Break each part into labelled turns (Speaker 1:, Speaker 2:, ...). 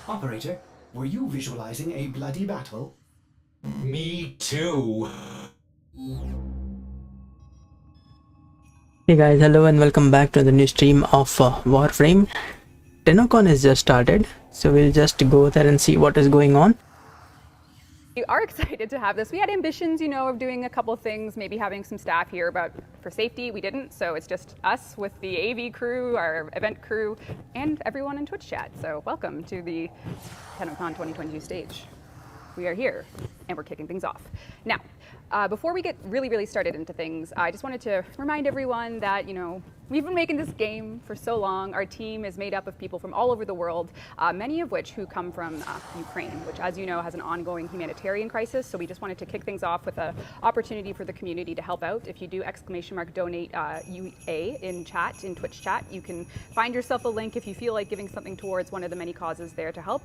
Speaker 1: Operator, were you visualizing a bloody battle?
Speaker 2: Me too.
Speaker 3: Hey guys, hello and welcome back to the new stream of Warframe. Tennocon has just started, so we'll just go there and see what is going on.
Speaker 4: We are excited to have this. We had ambitions, you know, of doing a couple things, maybe having some staff here, but for safety, we didn't. So it's just us with the AV crew, our event crew, and everyone in Twitch chat. So welcome to the Tennocon 2022 stage. We are here, and we're kicking things off. Now, before we get really started into things, I just wanted to remind everyone that, you know, we've been making this game for so long. Our team is made up of people from all over the world, many of which who come from Ukraine, which, as you know, has an ongoing humanitarian crisis. So we just wanted to kick things off with an opportunity for the community to help out. If you do !donate UA in chat, in Twitch chat, you can find yourself a link if you feel like giving something towards one of the many causes there to help.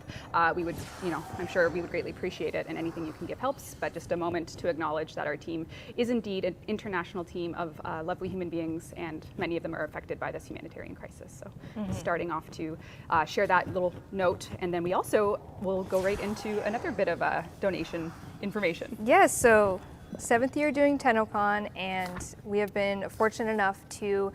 Speaker 4: We would, you know, I'm sure we would greatly appreciate it, and anything you can give helps. But just a moment to acknowledge that our team is indeed an international team of lovely human beings, and many of them are affected by this humanitarian crisis. So starting off to share that little note, and then we also will go right into another bit of donation information.
Speaker 5: Yes, so 7th year doing Tennocon, and we have been fortunate enough to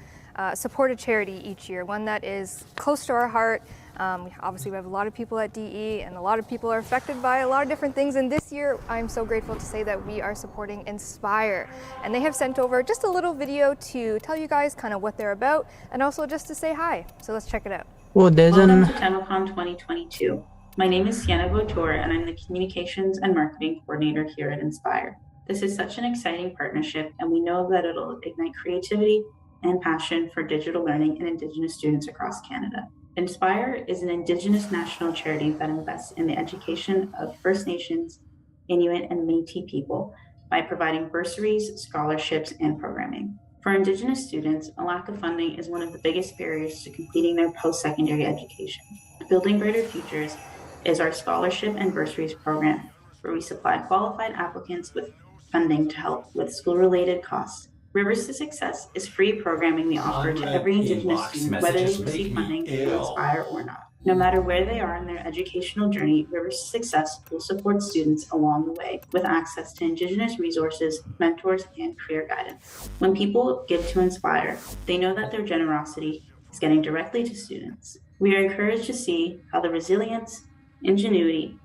Speaker 5: support a charity each year, one that is close to our heart. Obviously we have a lot of people at DE, and a lot of people are affected by a lot of different things, and this year I'm so grateful to say that we are supporting Inspire, and they have sent over just a little video to tell you guys kind of what they're about, and also just to say hi. So let's check it out.
Speaker 3: Oh, there's
Speaker 6: Welcome to Tennocon 2022. My name is Sienna Votor, and I'm the Communications and Marketing Coordinator here at Inspire. This is such an exciting partnership, and we know that it'll ignite creativity and passion for digital learning in Indigenous students across Canada. Inspire is an Indigenous national charity that invests in the education of First Nations, Inuit, and Métis people by providing bursaries, scholarships, and programming. For Indigenous students, a lack of funding is one of the biggest barriers to completing their post-secondary education. Building Brighter Futures is our scholarship and bursaries program, where we supply qualified applicants with funding to help with school-related costs. Rivers to Success is free programming we offer to every Indigenous student, whether they receive funding through Inspire or not. No matter where they are in their educational journey, Rivers to Success will support students along the way with access to Indigenous resources, mentors, and career guidance. When people give to Inspire, they know that their generosity is getting directly to students. We are encouraged to see how the resilience, ingenuity,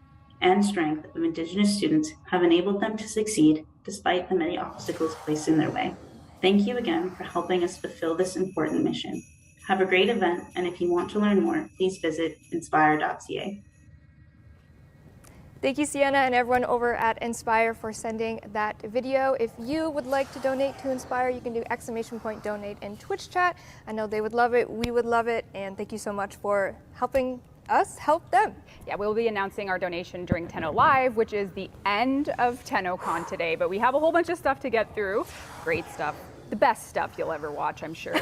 Speaker 6: and strength of Indigenous students have enabled them to succeed despite the many obstacles placed in their way. Thank you again for helping us fulfill this important mission. Have a great event, and if you want to learn more, please visit inspire.ca.
Speaker 5: Thank you, Sienna, and everyone over at Inspire for sending that video. If you would like to donate to Inspire, you can do !donate in Twitch chat. I know they would love it, we would love it, and thank you so much for helping us help them.
Speaker 4: Yeah, we'll be announcing our donation during Tenno Live, which is the end of Tennocon today, but we have a whole bunch of stuff to get through. Great stuff. The best stuff you'll ever watch, I'm sure.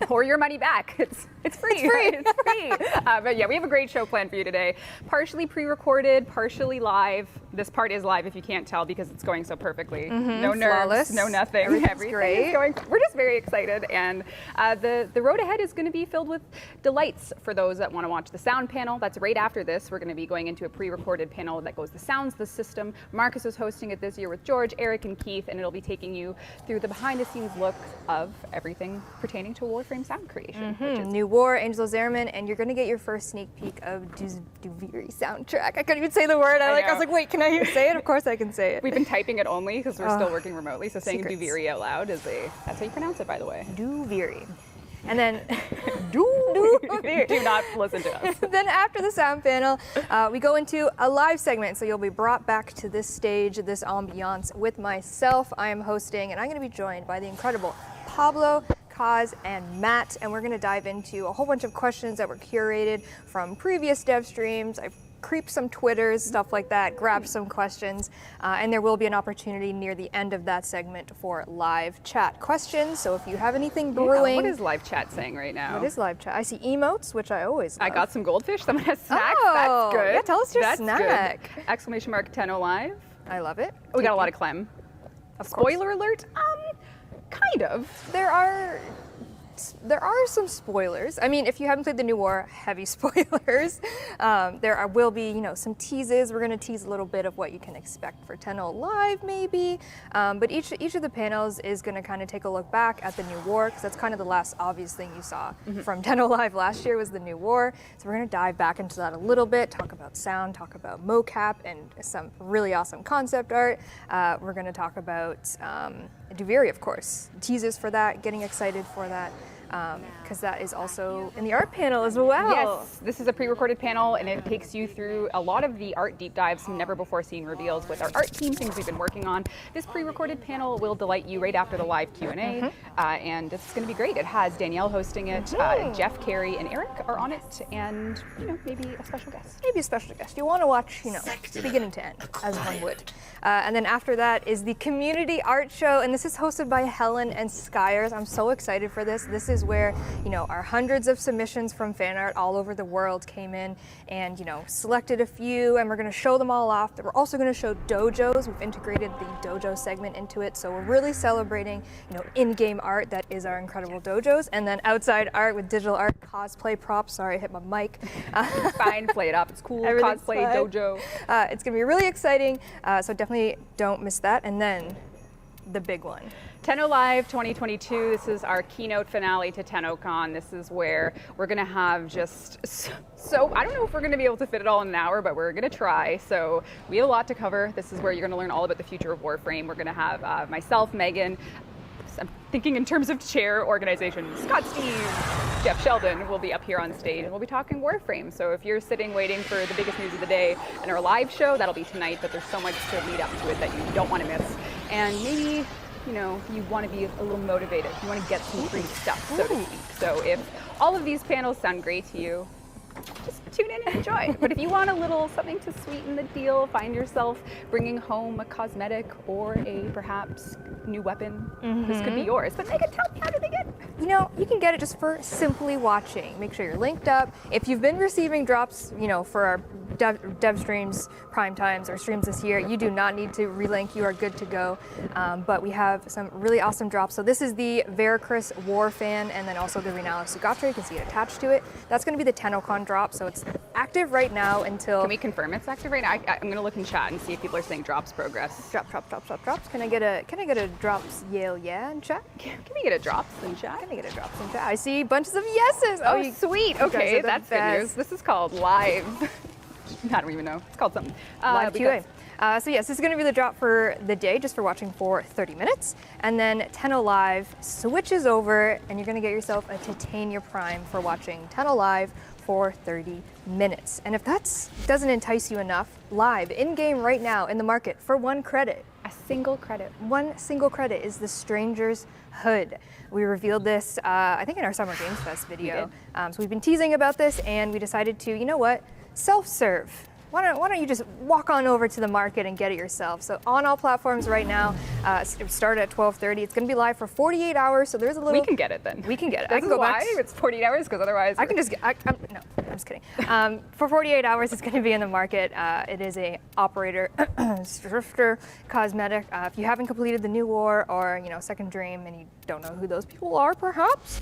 Speaker 4: Or your money back. It's free.
Speaker 5: It's free.
Speaker 4: It's free. But yeah, we have a great show planned for you today. Partially pre-recorded, partially live. This part is live if you can't tell because it's going so perfectly. No nerves,
Speaker 5: flawless.
Speaker 4: no nothing. Everything
Speaker 5: great.
Speaker 4: is going. We're just very excited, and the road ahead is going to be filled with delights for those that want to watch the sound panel. That's right after this. We're going to be going into a pre-recorded panel that goes the sounds, the system. Marcus is hosting it this year with George, Eric, and Keith, and it'll be taking you through the behind-the-scenes look of everything pertaining to Warframe sound creation.
Speaker 5: New War, Angel Zerman, and you're going to get your first sneak peek of Duviri soundtrack. I couldn't even say the word. I was like, wait, can I say it? Of course I can say it.
Speaker 4: We've been typing it only because we're still working remotely, so saying
Speaker 5: secrets.
Speaker 4: Duviri out loud is that's how you pronounce it, by the way.
Speaker 5: Duviri. And then
Speaker 4: Do not listen to us.
Speaker 5: Then after the sound panel, we go into a live segment. So you'll be brought back to this stage, this ambiance with myself. I am hosting, and I'm going to be joined by the incredible Pablo, Kaz, and Matt. And we're going to dive into a whole bunch of questions that were curated from previous dev streams. I've creeped some Twitters, stuff like that, grabbed some questions, and there will be an opportunity near the end of that segment for live chat questions. So if you have anything brewing.
Speaker 4: What is live chat saying right now?
Speaker 5: What is live chat? I see emotes, which I always love.
Speaker 4: I got some goldfish. Someone has snacks.
Speaker 5: Oh,
Speaker 4: that's good.
Speaker 5: yeah, tell us your
Speaker 4: That's
Speaker 5: snack.
Speaker 4: Good. Exclamation mark Tenno Live.
Speaker 5: I love it.
Speaker 4: We got a lot of Clem.
Speaker 5: Of course.
Speaker 4: Spoiler alert? Kind of.
Speaker 5: There are there are some spoilers. I mean, if you haven't played the new war, heavy spoilers. There will be, you know, some teases. We're going to tease a little bit of what you can expect for Tenno Live, maybe. But each of the panels is going to kind of take a look back at the new war, because that's kind of the last obvious thing you saw from Tenno Live last year was the new war. So we're going to dive back into that a little bit, talk about sound, talk about mocap, and some really awesome concept art. We're going to talk about Duviri, of course. Teasers for that, getting excited for that. Because that is also in the art panel as well.
Speaker 4: Yes, this is a pre-recorded panel, and it takes you through a lot of the art deep dives, never before seen reveals with our art team, things we've been working on. This pre-recorded panel will delight you right after the live Q&A, and it's going to be great. It has Danielle hosting it, Jeff, Carrie, and Eric are on it, and you know, maybe a special guest.
Speaker 5: Maybe a special guest. You want to watch, you know, beginning to end, as one would. And then after that is the community art show, and this is hosted by Helen and Skyers. I'm so excited for this. This is where, you know, our hundreds of submissions from fan art all over the world came in, and, you know, selected a few, and we're going to show them all off. We're also going to show dojos. We've integrated the dojo segment into it, so we're really celebrating, you know, in-game art that is our incredible dojos, and then outside art with digital art, cosplay props. Sorry, I hit my mic.
Speaker 4: Fine, play it up. It's cool. Cosplay
Speaker 5: fine.
Speaker 4: dojo.
Speaker 5: It's going to be really exciting, so definitely don't miss that. And then the big one.
Speaker 4: Tenno Live 2022, this is our keynote finale to Tennocon. This is where we're going to have just so I don't know if we're going to be able to fit it all in an hour, but we're going to try. So we have a lot to cover. This is where you're going to learn all about the future of Warframe. We're going to have myself, Megan, I'm thinking in terms of chair organization, Scott Steve, Jeff Sheldon will be up here on stage, and we'll be talking Warframe. So if you're sitting waiting for the biggest news of the day and our live show, that'll be tonight, but there's so much to lead up to it that you don't want to miss. And maybe, you know, you want to be a little motivated. You want to get some free stuff, so to speak. So if all of these panels sound great to you, just tune in and enjoy. But if you want a little something to sweeten the deal, find yourself bringing home a cosmetic or a perhaps new weapon, this could be yours. But Megan, tell me, how do they get it?
Speaker 5: You know, you can get it just for simply watching. Make sure you're linked up. If you've been receiving drops, you know, for our dev streams, prime times, or streams this year, you do not need to relink. You are good to go. But we have some really awesome drops. So this is the Veracruz War Fan, and then also the Renala Sugatra. You can see it attached to it. That's going to be the Tennocon drop. So it's active right now until...
Speaker 4: Can we confirm it's active right now? I'm going to look in chat and see if people are saying drops progress.
Speaker 5: Drops. Can I get a drops Yale yeah in chat?
Speaker 4: Can we get a drops in chat?
Speaker 5: Can I get a drops in chat? I see bunches of yeses.
Speaker 4: Oh, sweet. Okay, that's good
Speaker 5: best.
Speaker 4: news. This is called live. I don't even know. It's called something.
Speaker 5: Live QA. So yes, this is going to be the drop for the day, just for watching for 30 minutes. And then Tenno Live switches over, and you're going to get yourself a Titania Prime for watching Tenno Live for 30 minutes. And if that doesn't entice you enough, live, in-game right now, in the market, for 1 credit.
Speaker 4: A single credit.
Speaker 5: 1 single credit is the Stranger's Hood. We revealed this, I think, in our Summer Games Fest video. So we've been teasing about this, and we decided to, you know what, self-serve. Why don't you just walk on over to the market and get it yourself? So on all platforms right now, it started at 12:30. It's going to be live for 48 hours, so there's a little...
Speaker 4: We can get it then.
Speaker 5: We can get it.
Speaker 4: I can go back. It's 48 hours, because otherwise...
Speaker 5: I can just get... no, I'm just kidding. For 48 hours, it's going to be in the market. It is a operator drifter cosmetic. If you haven't completed the new war or, you know, Second Dream, and you don't know who those people are, perhaps,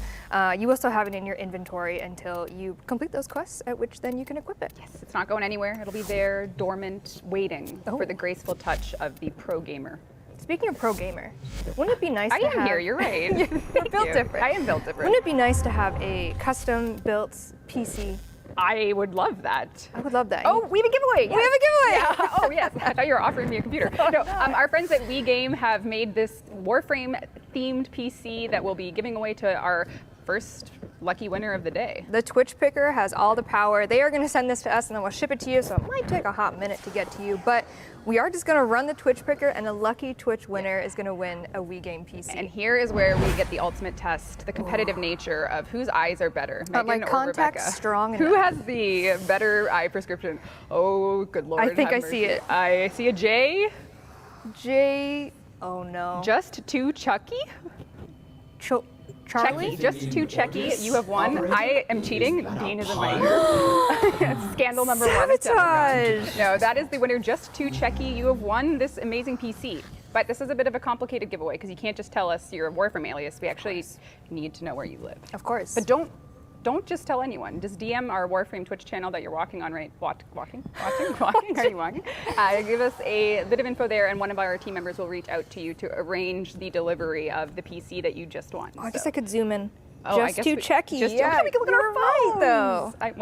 Speaker 5: you will still have it in your inventory until you complete those quests, at which then you can equip it.
Speaker 4: Yes, it's not going anywhere. It'll be there, dormant, waiting for the graceful touch of the pro gamer.
Speaker 5: Speaking of pro gamer, wouldn't it be nice to have...
Speaker 4: I am here, you're right.
Speaker 5: We're built different.
Speaker 4: I am built different.
Speaker 5: Wouldn't it be nice to have a custom built PC?
Speaker 4: I would love that.
Speaker 5: I would love that.
Speaker 4: Oh, we have a giveaway. Yes.
Speaker 5: We have a giveaway.
Speaker 4: Yeah. Oh, yes. I thought you were offering me a computer. No, our friends at We Game have made this Warframe themed PC that we'll be giving away to our first lucky winner of the day.
Speaker 5: The Twitch picker has all the power. They are going to send this to us, and then we'll ship it to you, so it might take a hot minute to get to you, but we are just going to run the Twitch picker, and a lucky Twitch winner is going to win a Wii Game PC.
Speaker 4: And here is where we get the ultimate test, the competitive nature of whose eyes are better, Megan or Rebecca.
Speaker 5: Strong
Speaker 4: Who
Speaker 5: enough.
Speaker 4: has the better eye prescription? Oh, good Lord.
Speaker 5: I think
Speaker 4: have
Speaker 5: I see
Speaker 4: mercy.
Speaker 5: it.
Speaker 4: I see a J.
Speaker 5: J. Oh no.
Speaker 4: Just 2 Chucky?
Speaker 5: Charlie?
Speaker 4: Checky. Just 2 Checky. You have won. I am cheating. Dean is in my ear. Scandal number 1.
Speaker 5: Sabotage!
Speaker 4: No, that is the winner. Just 2 Checky. You have won this amazing PC. But this is a bit of a complicated giveaway because you can't just tell us your Warframe alias. We actually need to know where you live.
Speaker 5: Of course.
Speaker 4: But don't just tell anyone. Just DM our Warframe Twitch channel that you're walking on walking? Are you walking? Give us a bit of info there, and one of our team members will reach out to you to arrange the delivery of the PC that you just won.
Speaker 5: Oh, I guess I could zoom in.
Speaker 4: Oh, I guess
Speaker 5: to check you. Yeah,
Speaker 4: we can look at our
Speaker 5: right, though.
Speaker 4: Like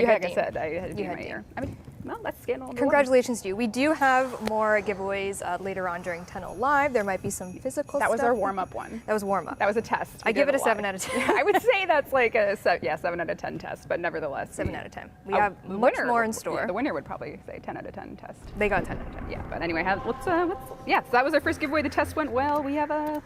Speaker 4: I
Speaker 5: Dean.
Speaker 4: said, I had to do
Speaker 5: You
Speaker 4: my
Speaker 5: had
Speaker 4: ear. I mean, well, that's scandal.
Speaker 5: Congratulations to you. We do have more giveaways later on during 10 Live. There might be some physical
Speaker 4: That was
Speaker 5: stuff.
Speaker 4: our warm-up one.
Speaker 5: That was warm-up.
Speaker 4: That was a test.
Speaker 5: I give it a 7 out of 10.
Speaker 4: I would say that's like a 7 out of 10 test, but nevertheless.
Speaker 5: 7 out of 10. We have much more in store.
Speaker 4: Yeah, the winner would probably say 10 out of 10 test.
Speaker 5: They got 10 out of 10.
Speaker 4: Yeah, but anyway, so that was our first giveaway. The test went well. We have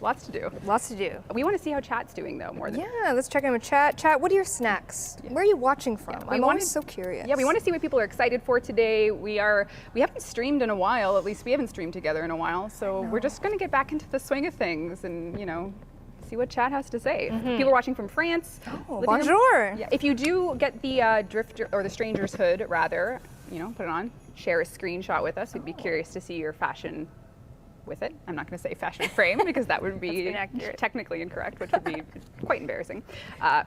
Speaker 4: lots to do.
Speaker 5: Lots to do.
Speaker 4: We want to see how chat's doing though, more than.
Speaker 5: Yeah, let's check in with chat. Chat, what are your snacks?
Speaker 4: Yeah.
Speaker 5: Where are you watching from? I'm always so curious.
Speaker 4: Yeah, we want to see what people are excited for today. We haven't streamed in a while. At least we haven't streamed together in a while. So we're just going to get back into the swing of things and see what chat has to say. People are watching from France.
Speaker 5: Oh, bonjour.
Speaker 4: Yeah, if you do get the Drifter or the Stranger's Hood, rather, put it on. Share a screenshot with us. We'd be curious to see your fashion with it. I'm not going to say fashion frame because that would be technically incorrect, which would be quite embarrassing.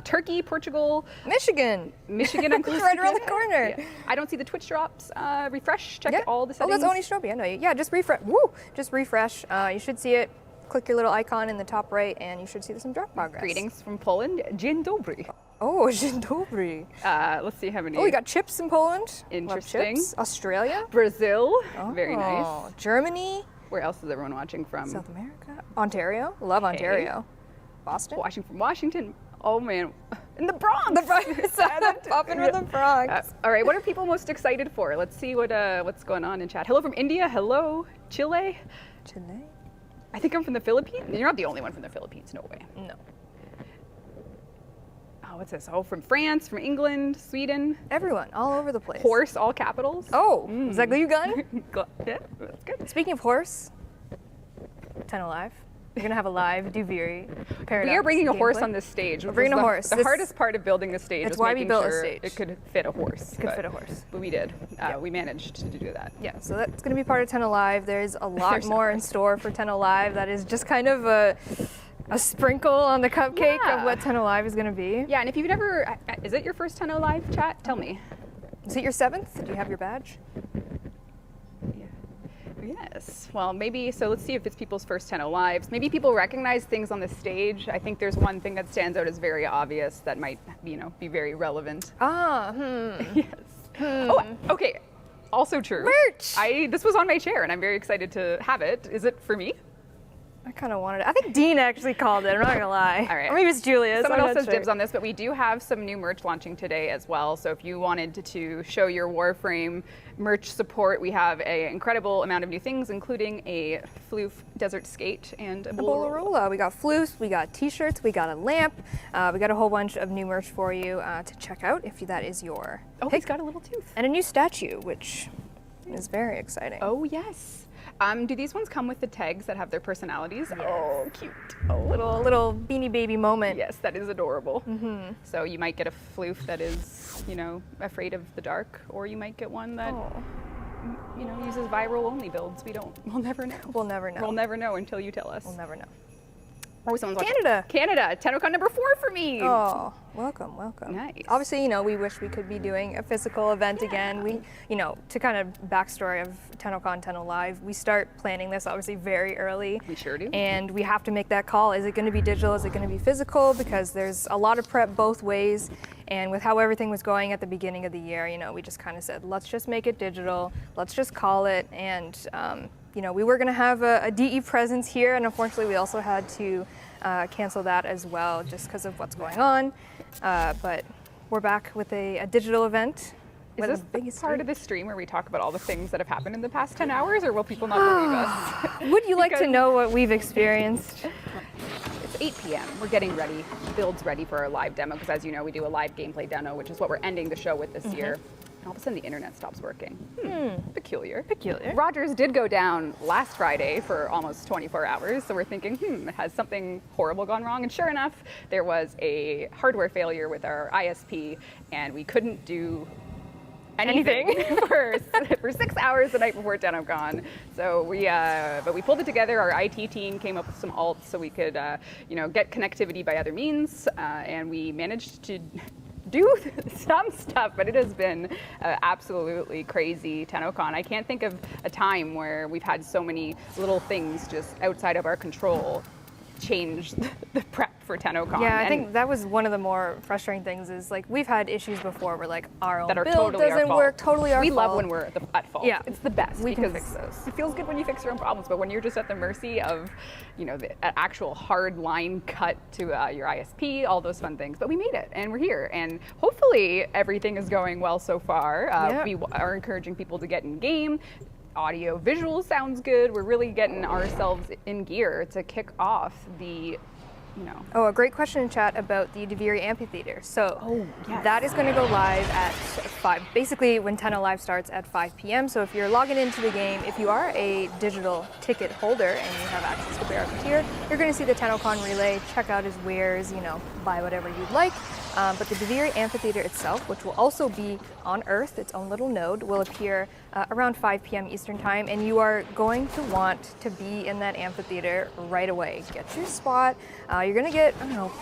Speaker 4: Turkey, Portugal,
Speaker 5: Michigan.
Speaker 4: I'm close
Speaker 5: right
Speaker 4: to
Speaker 5: around the corner.
Speaker 4: Yeah. I don't see the Twitch drops. Refresh. Check all the settings.
Speaker 5: Oh, that's Oni Shinobi. I know you. Yeah, just refresh. Woo! Just refresh. You should see it. Click your little icon in the top right, and you should see some drop progress.
Speaker 4: Greetings from Poland. Dzień dobry.
Speaker 5: Oh, dzień dobry.
Speaker 4: Let's see how many.
Speaker 5: Oh, we got chips in Poland.
Speaker 4: Interesting.
Speaker 5: Chips. Australia.
Speaker 4: Brazil. Very nice.
Speaker 5: Germany.
Speaker 4: Where else is everyone watching from?
Speaker 5: South America. Ontario. Love Ontario. Boston.
Speaker 4: Watching from Washington. Oh man, in the Bronx.
Speaker 5: The Bronx. Popping from the Bronx.
Speaker 4: All right, what are people most excited for? Let's see what's going on in chat. Hello from India. Hello, Chile.
Speaker 5: Chile.
Speaker 4: I think I'm from the Philippines. You're not the only one from the Philippines. No way.
Speaker 5: No.
Speaker 4: Oh, what's this? Oh, from France, from England, Sweden.
Speaker 5: Everyone, all over the place.
Speaker 4: Horse, all capitals.
Speaker 5: Oh, is that glue gun?
Speaker 4: Yeah, that's good.
Speaker 5: Speaking of horse, 10 Live. We're going to have a live Duviri Paradox.
Speaker 4: We are bringing a horse
Speaker 5: gameplay.
Speaker 4: on this stage.
Speaker 5: We're bringing a horse.
Speaker 4: The hardest part of building the stage
Speaker 5: That's
Speaker 4: was
Speaker 5: why we
Speaker 4: making
Speaker 5: built a
Speaker 4: sure
Speaker 5: stage.
Speaker 4: it could fit a horse.
Speaker 5: Could fit a horse.
Speaker 4: But we did. We managed to do that.
Speaker 5: Yeah, so that's going to be part of 10 Live. There's a lot
Speaker 4: There's
Speaker 5: more in store for 10 Live. That is just kind of a sprinkle on the cupcake of what 10 Live is going to be.
Speaker 4: Yeah, and if you've never, is it your first 10 Live chat? Tell me.
Speaker 5: Is it your 7th? Do you have your badge?
Speaker 4: Yes. Well, maybe, so let's see if it's people's first 10 lives. Maybe people recognize things on the stage. I think there's one thing that stands out as very obvious that might, be very relevant.
Speaker 5: Yes.
Speaker 4: Oh, okay. Also true.
Speaker 5: Merch!
Speaker 4: This was on my chair and I'm very excited to have it. Is it for me?
Speaker 5: I kind of wanted it. I think Dean actually called it. I'm not going to lie.
Speaker 4: All right.
Speaker 5: Or maybe it's Julia.
Speaker 4: Someone else has dibs on this, but we do have some new merch launching today as well. So if you wanted to show your Warframe merch support, we have an incredible amount of new things, including a Floof Desert Skate and a
Speaker 5: Bolarola. We got floofs, we got t-shirts, we got a lamp, we got a whole bunch of new merch for you to check out if that is your
Speaker 4: pick. He's got a little tooth.
Speaker 5: And a new statue, which is very exciting.
Speaker 4: Oh, yes. Do these ones come with the tags that have their personalities? Yes. Oh, cute.
Speaker 5: Oh, little Beanie Baby moment.
Speaker 4: Yes, that is adorable. Mm-hmm. So you might get a floof that is, afraid of the dark, or you might get one that, uses viral only builds. We'll never know.
Speaker 5: We'll never know.
Speaker 4: We'll never know until you tell us.
Speaker 5: We'll never know.
Speaker 4: Oh, someone's
Speaker 5: Canada.
Speaker 4: Watching. Canada. Tennocon number 4 for me.
Speaker 5: Oh, welcome.
Speaker 4: Nice.
Speaker 5: Obviously, we wish we could be doing a physical event again. We, to kind of backstory of Tennocon 10 Live, we start planning this obviously very early.
Speaker 4: We sure do.
Speaker 5: And we have to make that call. Is it going to be digital? Is it going to be physical? Because there's a lot of prep both ways. And with how everything was going at the beginning of the year, we just kind of said, let's just make it digital. Let's just call it. And we were going to have a DE presence here, and unfortunately we also had to cancel that as well just because of what's going on. But we're back with a digital event.
Speaker 4: Is this the part of the stream where we talk about all the things that have happened in the past 10 hours, or will people not believe us?
Speaker 5: Would you like to know what we've experienced?
Speaker 4: It's 8 p.m. We're getting ready, builds ready for our live demo, because as you know, we do a live gameplay demo, which is what we're ending the show with this year. And all of a sudden the internet stops working. Peculiar. Rogers did go down last Friday for almost 24 hours, so we're thinking, has something horrible gone wrong? And sure enough, there was a hardware failure with our ISP, and we couldn't do anything for 6 hours the night before Tennocon. So but we pulled it together. Our IT team came up with some alts so we could, get connectivity by other means, and we managed to do some stuff, but it has been absolutely crazy Tennocon. I can't think of a time where we've had so many little things just outside of our control change the prep for Tennocon.
Speaker 5: Yeah, I think that was one of the more frustrating things is like we've had issues before where like our own
Speaker 4: that are
Speaker 5: build
Speaker 4: totally
Speaker 5: doesn't work, totally our fault.
Speaker 4: We love when we're at fault.
Speaker 5: Yeah,
Speaker 4: it's the best.
Speaker 5: We can
Speaker 4: because
Speaker 5: fix those.
Speaker 4: It feels good when you fix your own problems, but when you're just at the mercy of, the actual hard line cut to your ISP, all those fun things. But we made it, and we're here, and hopefully everything is going well so far. We are encouraging people to get in game. Audio, visual sounds good. We're really getting ourselves in gear to kick off the
Speaker 5: Oh, a great question in chat about the DVDRAM Amphitheater. So that is going to go live at 5, basically when Tenno Live starts at 5 p.m. So if you're logging into the game, if you are a digital ticket holder and you have access to Redgear, you're going to see the Tennocon relay, check out his wares, buy whatever you'd like. But the DVDRAM Amphitheater itself, which will also be on Earth, its own little node, will appear around 5 p.m. Eastern Time, and you are going to want to be in that amphitheater right away. Get your spot. You're going to get,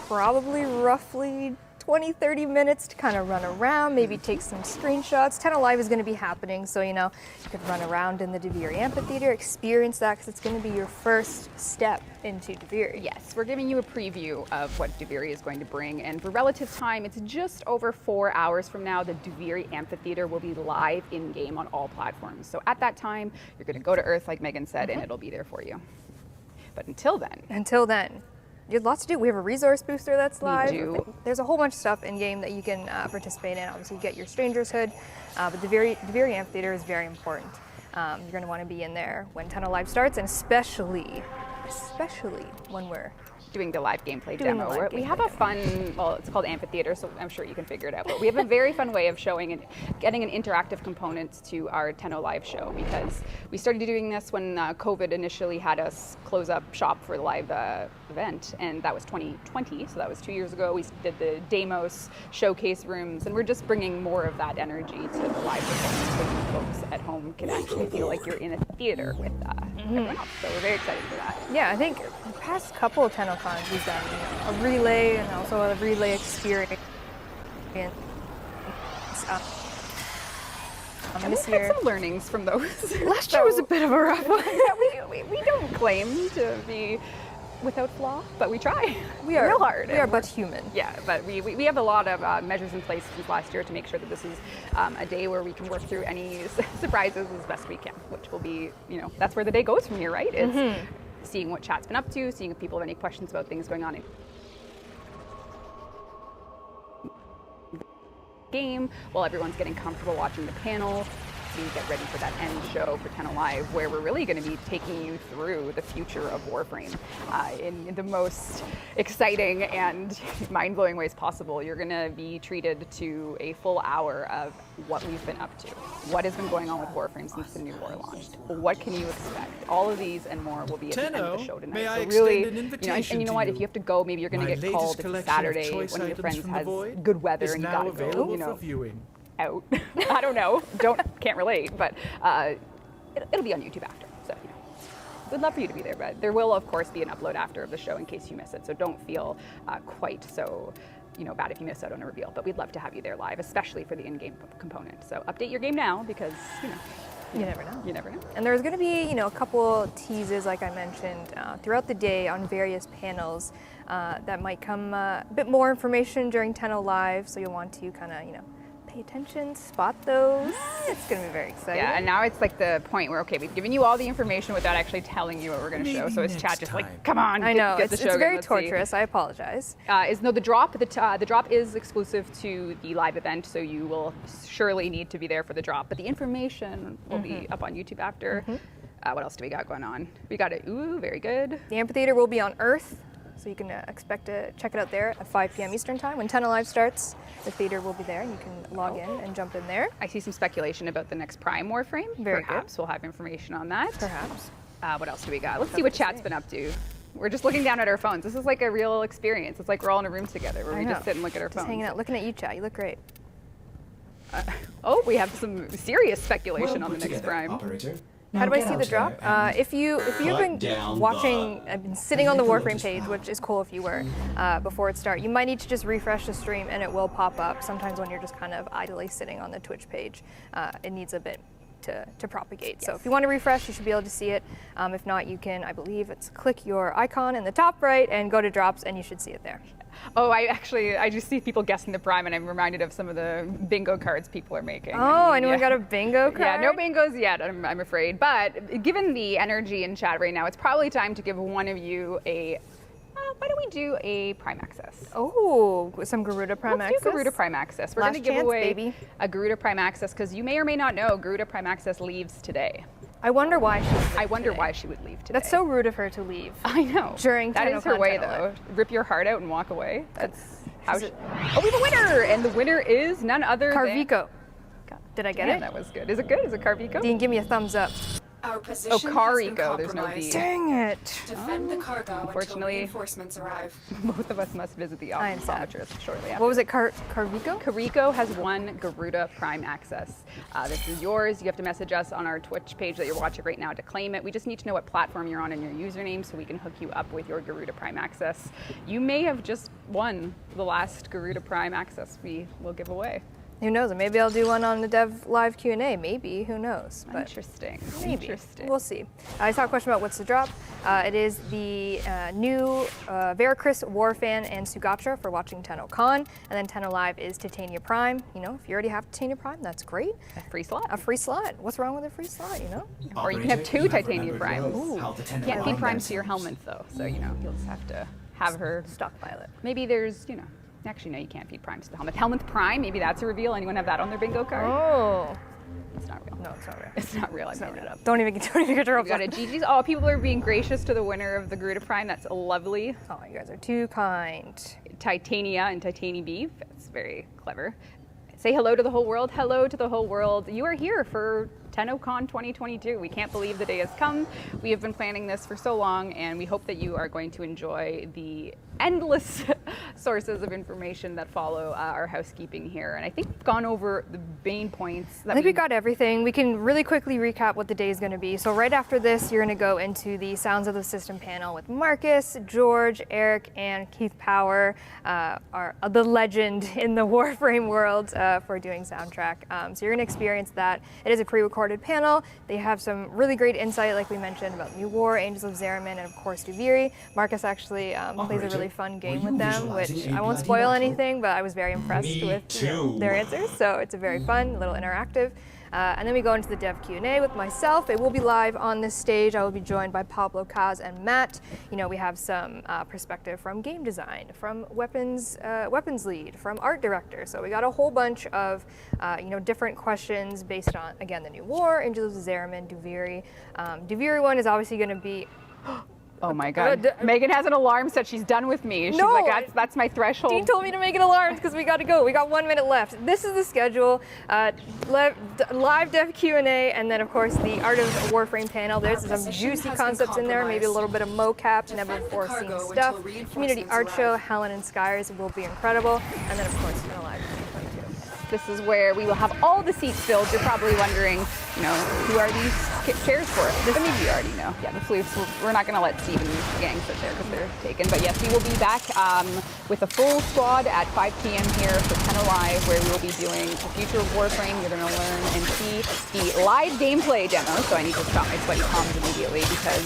Speaker 5: probably roughly 20-30 minutes to kind of run around, maybe take some screenshots. Tenno Live is going to be happening, so you could run around in the DVDRAM Amphitheater, experience that, because it's going to be your first step into DVDRAM.
Speaker 4: Yes, we're giving you a preview of what DVDRAM is going to bring, and for relative time, it's just over 4 hours from now. The DVDRAM Amphitheater will be live in-game on all platforms. So at that time, you're going to go to Earth, like Megan said, and it'll be there for you. But until then, you have lots to do. We have a resource booster that's live. We do.
Speaker 5: There's a whole bunch of stuff in game that you can participate in. Obviously, you get your Stranger's Hood, but the DVDRAM Amphitheater is very important. You're going to want to be in there when Tenno Live starts, and especially when we're
Speaker 4: doing the live gameplay demo. We have a fun, it's called Amphitheater, so I'm sure you can figure it out, but we have a very fun way of showing and getting an interactive component to our Tenno Live show, because we started doing this when COVID initially had us close up shop for the live event, and that was 2020, so that was 2 years ago. We did the Deimos showcase rooms, and we're just bringing more of that energy to the live performance so you folks at home can actually feel like you're in a theater with everyone else. So we're very excited for that.
Speaker 5: Yeah, I think the past couple of Tennocons we've done a relay and also a relay experience.
Speaker 4: We've had some learnings from those.
Speaker 5: Last year was a bit of a rough one.
Speaker 4: we don't claim to be without flaw, but we try.
Speaker 5: We are
Speaker 4: real hard.
Speaker 5: We are but human.
Speaker 4: Yeah, but we have a lot of measures in place since last year to make sure that this is a day where we can work through any surprises as best we can, which will be, that's where the day goes from here, right? It's seeing what chat's been up to, seeing if people have any questions about things going on in game, while everyone's getting comfortable watching the panel. We get ready for that end show for Tenno Live, where we're really going to be taking you through the future of Warframe in the most exciting and mind-blowing ways possible. You're going to be treated to a full hour of what we've been up to, what has been going on with Warframe since the new war launched, what can you expect. All of these and more will be at the end of the show tonight.
Speaker 7: May I
Speaker 4: so really,
Speaker 7: extend an invitation
Speaker 4: and you know
Speaker 7: to
Speaker 4: what?
Speaker 7: you?
Speaker 4: If you have to go, maybe you're going to get called. It's Saturday when your friends has good weather and you got to go.
Speaker 7: For viewing.
Speaker 4: Out. I don't know. Can't relate, but it'll be on YouTube after. So we'd love for you to be there, but there will of course be an upload after of the show in case you miss it. So don't feel quite so bad if you miss out on a reveal. But we'd love to have you there live, especially for the in-game component. So update your game now, because
Speaker 5: you never know.
Speaker 4: You never know.
Speaker 5: And there's going to be a couple teases, like I mentioned, throughout the day on various panels that might come a bit more information during Tenno Live. So you'll want to kind of pay attention, spot those. It's going to be very exciting.
Speaker 4: Yeah, and now it's like the point where, okay, we've given you all the information without actually telling you what we're going to show. So it's chat just like, come on,
Speaker 5: I know,
Speaker 4: get the
Speaker 5: it's
Speaker 4: show
Speaker 5: very
Speaker 4: let's
Speaker 5: torturous.
Speaker 4: See.
Speaker 5: I apologize.
Speaker 4: The drop is exclusive to the live event, so you will surely need to be there for the drop. But the information will be up on YouTube after. What else do we got going on? We got it. Ooh, very good.
Speaker 5: The amphitheater will be on Earth, so you can expect to check it out there at 5 p.m. Eastern Time. When Tenno Live starts, the theater will be there, and you can log in and jump in there.
Speaker 4: I see some speculation about the next Prime Warframe. Perhaps we'll have information on that.
Speaker 5: Perhaps.
Speaker 4: What else do we got? Let's see what chat's been up to. We're just looking down at our phones. This is like a real experience. It's like we're all in a room together where we just sit and look at our phones.
Speaker 5: Just hanging out, looking at you, chat. You look great.
Speaker 4: Oh, we have some serious speculation
Speaker 1: Well
Speaker 4: on the
Speaker 1: put
Speaker 4: next
Speaker 1: together,
Speaker 4: prime.
Speaker 1: Operator.
Speaker 5: How
Speaker 1: Now
Speaker 5: do I
Speaker 1: get
Speaker 5: see
Speaker 1: out
Speaker 5: the drop?
Speaker 1: there and
Speaker 5: If you've been
Speaker 2: down
Speaker 5: watching, I've been sitting on the
Speaker 1: Little
Speaker 5: Warframe
Speaker 1: just
Speaker 5: page,
Speaker 1: now.
Speaker 5: which is cool if you were, before it starts. You might need to just refresh the stream and it will pop up. Sometimes when you're just kind of idly sitting on the Twitch page, it needs a bit to propagate. So if you want to refresh, you should be able to see it. If not, you can, I believe it's click your icon in the top right and go to drops and you should see it there.
Speaker 4: Oh, I just see people guessing the prime, and I'm reminded of some of the bingo cards people are making.
Speaker 5: Oh, anyone got a bingo card?
Speaker 4: Yeah, no bingos yet, I'm afraid. But given the energy in chat right now, it's probably time to give one of you a. Why don't we do a prime access?
Speaker 5: Oh, some Garuda Prime
Speaker 4: Let's
Speaker 5: access.
Speaker 4: do Garuda Prime Access. We're going to
Speaker 5: Last
Speaker 4: give
Speaker 5: chance,
Speaker 4: away
Speaker 5: baby.
Speaker 4: a Garuda Prime Access because you may or may not know Garuda Prime Access leaves today.
Speaker 5: I wonder why she would leave
Speaker 4: I wonder
Speaker 5: today.
Speaker 4: why she would leave today.
Speaker 5: That's so rude of her to leave.
Speaker 4: I know.
Speaker 5: During
Speaker 4: that is her
Speaker 5: Tennocon
Speaker 4: way,
Speaker 5: Tennocon.
Speaker 4: though. Rip your heart out and walk away. That's how.
Speaker 5: Is it-
Speaker 4: Oh, we have a winner, and the winner is none other
Speaker 5: Carvico.
Speaker 4: than.
Speaker 5: Did I get
Speaker 4: Damn,
Speaker 5: it?
Speaker 4: that was good. Is it good? Is it Carvico?
Speaker 5: Dean, give me a thumbs up.
Speaker 7: Our
Speaker 4: Oh,
Speaker 7: position has been
Speaker 4: Carico. There's no
Speaker 7: compromised.
Speaker 4: D.
Speaker 5: Dang it.
Speaker 7: Defend the cargo until
Speaker 4: Unfortunately-
Speaker 7: reinforcements arrive.
Speaker 4: Both of us must visit the
Speaker 5: I am sad.
Speaker 4: optometrist shortly after.
Speaker 5: What was it, Carvico?
Speaker 4: Carico has won Garuda Prime Access. This is yours. You have to message us on our Twitch page that you're watching right now to claim it. We just need to know what platform you're on and your username so we can hook you up with your Garuda Prime Access. You may have just won the last Garuda Prime Access we will give away.
Speaker 5: Who knows? Maybe I'll do one on the Dev Live Q&A. Maybe. Who knows? But
Speaker 4: Interesting.
Speaker 5: maybe.
Speaker 4: Interesting.
Speaker 5: We'll see. I saw a question about what's the drop. It is the new Veracruz Warfan and Sugatra for watching Tennocon. And then Tenno Live is Titania Prime. You know, if you already have Titania Prime, that's great.
Speaker 4: A free slot.
Speaker 5: A free slot. What's wrong with a free slot, you know?
Speaker 4: Or you can have
Speaker 1: Operator,
Speaker 4: two
Speaker 1: you have
Speaker 4: Titania
Speaker 1: remembered
Speaker 4: Primes.
Speaker 1: well how the Tennocon
Speaker 4: Can't feed primes
Speaker 1: themselves.
Speaker 4: to your helmet though, so you know you'll just have to have her
Speaker 5: Stockpile it.
Speaker 4: Maybe there's, you know, actually no, you can't feed primes to the helmet. Helmet Prime, maybe that's a reveal. Anyone have that on their bingo card?
Speaker 5: Oh.
Speaker 4: It's not real.
Speaker 5: No, it's not real.
Speaker 4: It's not real. I made it up.
Speaker 5: Don't even get your hopes
Speaker 4: We got a
Speaker 5: up.
Speaker 4: GG's. Oh, people are being gracious to the winner of the Garuda Prime. That's lovely.
Speaker 5: Oh, you guys are too kind.
Speaker 4: Titania and Titania Beef. That's very clever. Say hello to the whole world. Hello to the whole world. You are here for Tennocon 2022. We can't believe the day has come. We have been planning this for so long, and we hope that you are going to enjoy the endless sources of information that follow our housekeeping here. And I think we've gone over the main points. That
Speaker 5: I think we got everything. We can really quickly recap what the day is going to be. So right after this, you're going to go into the Sounds of the System panel with Marcus, George, Eric, and Keith Power, the legend in the Warframe world for doing soundtrack. So you're going to experience that. It is a pre-recorded panel. They have some really great insight, like we mentioned, about New War, Angels of Zeraman, and of course Duviri. Marcus actually plays a really fun game with them, which I won't spoil anything, but I was very impressed
Speaker 2: Me
Speaker 5: with
Speaker 2: too.
Speaker 5: their answers. So it's a very fun, little interactive. And then we go into the Dev Q&A with myself. It will be live on this stage. I will be joined by Pablo, Kaz, and Matt. You know, we have some perspective from game design, from weapons lead, from art director. So we got a whole bunch of, different questions based on, again, the New War, Angels of Zeraman, Duviri. Duviri one is obviously going to be.
Speaker 4: Oh my God. Megan has an alarm set. She's done with me. She's
Speaker 5: No,
Speaker 4: like, that's my threshold.
Speaker 5: Dean told me to make an alarm because we got to go. We got 1 minute left. This is the schedule. Live Dev Q&A, and then of course the Art of Warframe panel. There's some juicy concepts in there, maybe a little bit of mocap, never before seen stuff. Community art show, Helen and Skyers will be incredible, and then of course Tenno Live 2022.
Speaker 4: This is where we will have all the seats filled. You're probably wondering, you know, who are these chairs for? I mean, you already know. Yeah, the flutes. We're not going to let Steve and his gang sit there because they're taken. But yes, we will be back with a full squad at 5 p.m. here for Tenno Live, where we will be doing the future of Warframe. You're going to learn and see the live gameplay demo. So I need to stop my sweaty palms immediately because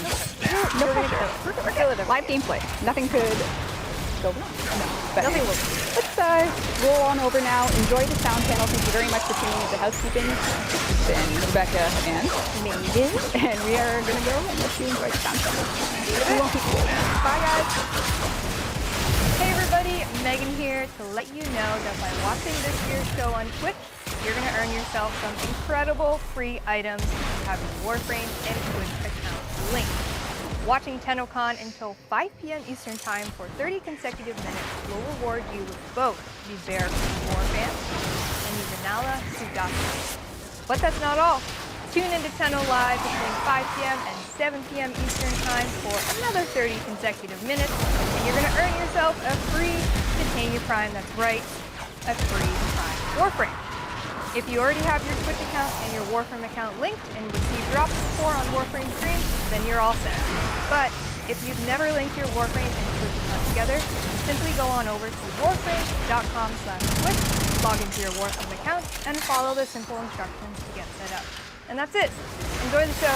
Speaker 4: no pressure. We're killing it. Live gameplay. Nothing could go wrong. No, but
Speaker 5: Nothing will.
Speaker 4: Let's roll on over now. Enjoy the sound panel. Thank you very much for tuning into housekeeping. It's been Rebecca and
Speaker 5: Megan.
Speaker 4: and we are going to go and let you enjoy the sound panel. We won't keep you.
Speaker 5: Bye guys. Hey everybody, Megan here to let you know that by watching this year's show on Twitch, you're going to earn yourself some incredible free items if you have your Warframe and Twitch accounts linked. Watching Tennocon until 5 p.m. Eastern Time for 30 consecutive minutes will reward you with both the Bear Warfan and the Vanilla Sugatra. But that's not all. Tune into Tenno Live between 5 p.m. and 7 p.m. Eastern Time for another 30 consecutive minutes, and you're going to earn yourself a free Titania Prime. That's right, a free Prime Warframe. If you already have your Twitch account and your Warframe account linked and would see drops before on Warframe stream, then you're all set. But if you've never linked your Warframe and Twitch account together, simply go on over to warframe.com/Twitch, log into your Warframe account, and follow the simple instructions to get set up. And that's it. Enjoy the show.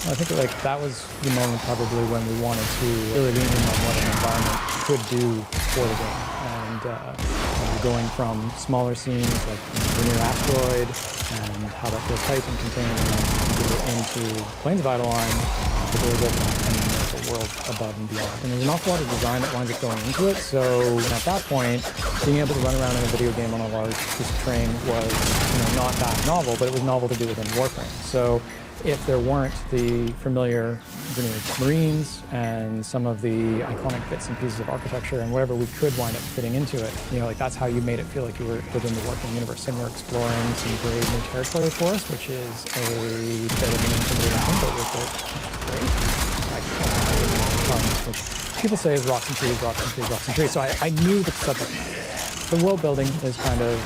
Speaker 8: I think like that was the moment probably when we wanted to really lean in on what an environment could do for the game. And going from smaller scenes like Near Asteroid and how that feels tight and contained, and into Plains of Eidolon, the doors open and the world above and beyond. And there's an awful lot of design that winds up going into it. So at that point, being able to run around in a video game on a large piece of terrain was, not that novel, but it was novel to do within Warframe. So if there weren't the familiar Marines and some of the iconic bits and pieces of architecture and whatever we could wind up fitting into it, like that's how you made it feel like you were within the Warframe universe. And we're exploring some great new territory for us, which is a bit of an intimidating thing, but with it, great. Which people say is rocks and trees, rocks and trees, rocks and trees. So I knew the subject. The world building is kind of,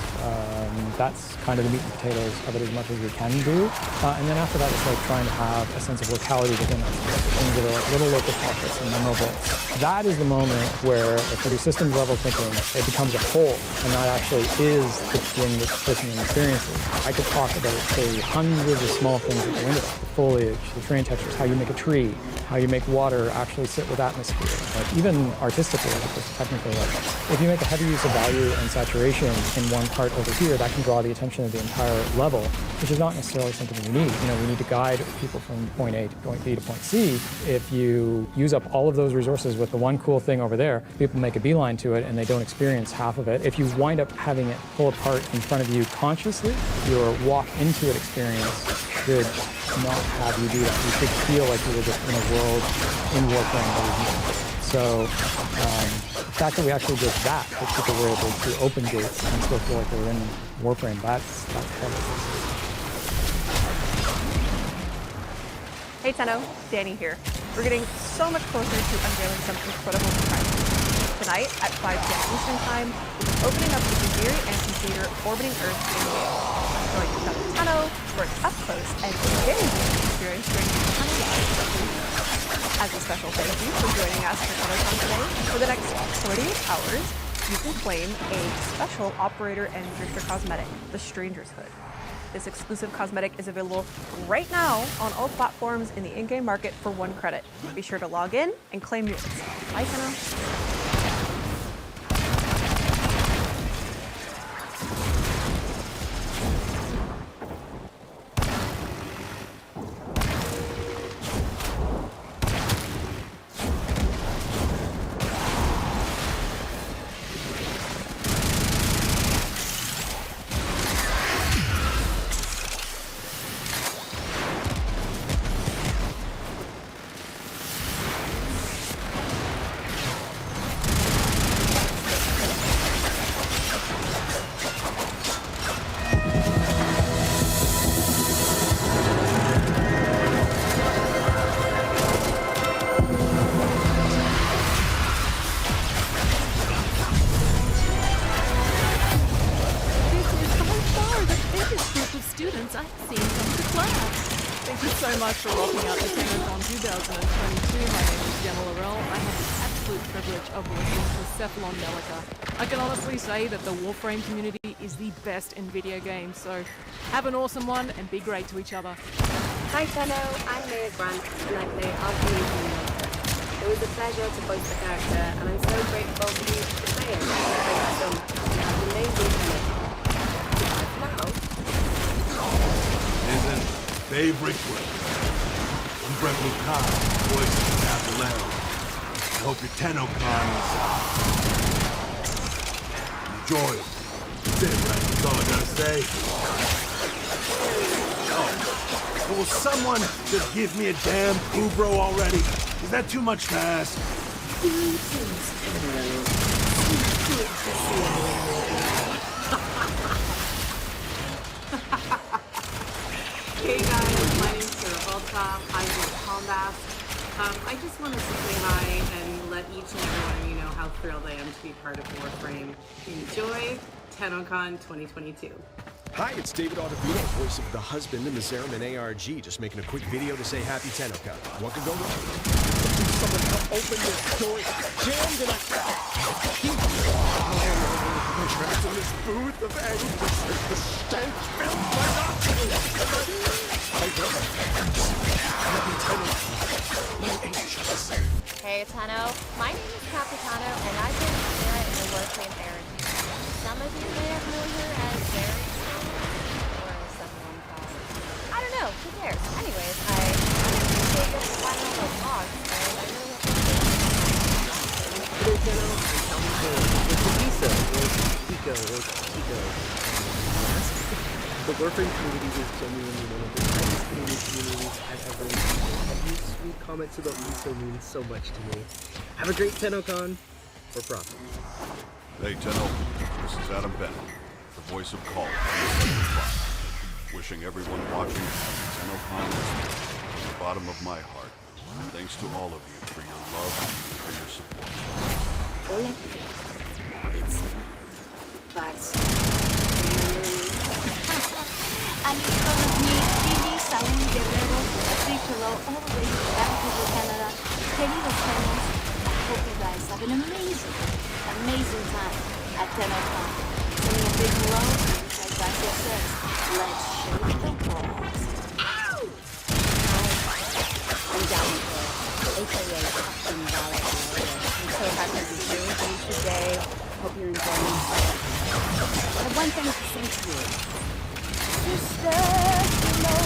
Speaker 8: that's kind of the meat and potatoes of it as much as we can do. And then after that, it's like trying to have a sense of locality within that, things that are like little local pockets and memorable. That is the moment where, if we do systems level thinking, it becomes a whole, and that actually is the thing that the person experiences. I could talk about, say, hundreds of small things that go into that. The foliage, the terrain textures, how you make a tree, how you make water actually sit with atmosphere. Like even artistically, like technically, like if you make a heavy use of value and saturation in one part over here, that can draw the attention of the entire level, which is not necessarily something we need. We need to guide people from point A to point B to point C. If you use up all of those resources with the one cool thing over there, people make a beeline to it and they don't experience half of it. If you wind up having it pull apart in front of you consciously, your walk into it experience should not have you do that. You should feel like you were just in a world in Warframe that was new. So the fact that we actually did that people were able to open gates and still feel like they were in Warframe, that's perfect.
Speaker 9: Hey Tenno, Danny here. We're getting so much closer to unveiling some incredible surprises. Tonight at 5 p.m. Eastern Time, we'll be opening up the Gegibyte Amphitheater orbiting Earth in Yale. Join Dr. Tenno for an up-close and very unique experience during the Tenno Live. As a special thank you for joining us for Tennocon today, for the next 48 hours, you can claim a special operator and drifter cosmetic, the Stranger's Hood. This exclusive cosmetic is available right now on all platforms in the in-game market for 1 credit. Be sure to log in and claim yours. Bye, Tenno.
Speaker 10: 2022. My name is Gemma Laurel. I have the absolute privilege of working for Cephalon Delica. I can honestly say that the Warframe community is the best in video games, so have an awesome one and be great to each other.
Speaker 11: Hi Tenno, I'm Leah Grant and I play Amphitheater. It was a pleasure to voice the character and I'm so grateful for you to play it. You have amazing talent.
Speaker 12: Isn't favorite place. I'm Brett Lucas, voice of the Capilano. I hope your Tennocon is enjoy. That's it, right? That's all I gotta say. Oh, will someone just give me a damn Ubro already? Is that too much to ask?
Speaker 13: Hey guys, my name's Sarah Ultra. I'm with Combat. I just wanted to say hi and let each and every one of you know how thrilled I am to be part of Warframe. Enjoy Tennocon 2022.
Speaker 14: Hi, it's David Ottavino, voice of the husband in the Zeram and ARG, just making a quick video to say happy Tennocon. What could go wrong? Someone help open this door. It's jammed and I'm trapped in this booth of anguish. The stench fills my nostrils. Happy Tennocon, my angels.
Speaker 15: Hey Tenno, my name is Capitano and I've been here in the Warframe era. Some of you may have known her as Barry or someone called. I don't know, who cares? Anyways, I appreciate your final vlogs and I really hope
Speaker 16: Hello Tenno, I'm Lisa, or Pico, or Pico. The Warframe community is genuinely one of the tightest communities I've ever encountered. And these sweet comments about Lisa mean so much to me. Have a great Tennocon, or profit.
Speaker 12: Hey, Tenno. This is Adam Bennett, the voice of Karl. Wishing everyone watching Tennocon from the bottom of my heart. Thanks to all of you for your love and for your support.
Speaker 11: Hola. It's
Speaker 17: Amigo mi Billy, Saúl Guerrero, say hello all the way from Vancouver, Canada. Queridos friends, I hope you guys have an amazing time at Tennocon. Sending a big hello, and as Zaku says, let's shake the balls. Ow! I'm Dragonwar, aka Captain Violet. I'm so happy to be here with you today. Hope you're enjoying yourself. I have one thing to say to you. Sisters, below,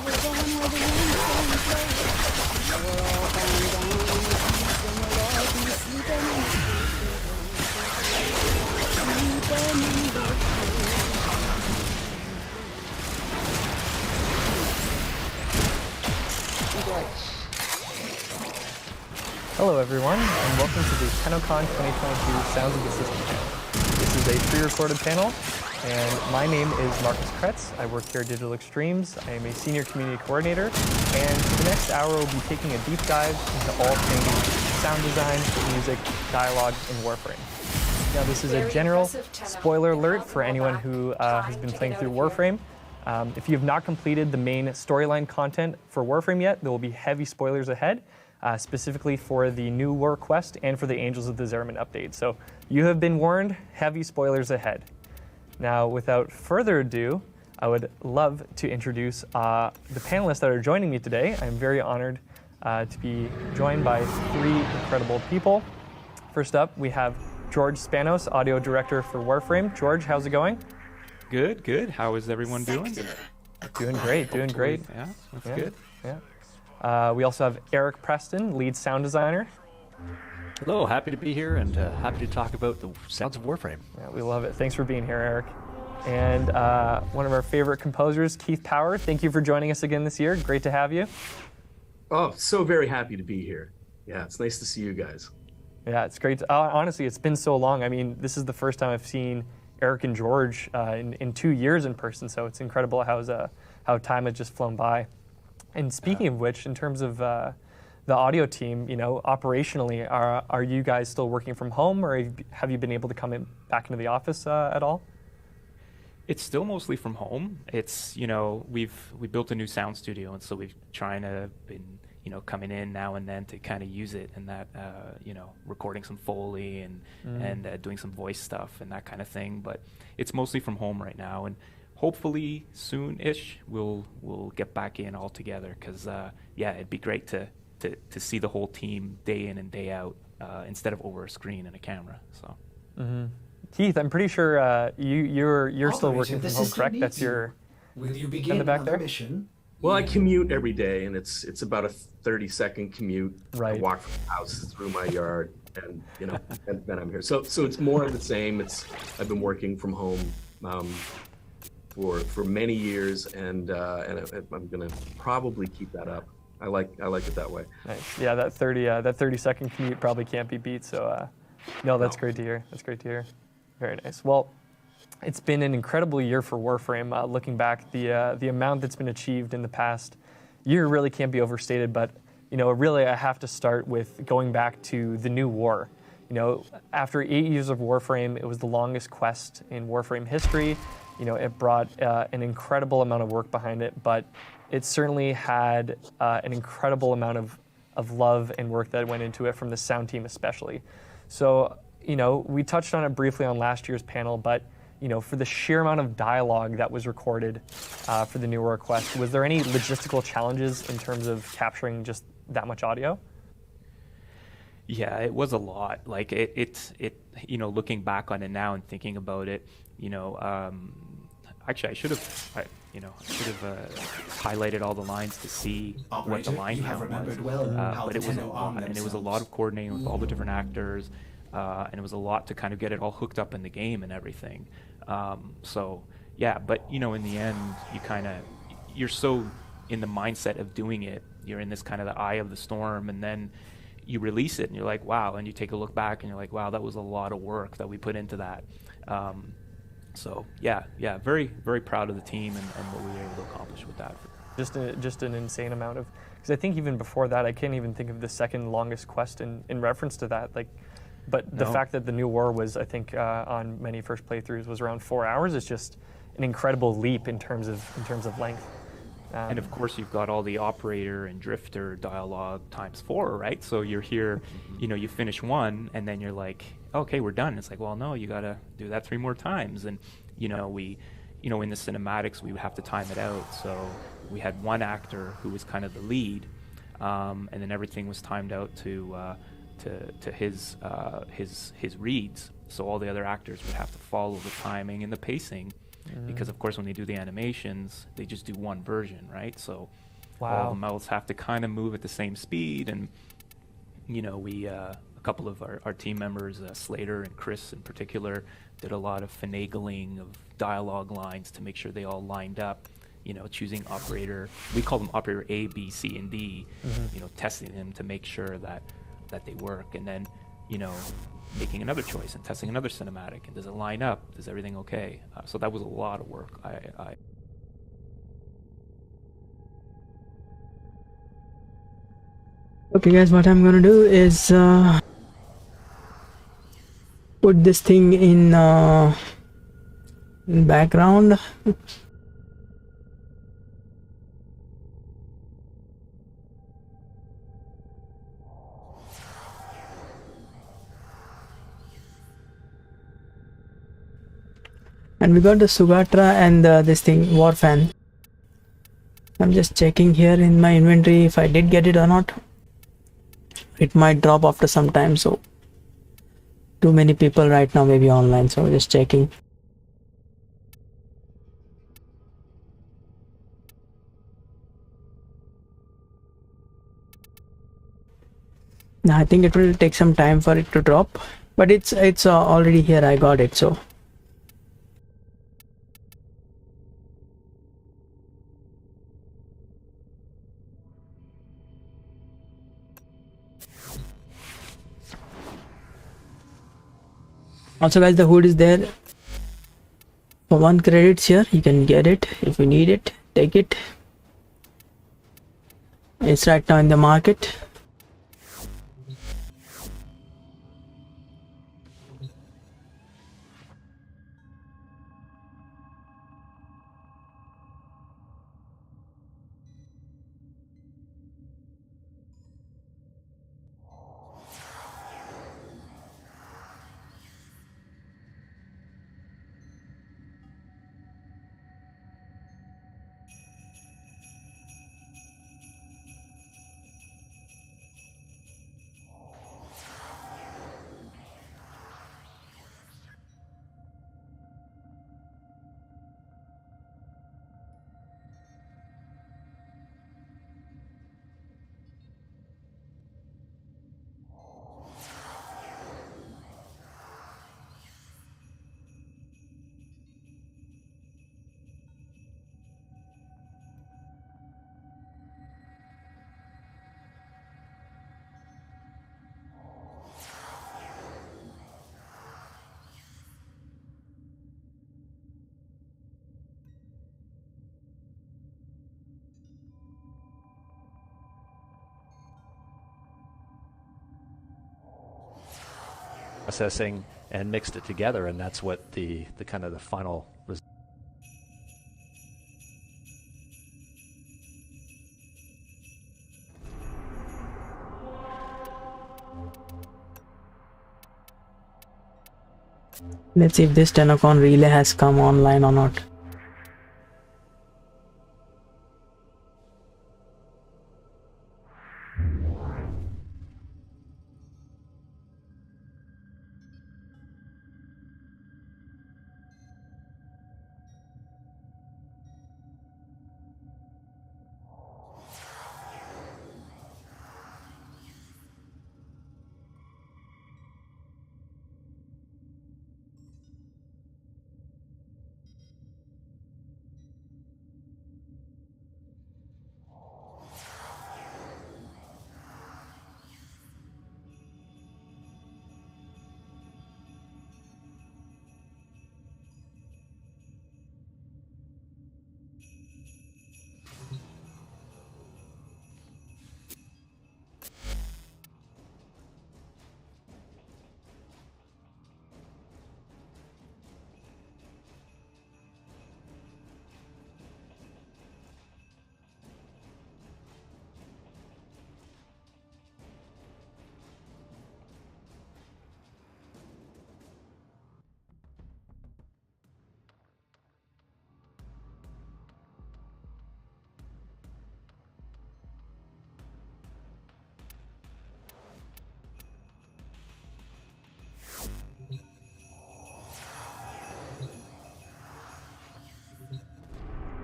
Speaker 17: we're going where the wind can blow. We're all bound down in the peace, and we'll all be sleeping in the
Speaker 8: Hello everyone, and welcome to the Tennocon 2022 Sounds of the System panel. This is a pre-recorded panel, and my name is Marcus Kretz. I work here at Digital Extremes. I am a senior community coordinator, and for the next hour we'll be taking a deep dive into all things sound design, music, dialogue, and Warframe. Now this is a general spoiler alert for anyone who has been playing through Warframe. If you have not completed the main storyline content for Warframe yet, there will be heavy spoilers ahead. Specifically for the new lore quest and for the Angels of the Zeraman update. So you have been warned, heavy spoilers ahead. Now, without further ado, I would love to introduce the panelists that are joining me today. I'm very honored to be joined by three incredible people. First up, we have George Spanos, audio director for Warframe. George, how's it going?
Speaker 18: Good, good. How is everyone doing?
Speaker 8: Doing great, doing great.
Speaker 18: Yeah, that's good.
Speaker 8: Yeah. We also have Eric Preston, lead sound designer.
Speaker 19: Hello, happy to be here and happy to talk about the sounds of Warframe.
Speaker 8: Yeah, we love it. Thanks for being here, Eric. And one of our favorite composers, Keith Power. Thank you for joining us again this year. Great to have you.
Speaker 20: Oh, so very happy to be here. Yeah, it's nice to see you guys.
Speaker 8: Yeah, it's great. Honestly, it's been so long. I mean, this is the first time I've seen Eric and George in 2 years in person, so it's incredible how time has just flown by. And speaking of which, in terms of the audio team, you know, operationally, are you guys still working from home, or have you been able to come back into the office at all?
Speaker 18: It's still mostly from home. It's, you know, we built a new sound studio, and so we've been you know, coming in now and then to kind of use it, and that you know, recording some Foley and doing some voice stuff and that kind of thing. But it's mostly from home right now, and hopefully soon-ish we'll get back in all together, because yeah, it'd be great to see the whole team day in and day out instead of over a screen and a camera. So.
Speaker 2: Keith, I'm pretty sure you're still working from home, correct? That's your.
Speaker 1: Will you begin
Speaker 2: the back
Speaker 1: another
Speaker 2: there?
Speaker 1: mission?
Speaker 20: Well, I commute every day, and it's about a 30-second commute.
Speaker 2: Right.
Speaker 20: I walk from the house through my yard, and you know, and then I'm here. So it's more of the same. I've been working from home for many years, and I'm gonna probably keep that up. I like it that way.
Speaker 2: Nice. Yeah, that 30-second commute probably can't be beat. So no, that's great to hear. That's great to hear. Very nice. Well, it's been an incredible year for Warframe. Looking back, the amount that's been achieved in the past year really can't be overstated. But you know, really, I have to start with going back to the new war. You know, after 8 years of Warframe, it was the longest quest in Warframe history. You know, it brought an incredible amount of work behind it, but it certainly had an incredible amount of love and work that went into it from the sound team especially. So, you know, we touched on it briefly on last year's panel, but, you know, for the sheer amount of dialogue that was recorded for the new war quest, was there any logistical challenges in terms of capturing just that much audio?
Speaker 18: Yeah, it was a lot. Like it you know, looking back on it now and thinking about it, you know, actually I should have highlighted all the lines to see what the line count was. But it was a lot, and it was a lot of coordinating with all the different actors, and it was a lot to kind of get it all hooked up in the game and everything. So yeah, but you know, in the end, you're so in the mindset of doing it. You're in this kind of the eye of the storm, and then you release it and you're like, wow, and you take a look back and you're like, wow, that was a lot of work that we put into that. So yeah, very, very proud of the team and what we were able to accomplish with that.
Speaker 2: Just an insane amount of, because I think even before that, I can't even think of the second longest quest in reference to that. Like, but the fact that the new war was, I think, on many first playthroughs was around 4 hours is just an incredible leap in terms of length.
Speaker 18: And of course, you've got all the operator and drifter dialogue ×4, right? So you're here, you know, you finish one, and then you're like, okay, we're done. It's like, well, no, you gotta do that 3 more times. And you know, in the cinematics, we would have to time it out. So we had one actor who was kind of the lead, and then everything was timed out to his reads. So all the other actors would have to follow the timing and the pacing. Because of course, when they do the animations, they just do one version, right? So all the mouths have to kind of move at the same speed, and you know, we a couple of our team members, Slater and Chris in particular, did a lot of finagling of dialogue lines to make sure they all lined up. You know, choosing operator, we call them operator A, B, C, and D. You know, testing them to make sure that they work, and then you know, making another choice and testing another cinematic, and does it line up? Is everything okay? So that was a lot of work.
Speaker 3: Okay guys, what I'm gonna do is put this thing in background. And we got the Sugatra and this thing, war fan. I'm just checking here in my inventory if I did get it or not. It might drop after some time, so too many people right now maybe online, so just checking. Now I think it will take some time for it to drop, but it's already here. I got it, so. Also guys, the hood is there for 1 credits here. You can get it if you need it, take it. It's right now in the market.
Speaker 19: processing and mixed it together, and that's what the kind of the final result.
Speaker 3: Let's see if this Tennocon relay has come online or not.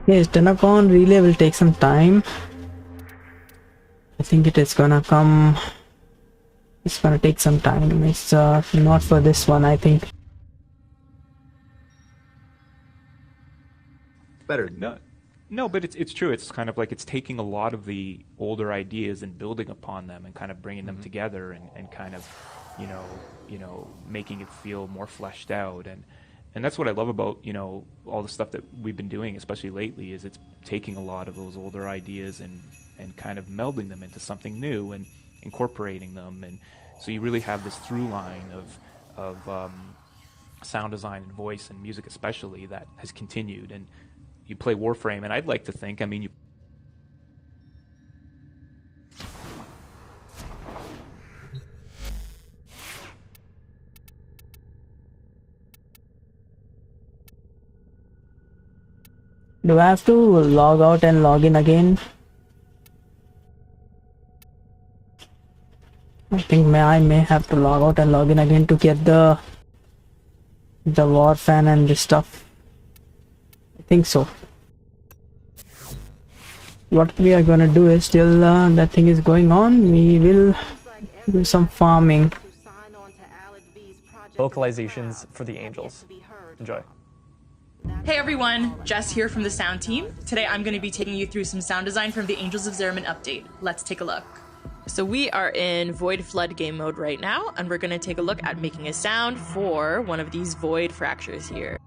Speaker 3: Yes, Tennocon relay will take some time. I think it is gonna come. It's gonna take some time. It's not for this one, I think.
Speaker 20: Better.
Speaker 18: No, but it's true. It's kind of like it's taking a lot of the older ideas and building upon them and kind of bringing them together and kind of, making it feel more fleshed out. And that's what I love about, all the stuff that we've been doing, especially lately, is it's taking a lot of those older ideas and kind of melding them into something new and incorporating them. And so you really have this through line of sound design and voice and music especially that has continued. And you play Warframe, and I'd like to think, you
Speaker 3: Do I have to log out and log in again? I think I may have to log out and log in again to get the Warframe and this stuff. I think so. What we are gonna do is, till that thing is going on, we will do some farming.
Speaker 2: Vocalizations for the angels. Enjoy.
Speaker 21: Hey everyone, Jess here from the sound team. Today I'm going to be taking you through some sound design from the Angels of Zeraman update. Let's take a look. So we are in Void Flood game mode right now, and we're going to take a look at making a sound for one of these void fractures here.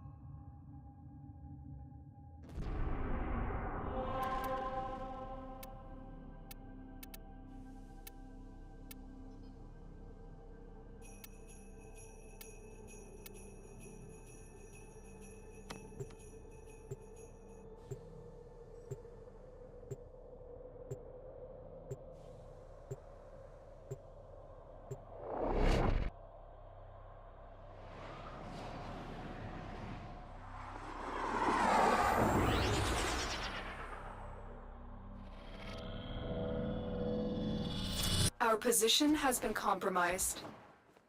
Speaker 7: Our position has been compromised.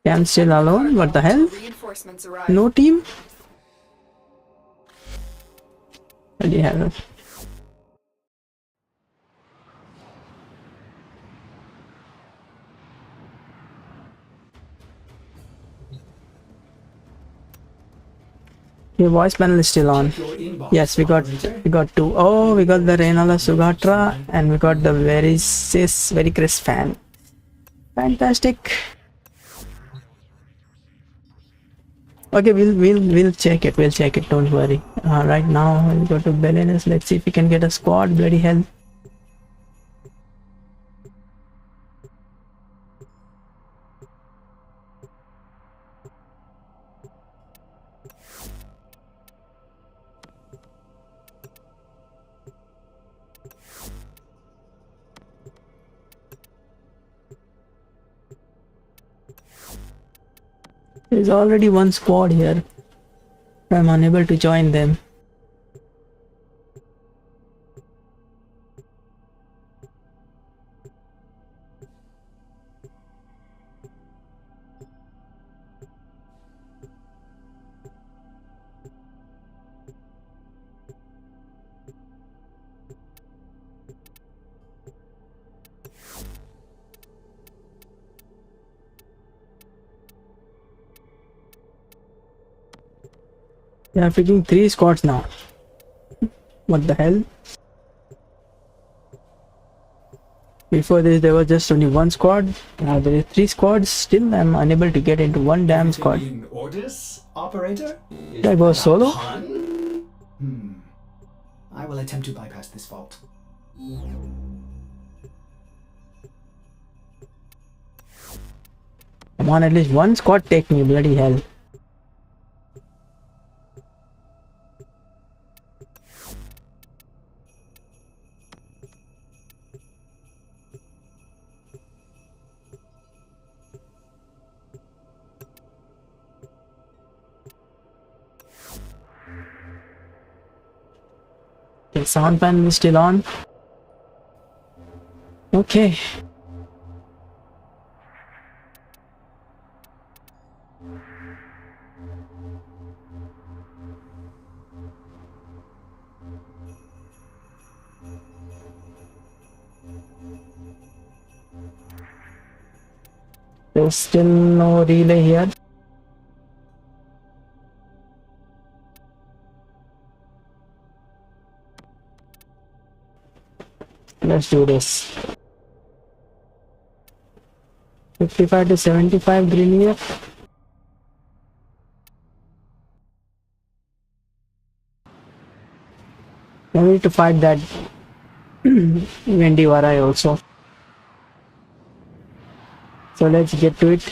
Speaker 3: Yeah, I'm still alone. What the hell?
Speaker 7: Reinforcements arrive.
Speaker 3: No team? Bloody hell. Your voice panel is still on. Yes, we got two. Oh, we got the Reynala Sugatra and we got the very crisp fan. Fantastic. Okay, we'll check it. We'll check it. Don't worry. Right now we'll go to Belenus. Let's see if we can get a squad. Bloody hell. There's already one squad here. I'm unable to join them. They are freaking 3 squads now. What the hell? Before this there was just only 1 squad. Now there is 3 squads. Still I'm unable to get into one damn squad.
Speaker 1: In orders, operator?
Speaker 3: Did I go solo?
Speaker 1: I will attempt to bypass this fault.
Speaker 3: Come on, at least one squad take me, bloody hell. The sound panel is still on. Okay. There's still no relay here. Let's do this. 55 to 75 Grenier. I need to fight that Invador also. So let's get to it.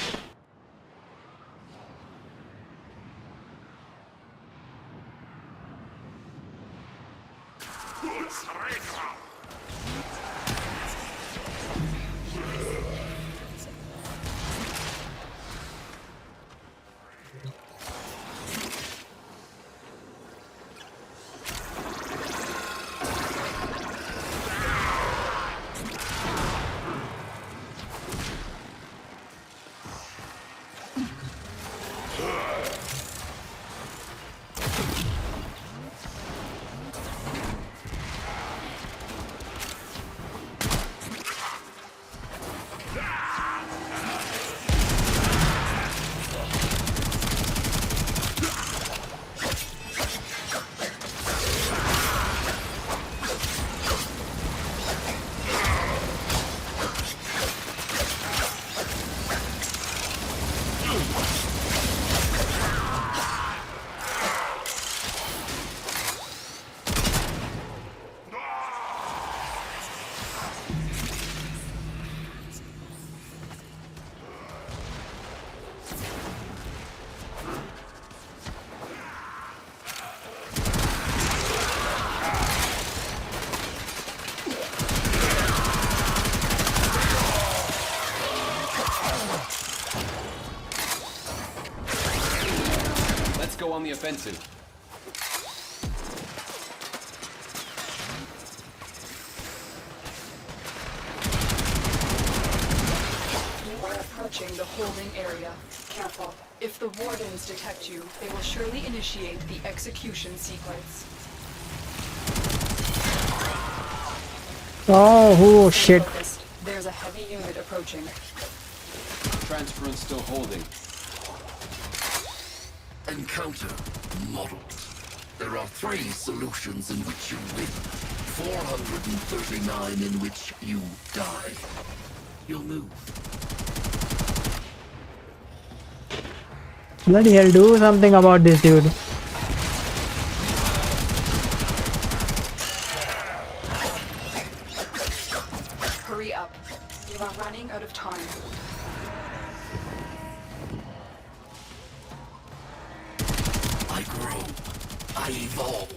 Speaker 6: On the offensive.
Speaker 7: You are approaching the holding area. Careful. If the wardens detect you, they will surely initiate the execution sequence.
Speaker 3: Oh shit.
Speaker 7: There's a heavy unit approaching.
Speaker 6: Transference still holding.
Speaker 22: Encounter models. There are 3 solutions in which you win, 439 in which you die. You'll move.
Speaker 3: Bloody hell, do something about this dude.
Speaker 7: Hurry up. You are running out of time.
Speaker 22: I grow. I evolve.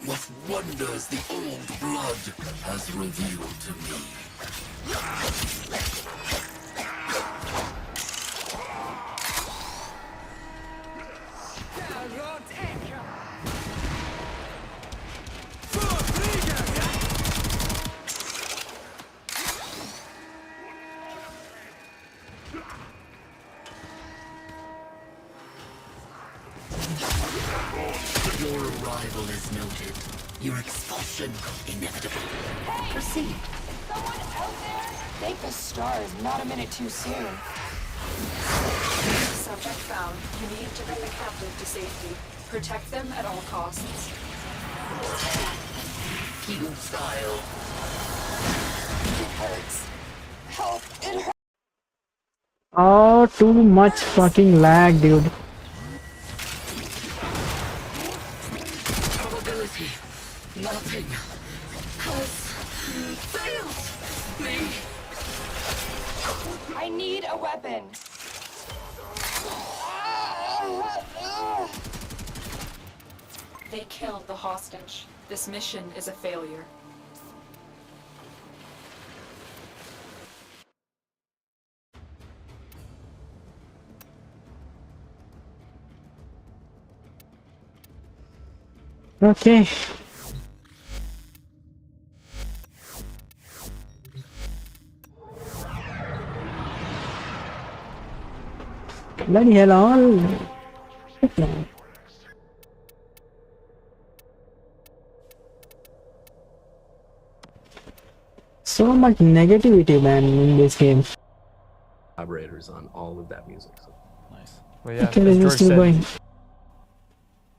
Speaker 22: What wonders the old blood has revealed to me. Your arrival is noted. Your expulsion inevitable.
Speaker 7: Proceed. Someone out there? Thank the stars, not a minute too soon. Subject found. You need to bring the captive to safety. Protect them at all costs.
Speaker 22: Keep style.
Speaker 7: It hurts. Help, it hurts.
Speaker 3: Oh, too much fucking lag, dude.
Speaker 22: Probability. Nothing has failed me.
Speaker 7: I need a weapon. They killed the hostage. This mission is a failure.
Speaker 3: Okay. Bloody hell, all. So much negativity, man, in this game.
Speaker 20: Collaborators on all of that music. So.
Speaker 19: Nice.
Speaker 2: Well, yeah,
Speaker 3: Okay,
Speaker 2: as
Speaker 3: let's
Speaker 2: George
Speaker 3: just keep
Speaker 2: said,
Speaker 3: going.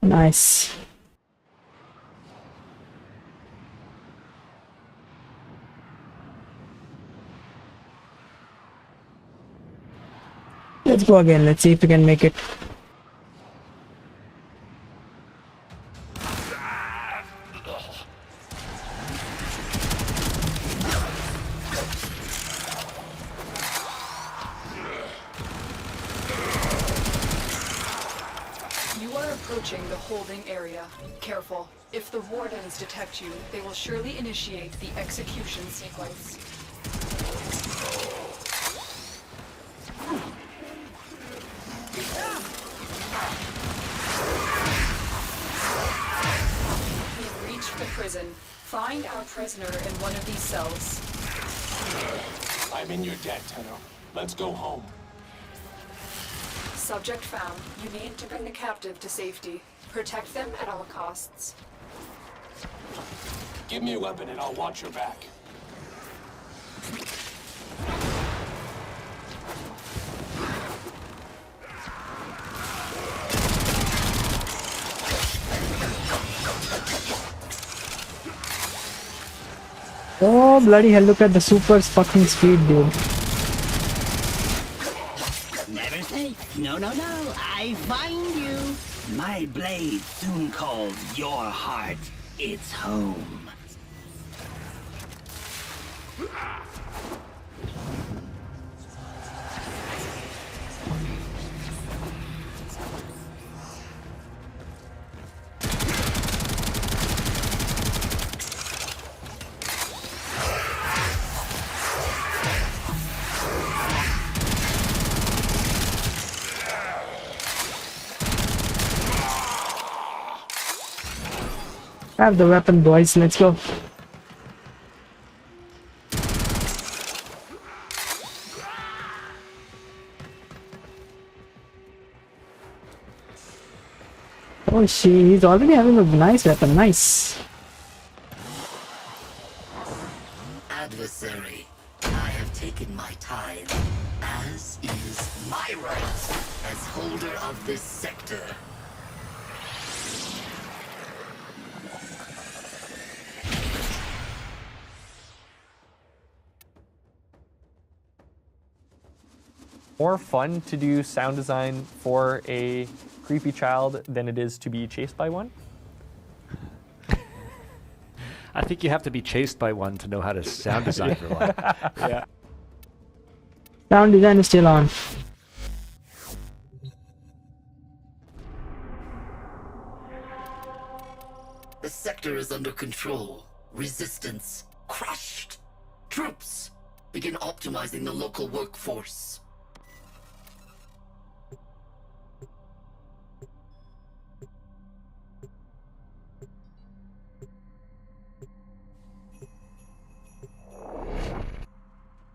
Speaker 3: Nice. Let's go again. Let's see if we can make it.
Speaker 7: You are approaching the holding area. Careful. If the wardens detect you, they will surely initiate the execution sequence. We've reached the prison. Find our prisoner in one of these cells.
Speaker 22: I'm in your debt, Tenno. Let's go home.
Speaker 7: Subject found. You need to bring the captive to safety. Protect them at all costs.
Speaker 22: Give me a weapon and I'll watch your back.
Speaker 3: Oh, bloody hell, look at the super fucking speed, dude.
Speaker 4: Never safe. No, no, no. I find you. My blade soon calls your heart its home.
Speaker 3: Have the weapon, boys. Let's go. Oh, he's already having a nice weapon. Nice.
Speaker 22: Adversary, I have taken my tithe, as is my right as holder of this sector.
Speaker 2: More fun to do sound design for a creepy child than it is to be chased by one?
Speaker 19: I think you have to be chased by one to know how to sound design for one.
Speaker 2: Yeah.
Speaker 3: Sound design is still on.
Speaker 22: The sector is under control. Resistance crushed. Troops, begin optimizing the local workforce.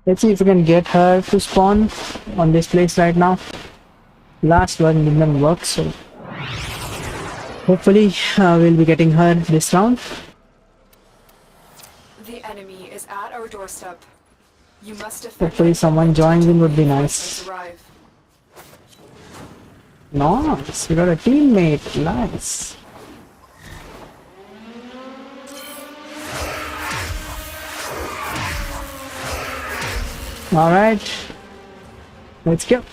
Speaker 3: Let's see if we can get her to spawn on this place right now. Last one didn't work, so hopefully we'll be getting her this round.
Speaker 7: The enemy is at our doorstep. You must defend.
Speaker 3: Hopefully someone joins in would be nice.
Speaker 7: Arrive.
Speaker 3: Nice, we got a teammate. Nice. All right, let's go.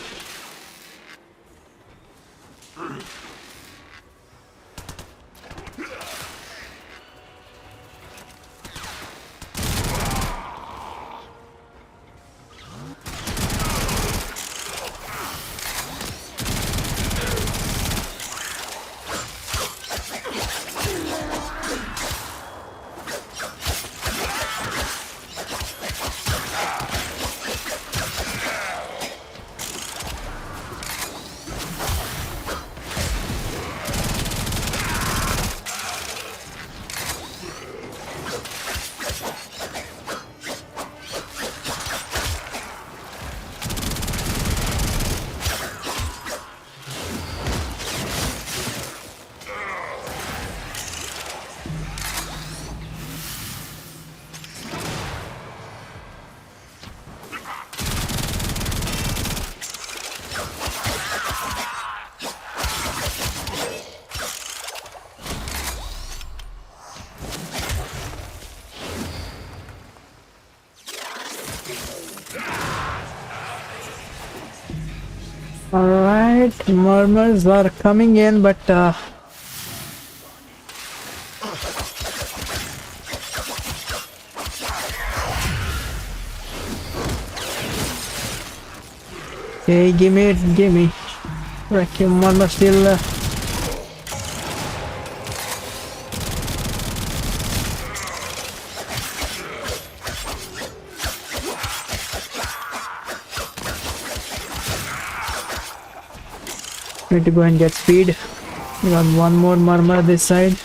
Speaker 3: Alright, murmurs are coming in, but okay, gimme. Wrecking murmur still need to go and get speed. We got one more murmur this side.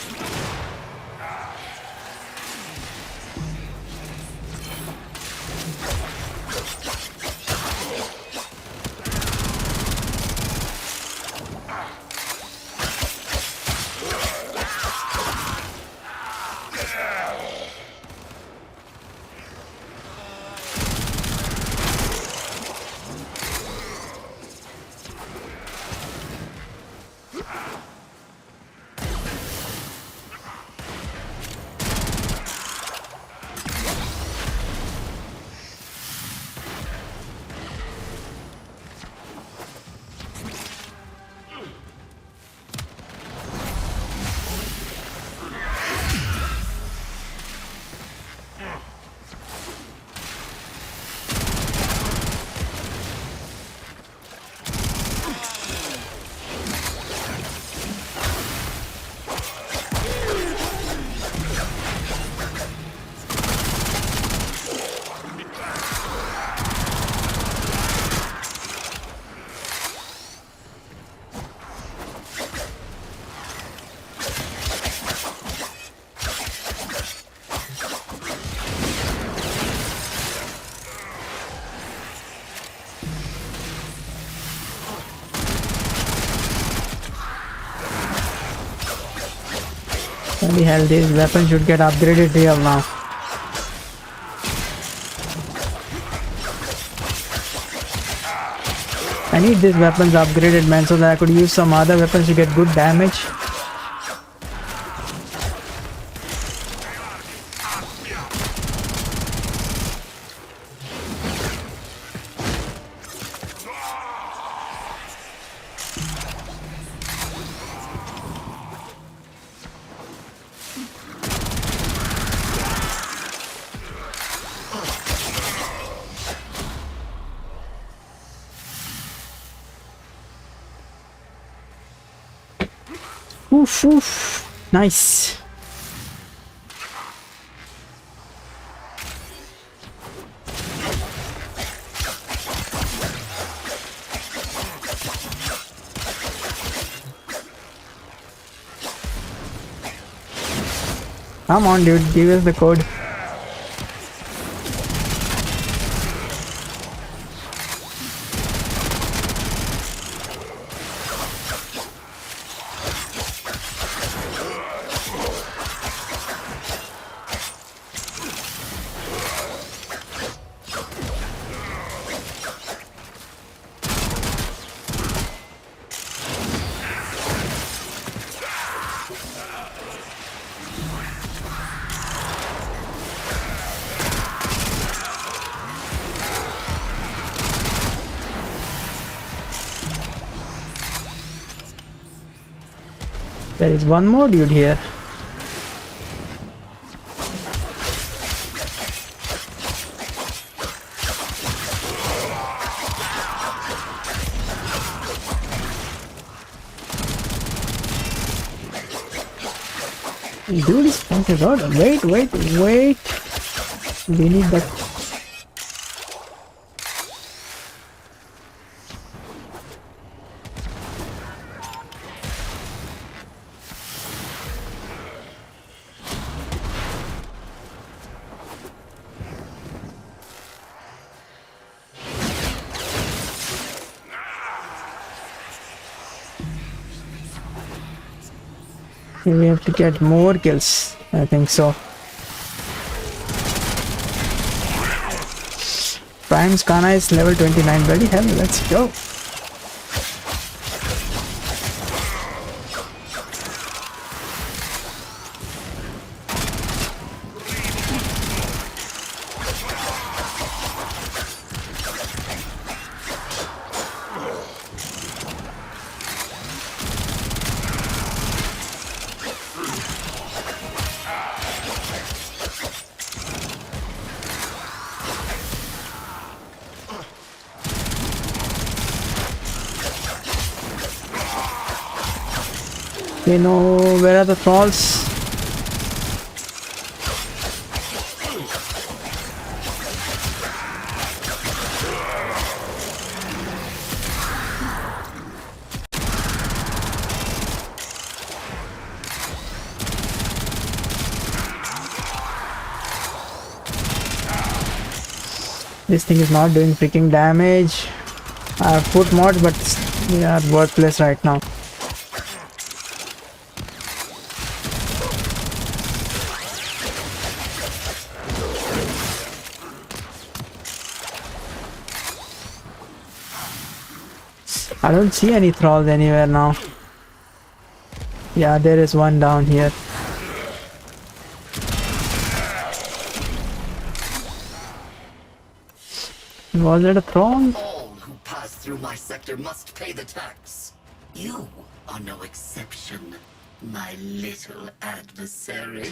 Speaker 3: Holy hell, this weapon should get upgraded here now. I need these weapons upgraded, man, so that I could use some other weapons to get good damage. Oof. Nice. Come on, dude, give us the code. There is one more dude here. Dude is pointed out. Wait. We need that. We have to get more kills, I think so. Prime Skana is level 29, bloody hell, let's go. You know, where are the trolls? This thing is not doing freaking damage. I have put mods, but they are worthless right now. I don't see any thralls anywhere now. Yeah, there is one down here. Was it a thrall?
Speaker 22: All who pass through my sector must pay the tax. You are no exception, my little adversary.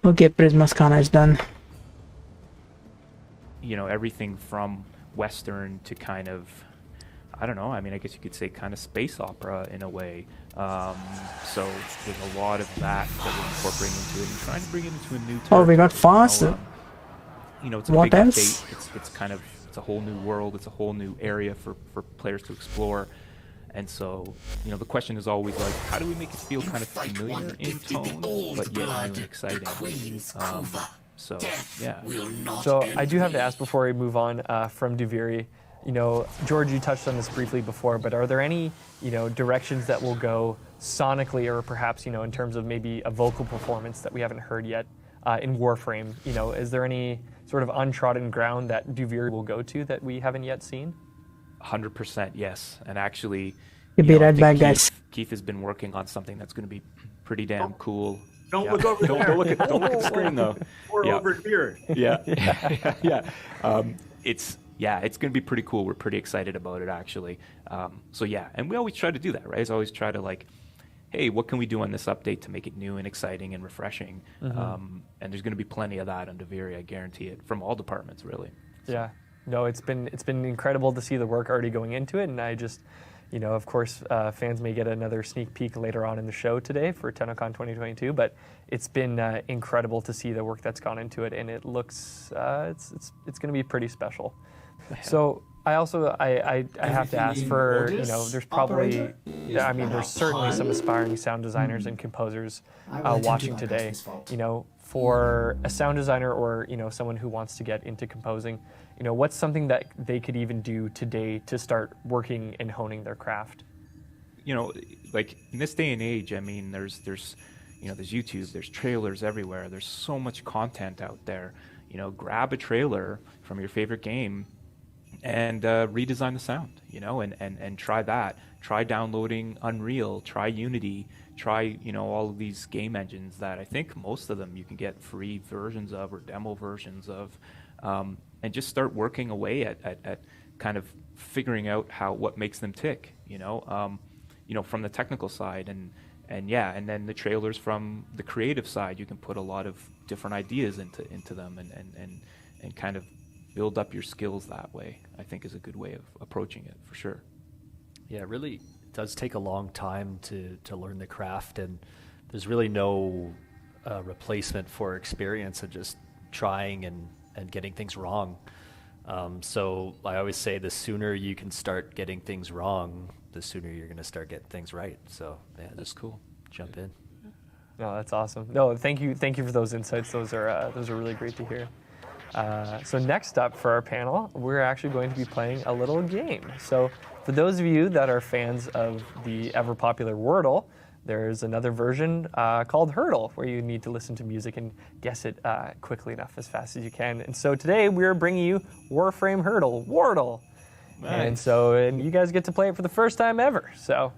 Speaker 3: Okay, Prisma Skana is done.
Speaker 18: You know, everything from Western to kind of, I don't know, I mean, I guess you could say kind of space opera in a way. So there's a lot of that we're incorporating into it and trying to bring it into a new
Speaker 3: Oh, we got fast.
Speaker 18: You know, it's a
Speaker 3: What
Speaker 18: big
Speaker 3: else?
Speaker 18: update. It's kind of, it's a whole new world. It's a whole new area for players to explore. And so, you know, the question is always like, how do we make it feel kind of familiar in tone, but yet new and exciting? So, yeah.
Speaker 2: So I do have to ask before we move on from Duviri, you know, George, you touched on this briefly before, but are there any, you know, directions that will go sonically or perhaps, you know, in terms of maybe a vocal performance that we haven't heard yet in Warframe? You know, is there any sort of untrodden ground that Duviri will go to that we haven't yet seen?
Speaker 18: 100% yes. And actually,
Speaker 3: You'll be right back, guys.
Speaker 18: Keith has been working on something that's going to be pretty damn cool.
Speaker 19: Don't look over there.
Speaker 18: Don't look at the screen though.
Speaker 19: We're over here.
Speaker 18: Yeah. It's going to be pretty cool. We're pretty excited about it actually. So yeah, and we always try to do that, right? It's always try to like, hey, what can we do on this update to make it new and exciting and refreshing? And there's going to be plenty of that on Duviri, I guarantee it, from all departments really.
Speaker 2: Yeah. No, it's been incredible to see the work already going into it, and I just, you know, of course, fans may get another sneak peek later on in the show today for Tennocon 2022, but it's been incredible to see the work that's gone into it, and it looks it's going to be pretty special. Yeah. So I also I have to ask for, you know, there's probably, I mean, there's certainly some aspiring sound designers and composers watching today. You know, for a sound designer or, you know, someone who wants to get into composing, you know, what's something that they could even do today to start working and honing their craft?
Speaker 18: You know, like in this day and age, I mean, there's you know, there's YouTube, there's trailers everywhere. There's so much content out there. You know, grab a trailer from your favorite game and redesign the sound, you know, and try that. Try downloading Unreal, try Unity, try, you know, all of these game engines that I think most of them you can get free versions of or demo versions of, and just start working away at kind of figuring out what makes them tick, you know, from the technical side, yeah, and then the trailers from the creative side, you can put a lot of different ideas into them and kind of build up your skills that way. I think is a good way of approaching it for sure.
Speaker 19: Yeah, it really does take a long time to learn the craft, and there's really no replacement for experience and just trying and getting things wrong. So I always say the sooner you can start getting things wrong, the sooner you're going to start getting things right. So yeah,
Speaker 18: that's cool.
Speaker 19: Jump in.
Speaker 2: No, that's awesome. No, thank you for those insights. Those are really great to hear. So next up for our panel, we're actually going to be playing a little game. So for those of you that are fans of the ever popular Wordle, there's another version called Hurdle, where you need to listen to music and guess it quickly enough, as fast as you can. And so today we're bringing you Warframe Hurdle, Wordle.
Speaker 19: Nice.
Speaker 2: And you guys get to play it for the first time ever. So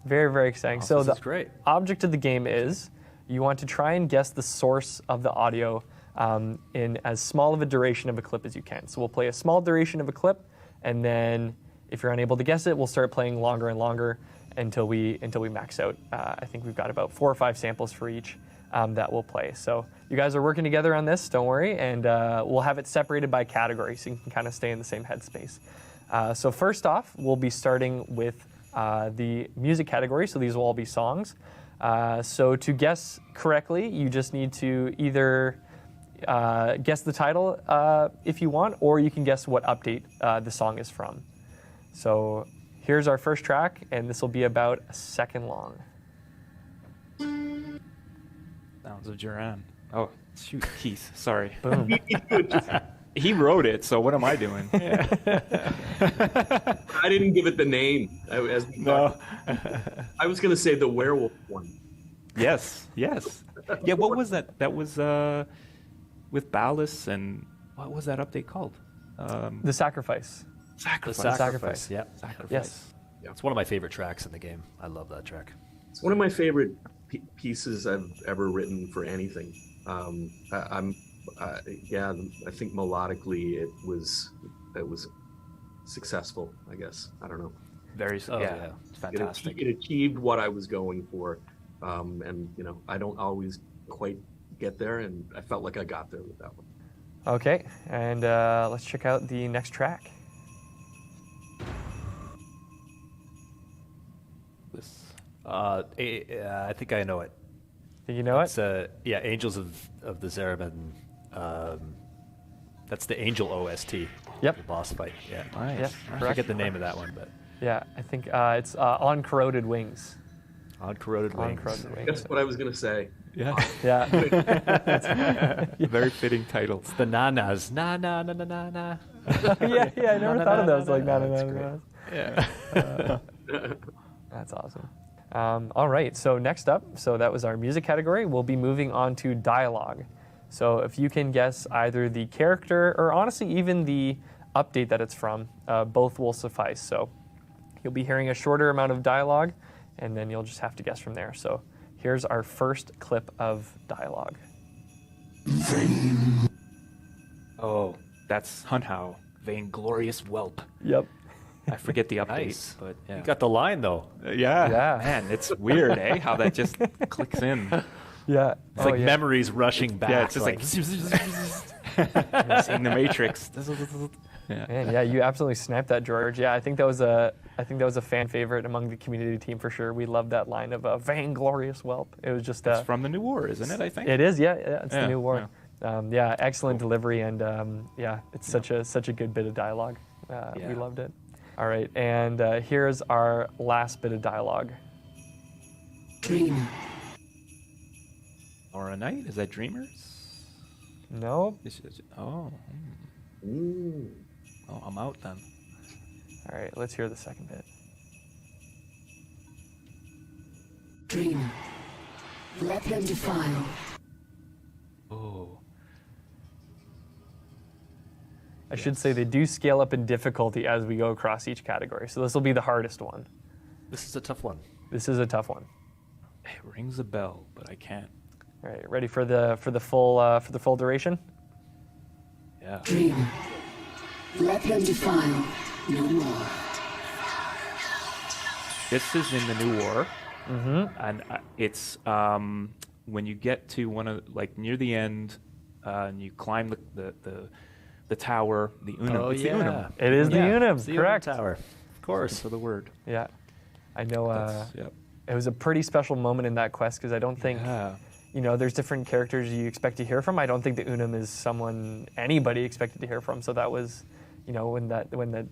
Speaker 2: very, very exciting. So
Speaker 19: this is great.
Speaker 2: Object of the game is you want to try and guess the source of the audio in as small of a duration of a clip as you can. So we'll play a small duration of a clip, and then if you're unable to guess it, we'll start playing longer and longer until we max out. I think we've got about 4 or 5 samples for each that we'll play. So you guys are working together on this, don't worry, and we'll have it separated by category so you can kind of stay in the same headspace. So first off, we'll be starting with the music category, so these will all be songs. So to guess correctly, you just need to either guess the title if you want, or you can guess what update the song is from. So here's our first track, and this will be about a second long.
Speaker 18: Sounds of Duran. Oh, shoot, Keith. Sorry.
Speaker 2: Boom.
Speaker 18: He wrote it, so what am I doing?
Speaker 20: I didn't give it the name. I was going to say the werewolf one.
Speaker 18: Yes. Yeah, what was that? That was with Ballas, and what was that update called?
Speaker 2: The Sacrifice.
Speaker 19: The Sacrifice, yeah.
Speaker 18: Sacrifice.
Speaker 2: Yes.
Speaker 19: Yeah. It's one of my favorite tracks in the game. I love that track.
Speaker 20: It's one of my favorite pieces I've ever written for anything. I think melodically it was successful, I guess. I don't know.
Speaker 18: It's fantastic.
Speaker 20: It achieved what I was going for, and I don't always quite get there, and I felt like I got there with that one.
Speaker 2: Okay, and let's check out the next track.
Speaker 19: I think I know it.
Speaker 2: Think you know
Speaker 19: it? Angels of the Zeraman. That's the Angel OST.
Speaker 2: Yep.
Speaker 19: The boss fight. Yeah.
Speaker 18: Nice.
Speaker 2: Yeah,
Speaker 19: I forget the name of that one, but.
Speaker 2: Yeah, I think it's On Corroded Wings.
Speaker 19: On Corroded Wings.
Speaker 2: On Corroded Wings.
Speaker 20: That's what I was going to say.
Speaker 18: Yeah.
Speaker 2: Yeah.
Speaker 18: Very fitting title.
Speaker 19: It's the nanas. Na na na na na na.
Speaker 2: yeah, I never thought of those like na na na na.
Speaker 19: Yeah.
Speaker 2: That's awesome. All right, so next up, so that was our music category. We'll be moving on to dialogue. So if you can guess either the character or honestly even the update that it's from, both will suffice. So you'll be hearing a shorter amount of dialogue, and then you'll just have to guess from there. So here's our first clip of dialogue.
Speaker 18: Oh, that's Hunhow, vainglorious whelp.
Speaker 2: Yep.
Speaker 18: I forget the update,
Speaker 19: Nice.
Speaker 18: but yeah.
Speaker 19: You got the line though.
Speaker 2: Yeah.
Speaker 18: Man, it's weird, How that just clicks in.
Speaker 2: Yeah.
Speaker 19: It's like memories rushing back.
Speaker 18: Yeah, it's just like seeing the Matrix.
Speaker 2: Man, yeah, you absolutely sniped that, George. Yeah, I think that was a fan favorite among the community team for sure. We loved that line of vainglorious whelp. It was just
Speaker 18: it's from the New War, isn't it? I think
Speaker 2: it is. Yeah, it's the New War. Yeah, excellent delivery, and it's such a good bit of dialogue. We loved it. All right, and here's our last bit of dialogue.
Speaker 22: Dream.
Speaker 18: Or a night? Is that Dreamers?
Speaker 2: No.
Speaker 18: Oh, I'm out then.
Speaker 2: All right, let's hear the second bit.
Speaker 22: Dream. Let them defile.
Speaker 18: Oh.
Speaker 2: I should say they do scale up in difficulty as we go across each category. So this will be the hardest one.
Speaker 19: This is a tough one.
Speaker 2: This is a tough one.
Speaker 18: It rings a bell, but I can't.
Speaker 2: All right, ready for the full duration?
Speaker 18: Yeah.
Speaker 22: Dream. Let them defile no more.
Speaker 18: This is in the New War. And it's when you get to one of like near the end, and you climb the tower, the Unum.
Speaker 19: Oh,
Speaker 18: it's
Speaker 19: yeah.
Speaker 18: the Unum.
Speaker 2: It is the Unum,
Speaker 19: It's the
Speaker 2: correct.
Speaker 19: Unum Tower. Of course.
Speaker 18: For the word.
Speaker 2: Yeah, I know.
Speaker 18: Yep.
Speaker 2: It was a pretty special moment in that quest because I don't think, you know, there's different characters you expect to hear from. I don't think the Unum is someone anybody expected to hear from. So that was, you know, when the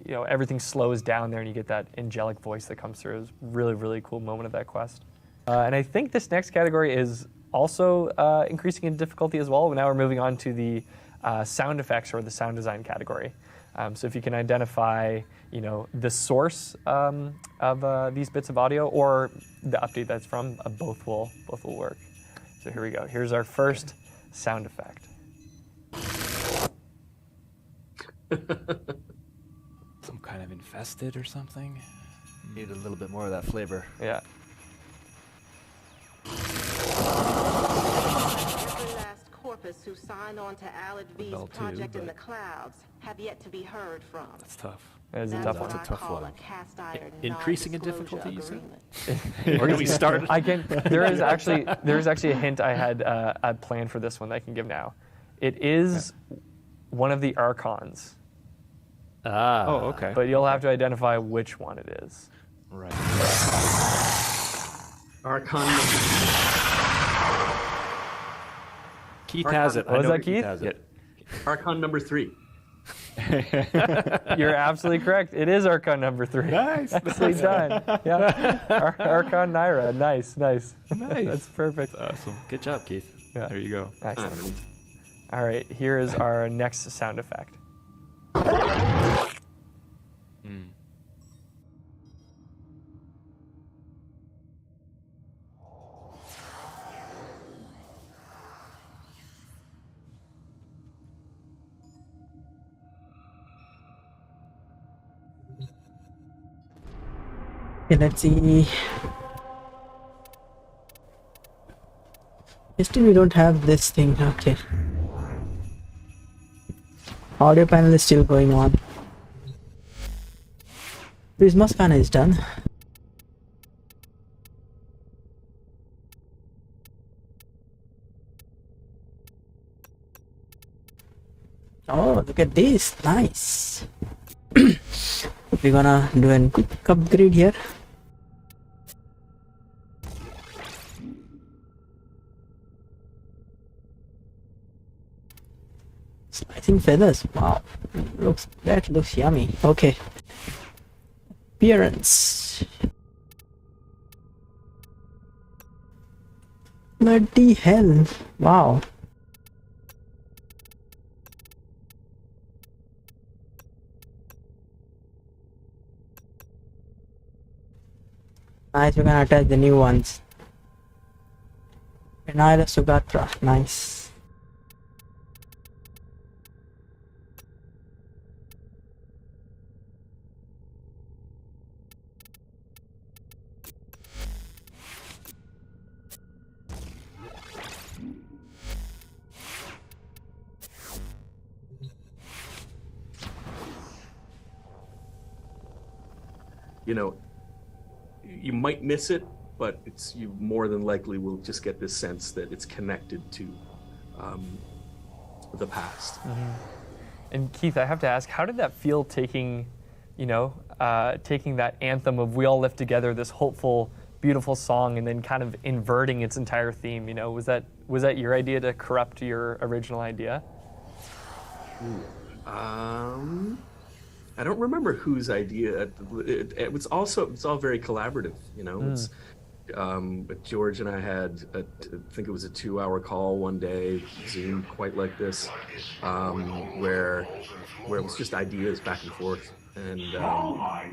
Speaker 2: you know, everything slows down there and you get that angelic voice that comes through. It was really, really cool moment of that quest. And I think this next category is also increasing in difficulty as well. Now we're moving on to the sound effects or the sound design category. So if you can identify, you know, the source of these bits of audio or the update that's from, both will work. So here we go. Here's our first sound effect.
Speaker 18: Some kind of infested or something.
Speaker 19: Need a little bit more of that flavor.
Speaker 2: Yeah.
Speaker 5: Every last corpus who signed on to Aled V's
Speaker 18: bell too,
Speaker 5: project in
Speaker 18: but-
Speaker 5: the clouds have yet to be heard from.
Speaker 18: That's tough.
Speaker 2: That is a
Speaker 5: That's
Speaker 2: tough
Speaker 5: what
Speaker 2: one.
Speaker 5: I call a cast iron
Speaker 19: Increasing in
Speaker 5: non-disclosure
Speaker 19: difficulty, you said?
Speaker 5: agreement.
Speaker 19: Where do we start?
Speaker 2: There is actually a hint I had planned for this one that I can give now. It is one of the Archons.
Speaker 19: Ah.
Speaker 18: Oh, okay.
Speaker 2: But you'll have to identify which one it is.
Speaker 18: Right.
Speaker 20: Archon.
Speaker 19: Keith has it.
Speaker 2: What was
Speaker 19: I know
Speaker 2: that, Keith?
Speaker 19: has it.
Speaker 20: Archon number 3.
Speaker 2: You're absolutely correct. It is Archon number 3.
Speaker 18: Nice.
Speaker 2: Nicely done. Yeah. Archon Naira. Nice.
Speaker 18: Nice.
Speaker 2: That's perfect.
Speaker 18: Awesome.
Speaker 19: Good job, Keith.
Speaker 2: Yeah.
Speaker 18: There you go.
Speaker 2: Excellent. All right. Here is our next sound effect.
Speaker 3: Okay, let's see. Still we don't have this thing. Okay. Audio panel is still going on. Christmas kind is done. Oh, look at this. Nice. We're gonna do a quick upgrade here. Slicing feathers. Wow. That looks yummy. Okay. Appearance. Bloody hell. Wow. Nice, we're gonna attach the new ones. Another Sugatra. Nice.
Speaker 20: You know, you might miss it, but you more than likely will just get this sense that it's connected to the past.
Speaker 2: And Keith, I have to ask, how did that feel taking, you know, taking that anthem of "We All Live Together," this hopeful, beautiful song, and then kind of inverting its entire theme? You know, was that your idea to corrupt your original idea?
Speaker 20: I don't remember whose idea. It's all very collaborative. You know, it's George and I had I think it was a 2-hour call one day, Zoom quite like this, where it was just ideas back and forth, and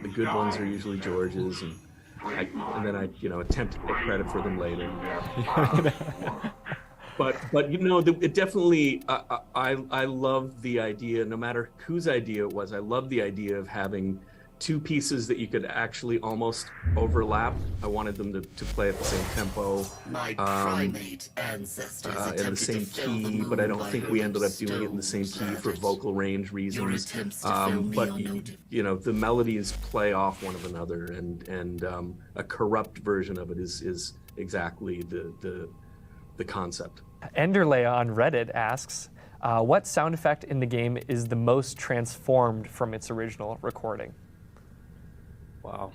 Speaker 20: the good ones are usually George's, and then I attempt to take credit for them later. But you know, it definitely, I love the idea, no matter whose idea it was, I love the idea of having two pieces that you could actually almost overlap. I wanted them to play at the same tempo, in the same key, but I don't think we ended up doing it in the same key for vocal range reasons. But you know, the melodies play off one of another, and a corrupt version of it is exactly the concept.
Speaker 2: Enderley on Reddit asks, what sound effect in the game is the most transformed from its original recording?
Speaker 18: Wow.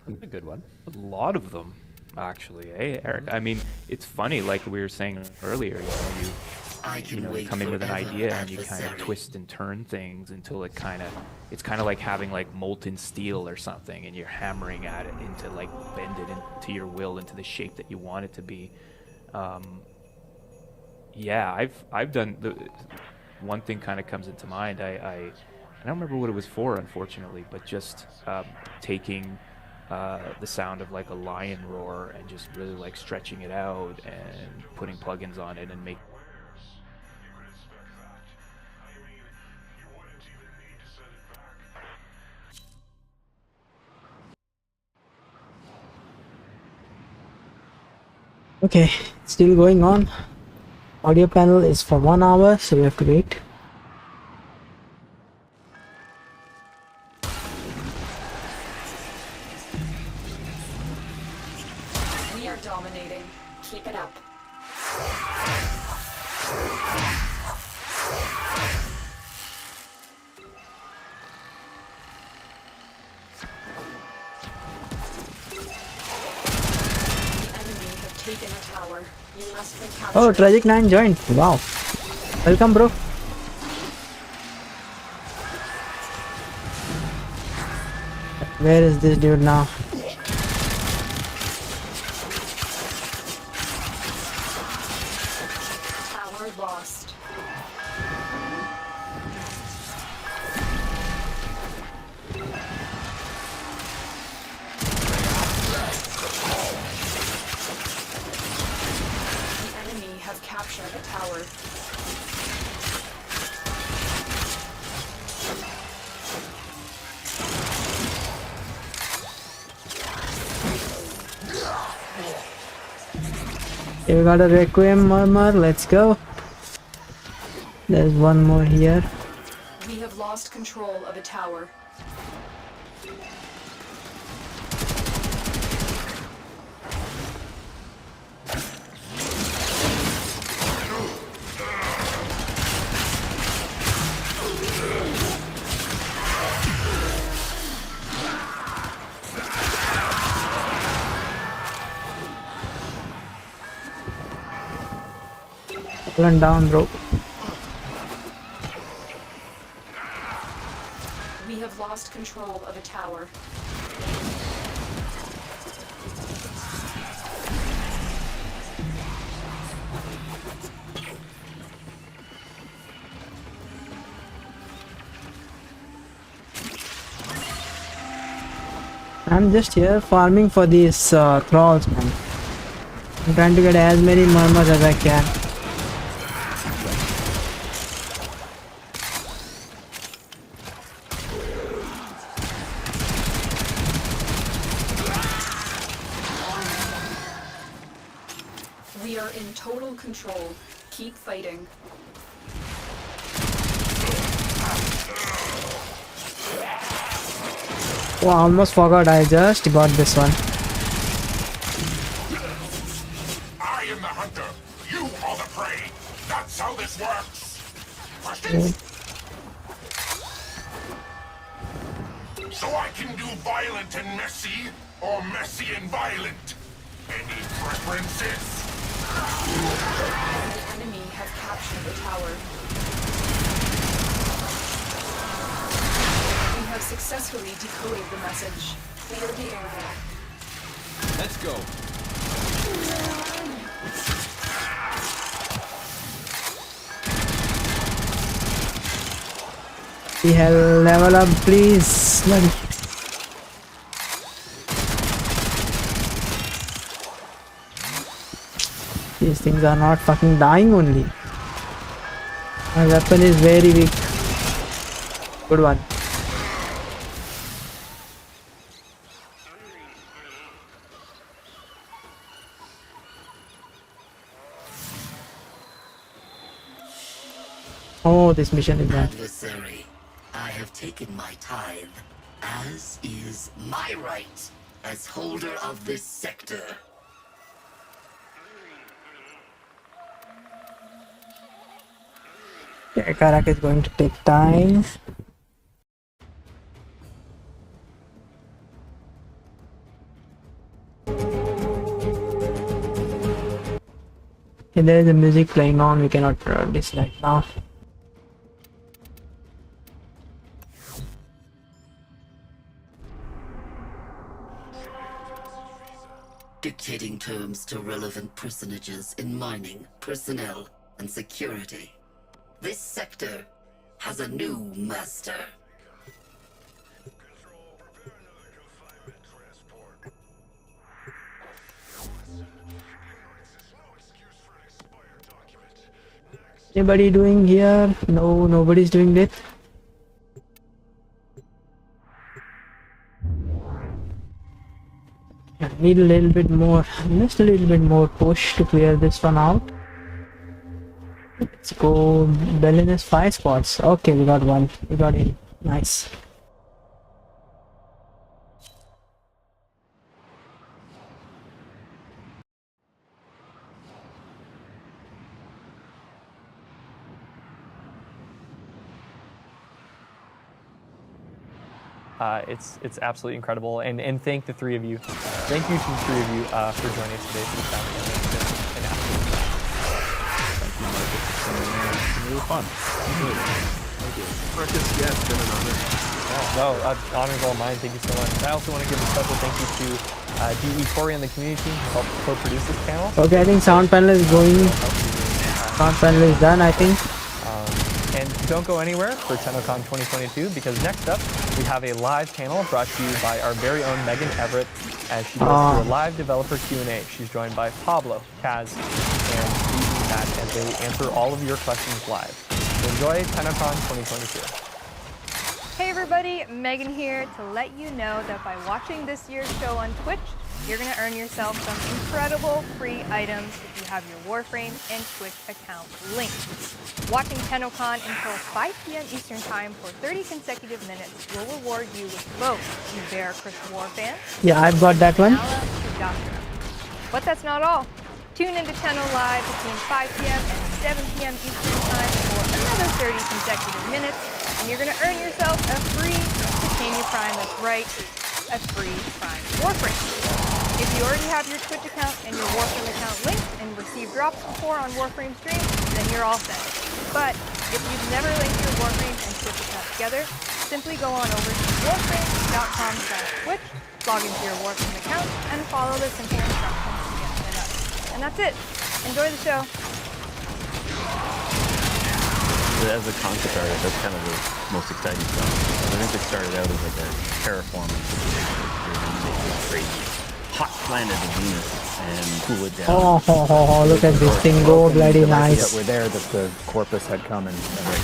Speaker 19: That's a good one.
Speaker 18: A lot of them, actually. Hey, Eric, I mean, it's funny, like we were saying earlier, you come in with an idea and you kind of twist and turn things until it's kind of like having like molten steel or something, and you're hammering at it into like bend it into your will, into the shape that you want it to be. Yeah, I've done one thing kind of comes into mind. I don't remember what it was for, unfortunately, but just taking the sound of like a lion roar and just really like stretching it out and putting plugins on it and make.
Speaker 3: Okay, still going on. Audio panel is for 1 hour, so we have to wait.
Speaker 7: We are dominating. Keep it up. Taken a tower. You must recapture.
Speaker 3: Oh, Tragic 9 joined. Wow. Welcome, bro. Where is this dude now?
Speaker 7: Tower lost. Capture the tower.
Speaker 3: Okay, we got a Requiem Murmur, let's go. There's one more here.
Speaker 7: We have lost control of a tower.
Speaker 3: Run down, bro.
Speaker 7: We have lost control of a tower.
Speaker 3: I'm just here farming for these thralls, man. I'm trying to get as many murmurs as I can.
Speaker 7: We are in total control. Keep fighting.
Speaker 3: Oh, I almost forgot, I just got this one.
Speaker 12: I am the hunter. You are the prey. That's how this works. Questions? So I can do violent and messy, or messy and violent. Any preferences?
Speaker 7: The enemy have captured the tower. We have successfully decoded the message. Clear the area.
Speaker 6: Let's go.
Speaker 3: The hell, level up, please. Buddy. These things are not fucking dying only. My weapon is very weak. Good one. Oh, this mission is done.
Speaker 22: Adversary, I have taken my tithe, as is my right as holder of this sector.
Speaker 3: Okay, Karak is going to take time. Okay, there is a music playing on. We cannot dislike now.
Speaker 22: Dictating terms to relevant personages in mining, personnel, and security. This sector has a new master.
Speaker 3: Anybody doing here? No, nobody's doing it. I need a little bit more, just a little bit more push to clear this one out. Let's go. Berlin is 5 spots. Okay, we got one. We got in. Nice.
Speaker 2: It's absolutely incredible, and thank the three of you. Thank you to the three of you for joining us today for the family. It's been an absolute
Speaker 18: Really fun.
Speaker 20: Thank you. Marcus, yeah, it's been an honor.
Speaker 2: No, honor's all mine. Thank you so much. I also want to give a special thank you to DE Corey and the community team who helped co-produce this panel.
Speaker 3: Okay, I think sound panel is going. Sound panel is done, I think.
Speaker 2: And don't go anywhere for Tennocon 2022 because next up we have a live panel brought to you by our very own Megan Everett as she goes through a live developer Q&A. She's joined by Pablo, Kaz, and Matt as they answer all of your questions live. So enjoy Tennocon 2022.
Speaker 9: Hey everybody, Megan here to let you know that by watching this year's show on Twitch, you're going to earn yourself some incredible free items if you have your Warframe and Twitch account linked. Watching Tennocon until 5 p.m. Eastern Time for 30 consecutive minutes will reward you with both the Bear Chris War fans.
Speaker 3: Yeah, I've got that one.
Speaker 9: But that's not all. Tune into Tenno Live between 5 p.m. and 7 p.m. Eastern Time for another 30 consecutive minutes, and you're going to earn yourself a free Titania Prime. That's right, a free Prime Warframe. If you already have your Twitch account and your Warframe account linked and received drops before on Warframe stream, then you're all set. But if you've never linked your Warframe and Twitch account together, simply go on over to warframe.com/Twitch, log into your Warframe account, and follow the simple instructions to get set up. And that's it. Enjoy the show.
Speaker 10: As a concept artist, that's kind of the most exciting stuff. I think they started out as like a terraforming crazy hot planet of Venus and cool it down.
Speaker 3: Oh, look at this thing go, bloody nice.
Speaker 23: That were there that the Corpus had come and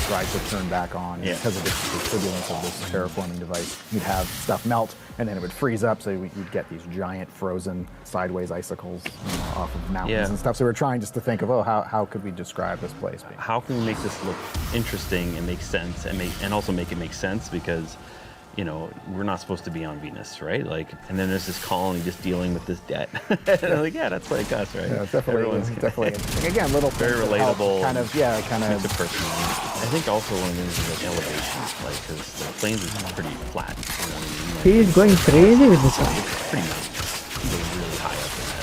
Speaker 23: tried to turn back on.
Speaker 10: Yeah.
Speaker 23: Because of the turbulence of this terraforming device, you'd have stuff melt and then it would freeze up, so you'd get these giant frozen sideways icicles off of mountains and stuff. So we're trying just to think of, how could we describe this place?
Speaker 10: How can we make this look interesting and make sense and also make it make sense, because we're not supposed to be on Venus, right? And then there's this colony just dealing with this debt. And like, that's like us, right?
Speaker 23: Yeah, definitely. Again, little
Speaker 10: very relatable.
Speaker 23: Kind of.
Speaker 10: Personality. I think also one of the things is like elevation, because the plains is pretty flat.
Speaker 3: He is going crazy with this one.
Speaker 10: It's pretty nice. He's really high up in that.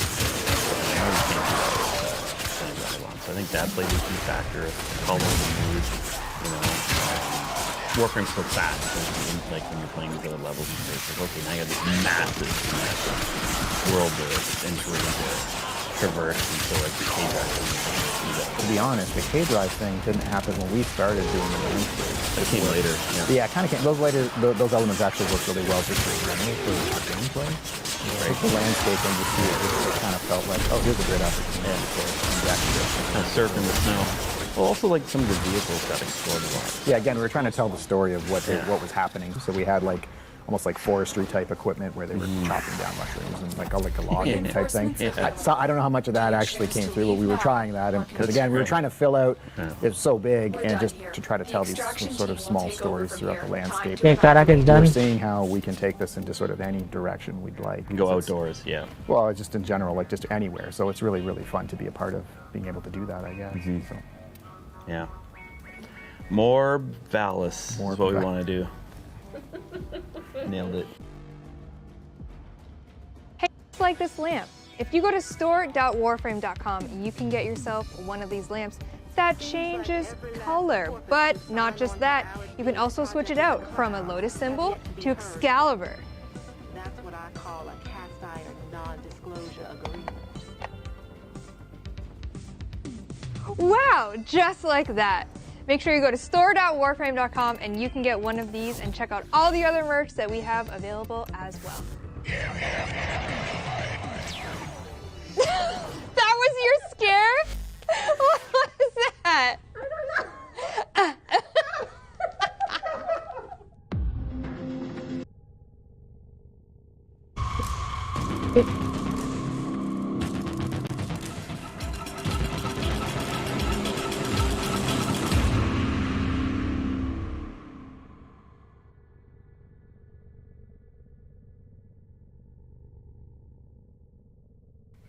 Speaker 10: So I think that played a key factor. Color the mood, Warframe's so fast, like when you're playing these other levels, it's like, okay, now you have this massive world to enter into, traverse, and so like the K-Drive thing.
Speaker 23: To be honest, the K-Drive thing didn't happen when we started doing the landscape.
Speaker 10: It came later.
Speaker 23: Yeah, it kind of came. Those elements actually worked really well for gameplay. Right. The landscape, when you see it kind of felt like, here's a great opportunity for
Speaker 10: kind of surf in the snow. Well, also like some of the vehicles got explored a lot.
Speaker 23: Yeah, again, we were trying to tell the story of what was happening. So we had like almost like forestry type equipment where they were chopping down mushrooms and like a logging type thing. I don't know how much of that actually came through, but we were trying that, because again, we were trying to fill out. It's so big, and just to try to tell these sort of small stories throughout the landscape.
Speaker 3: Okay, Karak is done.
Speaker 23: We're seeing how we can take this into sort of any direction we'd like.
Speaker 10: Go outdoors, yeah.
Speaker 23: Well, just in general, like just anywhere. So it's really, really fun to be a part of being able to do that, I guess. So.
Speaker 10: Yeah. More Valis is what we want to do. Nailed it.
Speaker 9: Hey, just like this lamp. If you go to store.warframe.com, you can get yourself one of these lamps that changes color. But not just that, you can also switch it out from a lotus symbol to Excalibur.
Speaker 5: That's what I call a cast iron non-disclosure agreement.
Speaker 9: Wow, just like that. Make sure you go to store.warframe.com and you can get one of these and check out all the other merch that we have available as well. That was your scare? What was that?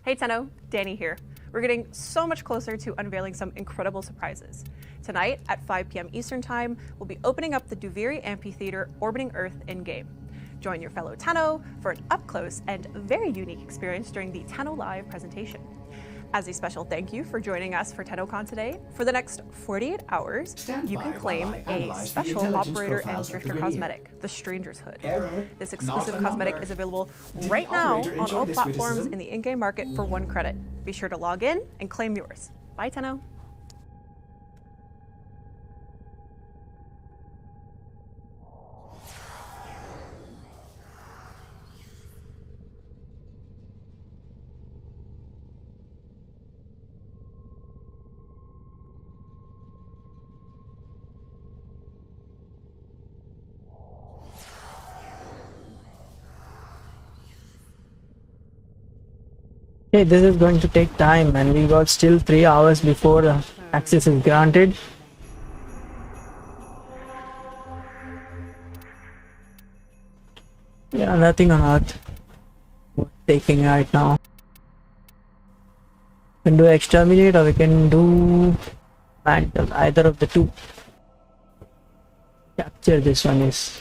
Speaker 13: Hey Tenno, Danny here. We're getting so much closer to unveiling some incredible surprises. Tonight at 5 p.m. Eastern Time, we'll be opening up the Duviri Amphitheater orbiting Earth in-game. Join your fellow Tenno for an up-close and very unique experience during the Tenno Live presentation. As a special thank you for joining us for Tennocon today, for the next 48 hours, you can claim a special operator and drifter cosmetic, the Stranger's Hood. This exclusive cosmetic is available right now on all platforms in the in-game market for 1 credit. Be sure to log in and claim yours. Bye, Tenno.
Speaker 3: Okay, this is going to take time, and we got still 3 hours before access is granted. Yeah, nothing on Earth worth taking right now. We can do exterminate or we can do mantle, either of the two. Capture this one is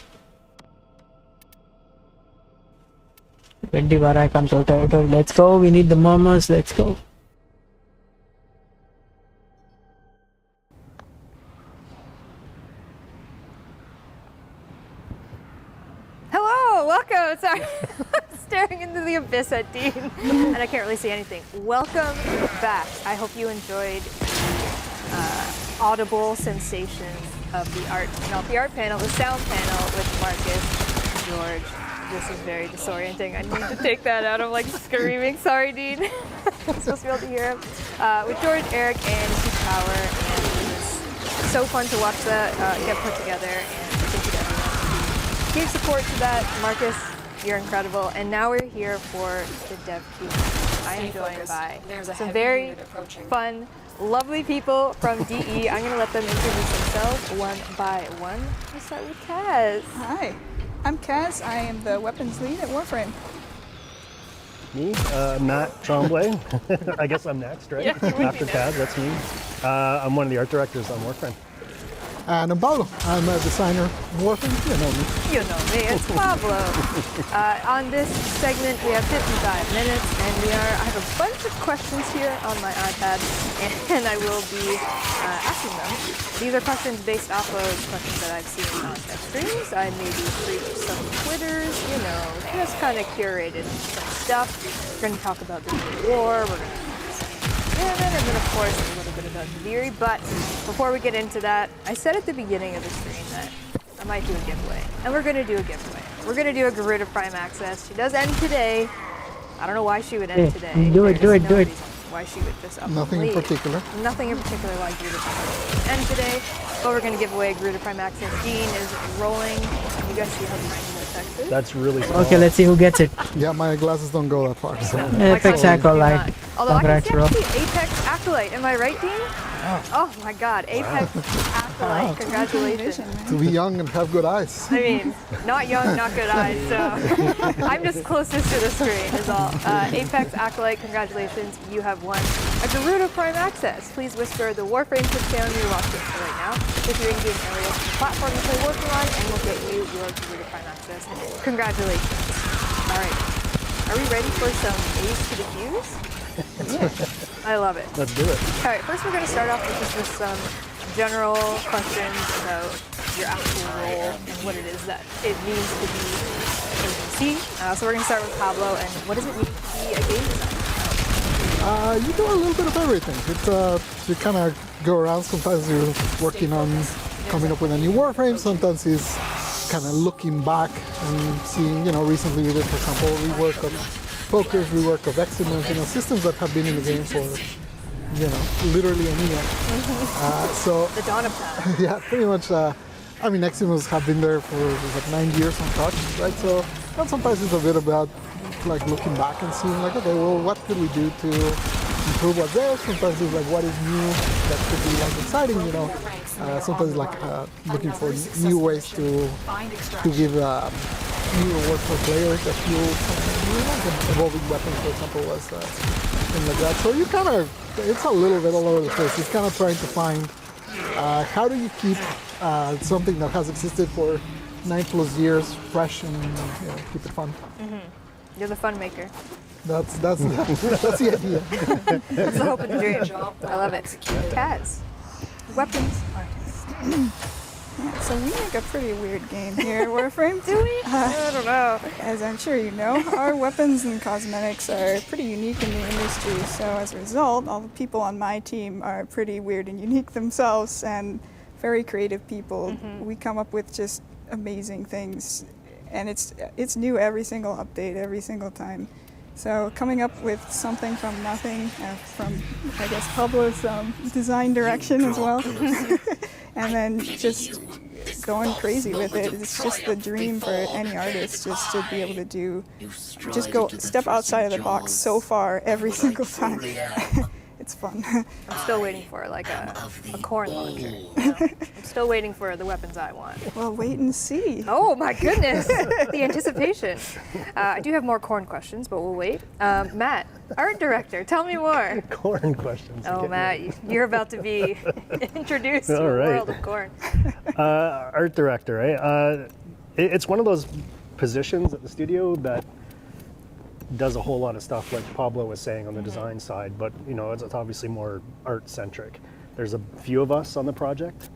Speaker 3: 20 Varai control territory. Let's go. We need the murmurs. Let's go.
Speaker 9: Hello, welcome. Sorry, I'm staring into the abyss at Dean, and I can't really see anything. Welcome back. I hope you enjoyed the audible sensations of the art, not the art panel, the sound panel with Marcus, George. This is very disorienting. I need to take that out. I'm like screaming. Sorry, Dean. I'm supposed to be able to hear him. With George, Eric, and Keith Power, and it was so fun to watch that get put together. And thank you to everyone who gave support to that. Marcus, you're incredible. And now we're here for the dev queue. I'm joined by some very fun, lovely people from DE. I'm going to let them introduce themselves one by one. I'll start with Kaz.
Speaker 14: Hi. I'm Kaz. I am the weapons lead at Warframe.
Speaker 15: Me, Matt Tremblay. I guess I'm next, right?
Speaker 14: Yeah,
Speaker 15: After Kaz, that's me. I'm one of the art directors on Warframe.
Speaker 24: And I'm Pablo. I'm a designer of Warframe. You know me.
Speaker 9: You know me. It's Pablo. On this segment, we have 55 minutes, and I have a bunch of questions here on my iPad, and I will be asking them. These are questions based off of questions that I've seen on their streams. I maybe reached some Twitters, you know, just kind of curated some stuff. We're going to talk about the new war. We're going to and then of course a little bit about Duviri. But before we get into that, I said at the beginning of the stream that I might do a giveaway, and we're going to do a giveaway. We're going to do a Garuda Prime Access. She does end today. I don't know why she would end today.
Speaker 3: Do it.
Speaker 9: Why she would just up
Speaker 24: Nothing
Speaker 9: and
Speaker 24: in
Speaker 9: leave.
Speaker 24: particular.
Speaker 9: Nothing in particular why Garuda Prime Access would end today. But we're going to give away Garuda Prime Access. Dean is rolling. You guys see how Texas.
Speaker 15: That's really small.
Speaker 3: Okay, let's see who gets it.
Speaker 24: Yeah, my glasses don't go that far. So.
Speaker 3: Apex Acolyte.
Speaker 9: Although I can see
Speaker 3: Congrats, bro.
Speaker 9: actually Apex Acolyte. Am I right, Dean? Oh my God, Apex Acolyte. Congratulations.
Speaker 24: To be young and have good eyes.
Speaker 9: I mean, not young, not good eyes, so I'm just closest to the screen is all. Apex Acolyte, congratulations, you have won a Garuda Prime Access. Please whisper the Warframe quick sound you watch it for right now. If you're in game area, the platform you play Warframe on, and we'll get you your Garuda Prime Access. Congratulations. All right, are we ready for some A's to the Q's? I love it.
Speaker 15: Let's do it.
Speaker 9: All right, first we're going to start off with just with some general questions about your actual role and what it is that it means to be a GC. So we're going to start with Pablo, and what does it mean to be a game designer?
Speaker 24: You do a little bit of everything. It's you kind of go around. Sometimes you're working on coming up with a new Warframe. Sometimes it's kind of looking back and seeing. Recently we did, for example, rework of Focus, rework of Excellence. Systems that have been in the game for literally a year. So
Speaker 9: the dawn of time.
Speaker 24: Yeah, pretty much. Eximus have been there for like 9 years on touch, right? So sometimes it's a bit about like looking back and seeing like, okay, well, what could we do to improve what's there? Sometimes it's like, what is new that could be like exciting, Sometimes like looking for new ways to give new rewards for players that feel evolving weapons, for example, was something like that. So you kind of, it's a little bit all over the place. It's kind of trying to find how do you keep something that has existed for 9+ years fresh and keep it fun.
Speaker 9: Mm-hmm. You're the fun maker.
Speaker 24: That's the idea.
Speaker 9: That's the hope and the dream. I love it. Kaz, weapons artist.
Speaker 14: Yeah, so we make a pretty weird game here at Warframe.
Speaker 9: Do we? I don't know.
Speaker 14: As I'm sure you know, our weapons and cosmetics are pretty unique in the industry. So as a result, all the people on my team are pretty weird and unique themselves and very creative people.
Speaker 9: Mm-hmm.
Speaker 14: We come up with just amazing things, and it's new every single update, every single time. So coming up with something from nothing, from I guess Pablo's design direction as well, and then just going crazy with it. It's just the dream for any artist, just to be able to go step outside of the box so far every single time. It's fun.
Speaker 9: I'm still waiting for like a corn launcher. I'm still waiting for the weapons I want.
Speaker 14: Well, wait and see.
Speaker 9: Oh my goodness, the anticipation. I do have more corn questions, but we'll wait. Matt, art director, tell me more.
Speaker 15: Corn questions.
Speaker 9: Oh, Matt, you're about to be introduced to the world of corn.
Speaker 15: Art director, right? It's one of those positions at the studio that does a whole lot of stuff, like Pablo was saying, on the design side, but it's obviously more art centric. There's a few of us on the project.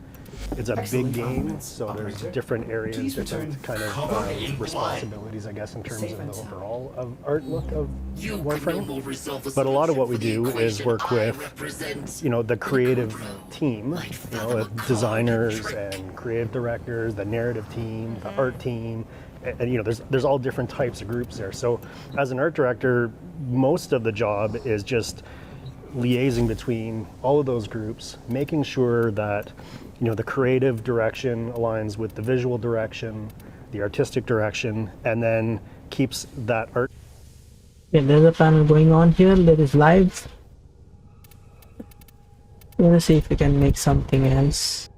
Speaker 15: It's a big game, so there's different areas, different kind of responsibilities, I guess, in terms of the overall art look of Warframe. But a lot of what we do is work with, the creative team, designers and creative directors, the narrative team, the art team, and there's all different types of groups there. So as an art director, most of the job is just liaising between all of those groups, making sure that the creative direction aligns with the visual direction, the artistic direction, and then keeps that art.
Speaker 3: Yeah, there's a panel going on here. There is live. Let's see if we can make something else.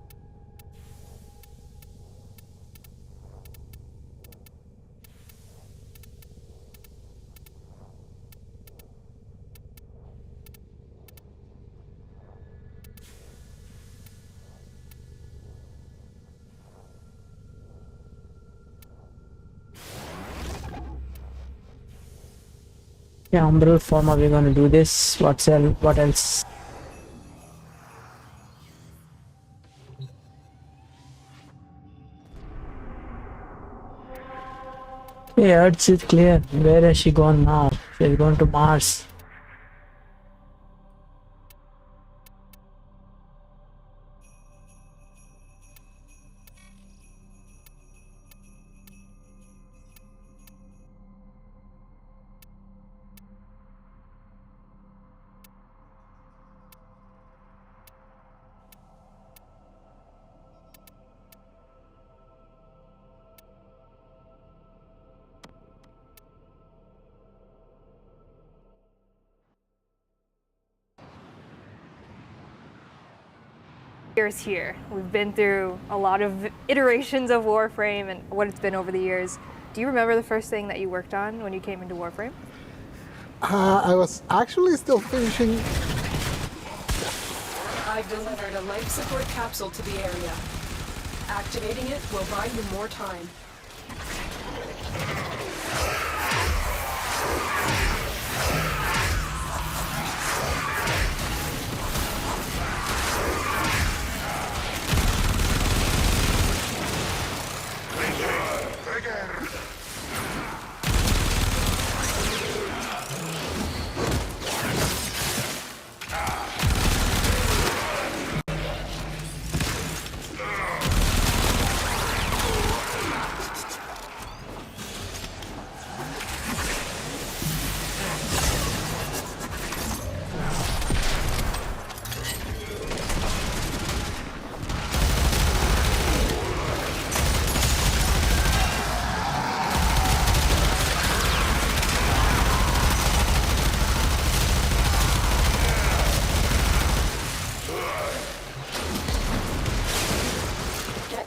Speaker 3: Yeah, umbral forma, we're gonna do this. What else? Okay, Earth is clear. Where has she gone now? She's gone to Mars.
Speaker 9: years here. We've been through a lot of iterations of Warframe and what it's been over the years. Do you remember the first thing that you worked on when you came into Warframe?
Speaker 24: I was actually still finishing.
Speaker 7: I've delivered a life support capsule to the area. Activating it will buy you more time.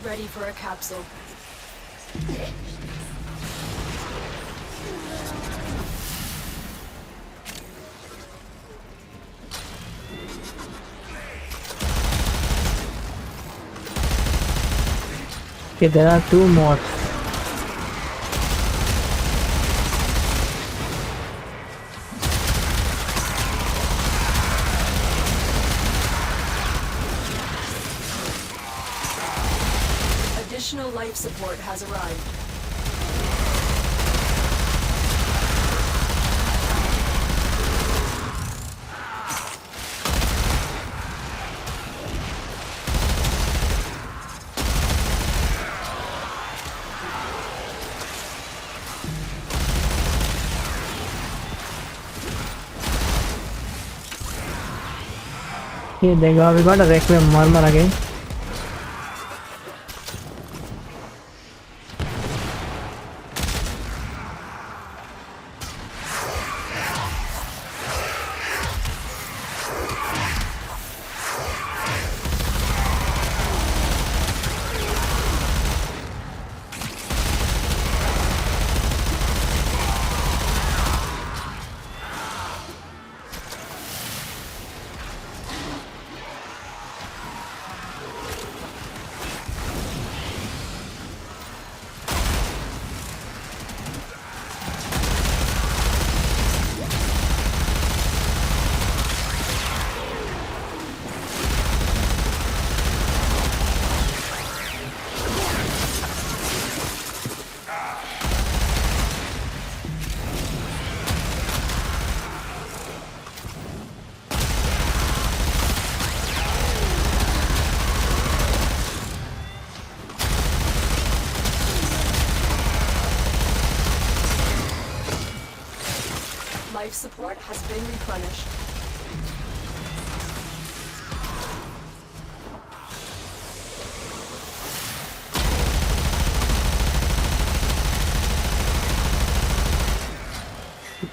Speaker 7: Ready for a capsule.
Speaker 3: Okay, there are 2 more.
Speaker 7: Additional life support has arrived.
Speaker 3: Here they go. We got a Requiem Murmur again.
Speaker 7: Life support has been replenished.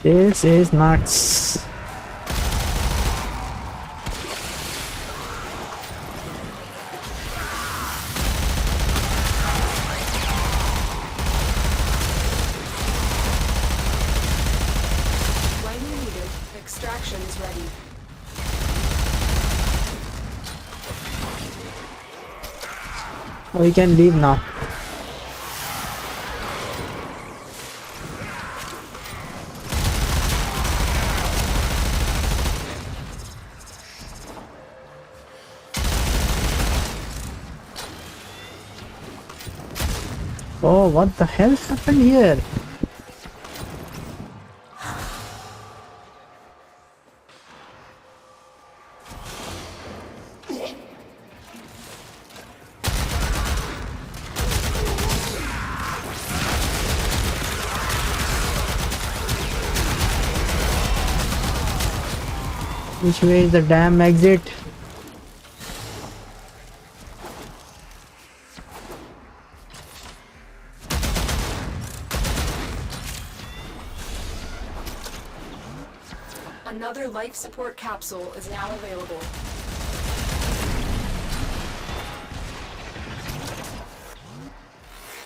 Speaker 3: This is nuts.
Speaker 7: When needed, extraction is ready.
Speaker 3: We can leave now. Oh, what the hell happened here? Which way is the damn exit?
Speaker 7: Another life support capsule is now available.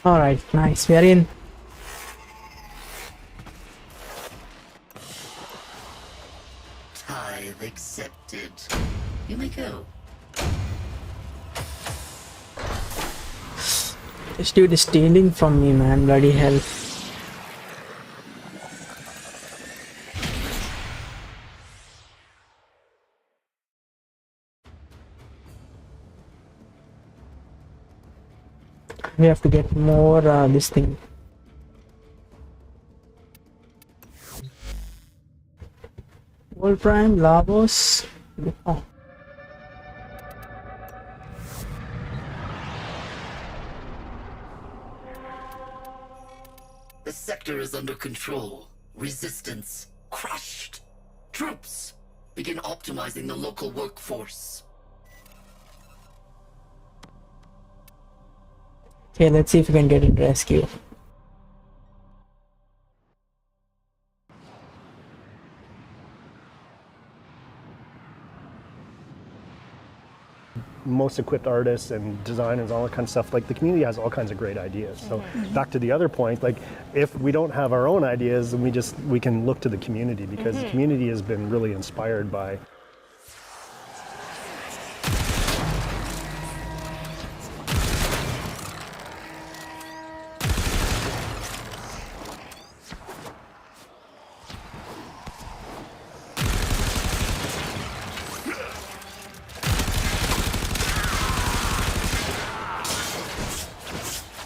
Speaker 3: Alright, nice. We are in.
Speaker 22: Tithe accepted. You may go.
Speaker 3: This dude is stealing from me, man. Bloody hell. We have to get more this thing. Warframe, Lavos. Oh.
Speaker 22: The sector is under control. Resistance crushed. Troops, begin optimizing the local workforce.
Speaker 3: Okay, let's see if we can get it rescue.
Speaker 15: Most equipped artists and designers, all that kind of stuff, like the community has all kinds of great ideas. So back to the other point, like if we don't have our own ideas, then we can look to the community, because the community has been really inspired by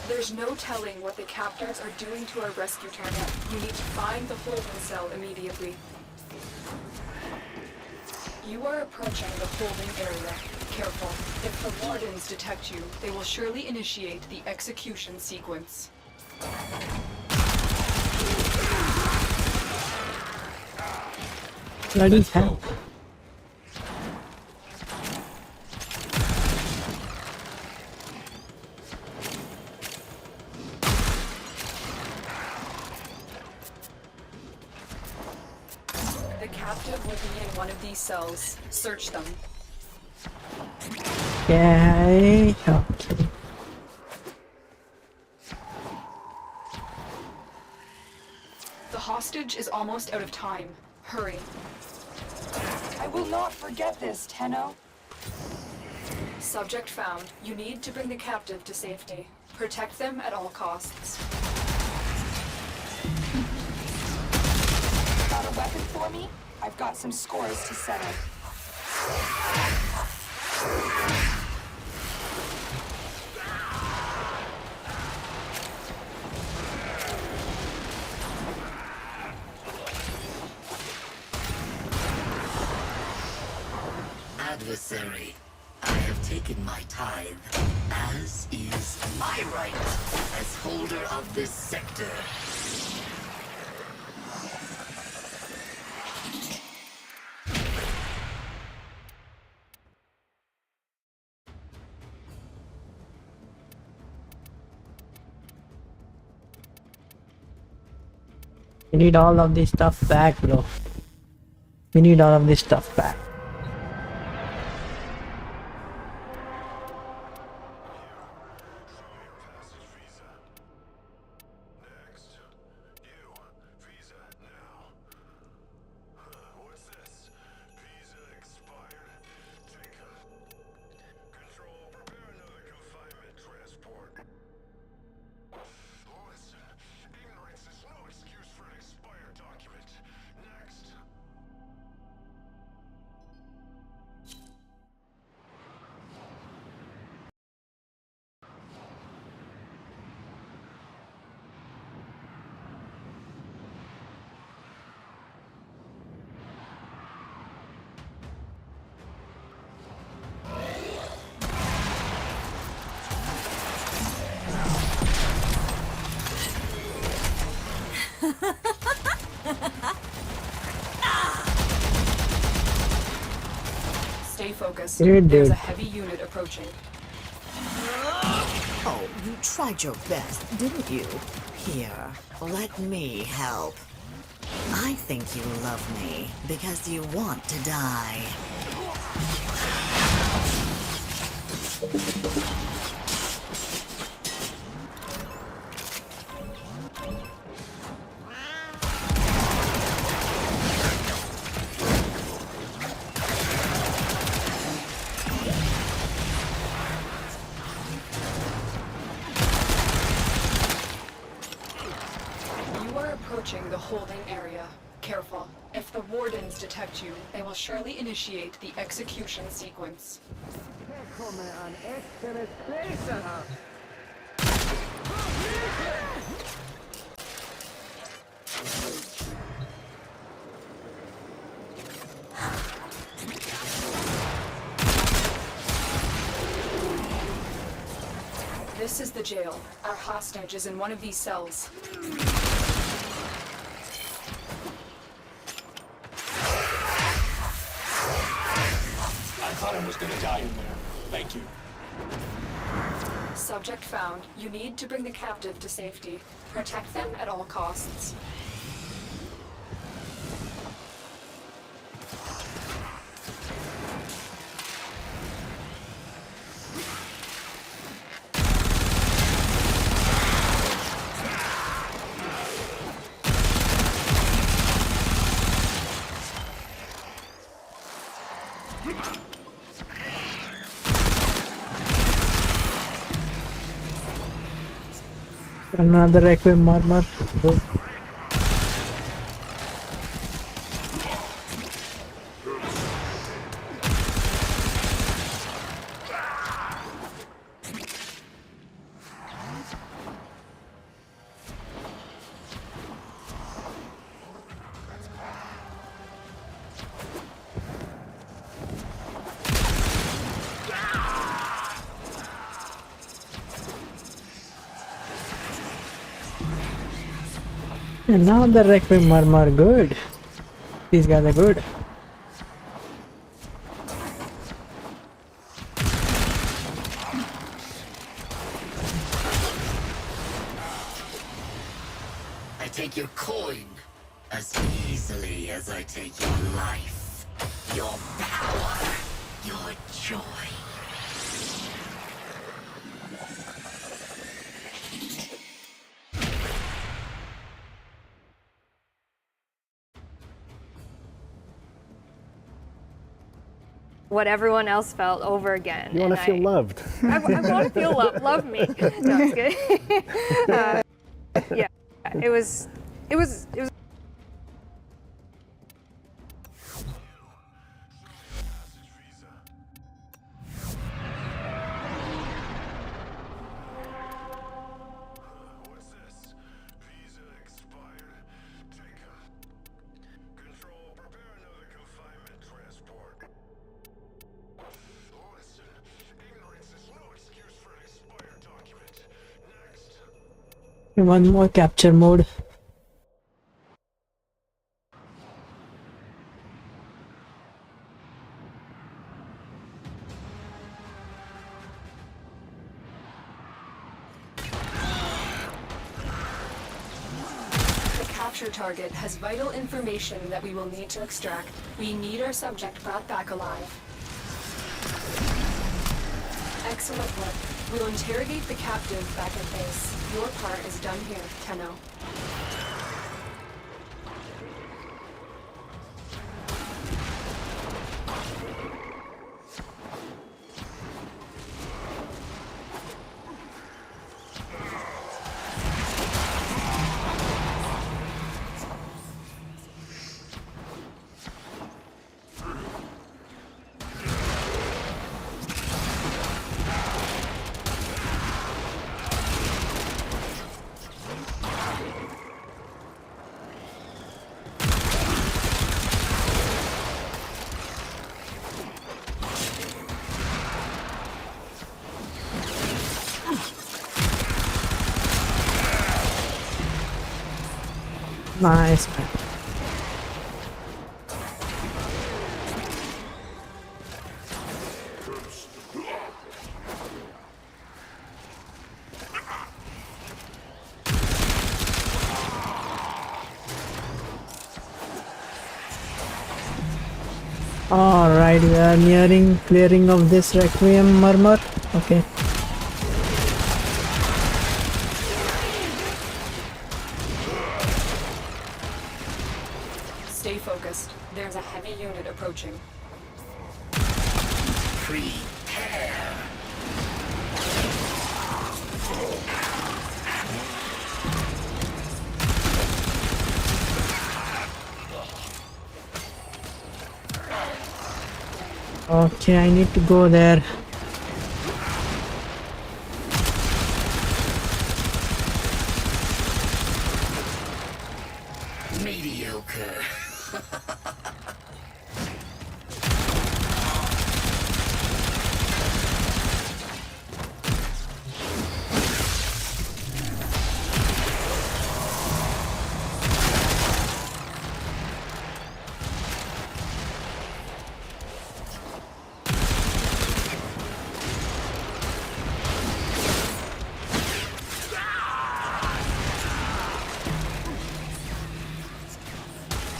Speaker 7: There's no telling what the captors are doing to our rescue target. You need to find the holding cell immediately. You are approaching the holding area. Careful. If the wardens detect you, they will surely initiate the execution sequence.
Speaker 3: Bloody hell.
Speaker 7: The captive will be in one of these cells. Search them.
Speaker 3: Okay. Okay.
Speaker 7: The hostage is almost out of time. Hurry.
Speaker 8: I will not forget this, Tenno.
Speaker 7: Subject found. You need to bring the captive to safety. Protect them at all costs.
Speaker 8: Got a weapon for me? I've got some scores to settle.
Speaker 22: Adversary, I have taken my tithe, as is my right as holder of this sector.
Speaker 3: We need all of this stuff back, bro. We need all of this stuff back.
Speaker 7: Stay focused.
Speaker 3: Dude.
Speaker 7: There's a heavy unit approaching.
Speaker 11: Oh, you tried your best, didn't you? Here, let me help. I think you love me because you want to die.
Speaker 7: the holding area. Careful. If the wardens detect you, they will surely initiate the execution sequence. This is the jail. Our hostage is in one of these cells.
Speaker 6: I thought I was gonna die in there. Thank you.
Speaker 7: Subject found. You need to bring the captive to safety. Protect them at all costs.
Speaker 3: Another Requiem armor. Good. And now the Requiem armor. Good. These guys are good.
Speaker 22: I take your coin as easily as I take your life, your power, your joy.
Speaker 9: What everyone else felt over again.
Speaker 15: You want to feel loved.
Speaker 9: I want to feel loved. Love me. No, it's good. Yeah, it was.
Speaker 3: One more capture mode.
Speaker 7: The capture target has vital information that we will need to extract. We need our subject brought back alive. Excellent work. We'll interrogate the captive back at base. Your part is done here, Tenno.
Speaker 3: Nice. Alright, we are nearing clearing of this Requiem armor. Okay.
Speaker 7: Stay focused. There's a heavy unit approaching.
Speaker 22: Prepare.
Speaker 3: Okay, I need to go there.
Speaker 22: Mediocre.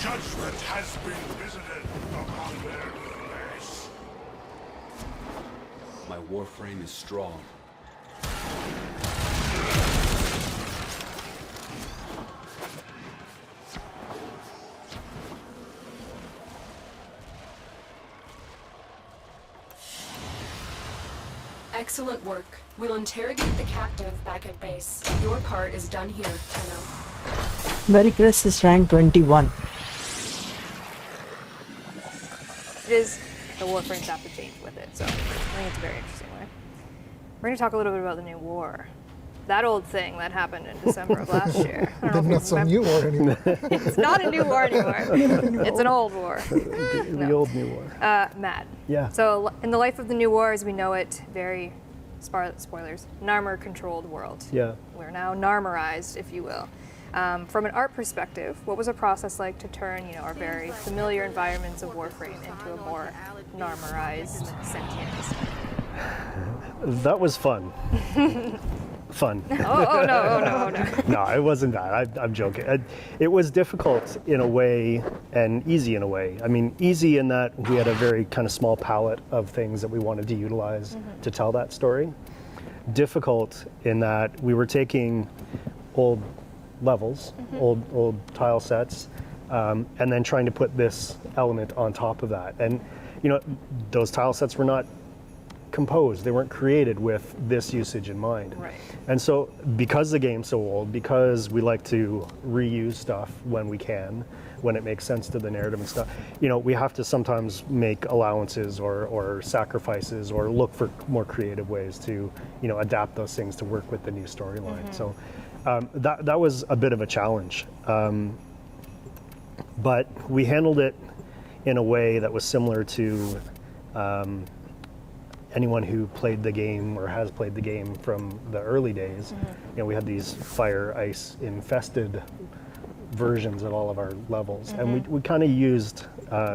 Speaker 12: Judgment has been visited upon their place.
Speaker 6: My Warframe is strong.
Speaker 7: Excellent work. We'll interrogate the captive back at base. Your part is done here, Tenno.
Speaker 3: Very Chris is rank 21.
Speaker 9: It is the Warframes have to change with it, so I think it's a very interesting way. We're going to talk a little bit about the new war. That old thing that happened in December of last year. I don't know if you
Speaker 24: Not some new war anymore.
Speaker 9: It's not a new war anymore. It's an old war.
Speaker 15: The old new war.
Speaker 9: Mad.
Speaker 15: Yeah.
Speaker 9: So in the life of the new war as we know it, very, spoilers, Narmer-controlled world.
Speaker 15: Yeah.
Speaker 9: We're now Narmerized, if you will. From an art perspective, what was the process like to turn, our very familiar environments of Warframe into a more Narmerized sentience?
Speaker 15: That was fun. Fun.
Speaker 9: Oh, no.
Speaker 15: No, it wasn't that. I'm joking. It was difficult in a way and easy in a way. I mean, easy in that we had a very kind of small palette of things that we wanted to utilize to tell that story. Difficult in that we were taking old levels, old tile sets, and then trying to put this element on top of that. And, those tile sets were not composed. They weren't created with this usage in mind.
Speaker 9: Right.
Speaker 15: And so because the game's so old, because we like to reuse stuff when we can, when it makes sense to the narrative and stuff, we have to sometimes make allowances or sacrifices or look for more creative ways to, adapt those things to work with the new storyline. So that was a bit of a challenge. But we handled it in a way that was similar to anyone who played the game or has played the game from the early days. We had these fire ice infested versions at all of our levels, and we kind of used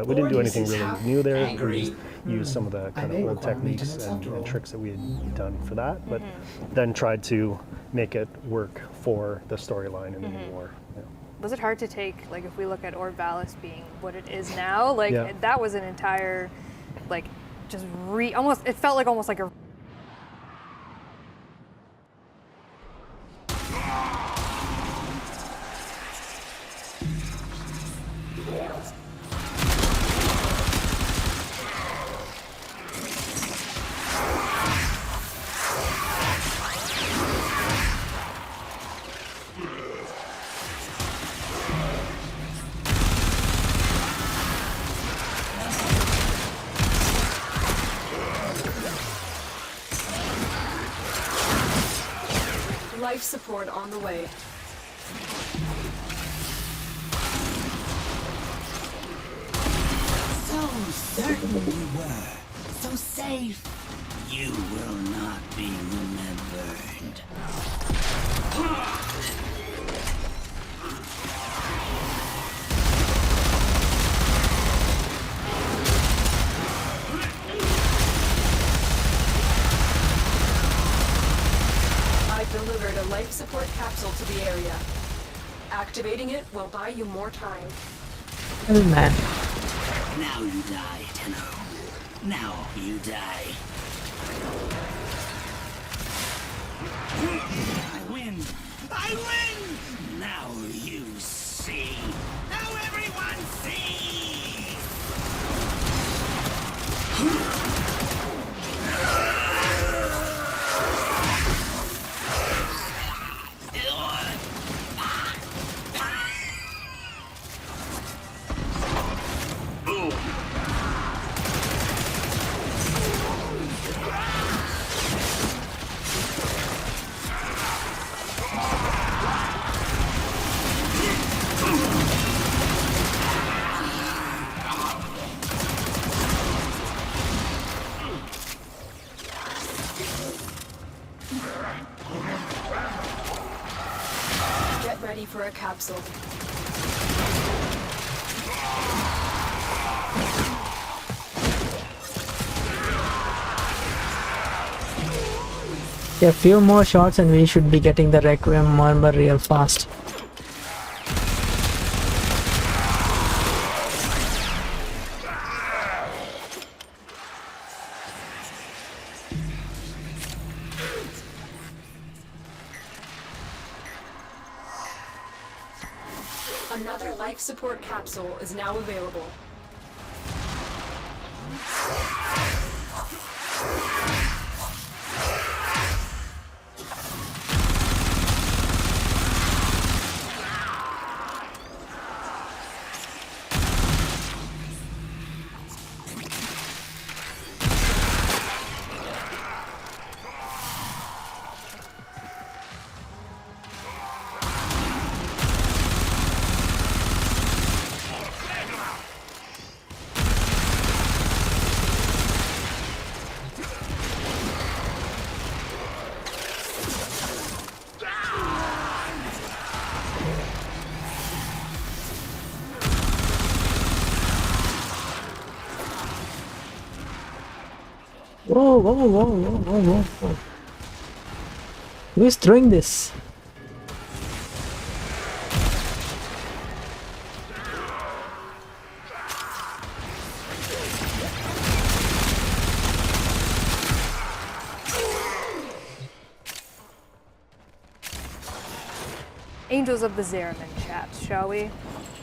Speaker 15: we didn't do anything really new there. We just used some of the kind of old techniques and tricks that we had done for that, but then tried to make it work for the storyline in the new war.
Speaker 9: Was it hard to take, if we look at Orvalis being what it is now, that was an entire, just almost, it felt almost like a
Speaker 7: Life support on the way.
Speaker 4: So certain you were. So safe. You will not be remembered.
Speaker 7: I've delivered a life support capsule to the area. Activating it will buy you more time.
Speaker 3: Oh man.
Speaker 4: Now you die, Tenno. Now you die. I win! I win! Now you see. Now everyone sees!
Speaker 7: capsule.
Speaker 3: Yeah, a few more shots and we should be getting the Requiem Murmur real fast.
Speaker 7: Another life support capsule is now available.
Speaker 3: Whoa, whoa, whoa, whoa, whoa, whoa, whoa. Who is throwing this?
Speaker 9: Angels of the Zeraman chat, shall we?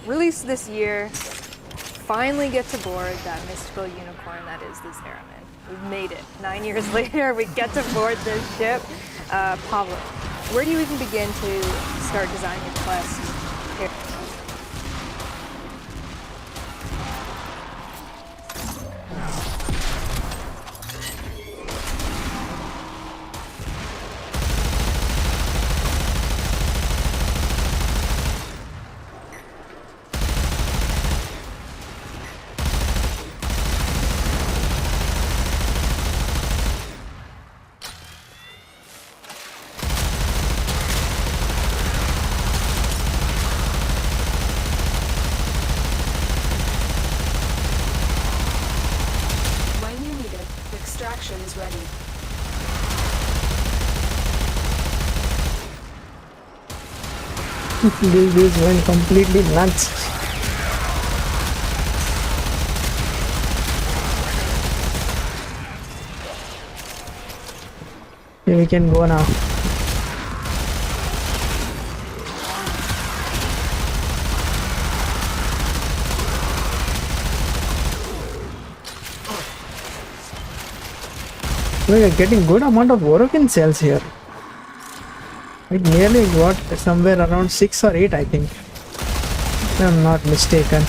Speaker 9: Released this year, finally get to board that mystical unicorn that is the Zeraman. We've made it. 9 years later, we get to board this ship. Pablo, where do you even begin to start designing your quest here?
Speaker 7: Is ready.
Speaker 3: This went completely nuts. Okay, we can go now. We are getting good amount of Orokin cells here. I nearly got somewhere around 6 or 8, I think. If I'm not mistaken.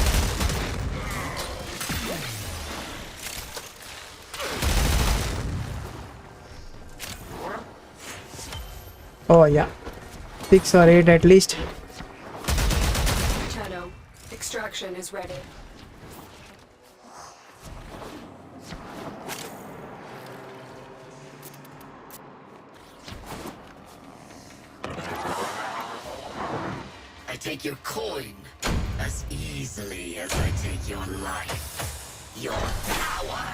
Speaker 3: Oh yeah, 6 or 8 at least.
Speaker 7: Tenno, extraction is ready.
Speaker 22: I take your coin as easily as I take your life, your power,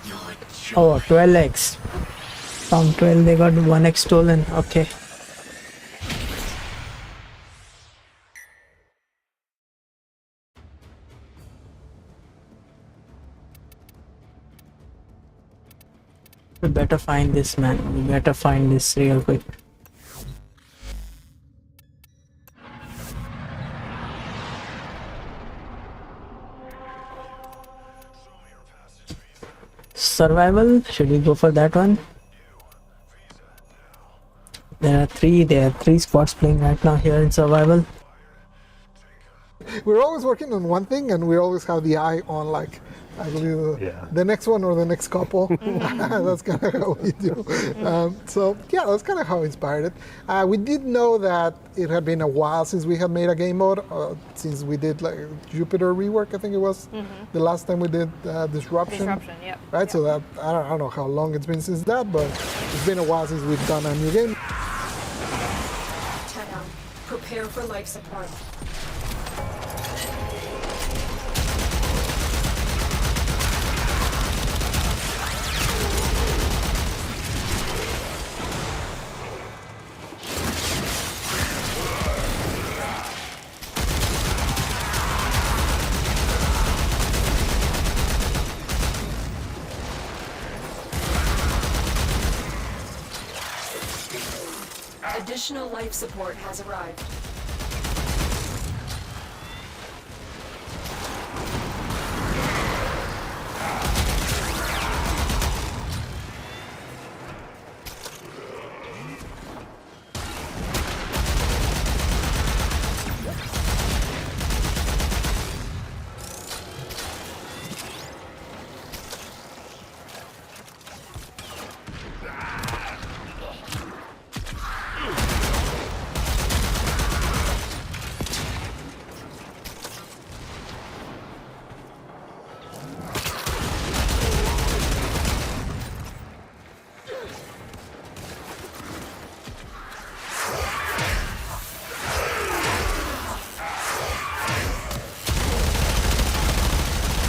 Speaker 22: your joy.
Speaker 3: Oh, 12x. From 12 they got 1x stolen. Okay. We better find this, man. We better find this real quick. Survival, should we go for that one? There are three squads playing right now here in survival.
Speaker 24: We're always working on one thing and we always have the eye on, like, I believe the next one or the next couple. That's kind of how we do. So yeah, that's kind of how I inspired it. We did know that it had been a while since we had made a game mode, since we did like Jupiter rework, I think it was the last time we did Disruption.
Speaker 9: Yep.
Speaker 24: Right, yep. So that I don't know how long it's been since that, but it's been a while since we've done a new game.
Speaker 7: Tenno, prepare
Speaker 8: Prepare for life support. Additional life support has arrived.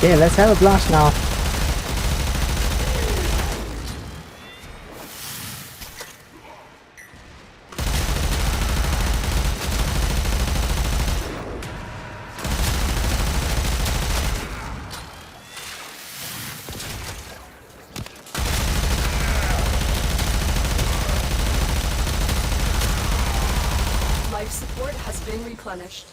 Speaker 3: Okay, let's have a blast now.
Speaker 8: Life support has been replenished.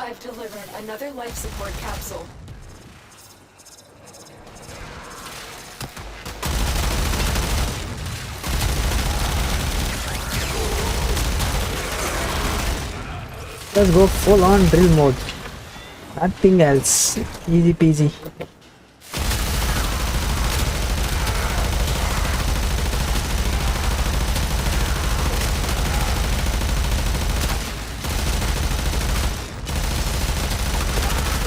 Speaker 8: I've delivered another life support capsule.
Speaker 3: Let's go full on drill mode. Nothing else. Easy peasy.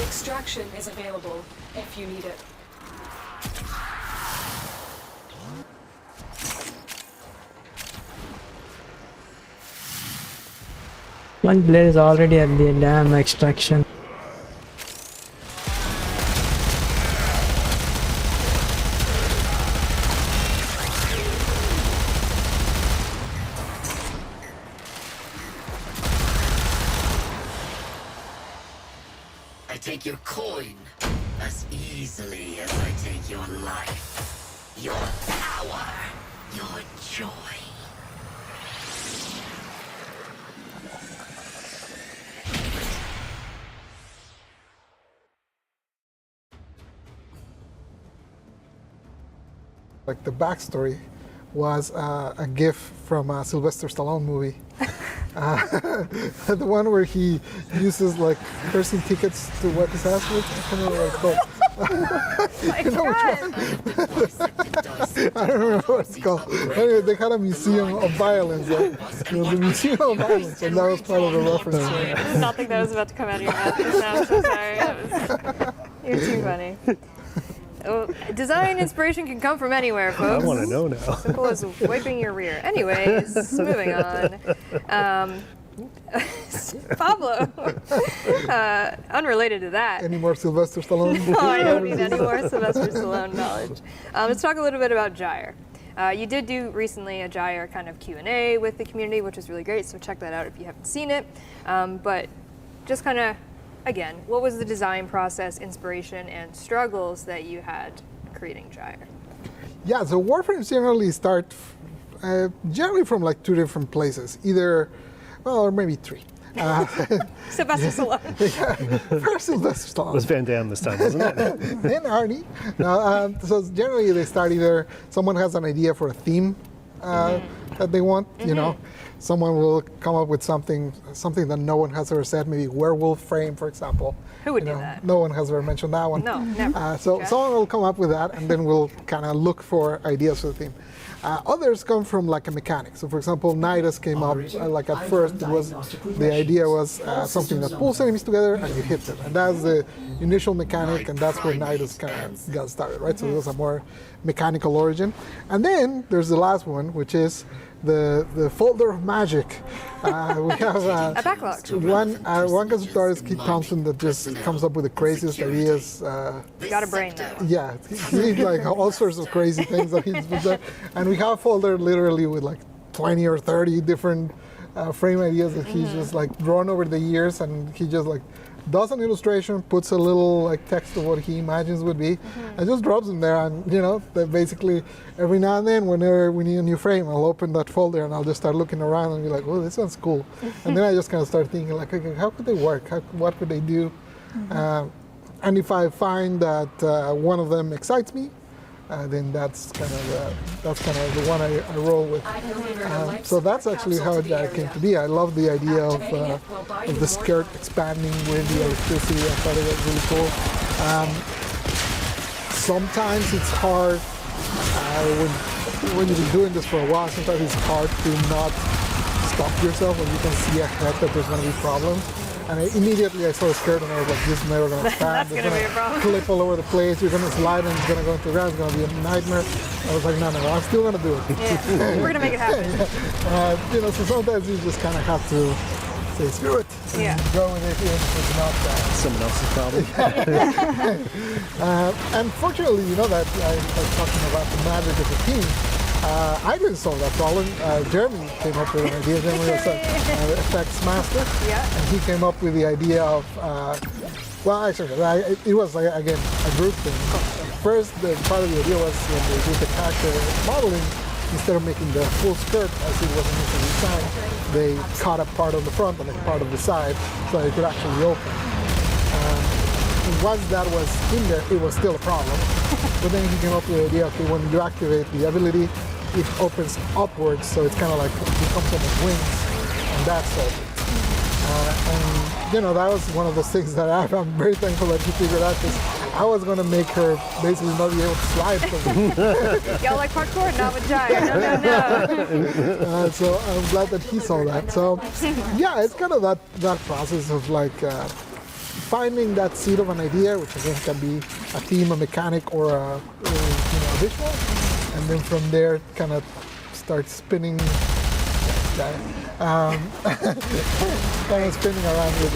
Speaker 8: Extraction is available if you need it.
Speaker 3: One blade is already at the damn extraction.
Speaker 22: I take your coin as easily as I take your life, your power, your joy.
Speaker 24: Like the backstory was a GIF from a Sylvester Stallone movie. The one where he uses like person tickets to wipe his ass with. I can't remember what it's called. You know which one? I don't remember what it's called. Anyway, they had a museum of violence. It was a museum of violence, and that was part of the reference.
Speaker 9: I did not think that was about to come out of your mouth just now. I'm so sorry. You're too funny. Oh, design inspiration can come from anywhere, folks.
Speaker 15: I want to know now.
Speaker 9: Simple as wiping your rear. Anyways, moving on. Pablo, unrelated to that.
Speaker 24: Any more Sylvester Stallone?
Speaker 9: No, I don't need any more Sylvester Stallone knowledge. Let's talk a little bit about Gyre. You did do recently a Gyre kind of Q&A with the community, which was really great, so check that out if you haven't seen it. But just kind of, again, what was the design process, inspiration, and struggles that you had creating Gyre?
Speaker 24: Yeah, so Warframes generally start generally from like two different places. Either, well, or maybe three.
Speaker 9: Sylvester Stallone.
Speaker 24: First Sylvester Stallone.
Speaker 15: It was Van Damme this time, wasn't it?
Speaker 24: And Arnie. So generally they start either someone has an idea for a theme that they want. You know, someone will come up with something that no one has ever said. Maybe werewolf frame, for example.
Speaker 9: Who would
Speaker 24: You
Speaker 9: do
Speaker 24: know,
Speaker 9: that?
Speaker 24: No one has ever mentioned that one.
Speaker 9: No, never.
Speaker 24: So
Speaker 9: Okay.
Speaker 24: someone will come up with that, and then we'll kind of look for ideas for the theme. Others come from like a mechanic. So for example, Nidus came up, like at first it was, the idea was something that pulls enemies together and you hit them. And that's the initial mechanic, and that's where Nidus kind of got started, right? So it was a more mechanical origin. And then there's the last one, which is the folder of magic. We have
Speaker 9: a backlog.
Speaker 24: One constructor, Keith Thompson, that just comes up with the craziest ideas.
Speaker 9: You got a brain that one.
Speaker 24: Yeah, he's like all sorts of crazy things that he's put there. And we have a folder literally with like 20 or 30 different frame ideas that he's just like drawn over the years, and he just like does an illustration, puts a little like text of what he imagines would be, and just drops them there. And you know, that basically every now and then, whenever we need a new frame, I'll open that folder and I'll just start looking around and be like, oh, this one's cool. And then I just kind of start thinking like, okay, how could they work? What could they do? And if I find that one of them excites me, then that's kind of the one I roll with. So that's actually how it came to be. I love the idea of the skirt expanding with the electricity. I thought it was really cool. Sometimes it's hard when you've been doing this for a while. Sometimes it's hard to not stop yourself when you can see ahead that there's going to be problems. And immediately I saw the skirt and I was like, this is never going to stand.
Speaker 9: That's going to be a problem.
Speaker 24: Clip all over the place. You're going to slide and it's going to go into the ground. It's going to be a nightmare. I was like, no, I'm still going to do it.
Speaker 9: Yeah, we're going to make it happen.
Speaker 24: You know, so sometimes you just kind of have to say, screw it.
Speaker 9: Yeah.
Speaker 24: Go with it even if it's not
Speaker 19: someone else's problem.
Speaker 24: And fortunately, you know, that I was talking about the magic of the team. I didn't solve that problem. Jeremy came up with an idea. Jeremy was an effects master.
Speaker 9: Yeah.
Speaker 24: And he came up with the idea of, well, actually, it was, again, a group thing. First, part of the idea was when they did the character modeling, instead of making the full skirt as it was initially designed, they cut a part of the front and a part of the side so it could actually open. Once that was in there, it was still a problem. But then he came up with the idea, okay, when you activate the ability, it opens upwards, so it's kind of like it becomes almost wings, and that's all. And you know, that was one of those things that I'm very thankful that he figured out, because I was going to make her basically not be able to slide.
Speaker 9: Y'all like parkour? Not with Giant. No.
Speaker 24: So I'm glad that he saw that. So yeah, it's kind of that process of like finding that seed of an idea, which again can be a theme, a mechanic, or a visual, and then from there kind of start spinning, kind of spinning around with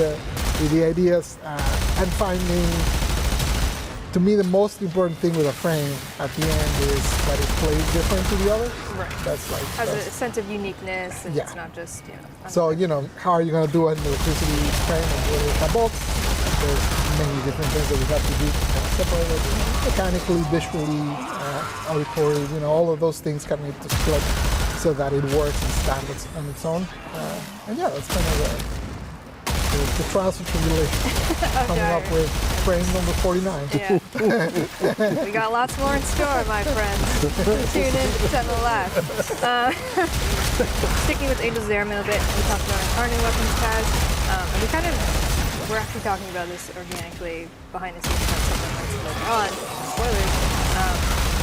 Speaker 24: the ideas, and finding. To me, the most important thing with a frame at the end is that it plays different to the others.
Speaker 9: Right.
Speaker 24: That's like
Speaker 9: has a sense of uniqueness, and it's not just
Speaker 24: So you know, how are you going to do an electricity frame with a box? There's many different things that we have to do to kind of separate it mechanically, visually, auditory. You know, all of those things kind of need to split so that it works and stands on its own. And yeah, that's kind of the trials and tribulations coming up with frame number 49.
Speaker 9: Yeah. We got lots more in store, my friends. Tune in to Sentinel Live. Sticking with Angel's There a little bit, we talked about incarnate weapons tags, and we're actually talking about this organically behind the scenes about something that's later on. Spoilers.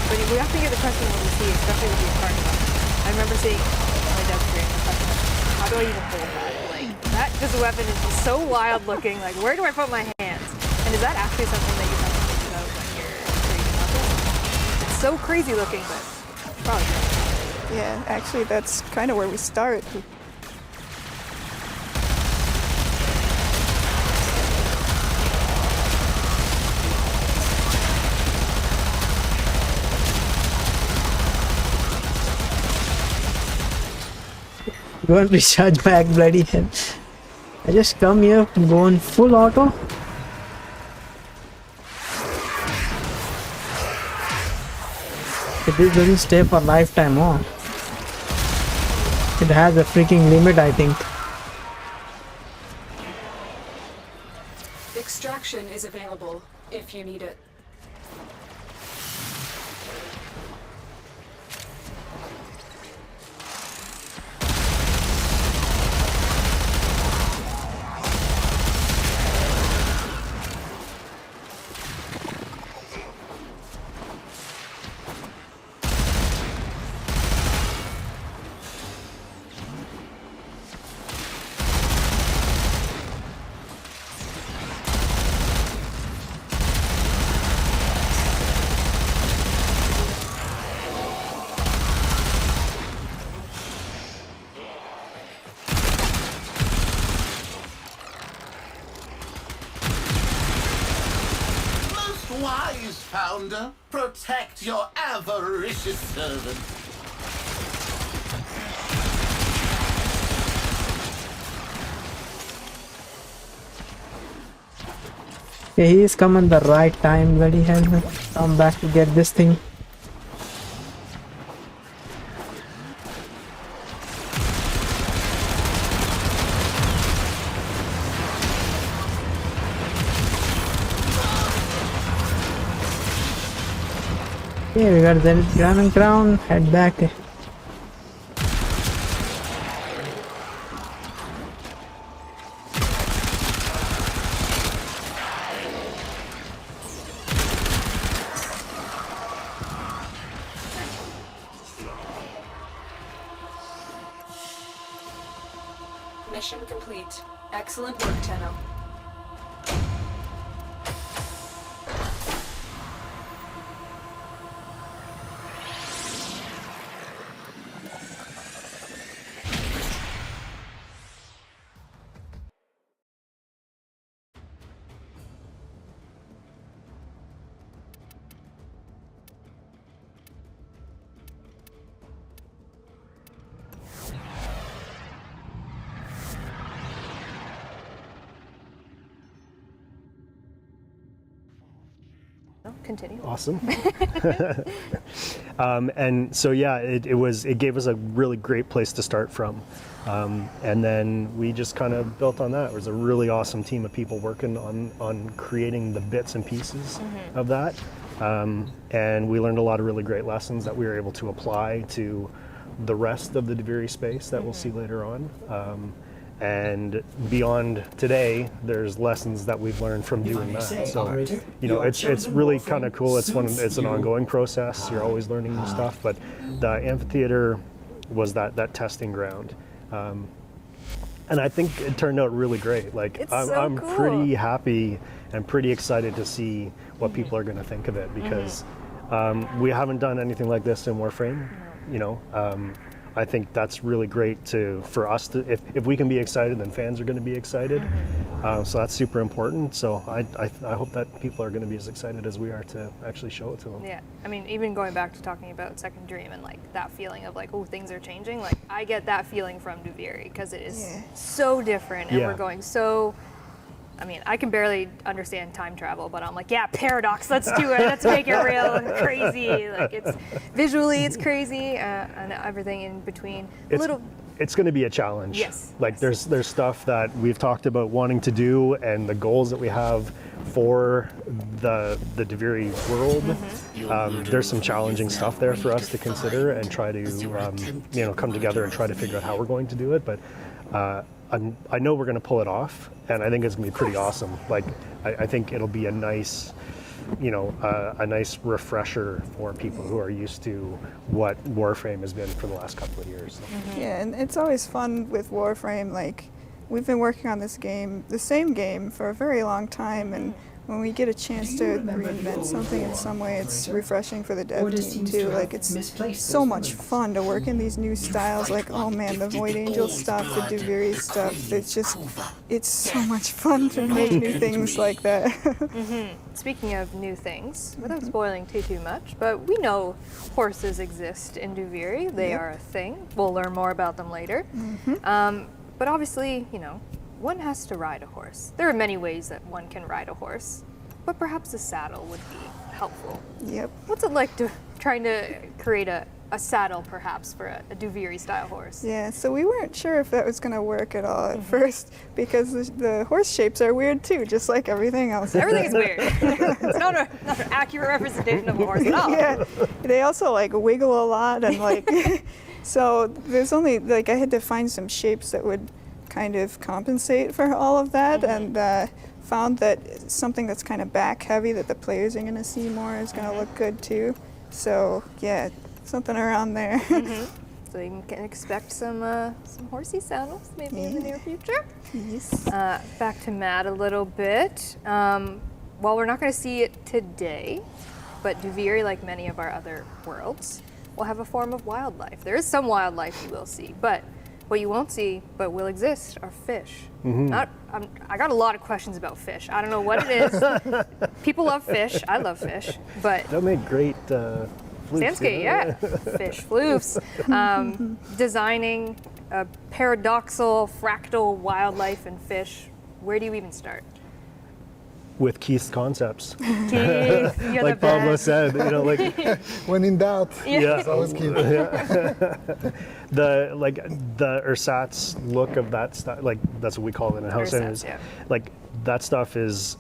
Speaker 9: But we often get the question when we see, especially with the incarnate weapons. I remember seeing on my dev screen the question, how do I even hold that? Like, that just weapon is just so wild looking. Like, where do I put my hands? And is that actually something that you have to think about when you're creating weapons? It's so crazy looking, but probably good.
Speaker 14: Yeah, actually, that's kind of where we start.
Speaker 3: Go and recharge back, bloody hell. I just come here, go on full auto. This doesn't stay for lifetime, huh? It has a freaking limit, I think.
Speaker 7: Extraction is available if you need it.
Speaker 1: wise, Founder. Protect your avaricious servant.
Speaker 3: Yeah, he is come at the right time, but he has to come back to get this thing. Yeah, we got the Diamond Crown, head back.
Speaker 7: Mission complete. Excellent work, Tenno.
Speaker 9: Continue.
Speaker 15: Awesome. And so yeah, it gave us a really great place to start from, and then we just kind of built on that. It was a really awesome team of people working on creating the bits and pieces of that, and we learned a lot of really great lessons that we were able to apply to the rest of the Duviri space that we'll see later on. And beyond today, there's lessons that we've learned from doing that. So, you know, it's really kind of cool. It's an ongoing process. You're always learning new stuff. But the amphitheater was that testing ground, and I think it turned out really great. Like I'm
Speaker 9: cool.
Speaker 15: Pretty happy and pretty excited to see what people are going to think of it, because we haven't done anything like this in Warframe. You know. I think that's really great for us to, if we can be excited, then fans are going to be excited. So that's super important. So I hope that people are going to be as excited as we are to actually show it to them.
Speaker 9: Yeah, I mean, even going back to talking about Second Dream and like that feeling of like, oh, things are changing. Like I get that feeling from Duviri because it is so different, and we're going so. I mean, I can barely understand time travel, but I'm like, yeah, paradox, let's do it. Let's make it real and crazy. Like it's visually, it's crazy, and everything in between.
Speaker 15: It's going to be a challenge.
Speaker 9: Yes.
Speaker 15: Like there's stuff that we've talked about wanting to do, and the goals that we have for the Duviri world. There's some challenging stuff there for us to consider and try to come together and try to figure out how we're going to do it. But I know we're going to pull it off, and I think it's going to be pretty awesome. Like I think it'll be a nice, a nice refresher for people who are used to what Warframe has been for the last couple of years.
Speaker 14: Yeah, and it's always fun with Warframe. Like we've been working on this game, the same game, for a very long time, and when we get a chance to reinvent something in some way, it's refreshing for the dev team too. Like it's so much fun to work in these new styles. Like, oh man, the Void Angel stuff, the Duviri stuff. It's so much fun to make new things like that.
Speaker 9: Speaking of new things, without spoiling too much, but we know horses exist in Duviri. They are a thing. We'll learn more about them later. But obviously, one has to ride a horse. There are many ways that one can ride a horse, but perhaps a saddle would be helpful.
Speaker 14: Yep.
Speaker 9: What's it like trying to create a saddle, perhaps, for a Duviri style horse?
Speaker 14: Yeah, so we weren't sure if that was going to work at all at first, because the horse shapes are weird too, just like everything else.
Speaker 9: Everything is weird. It's not an accurate representation of a horse at all.
Speaker 14: Yeah, they also like wiggle a lot, and like, so there's only, like, I had to find some shapes that would kind of compensate for all of that, and found that something that's kind of back heavy that the players are going to see more is going to look good too. So yeah, something around there.
Speaker 9: So you can expect some horsey saddles maybe in the near future.
Speaker 14: Yes.
Speaker 9: Back to Matt a little bit. Well, we're not going to see it today, but Duviri, like many of our other worlds, will have a form of wildlife. There is some wildlife you will see, but What you won't see, but will exist, are fish. I got a lot of questions about fish. I don't know what it is. People love fish. I love fish, but
Speaker 15: That made great floofs.
Speaker 9: Sandscape, yeah. Fish floofs. Designing a paradoxal, fractal wildlife and fish. Where do you even start?
Speaker 15: With Keith's concepts.
Speaker 9: Keith, you're
Speaker 15: like
Speaker 9: the
Speaker 15: Pablo
Speaker 9: best.
Speaker 15: said, you know, like
Speaker 24: When in doubt,
Speaker 9: Yeah.
Speaker 24: it's always Keith.
Speaker 15: the ersatz look of that stuff, like that's what we call it in house.
Speaker 9: Ersatz, yeah.
Speaker 15: Like that stuff is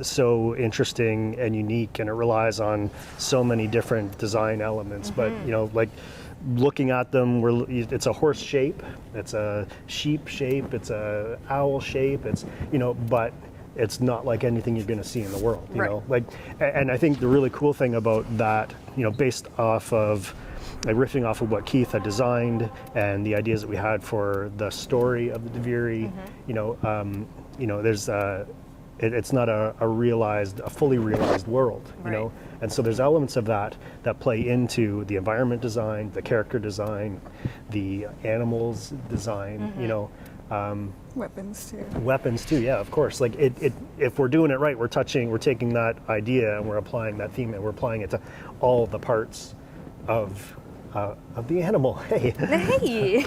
Speaker 15: so interesting and unique, and it relies on so many different design elements. But you know, like looking at them, it's a horse shape, it's a sheep shape, it's a owl shape. It's, you know, but it's not like anything you're going to see in the world, you know. Like, and I think the really cool thing about that, you know, based off of, like, riffing off of what Keith had designed and the ideas that we had for the story of the Duviri, you know, there's it's not a fully realized world, you know. And so there's elements of that play into the environment design, the character design, the animals design, you know.
Speaker 14: Weapons too,
Speaker 15: yeah, of course. Like if we're doing it right, we're taking that idea and we're applying that theme and we're applying it to all the parts of the animal. Hey.
Speaker 9: Hey.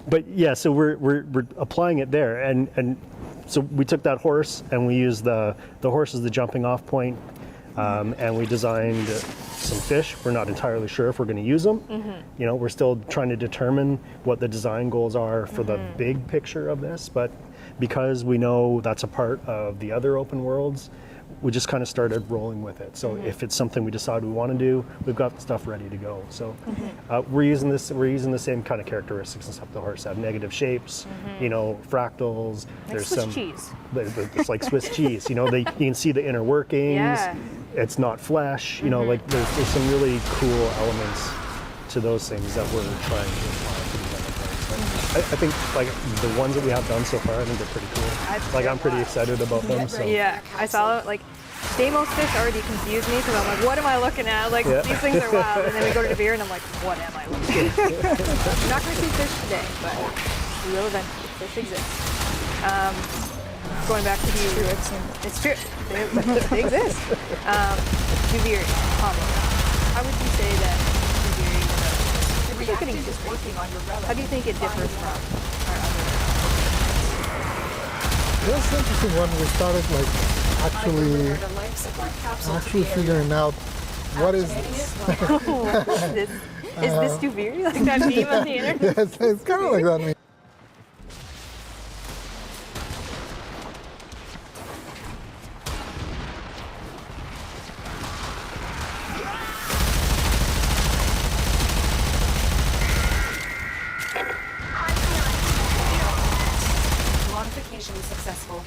Speaker 15: But yeah, so we're applying it there, and so we took that horse and we used the horse as the jumping off point, and we designed some fish. We're not entirely sure if we're going to use them. You know, we're still trying to determine what the design goals are for the big picture of this, but because we know that's a part of the other open worlds, we just kind of started rolling with it. So if it's something we decide we want to do, we've got stuff ready to go. So we're using the same kind of characteristics and stuff. The horse have negative shapes, you know, fractals.
Speaker 9: Like
Speaker 15: there's
Speaker 9: Swiss
Speaker 15: some
Speaker 9: cheese.
Speaker 15: It's like Swiss cheese. You know, you can see the inner workings.
Speaker 9: Yeah.
Speaker 15: It's not flesh. You know, like there's some really cool elements to those things that we're trying to apply to these other parts. I think like the ones that we have done so far, I think they're pretty cool. I'm pretty excited about them. So.
Speaker 9: Yeah, I saw it. Like, Deimos fish already confused me because I'm like, what am I looking at? Like, these things are wild. And then we go to the beer and I'm like, what am I looking at? I'm not going to see fish today, but we will eventually. Fish exists. Going back to the... It's true. They exist. Duviri, how would you say that Duviri is working on your relic? How do you think it differs from our other?
Speaker 24: That's interesting when we started like actually figuring out what is this.
Speaker 9: Is this Duviri? Like that meme on the internet?
Speaker 24: Yes, it's kind of like that meme.
Speaker 8: Successful.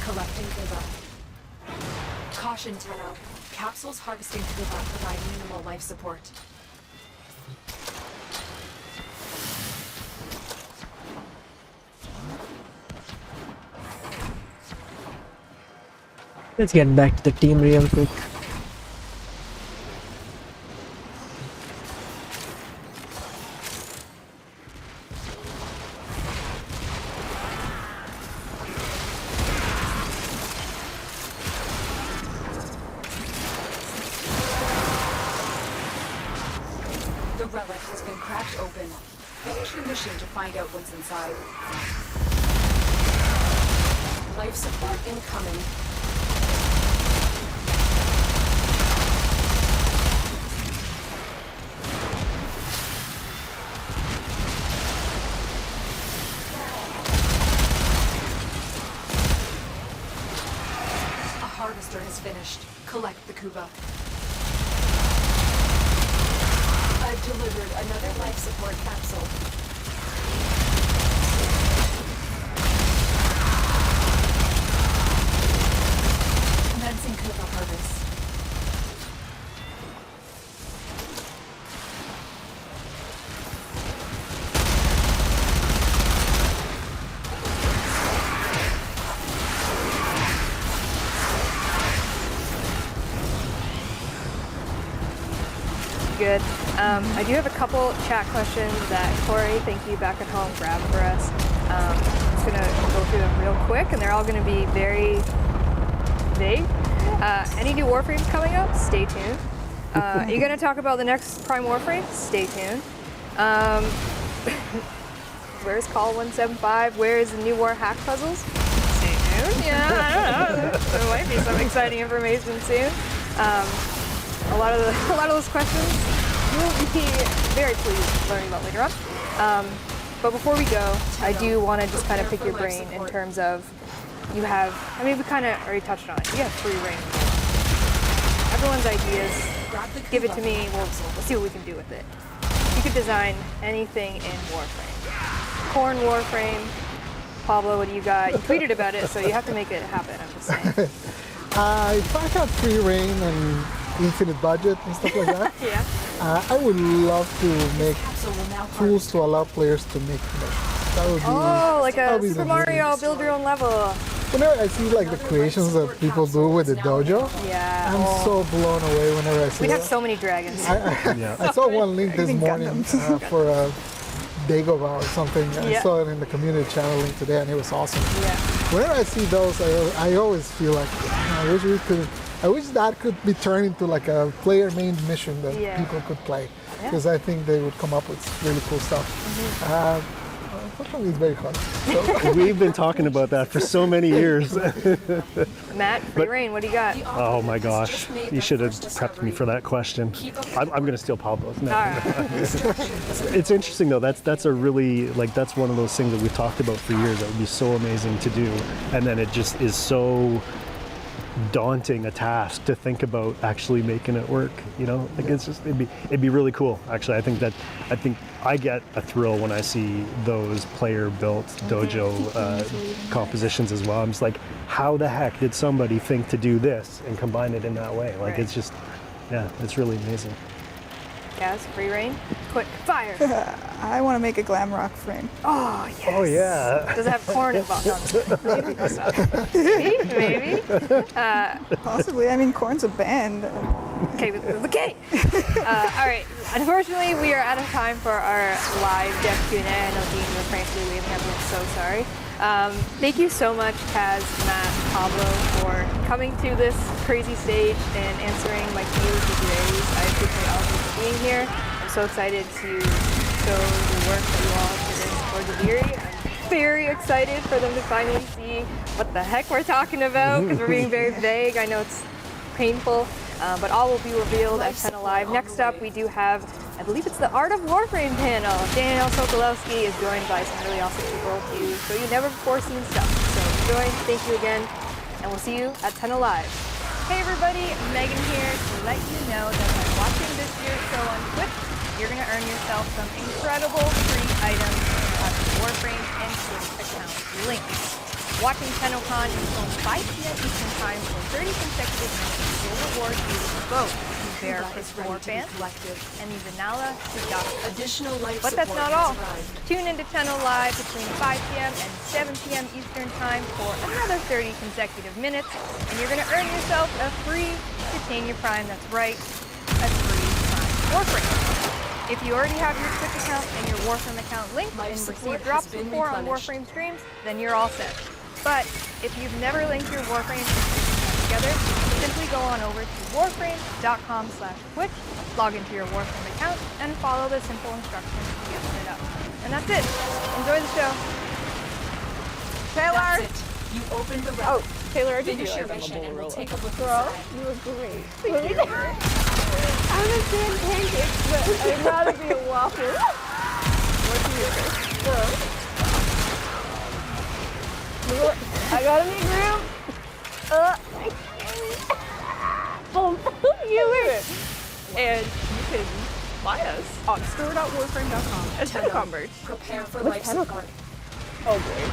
Speaker 8: Collecting Kuba. Caution, Tenno. Capsules harvesting Kuba provide minimal life support.
Speaker 3: Let's get back to the team real quick.
Speaker 8: Find out what's inside. Life support incoming. A harvester has finished. Collect the Kuba. I've delivered another life support capsule. Commencing Kuba harvest.
Speaker 9: good. I do have a couple chat questions that Corey, thank you, back at home, grabbed for us. I'm just gonna go through them real quick, and they're all gonna be very vague. Any new Warframes coming up? Stay tuned. Are you gonna talk about the next Prime Warframe? Stay tuned. Where's Call 175? Where is the new War hack puzzles? Stay tuned. Yeah, I don't know. There might be some exciting information soon. A lot of those questions you will be very pleased learning about later on. But before we go, I do want to just kind of pick your brain in terms of you have. I mean, we kind of already touched on it. You have free reign. Everyone's ideas. Give it to me. We'll see what we can do with it. You could design anything in Warframe. Corn Warframe. Pablo, what do you got? You tweeted about it, so you have to make it happen. I'm just saying.
Speaker 24: If I had free reign and infinite budget and stuff like that,
Speaker 9: yeah.
Speaker 24: I would love to make tools to allow players to make missions. That would be
Speaker 9: like a Super Mario build your own level.
Speaker 24: Whenever I see like the creations that people do with the dojo,
Speaker 9: yeah,
Speaker 24: I'm so blown away whenever I see
Speaker 9: we
Speaker 24: that.
Speaker 9: have so many dragons.
Speaker 24: I saw one link this morning for a Dagobah or something. I saw it in the community channel link today, and it was awesome.
Speaker 9: Yeah.
Speaker 24: Whenever I see those, I always feel like I wish that could be turned into like a player main mission that people could play, because I think they would come up with really cool stuff. Unfortunately, it's very hard. So.
Speaker 15: We've been talking about that for so many years.
Speaker 9: Matt, free reign, what do you got?
Speaker 15: Oh my gosh, you should have prepped me for that question. I'm going to steal Pablo's now.
Speaker 9: All right.
Speaker 15: It's interesting though. That's a really that's one of those things that we've talked about for years. That would be so amazing to do, and then it just is so daunting a task to think about actually making it work. You know, like it'd be really cool. Actually, I think I get a thrill when I see those player-built dojo compositions as well. I'm just like, how the heck did somebody think to do this and combine it in that way? Like it's just, it's really amazing.
Speaker 9: Yes, free reign. Quick fire.
Speaker 14: I want to make a glam rock frame.
Speaker 9: Oh yes.
Speaker 15: Oh yeah.
Speaker 9: Does it have corn involved? Maybe.
Speaker 14: Possibly. I mean, corn's a band.
Speaker 9: Okay. All right. Unfortunately, we are out of time for our live dev Q&A. I know Dean was frankly waving at me. I'm so sorry. Thank you so much, Kaz, Matt, Pablo, for coming to this crazy stage and answering my Q's with A's. I appreciate all of you for being here. I'm so excited to show the work that you all put in for Duviri. I'm very excited for them to finally see what the heck we're talking about, because we're being very vague. I know it's painful, but all will be revealed at 10 Alive. Next up, we do have, I believe it's the Art of Warframe panel. Daniel Sokolowski is joined by some really awesome people to show you never before seen stuff. So enjoy, thank you again, and we'll see you at 10 Alive. Hey everybody, Megan here to let you know that by watching this year's show on Twitch, you're going to earn yourself some incredible free items on Warframe and Twitch account links. Watching Tennocon until 5 p.m. Eastern Time for 30 consecutive minutes will reward you with both the Bearfish Warband and the Vanilla Seduction. But that's not all. Tune into Tenno Live between 5 p.m. and 7 p.m. Eastern Time for another 30 consecutive minutes, and you're going to earn yourself a free Titania Prime. That's right, a free Prime Warframe. If you already have your Twitch account and your Warframe account linked and received drops before on Warframe streams, then you're all set. But if you've never linked your Warframe together, simply go on over to warframe.com/Twitch, log into your Warframe account, and follow the simple instructions to get set up. And that's it. Enjoy the show. Taylor!
Speaker 5: You opened the
Speaker 9: Oh, Taylor, I did
Speaker 5: Finish
Speaker 9: you
Speaker 5: your
Speaker 9: like
Speaker 5: mission and we'll take a look
Speaker 9: Girl,
Speaker 5: inside.
Speaker 9: you were great. Thank you. I'm a fan pancakes, but I'd rather be a waffle. What do you think? Girl. I got a new room. You live it. And you can buy us on store.warframe.com as Tennocon merch.
Speaker 5: Prepare for life support.
Speaker 9: Oh boy.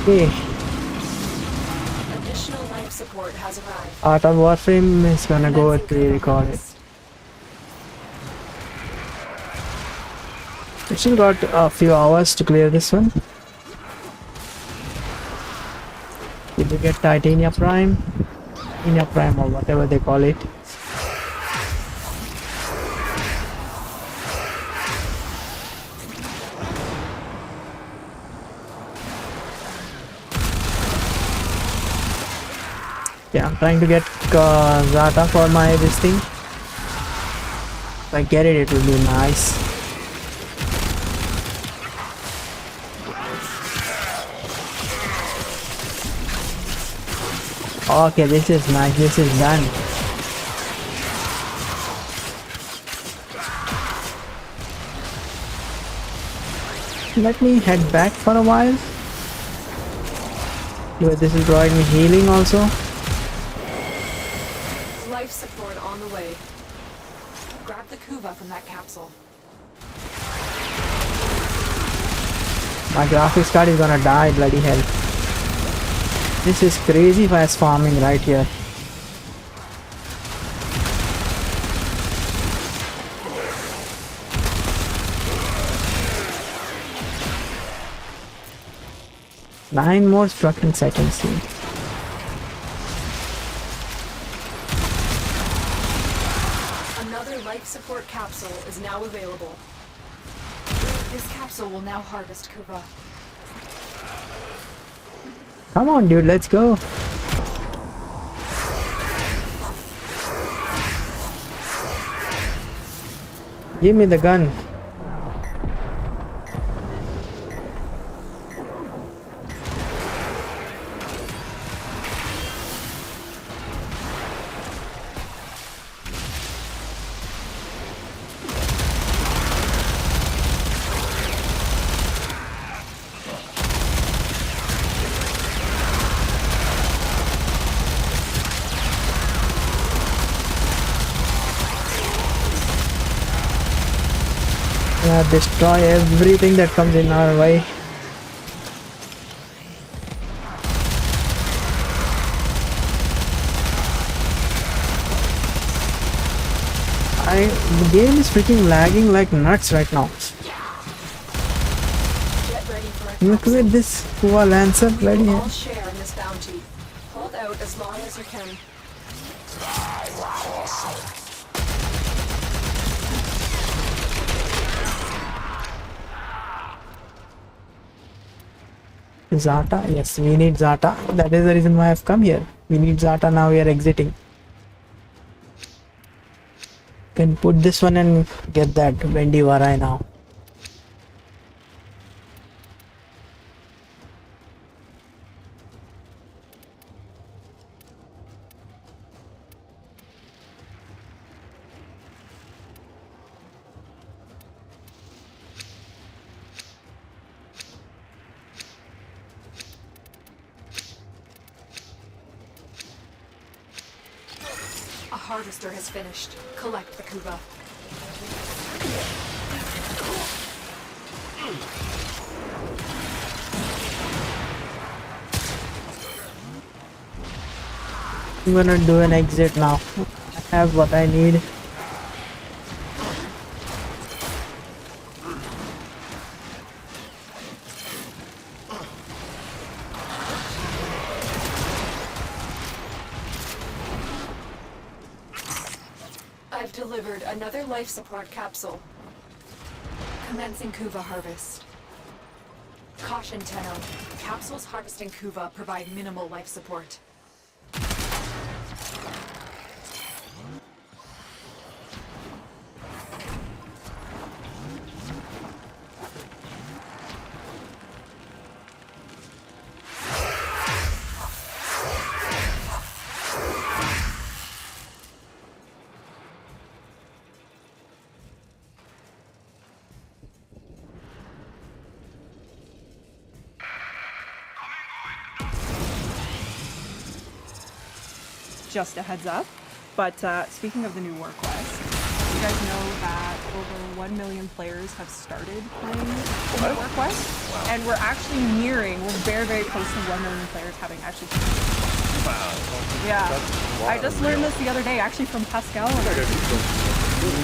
Speaker 3: Okay.
Speaker 8: Additional life support has arrived.
Speaker 3: Art of Warframe is gonna go with pre-record. We still got a few hours to clear this one. Did we get Titania Prime? Titania Prime or whatever they call it. Yeah, I'm trying to get Zata for my this thing. If I get it, it will be nice. Okay, this is nice. This is done. Let me head back for a while. But this is providing me healing also.
Speaker 8: Life support on the way. Grab the Kuva from that capsule.
Speaker 3: My graphics card is gonna die, bloody hell. This is crazy fast farming right here. Nine more fucking seconds here.
Speaker 8: Another life support capsule is now available. This capsule will now harvest Kuva.
Speaker 3: Come on, dude, let's go. Give me the gun. Destroy everything that comes in our way. The game is freaking lagging like nuts right now. Look at this Kuva Lancer, bloody hell.
Speaker 8: All share in this bounty. Hold out as long as you can.
Speaker 3: Zata, yes, we need Zata. That is the reason why I've come here. We need Zata, now we are exiting. Can put this one and get that Wendy Varai now.
Speaker 8: Harvester has finished. Collect the Kuva.
Speaker 3: I'm gonna do an exit now. I have what I need.
Speaker 8: I've delivered another life support capsule. Commencing Kuva harvest. Caution, Tenno. Capsules harvesting Kuva provide minimal life support.
Speaker 13: Just a heads up, but speaking of the new war quest, you guys know that over 1 million players have started playing War Quest, and we're actually we're very, very close to 1 million players having actually played.
Speaker 10: Wow.
Speaker 13: Yeah, I just learned this the other day, actually from Pascal.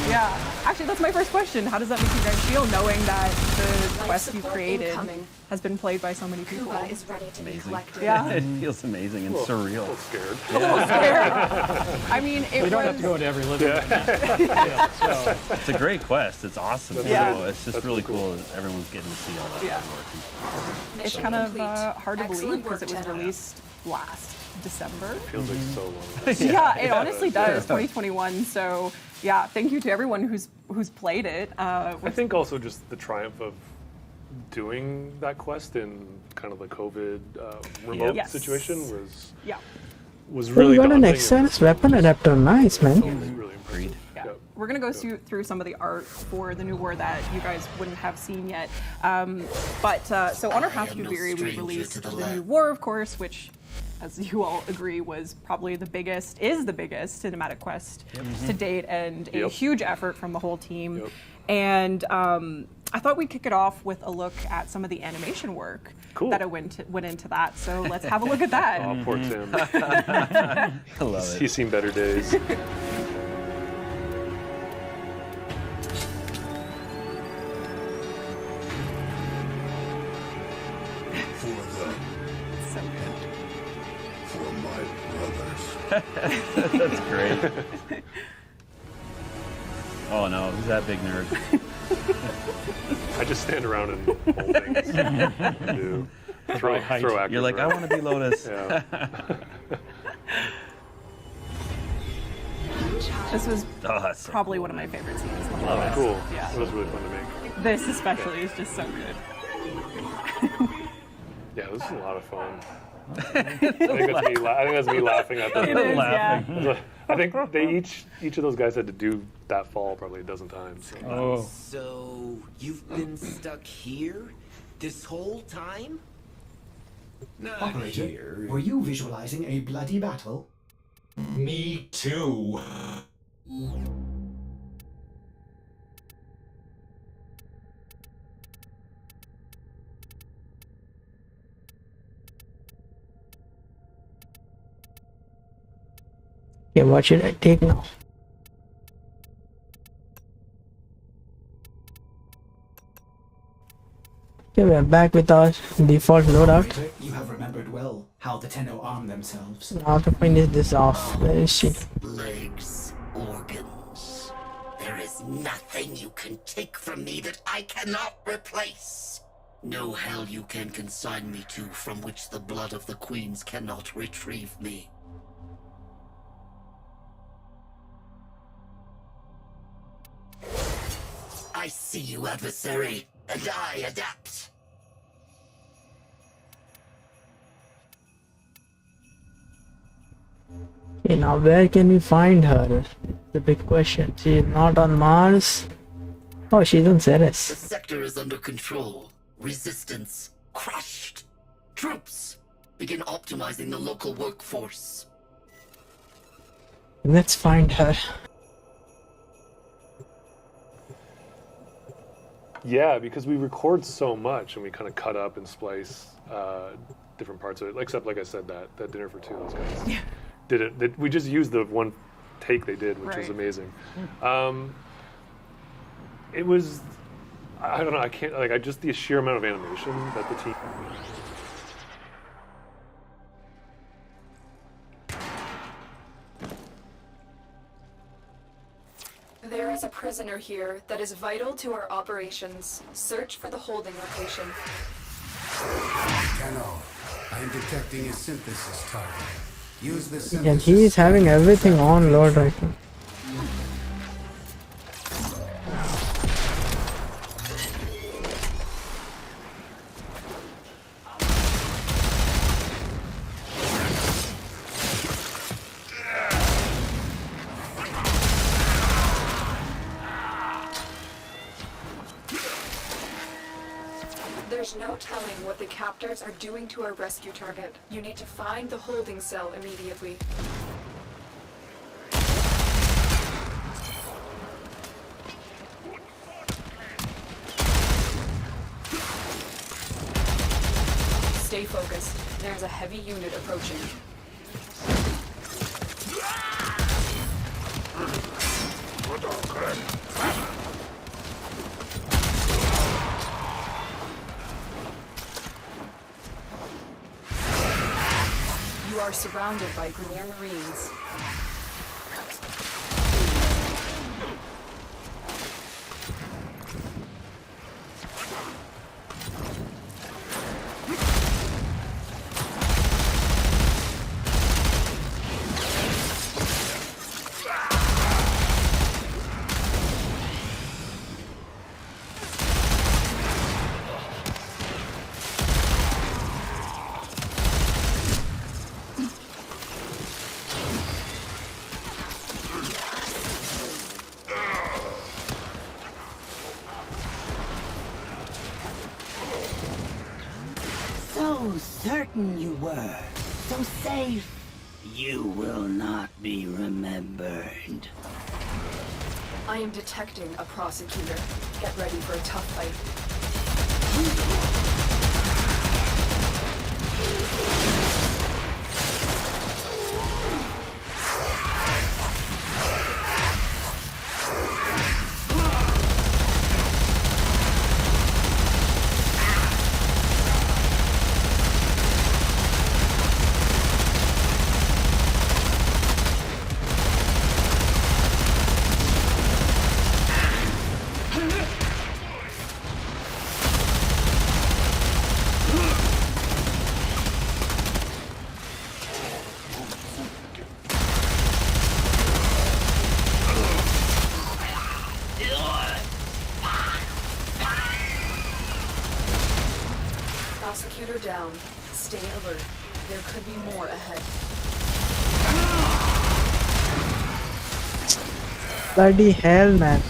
Speaker 13: Yeah, actually that's my first question. How does that make you guys feel knowing that the quest you created has been played by so many people?
Speaker 8: Is ready to be
Speaker 10: Amazing.
Speaker 8: collected.
Speaker 13: Yeah.
Speaker 10: It feels amazing and surreal.
Speaker 12: I'm scared.
Speaker 13: A little scared. I mean, it
Speaker 2: We don't have to go into every living room.
Speaker 10: It's a great quest. It's awesome.
Speaker 13: Yeah.
Speaker 10: So it's just really cool that everyone's getting to see all that
Speaker 13: Yeah.
Speaker 10: work.
Speaker 13: It's kind of hard to believe because it was released last December.
Speaker 12: Feels like so long.
Speaker 13: Yeah, it honestly does. 2021. So yeah, thank you to everyone who's played it.
Speaker 16: I think also just the triumph of doing that quest in kind of the COVID remote
Speaker 13: Yes.
Speaker 16: situation was
Speaker 3: Oh,
Speaker 16: really
Speaker 3: you got an
Speaker 16: daunting.
Speaker 3: XRS weapon adapter. Nice, man.
Speaker 16: Really impressive.
Speaker 13: Yeah. We're gonna go through some of the art for the new war that you guys wouldn't have seen yet. So on our path to Duviri, we released the new war, of course, which, as you all agree, was probably the biggest cinematic quest to date, and a huge effort from the whole team. And I thought we'd kick it off with a look at some of the animation work that went into that. So let's have a look at that.
Speaker 16: Oh, poor Tim.
Speaker 10: I love it.
Speaker 16: He's seen better days.
Speaker 12: For my brothers.
Speaker 10: That's great. Oh no, who's that big nerd?
Speaker 16: I just stand around and hold things. Throw actors
Speaker 10: You're like, I
Speaker 16: around.
Speaker 10: want to be Lotus.
Speaker 16: Yeah.
Speaker 13: This was
Speaker 10: So
Speaker 13: probably one of my favorite scenes. in the whole
Speaker 16: Oh,
Speaker 13: quest.
Speaker 16: cool.
Speaker 13: Yeah.
Speaker 16: It was really fun to make.
Speaker 13: This especially is just so good.
Speaker 16: Yeah, this is a lot of fun. I think that's me laughing at them.
Speaker 13: It is, yeah.
Speaker 16: I think each of those guys had to do that fall probably a dozen times. So.
Speaker 1: So, you've been stuck here this whole time?
Speaker 17: Operator, were you visualizing a bloody battle?
Speaker 6: Me too.
Speaker 3: Okay, what should I take now? Okay, we're back with our default loadout.
Speaker 17: Operator, you have remembered well how the Tenno arm themselves.
Speaker 3: Now to finish this off, where is she?
Speaker 22: Legs, organs. There is nothing you can take from me that I cannot replace. No hell you can consign me to from which the blood of the queens cannot retrieve me. I see you, adversary, and I adapt.
Speaker 3: Okay, now where can we find her? The big question. She is not on Mars. Oh, she's on
Speaker 22: The
Speaker 3: Ceres.
Speaker 22: sector is under control. Resistance crushed. Troops begin optimizing the local workforce.
Speaker 3: Let's find her.
Speaker 16: Yeah, because we record so much and we kind of cut up and splice different parts of it. Except, like I said, that dinner for two, those guys did it. We just used the one take they did, which was
Speaker 13: Right.
Speaker 16: amazing. It was, I don't know, I can't, like, just the sheer amount of animation that the team.
Speaker 7: There is a prisoner here that is vital to our operations. Search for the holding location.
Speaker 18: Tenno, I am detecting a synthesis target. Use the
Speaker 3: And
Speaker 18: synthesis.
Speaker 3: he is having everything on load right now.
Speaker 7: There's no telling what the captors are doing to our rescue target. You need to find the holding cell immediately. Stay focused. There's a heavy unit approaching. You are surrounded by Grenier Marines.
Speaker 4: So certain you were. So safe. You will not be remembered.
Speaker 7: I am detecting a prosecutor. Get ready for a tough fight. Prosecutor down. Stay alert. There could be more ahead.
Speaker 3: Bloody hell, man.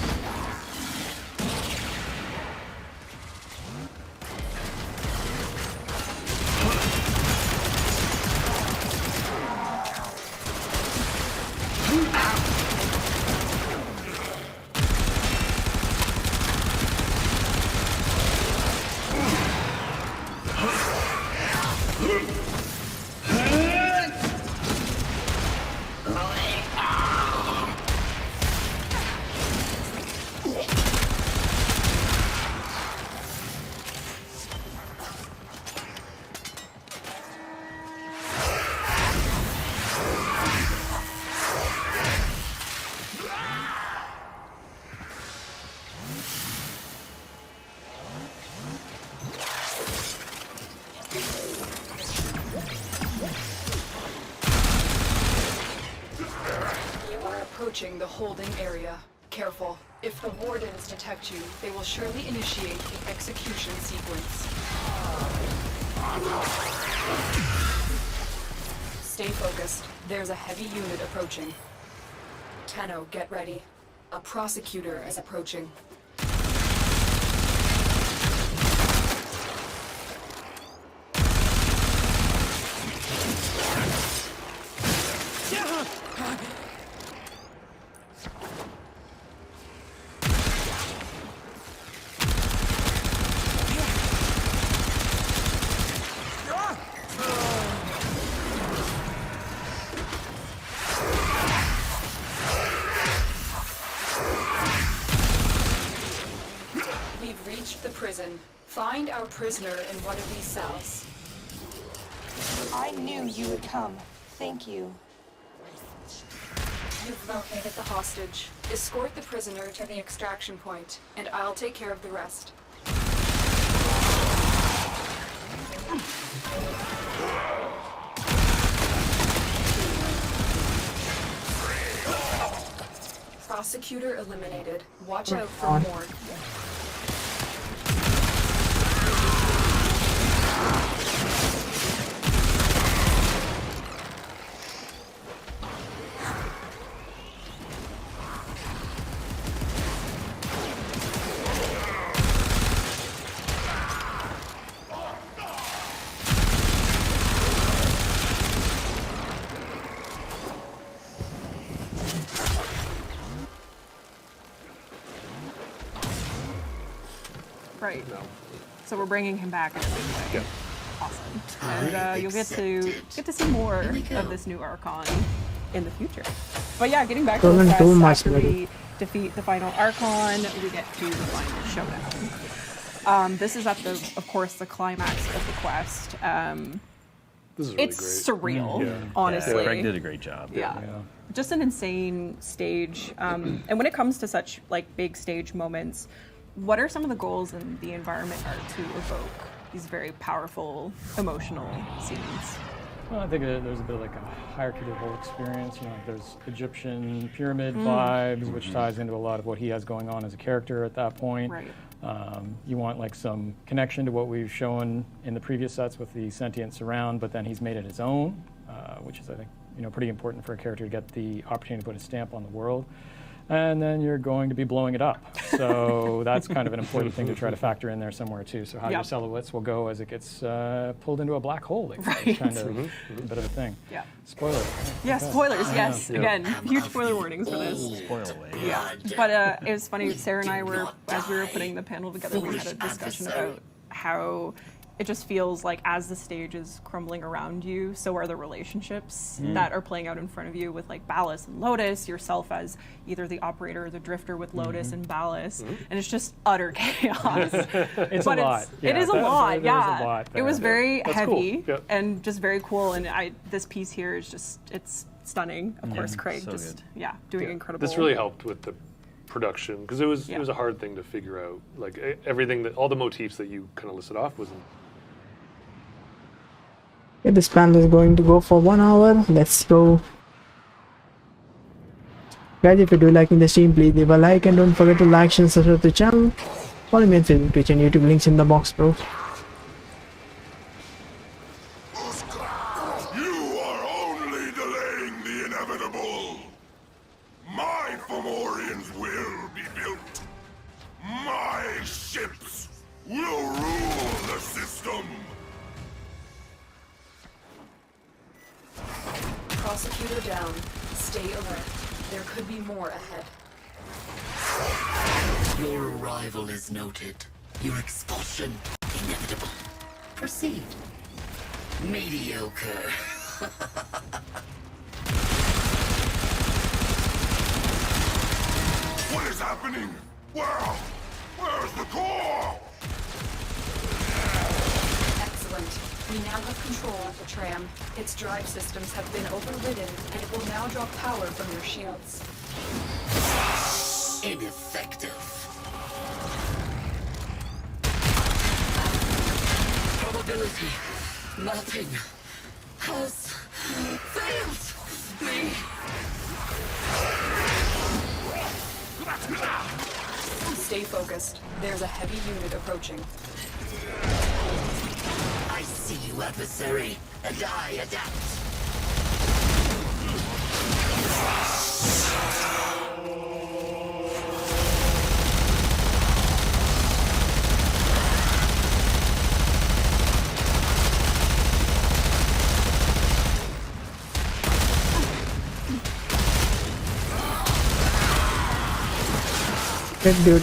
Speaker 7: Approaching the holding area. Careful. If the wardens detect you, they will surely initiate the execution sequence. Stay focused. There's a heavy unit approaching. Tenno, get ready. A prosecutor is approaching. Find our prisoner in one of these cells.
Speaker 8: I knew you would come. Thank you.
Speaker 7: You've located the hostage. Escort the prisoner to the extraction point, and I'll take care of the rest. Prosecutor eliminated. Watch out for more.
Speaker 13: Right. So we're bringing him back in a big way.
Speaker 16: Yeah.
Speaker 13: awesome. And you'll get to see more of this new Archon in the future. But yeah, getting back to the quest, after we defeat the final Archon, we get to the final showdown. This is of course, the climax of the quest.
Speaker 16: This is really
Speaker 13: it's surreal, honestly.
Speaker 10: Yeah, Craig did a great job.
Speaker 13: Yeah. Just an insane stage. And when it comes to such like big stage moments, what are some of the goals in the environment art to evoke these very powerful, emotional scenes?
Speaker 11: Well, I think there's a bit of like a hierarchy to the whole experience. You know, like there's Egyptian pyramid vibes, which ties into a lot of what he has going on as a character at that point.
Speaker 13: Right.
Speaker 11: You want like some connection to what we've shown in the previous sets with the sentient surround, but then he's made it his own, which is, I think, pretty important for a character to get the opportunity to put a stamp on the world. And then you're going to be blowing it up. So that's kind of an important thing to try to factor in there somewhere too. So how your silhouettes will go as it gets pulled into a black hole. It's kind of a bit of a thing.
Speaker 13: Yeah.
Speaker 11: Spoilers.
Speaker 13: Yeah, spoilers, yes. Again, huge spoiler warnings for this.
Speaker 10: Spoil away.
Speaker 13: Yeah. But it was funny, Sarah and I as we were putting the panel together, we had a discussion about how it just feels like as the stage is crumbling around you, so are the relationships that are playing out in front of you with like Ballas and Lotus, yourself as either the operator or the drifter with Lotus and Ballas, and it's just utter chaos.
Speaker 11: It's a lot.
Speaker 13: It is a lot,
Speaker 11: There's a lot
Speaker 13: It was very
Speaker 16: That's
Speaker 13: heavy
Speaker 16: cool.
Speaker 13: and just very cool, and this piece here is just, it's stunning. Of course, Craig
Speaker 10: so
Speaker 13: just,
Speaker 10: good.
Speaker 13: doing incredible.
Speaker 16: This really helped with the production because it was a hard thing to figure out. Like everything all the motifs that you kind of listed off was.
Speaker 3: Okay, this panel is going to go for 1 hour. Let's go. Guys, if you do liking the stream, please leave a like and don't forget to like and subscribe to the channel. Follow me on Facebook, Twitch and YouTube, links in the box, bro.
Speaker 12: You are only delaying the inevitable. My Fomorians will be built. My ships will rule the system.
Speaker 7: Prosecutor down. Stay alert. There could be more ahead.
Speaker 22: Your arrival is noted. Your expulsion inevitable. Proceed. Mediocre.
Speaker 12: What is happening? Where's the core?
Speaker 7: Excellent. We now have control of the tram. Its drive systems have been overridden, and it will now draw power from your shields.
Speaker 22: Ineffective. Probability. Nothing has failed me.
Speaker 7: Stay focused. There's a heavy unit approaching.
Speaker 22: I see you, adversary, and I adapt.
Speaker 3: Good dude.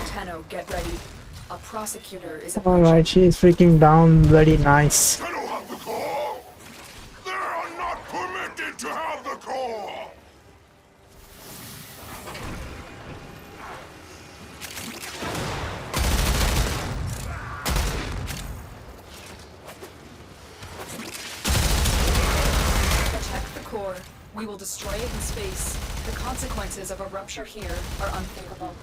Speaker 7: Tenno, get ready. A prosecutor is
Speaker 3: Alright, she is freaking down. Bloody nice.
Speaker 12: I don't have the core. They are not permitted to have the core.
Speaker 7: Protect the core. We will destroy it in space. The consequences of a rupture here are unthinkable.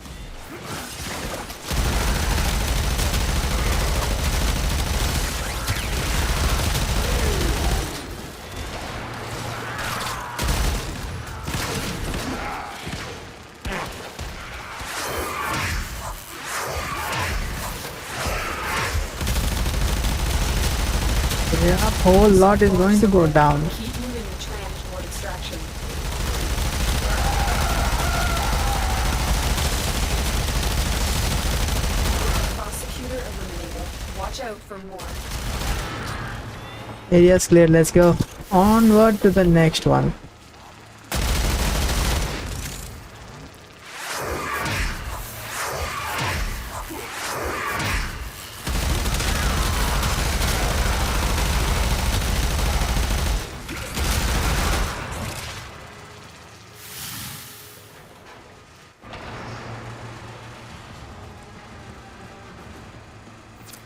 Speaker 3: Yeah, whole lot is going to go down.
Speaker 7: Keep moving the tram toward extraction.
Speaker 8: Watch out for more.
Speaker 3: Area's clear, let's go. Onward to the next one.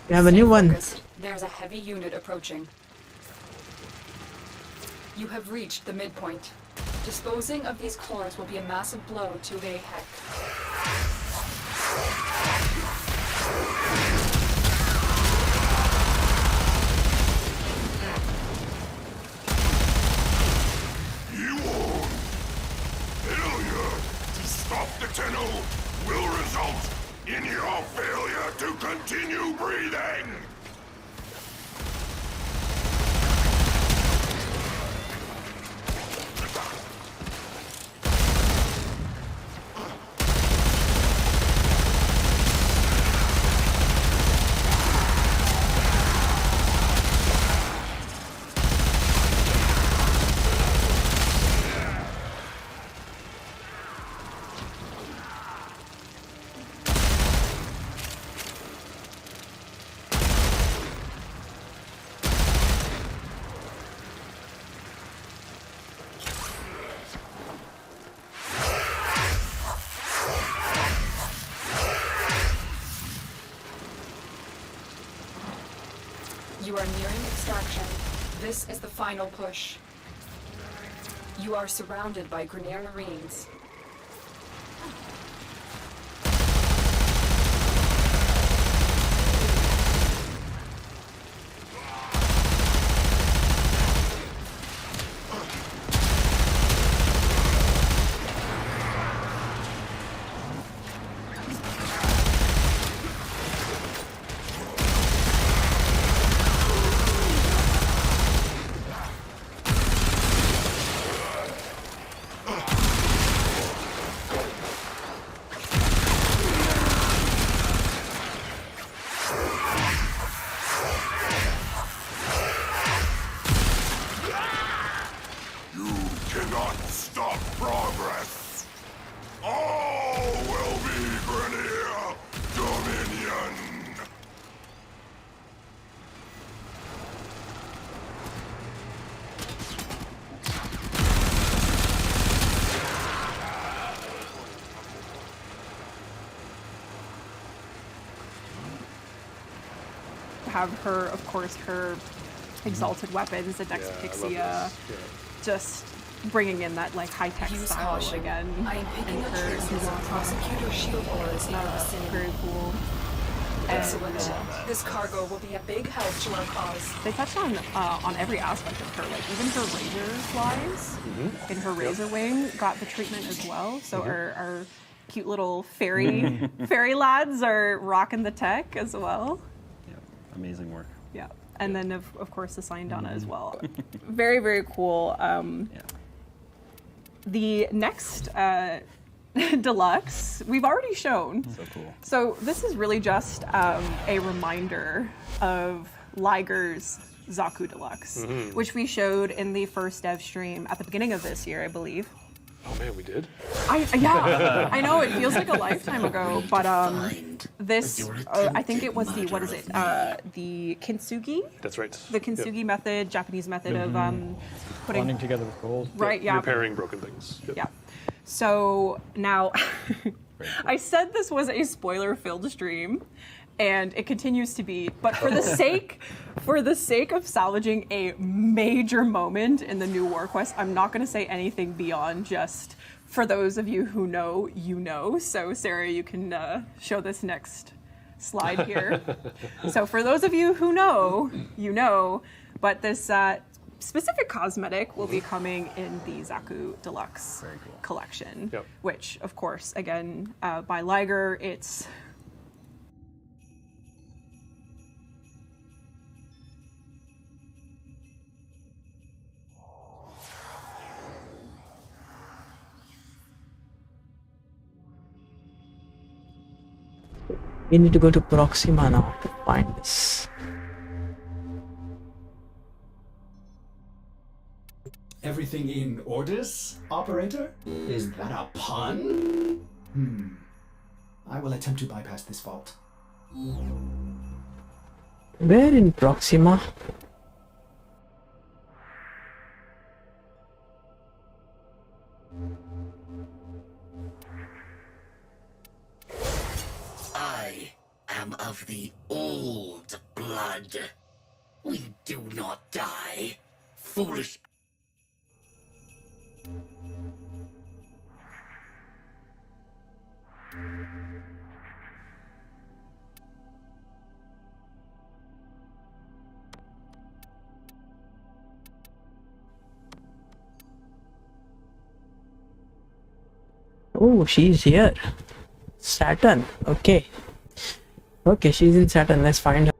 Speaker 3: We have a new one.
Speaker 7: There's a heavy unit approaching. You have reached the midpoint. Disposing of these cores will be a massive blow to AHEC.
Speaker 12: Failure to stop the Tenno will result in your failure to continue breathing!
Speaker 7: You are nearing extraction. This is the final push. You are surrounded by Grineer Marines.
Speaker 13: Have her, of course, her exalted weapons, the Dex Pixia, just bringing in that like high-tech style
Speaker 7: caution.
Speaker 13: again.
Speaker 7: I am picking
Speaker 13: in
Speaker 7: up
Speaker 13: her
Speaker 7: traces of prosecutor shield auras in the vicinity.
Speaker 13: very cool.
Speaker 7: Excellent. This cargo will be a big help to our cause.
Speaker 13: They touched on every aspect of her, like even her razor flies in her razor wing got the treatment as well. So our cute little fairy lads are rocking the tech as well.
Speaker 10: Amazing work.
Speaker 13: Yeah, and then of course the Syndana as well. Very, very cool. The next deluxe we've already shown.
Speaker 10: So cool.
Speaker 13: So this is really just a reminder of Liger's Zaku Deluxe, which we showed in the first dev stream at the beginning of this year, I believe.
Speaker 16: Oh man, we did?
Speaker 13: Yeah, I know, it feels like a lifetime ago, but this, I think it was the, what is it, the kintsugi?
Speaker 16: That's right.
Speaker 13: The kintsugi method, Japanese method of putting...
Speaker 11: Bonding together with gold.
Speaker 13: Right, yeah.
Speaker 16: Repairing broken things. Yep.
Speaker 13: Yeah. So now, I said this was a spoiler-filled stream, and it continues to be, but for the sake of salvaging a major moment in the new War Quest, I'm not going to say anything beyond just, for those of you who know, you know. So Sarah, you can show this next slide here. So for those of you who know, you know, but this specific cosmetic will be coming in the Zaku Deluxe collection, which, of course, again, by Liger, it's...
Speaker 3: We need to go to Proxima now to find this.
Speaker 17: everything in orders, operator? Is that a pun? I will attempt to bypass this fault.
Speaker 3: Where in Proxima?
Speaker 22: I am of the old blood. We do not die. Foolish.
Speaker 3: Oh, she's here. Saturn. Okay. Okay, she's in Saturn. Let's find her.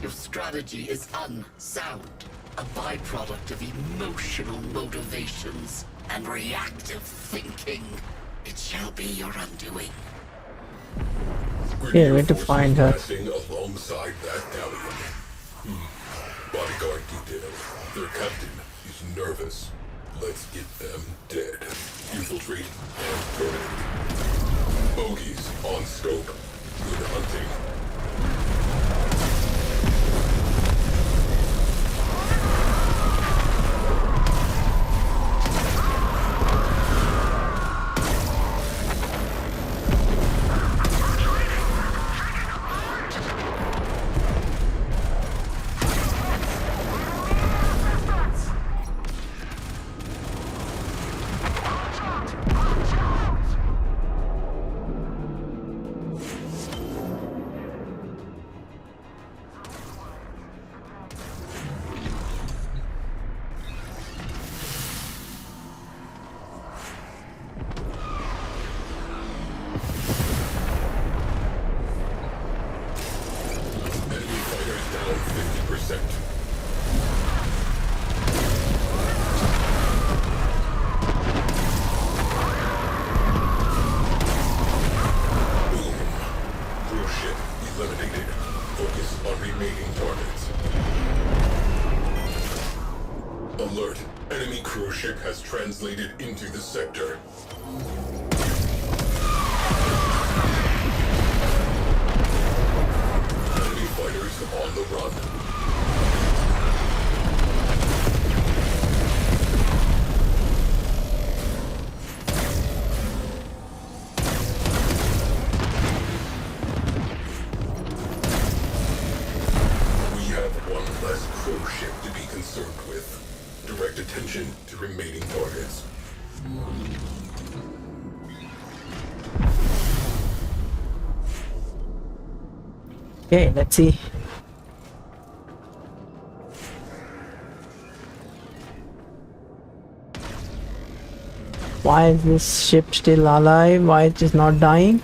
Speaker 22: Your strategy is unsound, a byproduct of emotional motivations and reactive thinking. It shall be your undoing.
Speaker 3: Okay, where to find her?
Speaker 12: Passing alongside that galleon. Bodyguard details. Their captain is nervous. Let's get them dead. Infiltrate and terminate. Bogies on scope. Good hunting. Translated into the sector. Enemy fighters on the run. We have one less crew ship to be concerned with. Direct attention to remaining targets.
Speaker 3: Okay, let's see. Why is this ship still alive? Why it is not dying?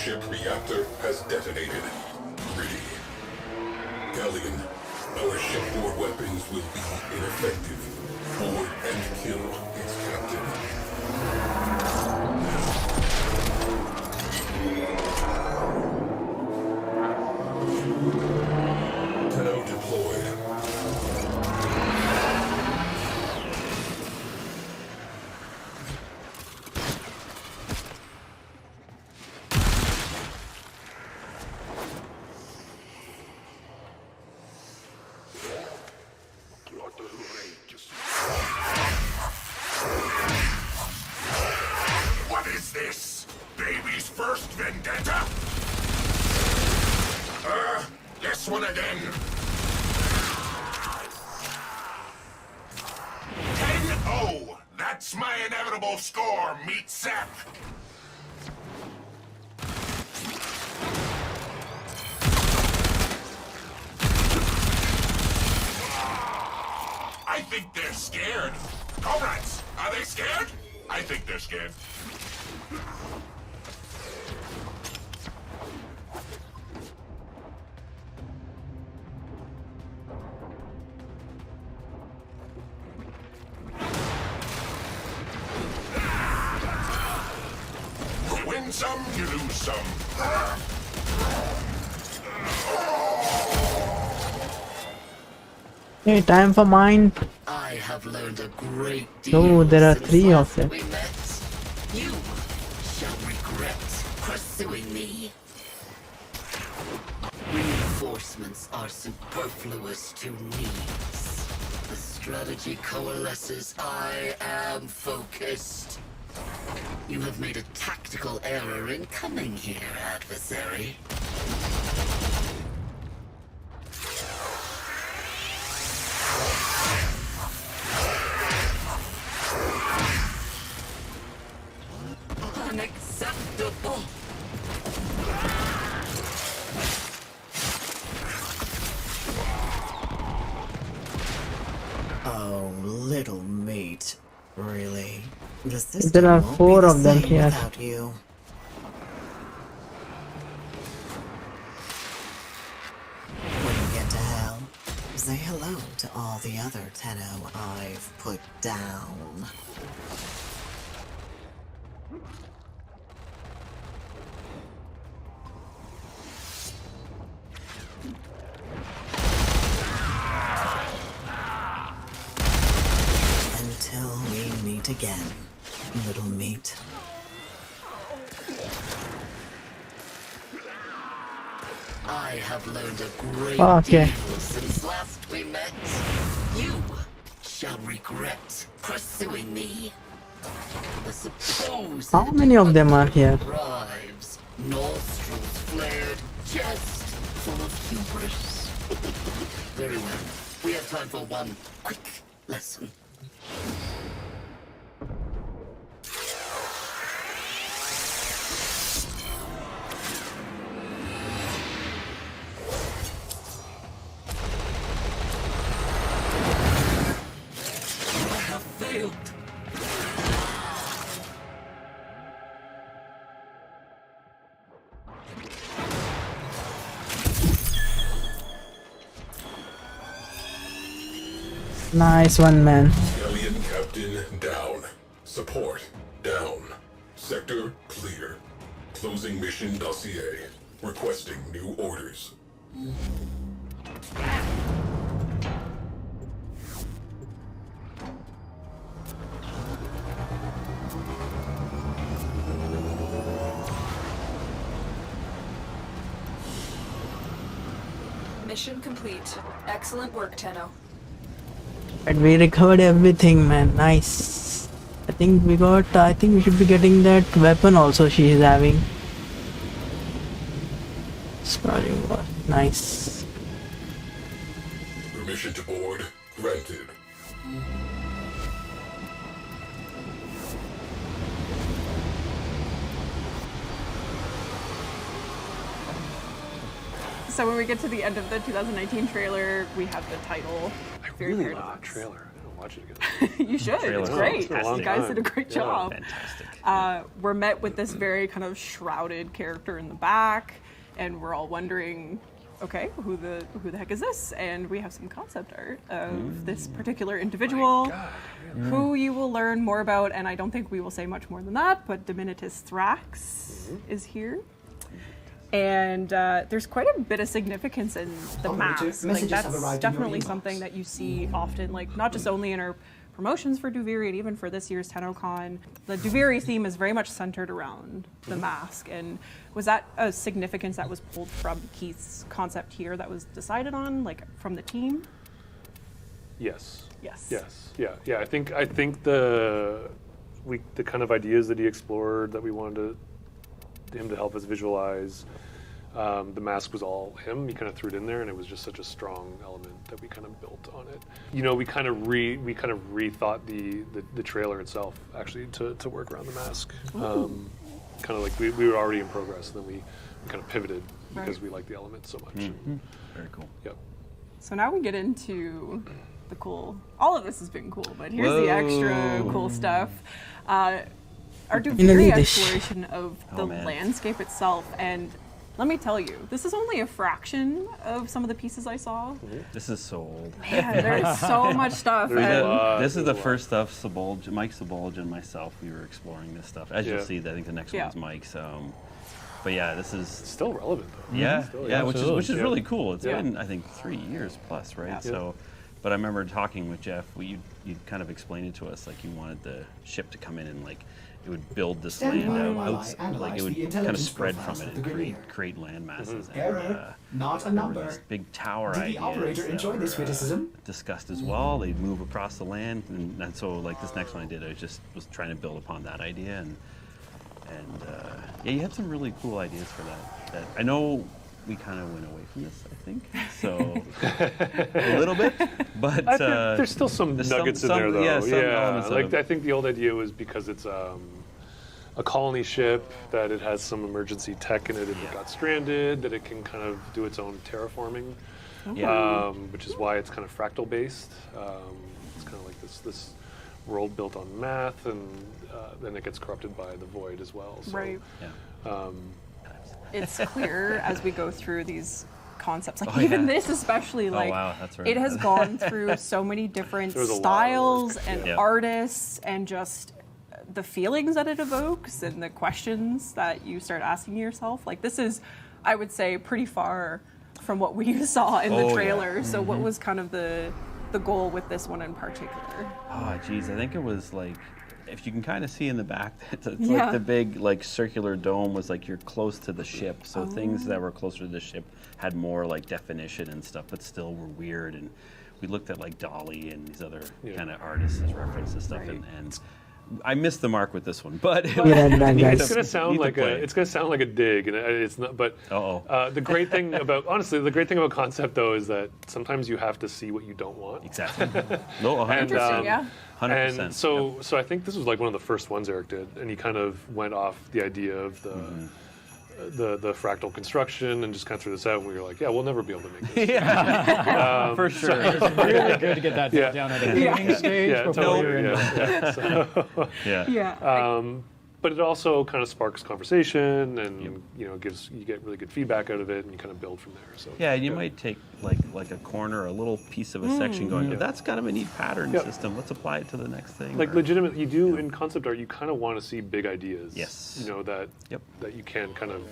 Speaker 12: Ship reactor has detonated. Ready. Galleon, organs will be ineffective. Board and kill its captive. Tenno deployed.
Speaker 6: What is this? Baby's first vendetta? This one again. 10-0. That's my inevitable score, meat sap. I think they're scared. Comrades, are they scared? I think they're scared. You win some, you lose some.
Speaker 3: Hey, time for mine.
Speaker 22: I have learned a great deal.
Speaker 3: Oh, there are
Speaker 22: since
Speaker 3: 3 of
Speaker 22: last
Speaker 3: them.
Speaker 22: we met. You shall regret pursuing me. Reinforcements are superfluous to needs. The strategy coalesces. I am focused. You have made a tactical error in coming here, adversary. Unacceptable. Oh, little mate. Really? The system
Speaker 3: There are
Speaker 22: won't
Speaker 3: 4
Speaker 22: be the
Speaker 3: of them
Speaker 22: same
Speaker 3: here.
Speaker 22: without you. When you get to hell, say hello to all the other Tenno I've put down. Until we meet again, little meat. I have learned a great
Speaker 3: Okay.
Speaker 22: deal since last we met. You shall regret pursuing me. The supposed
Speaker 3: How many of them are here?
Speaker 22: arrives, nostrils flared, chest full of hubris. Very well. We have time for one quick lesson. I have failed.
Speaker 3: Nice one, man.
Speaker 12: Alien Captain down. Support down. Sector clear. Closing mission dossier. Requesting new orders.
Speaker 7: Mission complete. Excellent work, Tenno.
Speaker 3: And we recovered everything, man. Nice. I think we got. I think we should be getting that weapon also. She is having. Sorry, what? Nice.
Speaker 12: Permission to board granted.
Speaker 13: So when we get to the end of the 2019 trailer, we have the title.
Speaker 16: I really love that trailer. I don't watch it again.
Speaker 13: You should. It's great. You guys did a great job.
Speaker 10: Fantastic.
Speaker 13: We're met with this very kind of shrouded character in the back, and we're all wondering okay, who the heck is this? And we have some concept art of this particular individual who you will learn more about, and I don't think we will say much more than that, but Dominitus Thrax is here. And there's quite a bit of significance in the mask. Like, that's definitely something that you see often, like not just only in our promotions for Duviri and even for this year's Tennocon. The Duviri theme is very much centered around the mask. And was that a significance that was pulled from Keith's concept here that was decided on, like from the team?
Speaker 16: Yes.
Speaker 13: Yes.
Speaker 16: Yes. Yeah. I think the kind of ideas that he explored that we wanted him to help us visualize. The mask was all him. He kind of threw it in there, and it was just such a strong element that we kind of built on it. You know, we kind of rethought the trailer itself actually to work around the mask. Kind of like we were already in progress, and then we kind of pivoted because we liked the element so much.
Speaker 10: Very cool.
Speaker 16: Yep.
Speaker 13: So now we get into the cool. All of this has been cool, but here's the extra cool stuff. Our Duviri exploration of the landscape itself, and let me tell you, this is only a fraction of some of the pieces I saw.
Speaker 10: This is so old.
Speaker 13: Man, there's so much stuff.
Speaker 10: This is the first stuff Mike Sabolge and myself, we were exploring this stuff. As you'll see, I think the next one's Mike's. But yeah, this is
Speaker 16: still relevant though.
Speaker 10: Yeah, which is really cool. It's been, I think, 3 years plus, right?
Speaker 16: Yeah.
Speaker 10: So, but I remember talking with Jeff. You kind of explained it to us, like you wanted the ship to come in and like it would build this land out, like it would kind of spread from it and create land masses.
Speaker 17: Error, not a number.
Speaker 10: Big tower
Speaker 17: Did the
Speaker 10: ideas
Speaker 17: operator enjoy this criticism?
Speaker 10: discussed as well. They'd move across the land, and so like this next one I did, I was trying to build upon that idea, and yeah, you had some really cool ideas for that. I know we kind of went away from this, I think, so a little bit, but
Speaker 16: there's still some nuggets in there, though.
Speaker 10: Yeah, some elements
Speaker 16: like
Speaker 10: of
Speaker 16: I think the old idea was because it's a colony ship, that it has some emergency tech in it if it got stranded, that it can kind of do its own terraforming, which is why it's kind of fractal based. It's kind of like this world built on math, and then it gets corrupted by the void as well. So,
Speaker 13: right.
Speaker 10: Yeah.
Speaker 13: It's clear as we go through these concepts, like even this especially, like
Speaker 10: that's right.
Speaker 13: it has gone through so many different styles and artists, and just the feelings that it evokes and the questions that you start asking yourself. Like this is, I would say, pretty far from what we saw in the trailer. So what was kind of the goal with this one in particular?
Speaker 10: Oh geez, I think it was like, if you can kind of see in the back, it's like the big like circular dome was like you're close to the ship, so things that were closer to the ship had more like definition and stuff, but still were weird. And we looked at like Dolly and these other kind of artists as references stuff, and I missed the mark with this one, but
Speaker 16: it's gonna sound like a dig, and it's not. But the great thing about concept though is that sometimes you have to see what you don't want.
Speaker 10: Exactly. No, 100%.
Speaker 13: Interesting, yeah.
Speaker 10: 100%.
Speaker 16: And so I think this was like one of the first ones Eric did, and he kind of went off the idea of the fractal construction and just kind of threw this out, and we were like, yeah, we'll never be able to make this.
Speaker 11: For sure. It's really good to get that down at a beginning stage before you're in.
Speaker 16: But it also kind of sparks conversation, and you get really good feedback out of it, and you kind of build from there. So
Speaker 10: and you might take like a corner, a little piece of a section, going, that's kind of a neat pattern system. Let's apply it to the next thing.
Speaker 16: Like legitimately, you do in concept art, you kind of want to see big ideas.
Speaker 10: Yes.
Speaker 16: You know that you can kind of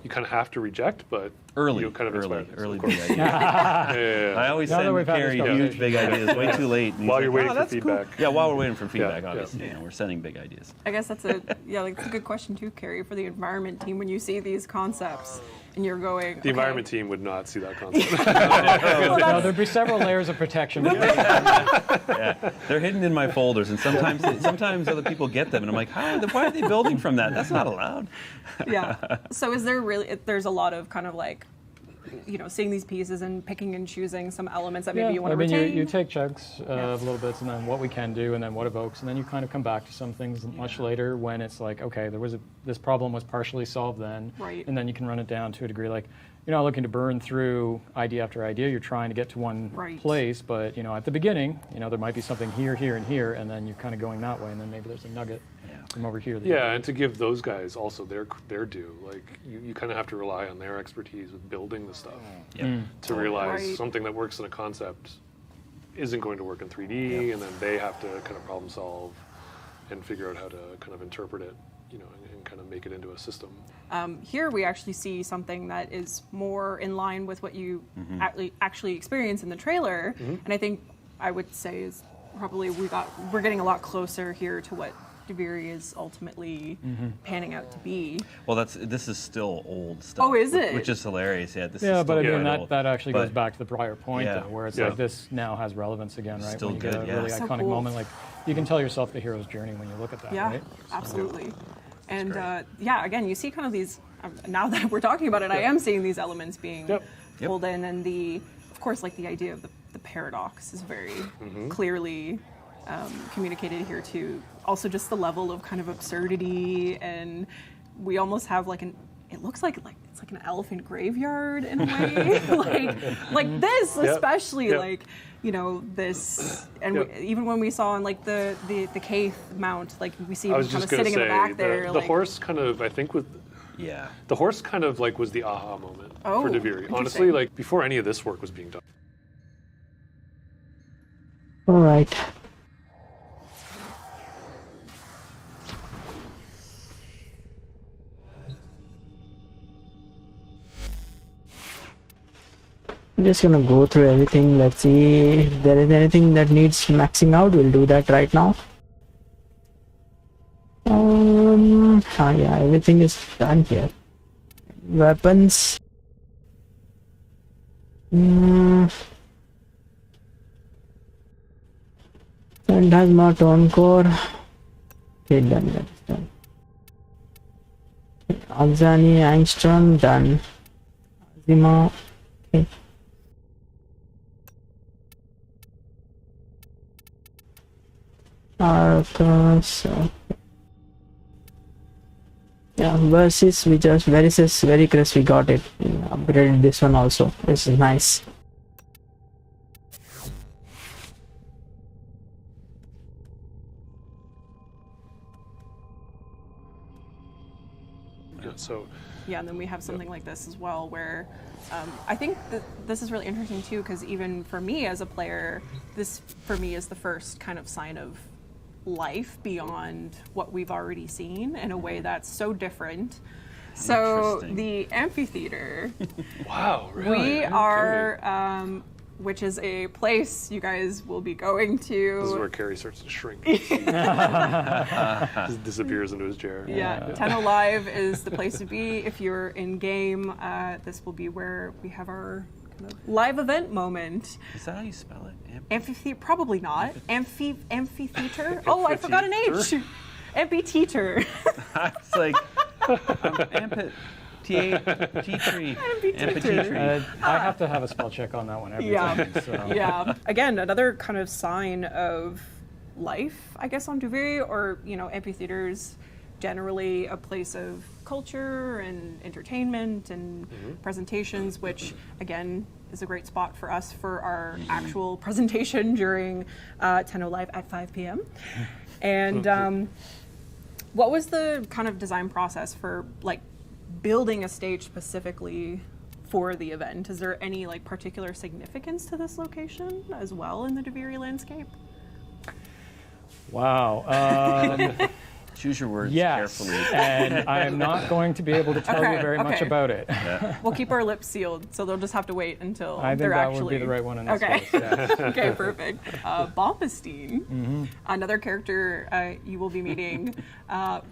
Speaker 16: you kind of have to reject, but
Speaker 10: early big ideas. I always send Carrie huge big ideas way too late.
Speaker 16: While you're waiting for feedback.
Speaker 10: Yeah, while we're waiting for feedback, obviously, we're sending big ideas.
Speaker 13: I guess that's it's a good question too, Carrie, for the environment team. When you see these concepts and you're going,
Speaker 16: the environment team would not see that concept.
Speaker 11: No, there'd be several layers of protection.
Speaker 10: They're hidden in my folders, and sometimes other people get them, and I'm like, why are they building from that? That's not allowed.
Speaker 13: So is there really? There's a lot of kind of like, seeing these pieces and picking and choosing some elements that maybe you want to retain.
Speaker 11: You take chunks of little bits, and then what we can do, and then what evokes, and then you kind of come back to some things much later when it's like, okay, this problem was partially solved then, and then you can run it down to a degree. Like, you're not looking to burn through idea after idea. You're trying to get to one place, but at the beginning, there might be something here, here, and here, and then you're kind of going that way, and then maybe there's a nugget. from over here.
Speaker 16: Yeah, and to give those guys also their due. Like you kind of have to rely on their expertise with building the stuff to realize something that works in a concept isn't going to work in 3D, and then they have to kind of problem solve and figure out how to kind of interpret it, you know, and kind of make it into a system.
Speaker 13: Here we actually see something that is more in line with what you actually experience in the trailer, and I think I would say is probably we're getting a lot closer here to what Duviri is ultimately panning out to be.
Speaker 10: Well, this is still old stuff.
Speaker 13: Oh, is it?
Speaker 10: Which is hilarious. Yeah, this is
Speaker 11: but
Speaker 10: still
Speaker 11: I mean
Speaker 10: old.
Speaker 11: that actually goes back to the prior point, though, where it's like this now has relevance again, right?
Speaker 10: Still
Speaker 11: when you
Speaker 10: good,
Speaker 11: get a really
Speaker 13: So
Speaker 11: iconic
Speaker 13: cool.
Speaker 11: moment, like you can tell yourself the hero's journey when you look at that, right?
Speaker 13: Absolutely. And yeah, again, you see kind of these. Now that we're talking about it, I am seeing these elements being pulled in, and of course, like the idea of the paradox is very clearly communicated here too. Also, just the level of kind of absurdity, and we almost have like it looks like it's like an elephant graveyard in a way, like this especially, like, you know, this, and even when we saw on like the Kaith mount, like we see him kind of sitting in the back there.
Speaker 16: The horse kind of, I think the horse kind of like was the aha moment for Duviri. Honestly, like before any of this work was being done.
Speaker 3: All right. I'm just gonna go through everything. Let's see if there is anything that needs maxing out. We'll do that right now. Yeah, everything is done here. Weapons. Phantasma, Tone Core. Okay, done. That is done. Alzani, Angstrom, done. Azima. Okay. Arcus. Yeah, versus we just very crisp, we got it. Upgraded this one also. This is nice.
Speaker 13: Yeah, and then we have something like this as well, where I think that this is really interesting too, because even for me as a player, this for me is the first kind of sign of life beyond what we've already seen in a way that's so different. So the Amphitheater.
Speaker 16: Wow, really?
Speaker 13: We are, which is a place you guys will be going to.
Speaker 16: This is where Carrie starts to shrink. Just disappears into his chair.
Speaker 13: Yeah, Tenno Live is the place to be. If you're in game, this will be where we have our kind of live event moment.
Speaker 10: Is that how you spell it?
Speaker 13: Amphitheater? Probably not. Amphitheater? Oh, I forgot an H. Amphitheater.
Speaker 10: It's like Amphitheater.
Speaker 11: I have to have a spell check on that one every time. So.
Speaker 13: Yeah. Again, another kind of sign of life, I guess, on Duviri, or, you know, amphitheaters generally a place of culture and entertainment and presentations, which again is a great spot for us for our actual presentation during Tenno Live at 5 p.m. And what was the kind of design process for like building a stage specifically for the event? Is there any like particular significance to this location as well in the Duviri landscape?
Speaker 11: Wow.
Speaker 10: Choose your words carefully.
Speaker 11: And I am not going to be able to tell you very much about it.
Speaker 10: Yeah.
Speaker 13: We'll keep our lips sealed, so they'll just have to wait until
Speaker 11: I think
Speaker 13: they're
Speaker 11: that
Speaker 13: actually...
Speaker 11: would be the right one in this
Speaker 13: case.
Speaker 11: Yeah.
Speaker 13: Okay, perfect. Balmestine, another character you will be meeting.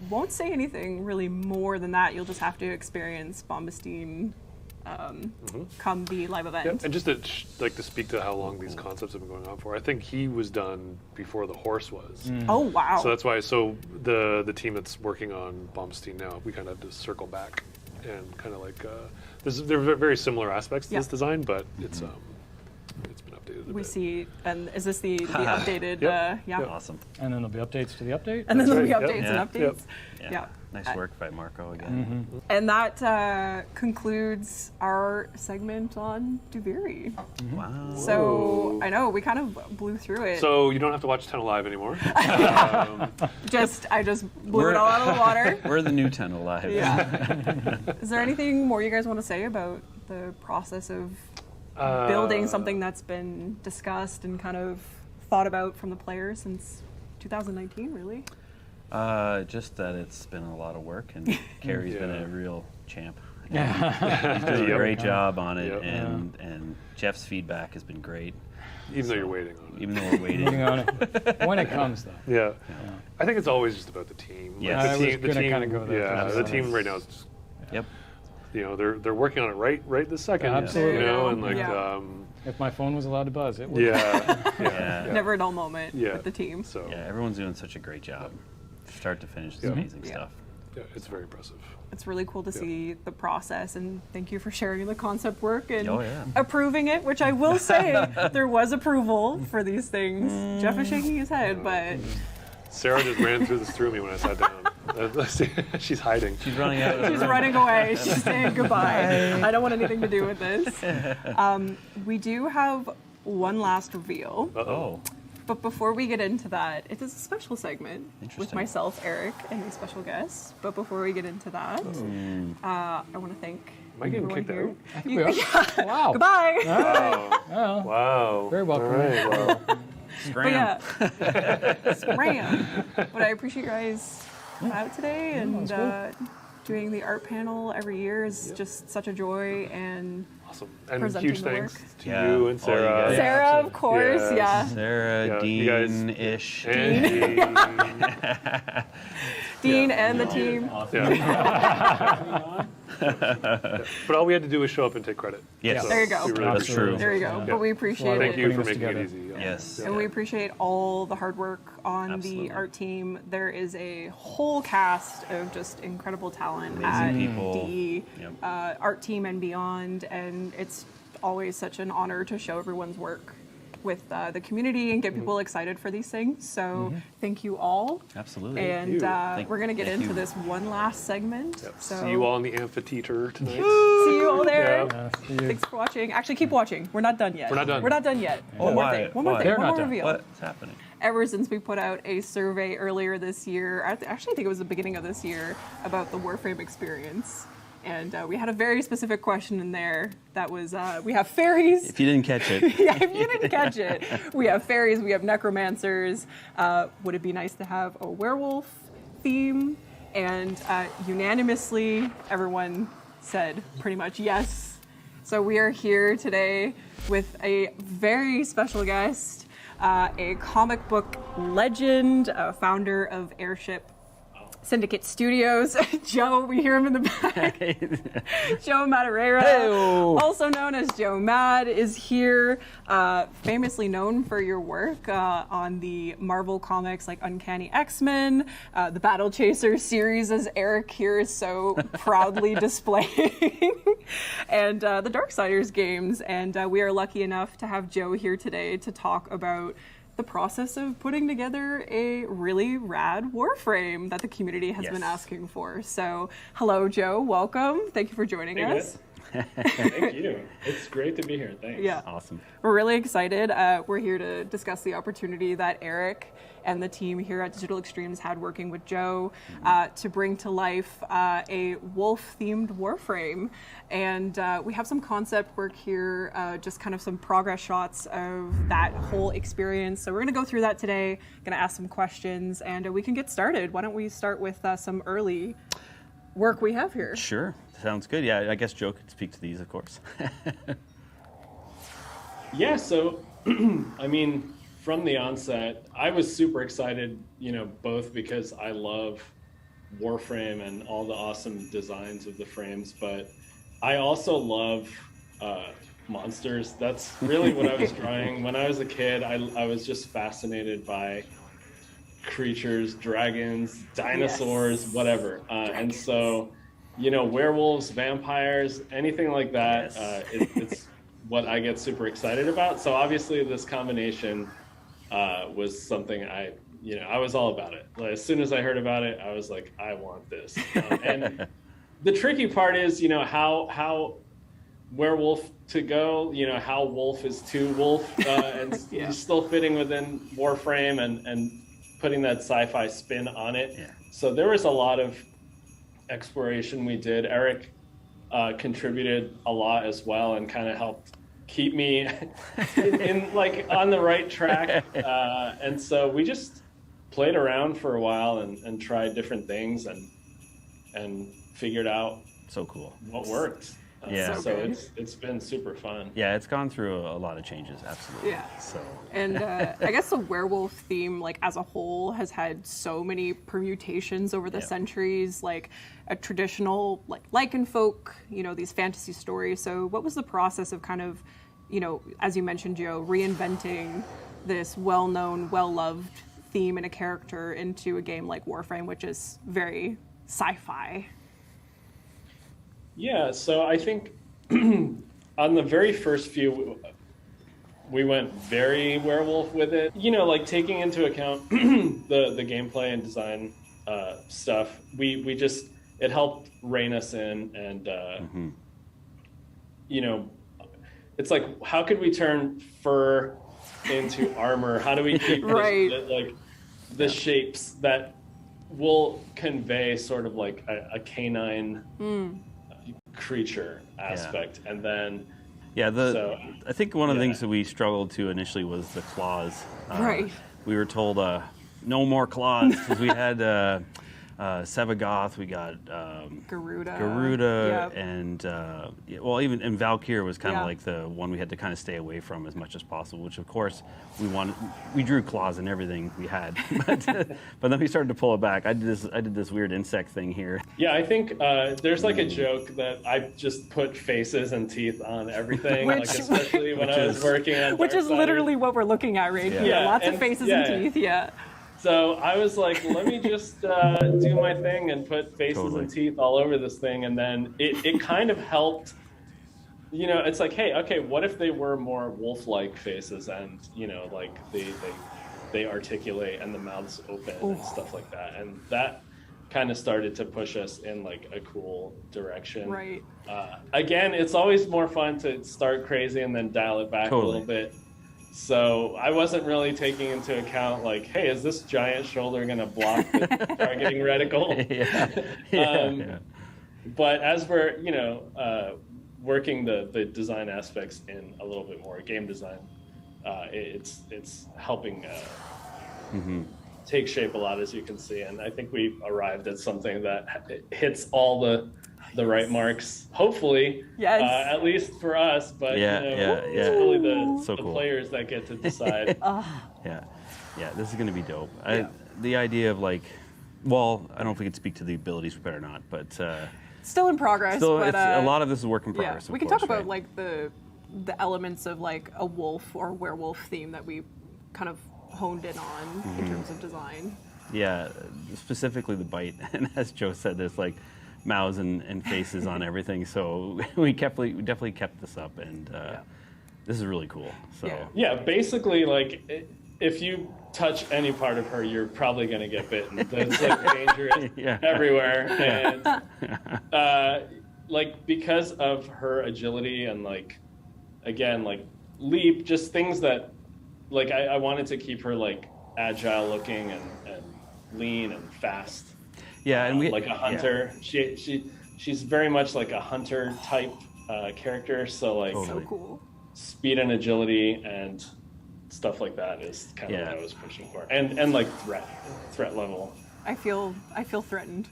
Speaker 13: Won't say anything really more than that. You'll just have to experience Balmestine come the live event.
Speaker 16: Yeah, and just to to speak to how long these concepts have been going on for, I think he was done before the horse was.
Speaker 13: Oh wow!
Speaker 16: So that's why. So the team that's working on Balmestine now, we kind of have to circle back and kind of like there are very similar aspects to this design, but it's been updated.
Speaker 13: We see, and is this the updated?
Speaker 11: Yep.
Speaker 13: Yeah.
Speaker 10: Awesome.
Speaker 11: And then there'll be updates to the update.
Speaker 13: And then there'll be updates and updates.
Speaker 10: Yeah. Nice work by Marco again.
Speaker 13: And that concludes our segment on Duviri.
Speaker 10: Wow.
Speaker 13: So I know we kind of blew through it.
Speaker 16: So you don't have to watch 10 Alive anymore.
Speaker 13: I just blew it all out of the water.
Speaker 10: We're the new 10 Alive.
Speaker 13: Yeah. Is there anything more you guys want to say about the process of building something that's been discussed and kind of thought about from the players since 2019, really?
Speaker 10: Just that it's been a lot of work, and Carrie's been a real champ.
Speaker 16: Yeah.
Speaker 10: He's doing a great job on it, and Jeff's feedback has been great.
Speaker 16: Even though you're waiting on it.
Speaker 10: Even though we're waiting.
Speaker 11: Waiting on it. When it comes, though.
Speaker 16: Yeah. I think it's always just about the team.
Speaker 10: Yeah,
Speaker 16: Like,
Speaker 11: I was gonna kinda go there.
Speaker 16: Yeah,
Speaker 11: Yeah.
Speaker 16: the team right now is just,
Speaker 10: Yep.
Speaker 16: you know, they're working on it right this second.
Speaker 11: Absolutely.
Speaker 16: You know, and like,
Speaker 11: if my phone was allowed to buzz, it would.
Speaker 10: Yeah.
Speaker 13: Never a dull moment
Speaker 16: Yeah.
Speaker 13: with the team.
Speaker 16: So
Speaker 10: Yeah, everyone's doing such a great job. Start to finish, it's amazing stuff.
Speaker 16: Yeah, it's very impressive.
Speaker 13: It's really cool to see the process, and thank you for sharing the concept work and
Speaker 10: Oh, yeah.
Speaker 13: approving it, which I will say there was approval for these things. Jeff is shaking his head, but
Speaker 16: Sarah just ran through me when I sat down. She's hiding.
Speaker 10: She's running out.
Speaker 13: she's running away. She's saying goodbye. I don't want anything to do with this. We do have one last reveal.
Speaker 10: Oh.
Speaker 13: But before we get into that, it is a special segment with
Speaker 10: Interesting.
Speaker 13: myself, Eric, and a special guest. But before we get into that, I want to thank
Speaker 16: Am I getting
Speaker 13: everyone
Speaker 16: kicked
Speaker 13: here.
Speaker 16: out?
Speaker 11: I think we are. Wow.
Speaker 13: Goodbye.
Speaker 11: Wow.
Speaker 16: Wow.
Speaker 11: Very welcome.
Speaker 16: All right, well,
Speaker 13: But yeah, scram. But I appreciate you guys coming out today and doing the art panel every year is just such a joy and
Speaker 16: awesome. And
Speaker 13: presenting
Speaker 16: huge
Speaker 13: the
Speaker 16: thanks
Speaker 13: work.
Speaker 16: to you and Sarah.
Speaker 13: Sarah, of course,
Speaker 16: Yes.
Speaker 13: yeah.
Speaker 10: Sarah,
Speaker 16: you guys-
Speaker 10: Dean-ish.
Speaker 13: Dean and the team.
Speaker 16: Yeah. But all we had to do was show up and take credit.
Speaker 10: Yes.
Speaker 16: So
Speaker 13: There you go.
Speaker 16: we really
Speaker 10: That's
Speaker 16: appreciate
Speaker 10: true.
Speaker 16: it.
Speaker 13: There you go.
Speaker 16: Yeah.
Speaker 13: But we appreciate
Speaker 16: Thank
Speaker 13: it.
Speaker 16: you for
Speaker 11: Putting
Speaker 16: making
Speaker 11: this
Speaker 16: it
Speaker 11: together.
Speaker 16: easy.
Speaker 10: Yes.
Speaker 13: And we appreciate all the hard work on
Speaker 10: Absolutely.
Speaker 13: the art team. There is a whole cast of just incredible talent
Speaker 10: Amazing
Speaker 13: at
Speaker 10: people.
Speaker 13: the
Speaker 10: Yep.
Speaker 13: art team and beyond, and it's always such an honor to show everyone's work with the community and get people excited for these things. So thank you all.
Speaker 10: Absolutely.
Speaker 13: And we're going to get
Speaker 10: thank
Speaker 13: into
Speaker 10: you.
Speaker 13: this one last segment.
Speaker 16: Yep.
Speaker 13: So
Speaker 16: See you all in the Amphitheater tonight.
Speaker 13: See you all there.
Speaker 16: Yeah.
Speaker 11: See you.
Speaker 13: Thanks for watching. Actually, keep watching. We're not done yet.
Speaker 16: We're not done.
Speaker 13: We're not done yet.
Speaker 10: Oh,
Speaker 13: One more
Speaker 10: why?
Speaker 13: thing. One more
Speaker 10: Why?
Speaker 13: thing.
Speaker 11: They're
Speaker 13: One
Speaker 11: not
Speaker 13: more
Speaker 11: done.
Speaker 13: reveal.
Speaker 10: What's happening?
Speaker 13: Ever since we put out a survey earlier this year, I actually think it was the beginning of this year, about the Warframe experience. And we had a very specific question in there that was, we have fairies.
Speaker 10: If you didn't catch it.
Speaker 13: Yeah, if you didn't catch it. We have fairies, we have necromancers. Would it be nice to have a werewolf theme? And unanimously, everyone said pretty much yes. So we are here today with a very special guest, a comic book legend, founder of Airship Syndicate Studios, Joe, we hear him in the back. Joe Madureira,
Speaker 10: Hey-o.
Speaker 13: also known as Joe Mad, is here, famously known for your work on the Marvel comics like Uncanny X-Men, the Battle Chaser series, as Eric here is so proudly displaying, and the Darksiders games. And we are lucky enough to have Joe here today to talk about the process of putting together a really rad Warframe that the community has been asking for. So, hello, Joe. Welcome. Thank you for joining us.
Speaker 19: Thank you. It's great to be here. Thanks.
Speaker 13: Yeah.
Speaker 10: Awesome.
Speaker 13: We're really excited. We're here to discuss the opportunity that Eric and the team here at Digital Extremes had working with Joe to bring to life a wolf-themed Warframe. And we have some concept work here, just kind of some progress shots of that whole experience. So we're going to go through that today, going to ask some questions, and we can get started. Why don't we start with some early work we have here?
Speaker 10: Sure. Sounds good. Yeah, I guess Joe could speak to these, of course.
Speaker 19: Yeah, so, I mean, from the onset, I was super excited, you know, both because I love Warframe and all the awesome designs of the frames, but I also love monsters. That's really what I was drawing. When I was a kid, I was just fascinated by creatures, dragons, dinosaurs, whatever. And so, you know, werewolves, vampires, anything like that, it's what I get super excited about. So obviously this combination was something I I was all about it. Like, as soon as I heard about it, I was like, I want this. And the tricky part is, how werewolf to go, how wolf is to wolf, and still fitting within Warframe and putting that sci-fi spin on it.
Speaker 10: Yeah.
Speaker 19: So there was a lot of exploration we did. Eric contributed a lot as well and kind of helped keep me in like on the right track. And so we just played around for a while and tried different things and figured out
Speaker 10: so cool
Speaker 19: what worked.
Speaker 10: Yeah.
Speaker 19: So it's been super fun.
Speaker 10: Yeah, it's gone through a lot of changes, absolutely.
Speaker 13: Yeah.
Speaker 10: So.
Speaker 13: And I guess the werewolf theme, like as a whole, has had so many permutations over the centuries, like a traditional like lycanfolk, these fantasy stories. So what was the process of kind of, as you mentioned, Joe, reinventing this well-known, well-loved theme and a character into a game like Warframe, which is very sci-fi?
Speaker 19: Yeah, so I think on the very first few, we went very werewolf with it. Like taking into account the gameplay and design stuff, we just, it helped rein us in and, it's like, how could we turn fur into armor? How do we keep the shapes that will convey sort of like a canine creature aspect, and then
Speaker 10: I think one of the things that we struggled to initially was the claws. We were told no more claws because we had Sevagoth, we got Garuda, and even Valkyr was kind of like the one we had to kind of stay away from as much as possible. Which of course we drew claws in everything we had, but then we started to pull it back. I did this weird insect thing here.
Speaker 19: Yeah, I think there's like a joke that I just put faces and teeth on everything, especially when I was working on
Speaker 13: which is literally what we're looking at right here. Lots of faces and teeth. Yeah.
Speaker 19: So I was like, let me just do my thing and put faces and teeth all over this thing. And then it kind of helped, it's like, hey, okay, what if they were more wolf-like faces and, like they articulate and the mouths open and stuff like that. And that kind of started to push us in like a cool direction.
Speaker 13: Right.
Speaker 19: Again, it's always more fun to start crazy and then dial it back a little bit. So I wasn't really taking into account like, hey, is this giant shoulder going to block the targeting reticle? But as we're, working the design aspects in a little bit more game design, it's helping take shape a lot, as you can see. And I think we've arrived at something that hits all the right marks, hopefully, at least for us, but it's really the players that get to decide.
Speaker 10: This is going to be dope. The idea of like, I don't know if we could speak to the abilities for better or not, but
Speaker 13: still in progress.
Speaker 10: But a lot of this is work in progress.
Speaker 13: We can talk about like the elements of like a wolf or werewolf theme that we kind of honed in on in terms of design.
Speaker 10: Yeah, specifically the bite, and as Joe said, there's like mouths and faces on everything, so we definitely kept this up, and this is really cool. So
Speaker 19: basically, like if you touch any part of her, you're probably gonna get bitten. It's like dangerous everywhere, and like because of her agility and like again like leap, just things that like I wanted to keep her like agile looking and lean and fast.
Speaker 10: Yeah, and
Speaker 19: like a hunter. She's very much like a hunter type character. So like
Speaker 13: so cool.
Speaker 19: Speed and agility and stuff like that is kind of what I was pushing for. And like threat level.
Speaker 13: I feel threatened.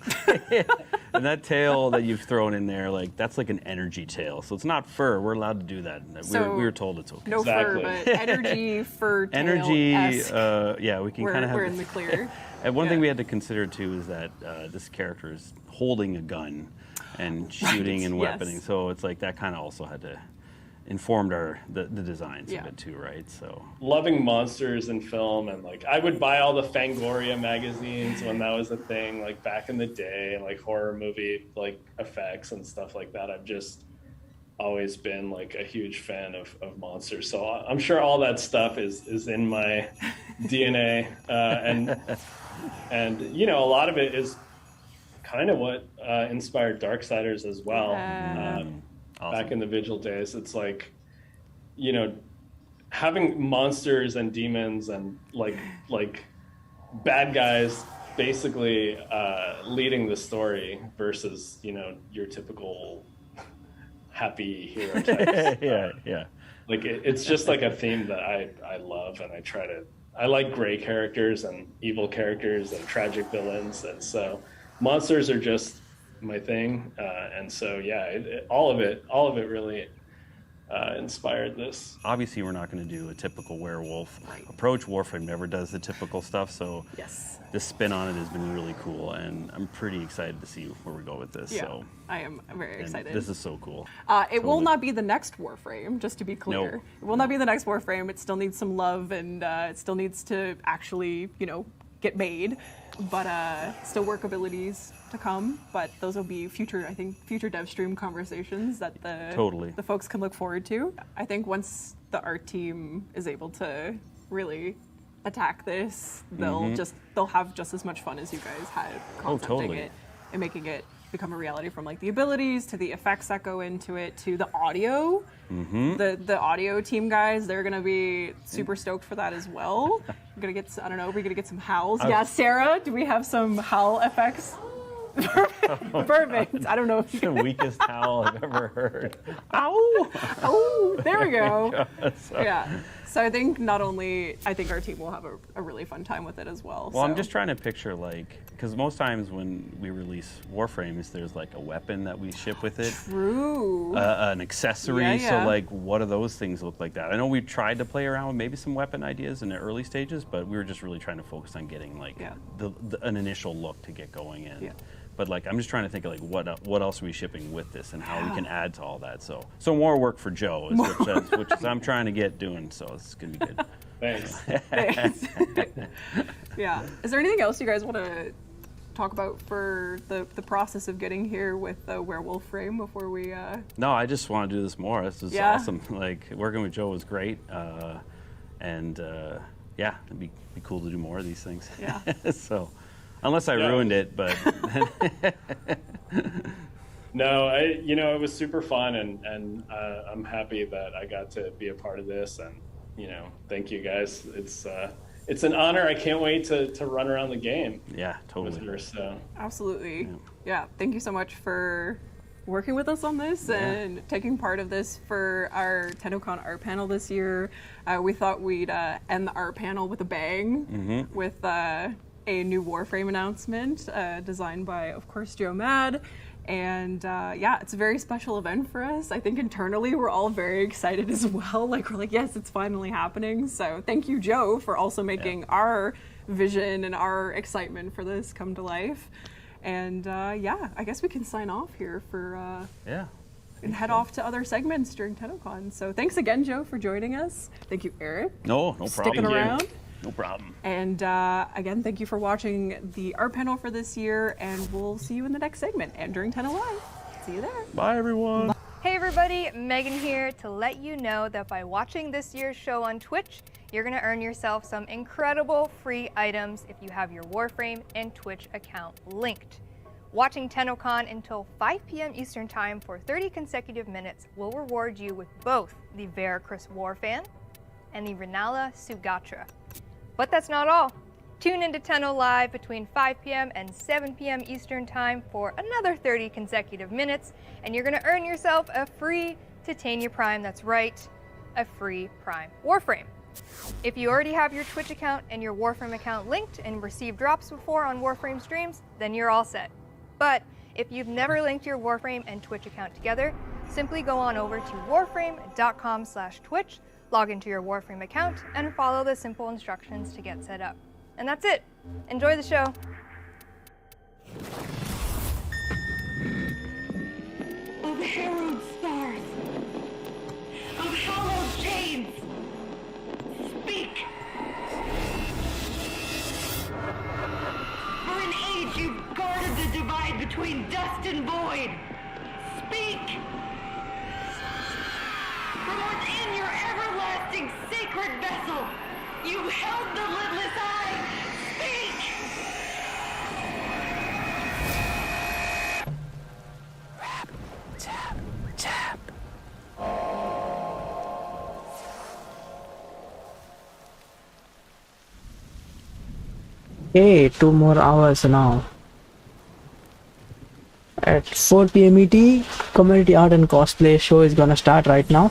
Speaker 10: And that tail that you've thrown in there, like that's like an energy tail. So it's not fur. We're allowed to do that. We were told it's okay.
Speaker 13: No fur, but energy fur tail.
Speaker 10: Energy. We can kind of have.
Speaker 13: We're in the clear.
Speaker 10: And one thing we had to consider too is that this character is holding a gun and shooting and weaponing. So it's like that kind of also had to informed the designs a bit too, right? So
Speaker 19: loving monsters in film, and like I would buy all the Fangoria magazines when that was a thing, like back in the day, like horror movie like effects and stuff like that. always been like a huge fan of monsters. So I'm sure all that stuff is in my DNA, and you know, a lot of it is kind of what inspired Darksiders as well.
Speaker 10: Awesome.
Speaker 19: Back in the Vigil days, it's like, you know, having monsters and demons and like bad guys basically leading the story versus, you know, your typical happy hero types.
Speaker 10: Yeah.
Speaker 19: Like it's just like a theme that I love, and I like gray characters and evil characters and tragic villains, and so monsters are just my thing, and so yeah, all of it really inspired this.
Speaker 10: Obviously, we're not going to do a typical werewolf approach. Warframe never does the typical stuff, so this spin on it has been really cool, and I'm pretty excited to see where we go with this.
Speaker 13: Yeah,
Speaker 10: so
Speaker 13: I am very excited.
Speaker 10: This is so cool.
Speaker 13: It will not be the next Warframe, just to be clear.
Speaker 10: No.
Speaker 13: It will not be the next Warframe. It still needs some love, and it still needs to actually, you know, get made. But still work abilities to come. But those will be future dev stream conversations that the folks can look forward to. I think once the art team is able to really attack this, they'll have just as much fun as you guys had concepting it and making it become a reality, from like the abilities to the effects that go into it to the audio. The audio team guys, they're gonna be super stoked for that as well. We're gonna get, I don't know, we're gonna get some howls. Yeah, Sarah, do we have some howl effects? Perfect. I don't know.
Speaker 10: The weakest howl I've ever heard.
Speaker 13: Ow! Oh, there we go.
Speaker 10: So.
Speaker 13: Yeah. So I think not only, I think our team will have a really fun time with it as well.
Speaker 10: Well, I'm just trying to picture, like, because most times when we release Warframes, there's like a weapon that we ship with it.
Speaker 13: True.
Speaker 10: An accessory.
Speaker 13: Yeah.
Speaker 10: So like, what do those things look like that? I know we tried to play around with maybe some weapon ideas in the early stages, but we were just really trying to focus on getting like an initial look to get going in.
Speaker 13: Yeah.
Speaker 10: But like, I'm just trying to think of like what else are we shipping with this and how we can add to all that. So more work for Joe, which is I'm trying to get doing. So it's gonna be good.
Speaker 19: Thanks.
Speaker 13: Thanks. Yeah. Is there anything else you guys want to talk about for the process of getting here with the werewolf frame before we?
Speaker 10: No, I just want to do this more. This is awesome. Like, working with Joe was great, and yeah, it'd be cool to do more of these things.
Speaker 13: Yeah.
Speaker 10: So. Unless I ruined it, but
Speaker 19: no, it was super fun, and I'm happy that I got to be a part of this, and thank you guys. It's an honor. I can't wait to run around the game.
Speaker 10: Yeah, totally.
Speaker 19: With her, so.
Speaker 13: Absolutely. Yeah. Thank you so much for working with us on this and taking part of this for our Tennocon art panel this year. We thought we'd end the art panel with a bang with a new Warframe announcement designed by, of course, Joe Mad. And it's a very special event for us. I think internally we're all very excited as well. Like, we're like, yes, it's finally happening. So thank you, Joe, for also making our vision and our excitement for this come to life. And I guess we can sign off here for and head off to other segments during Tennocon. So thanks again, Joe, for joining us. Thank you, Eric.
Speaker 10: No problem.
Speaker 13: Sticking around.
Speaker 10: No problem.
Speaker 13: And again, thank you for watching the art panel for this year, and we'll see you in the next segment and during Tenno Live. See you there.
Speaker 10: Bye, everyone.
Speaker 9: Hey everybody, Megan here to let you know that by watching this year's show on Twitch, you're gonna earn yourself some incredible free items if you have your Warframe and Twitch account linked. Watching Tennocon until 5 p.m. Eastern Time for 30 consecutive minutes will reward you with both the Veracruz Warfan and the Renala Sugatra. But that's not all. Tune into Tenno Live between 5 p.m. and 7 p.m. Eastern Time for another 30 consecutive minutes, and you're gonna earn yourself a free Titania Prime. That's right, a free Prime Warframe. If you already have your Twitch account and your Warframe account linked and received drops before on Warframe streams, then you're all set. But if you've never linked your Warframe and Twitch account together, simply go on over to warframe.com/Twitch, log into your Warframe account, and follow the simple instructions to get set up. And that's it. Enjoy the show.
Speaker 20: Of harrowed stars, of hallowed chains, speak! For an age you've guarded the divide between dust and void. Speak! everlasting sacred vessel. You held the lidless eye. Speak!
Speaker 3: Rap, tap, tap. Okay, 2 more hours now. At 4 p.m. ET, community art and cosplay show is gonna start right now.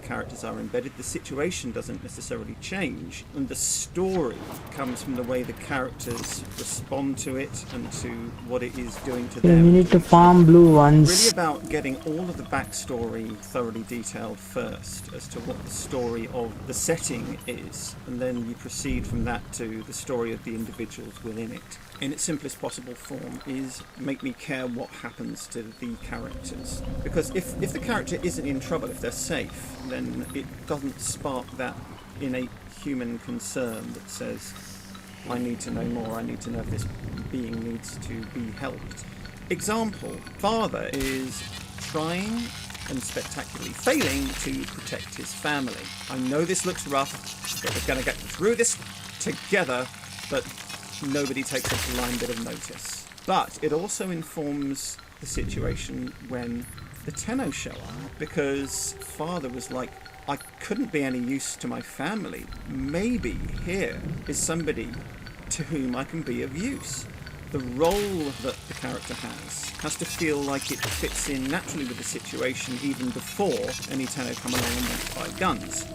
Speaker 15: The characters are embedded, the situation doesn't necessarily change, and the story comes from the way the characters respond to it and to what it is doing to
Speaker 3: Okay,
Speaker 15: them.
Speaker 3: we need to farm blue ones.
Speaker 15: Really about getting all of the backstory thoroughly detailed first as to what the story of the setting is, and then you proceed from that to the story of the individuals within it. In its simplest possible form is make me care what happens to the characters. Because if the character isn't in trouble, if they're safe, then it doesn't spark that innate human concern that says, I need to know more, I need to know if this being needs to be helped. Example, father is trying and spectacularly failing to protect his family. I know this looks rough, but we're going to get through this together, but nobody takes a blind bit of notice. But it also informs the situation when the Tenno show up, because father was like, I couldn't be any use to my family. Maybe here is somebody to whom I can be of use. The role that the character has to feel like it fits in naturally with the situation even before any Tenno come along and want to buy guns.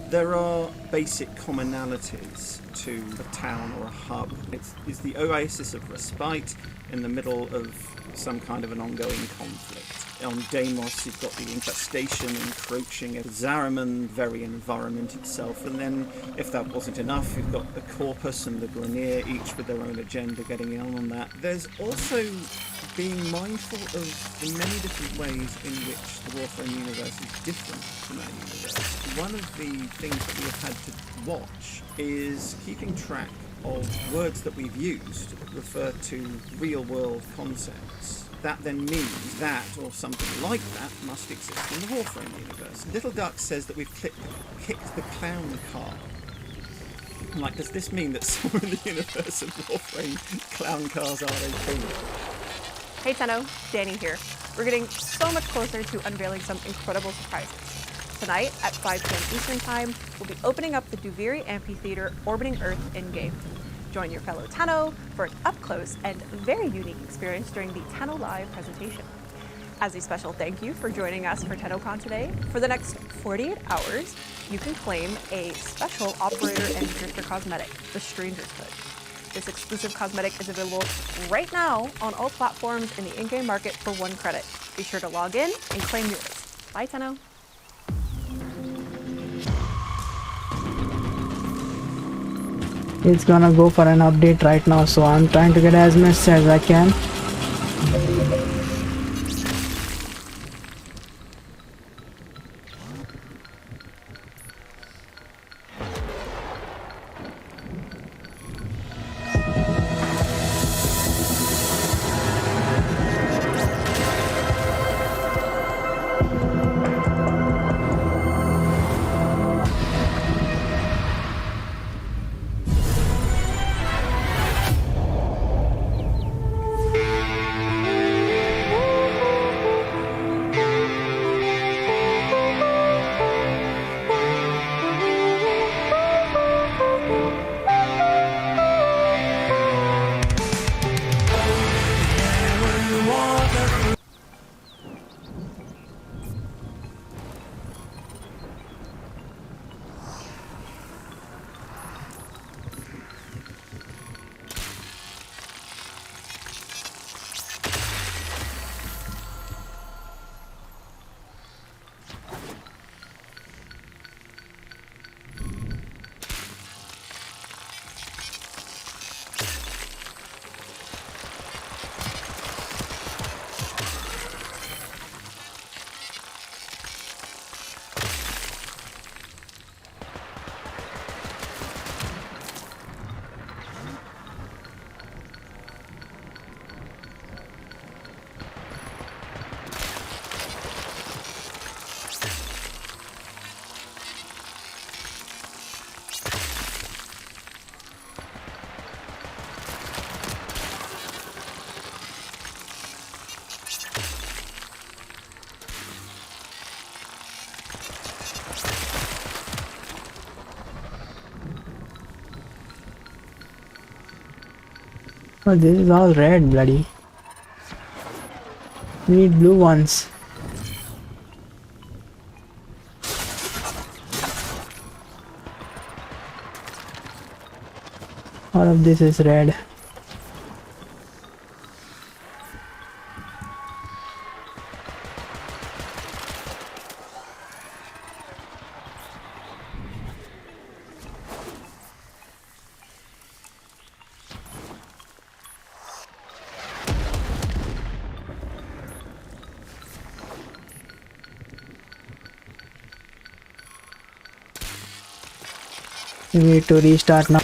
Speaker 15: There are basic commonalities to a town or a hub. It's the oasis of respite in the middle of some kind of an ongoing conflict. On Deimos, you've got the infestation encroaching at Zariman, very environment itself, and then, if that wasn't enough, you've got the Corpus and the Grenier, each with their own agenda getting in on that. There's also being mindful of the many different ways in which the Warframe universe is different from our universe. One of the things that we have had to watch is keeping track of words that we've used that refer to real-world concepts. That then means that, or something like that, must exist in the Warframe universe. Little Duck says that we've kicked the clown car. I'm like, does this mean that somewhere in the universe of Warframe, clown cars are a thing?
Speaker 13: Hey Tenno, Danny here. We're getting so much closer to unveiling some incredible surprises. Tonight, at 5 p.m. Eastern Time, we'll be opening up the Duviri Amphitheater orbiting Earth in-game. Join your fellow Tenno for an up-close and very unique experience during the Tenno Live presentation. As a special thank you for joining us for Tennocon today, for the next 48 hours, you can claim a special operator and drifter cosmetic, the Stranger's Hood. This exclusive cosmetic is available right now on all platforms in the in-game market for 1 credit. Be sure to log in and claim yours. Bye, Tenno.
Speaker 3: It's gonna go for an update right now, so I'm trying to get as much as I can. Oh, this is all red, bloody. We need blue ones. All of this is red. We need to restart now.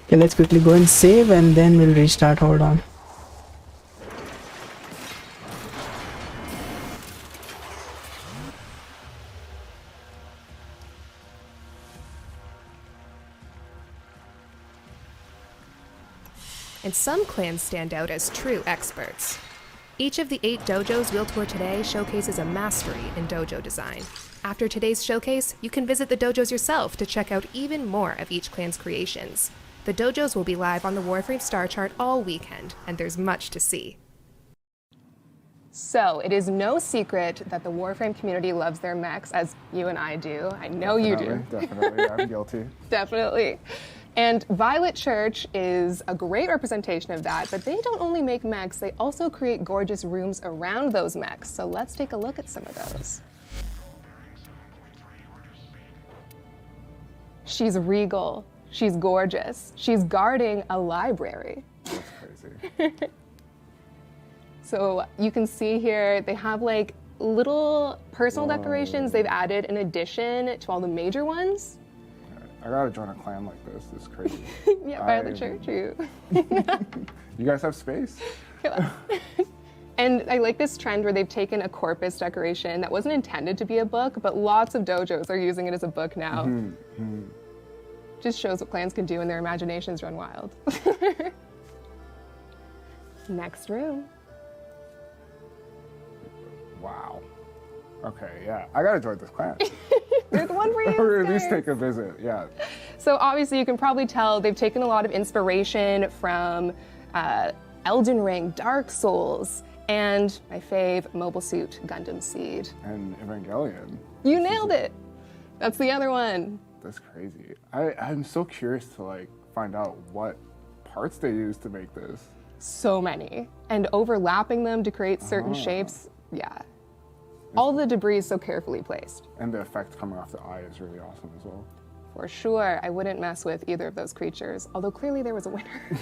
Speaker 3: Okay, let's quickly go and save and then we'll restart. Hold on.
Speaker 14: And some clans stand out as true experts. Each of the 8 dojos we'll tour today showcases a mastery in dojo design. After today's showcase, you can visit the dojos yourself to check out even more of each clan's creations. The dojos will be live on the Warframe star chart all weekend, and there's much to see. So, it is no secret that the Warframe community loves their mechs, as you and I do. I know you do.
Speaker 21: Definitely, I'm guilty.
Speaker 14: Definitely. And Violet Church is a great representation of that, but they don't only make mechs, they also create gorgeous rooms around those mechs. So let's take a look at some of those. She's regal, she's gorgeous, she's guarding a library.
Speaker 21: That's crazy.
Speaker 14: So you can see here, they have like little personal decorations they've added in addition to all the major ones.
Speaker 21: I gotta join a clan like this. This is crazy.
Speaker 14: Yeah, Violet Church, you.
Speaker 21: You guys have space?
Speaker 14: Yeah. And I like this trend where they've taken a corpus decoration that wasn't intended to be a book, but lots of dojos are using it as a book now. Just shows what clans can do when their imaginations run wild. Next room.
Speaker 21: Wow. Okay, yeah. I gotta join this clan.
Speaker 14: There's one for you.
Speaker 21: Or at least take a visit, yeah.
Speaker 14: So obviously you can probably tell they've taken a lot of inspiration from Elden Ring, Dark Souls, and my fave, Mobile Suit Gundam Seed.
Speaker 21: And Evangelion.
Speaker 14: You nailed it. That's the other one.
Speaker 21: That's crazy. I'm so curious to like find out what parts they use to make this.
Speaker 14: So many. And overlapping them to create certain shapes. Yeah. All the debris is so carefully placed.
Speaker 21: And the effect coming off the eye is really awesome as well.
Speaker 14: For sure. I wouldn't mess with either of those creatures, although clearly there was a winner.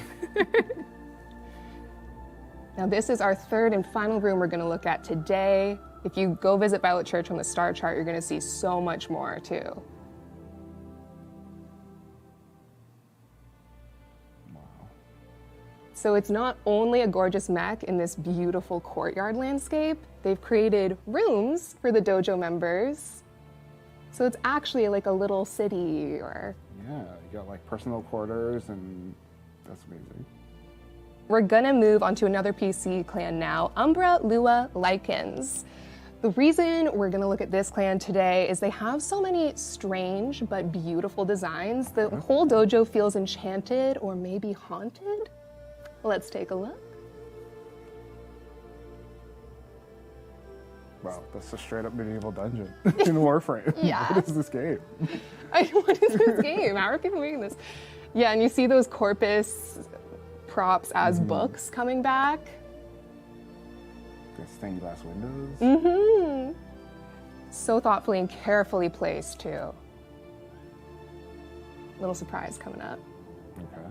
Speaker 14: Now this is our third and final room we're gonna look at today. If you go visit Violet Church on the star chart, you're gonna see so much more too. So it's not only a gorgeous mech in this beautiful courtyard landscape, they've created rooms for the dojo members. So it's actually like a little city or...
Speaker 21: Yeah, you got like personal quarters and that's amazing.
Speaker 14: We're gonna move on to another PC clan now, Umbra Lua Lycans. The reason we're gonna look at this clan today is they have so many strange but beautiful designs. The whole dojo feels enchanted or maybe haunted. Let's take a look.
Speaker 21: Wow, that's a straight up medieval dungeon in Warframe.
Speaker 14: Yeah.
Speaker 21: What is this game?
Speaker 14: What is this game? How are people making this? Yeah, and you see those corpus props as books coming back.
Speaker 21: Got stained glass windows.
Speaker 14: Mm-hmm. So thoughtfully and carefully placed too. Little surprise coming up.
Speaker 21: Okay.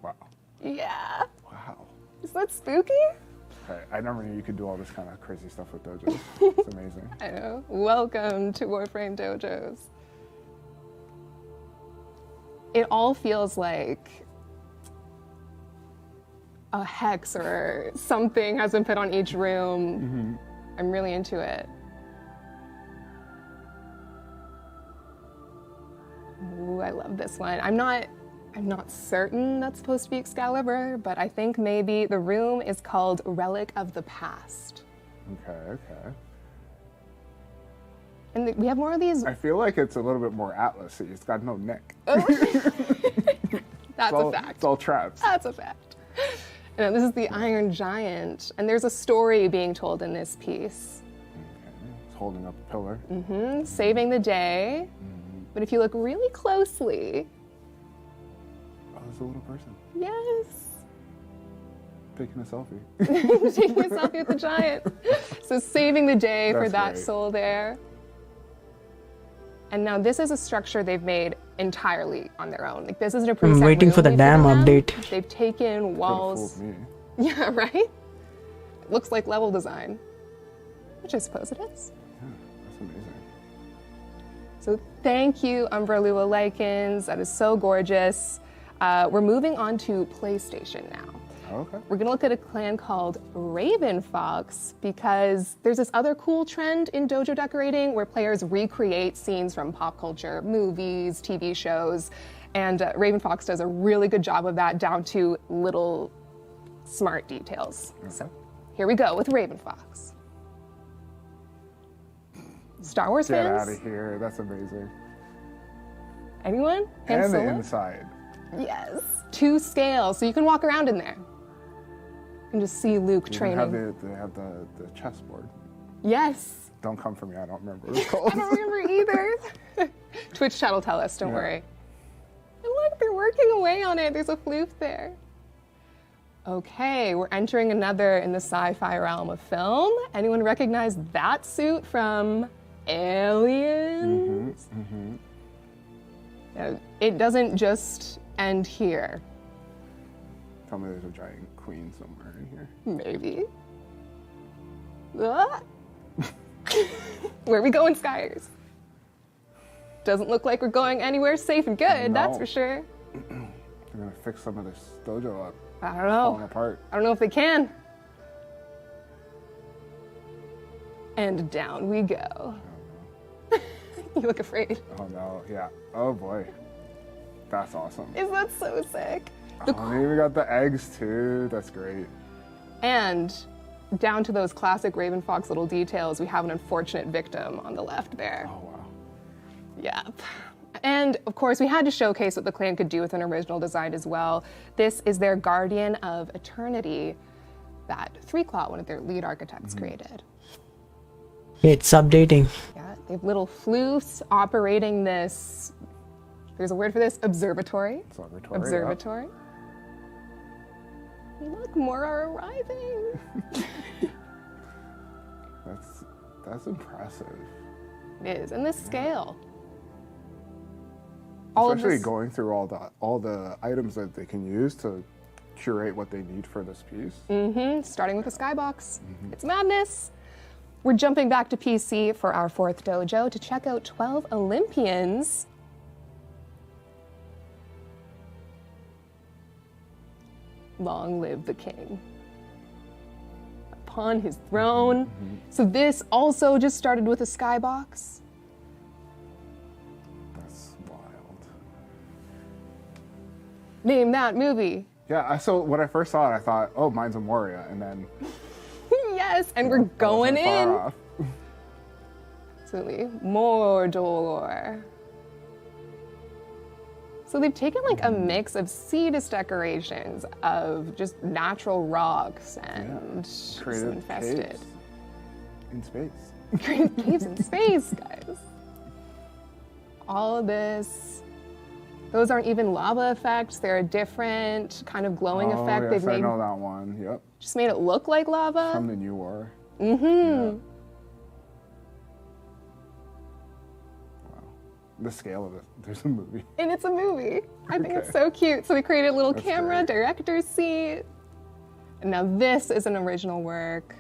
Speaker 21: Wow.
Speaker 14: Yeah.
Speaker 21: Wow.
Speaker 14: Is that spooky?
Speaker 21: Okay, I never knew you could do all this kind of crazy stuff with dojos. It's amazing.
Speaker 14: I know. Welcome to Warframe Dojos. It all feels like a hex or something has been put on each room. I'm really into it. Ooh, I love this one. I'm not certain that's supposed to be Excalibur, but I think maybe the room is called Relic of the Past.
Speaker 21: Okay.
Speaker 2: And we have more of these.
Speaker 21: I feel like it's a little bit more Atlas-y. It's got no neck.
Speaker 2: That's a fact.
Speaker 21: It's all traps.
Speaker 2: That's a fact. And this is the Iron Giant, and there's a story being told in this piece.
Speaker 21: Okay. It's holding up a pillar.
Speaker 2: Saving the day. But if you look really closely.
Speaker 21: Oh, there's a little person.
Speaker 2: Yes.
Speaker 21: Taking a selfie.
Speaker 2: Taking a selfie with the giant. So saving the day for that
Speaker 21: great.
Speaker 2: soul there. And now this is a structure they've made entirely on their own. Like this isn't a preset
Speaker 3: I'm waiting for the
Speaker 2: room
Speaker 3: dam
Speaker 2: them.
Speaker 3: update.
Speaker 2: They've taken walls.
Speaker 21: Could've fooled me.
Speaker 2: Yeah, right? It looks like level design, which I suppose it is.
Speaker 21: Yeah, that's amazing.
Speaker 2: So thank you, Umbrella Lycans. That is so gorgeous. We're moving on to PlayStation now.
Speaker 21: Okay.
Speaker 2: We're gonna look at a clan called Raven Fox because there's this other cool trend in dojo decorating where players recreate scenes from pop culture, movies, TV shows, and Raven Fox does a really good job of that down to little smart details.
Speaker 21: Okay.
Speaker 2: So here we go with Raven Fox. Star Wars
Speaker 21: Get
Speaker 2: fans?
Speaker 21: out of here. That's amazing.
Speaker 2: Anyone? Han
Speaker 21: And the
Speaker 2: Solo?
Speaker 21: inside.
Speaker 2: Yes. To scale, so you can walk around in there. You can just see Luke
Speaker 21: They
Speaker 2: training.
Speaker 21: have the chessboard.
Speaker 2: Yes.
Speaker 21: Don't come for me. I don't remember what it's called.
Speaker 2: I don't remember either. Twitch chat will tell us, don't worry. And look, they're working away on it. There's a floof there. Okay, we're entering another in the sci-fi realm of film. Anyone recognize that suit from Aliens? Now, it doesn't just end here.
Speaker 21: Tell me there's a giant queen somewhere in here.
Speaker 2: Maybe. Ah. Where are we going, Skyers? Doesn't look like we're going anywhere safe and good, that's
Speaker 21: No.
Speaker 2: for sure.
Speaker 21: They're gonna fix some of this dojo up.
Speaker 2: I don't know.
Speaker 21: Falling apart.
Speaker 2: I don't know if they can. And down we go. You look afraid.
Speaker 21: Oh no, yeah. Oh boy. That's awesome.
Speaker 2: Is that so sick?
Speaker 21: Oh, we even got the eggs too. That's great.
Speaker 2: And down to those classic Raven Fox little details, we have an unfortunate victim on the left there.
Speaker 21: Oh wow.
Speaker 2: Yep. And of course, we had to showcase what the clan could do with an original design as well. This is their Guardian of Eternity that 3Claw, one of their lead architects, created.
Speaker 3: It's updating.
Speaker 2: Yeah, they have little floofs operating this, there's a word for this, observatory. Observatory. Look, more are arriving.
Speaker 21: That's impressive.
Speaker 2: It is, and this scale.
Speaker 21: Especially going through all the items that they can use to curate what they need for this piece.
Speaker 2: Starting with the skybox. It's madness. We're jumping back to PC for our fourth dojo to check out 12 Olympians. Long live the king. Upon his throne. So this also just started with a skybox.
Speaker 21: That's wild.
Speaker 2: Name that movie.
Speaker 21: Yeah, so when I first saw it, I thought, oh, mine's a Moria, and then
Speaker 2: Yes, and we're going
Speaker 21: wasn't far
Speaker 2: in.
Speaker 21: off.
Speaker 2: Absolutely. Mordor. So they've taken like a mix of Cetus decorations of just natural rocks and some
Speaker 21: Creative
Speaker 2: infested.
Speaker 21: caves in space.
Speaker 2: Creative caves in space, guys. All of this. Those aren't even lava effects. They're a different kind of glowing effect.
Speaker 21: Yes,
Speaker 2: They've
Speaker 21: I
Speaker 2: made
Speaker 21: know that one. Yep.
Speaker 2: just made it look like lava.
Speaker 21: From the new war. The scale of it. There's a movie.
Speaker 2: And it's a movie. I think it's
Speaker 21: Okay.
Speaker 2: so cute. So they created a little
Speaker 21: That's
Speaker 2: camera,
Speaker 21: great.
Speaker 2: director's seat. And now this is an original work.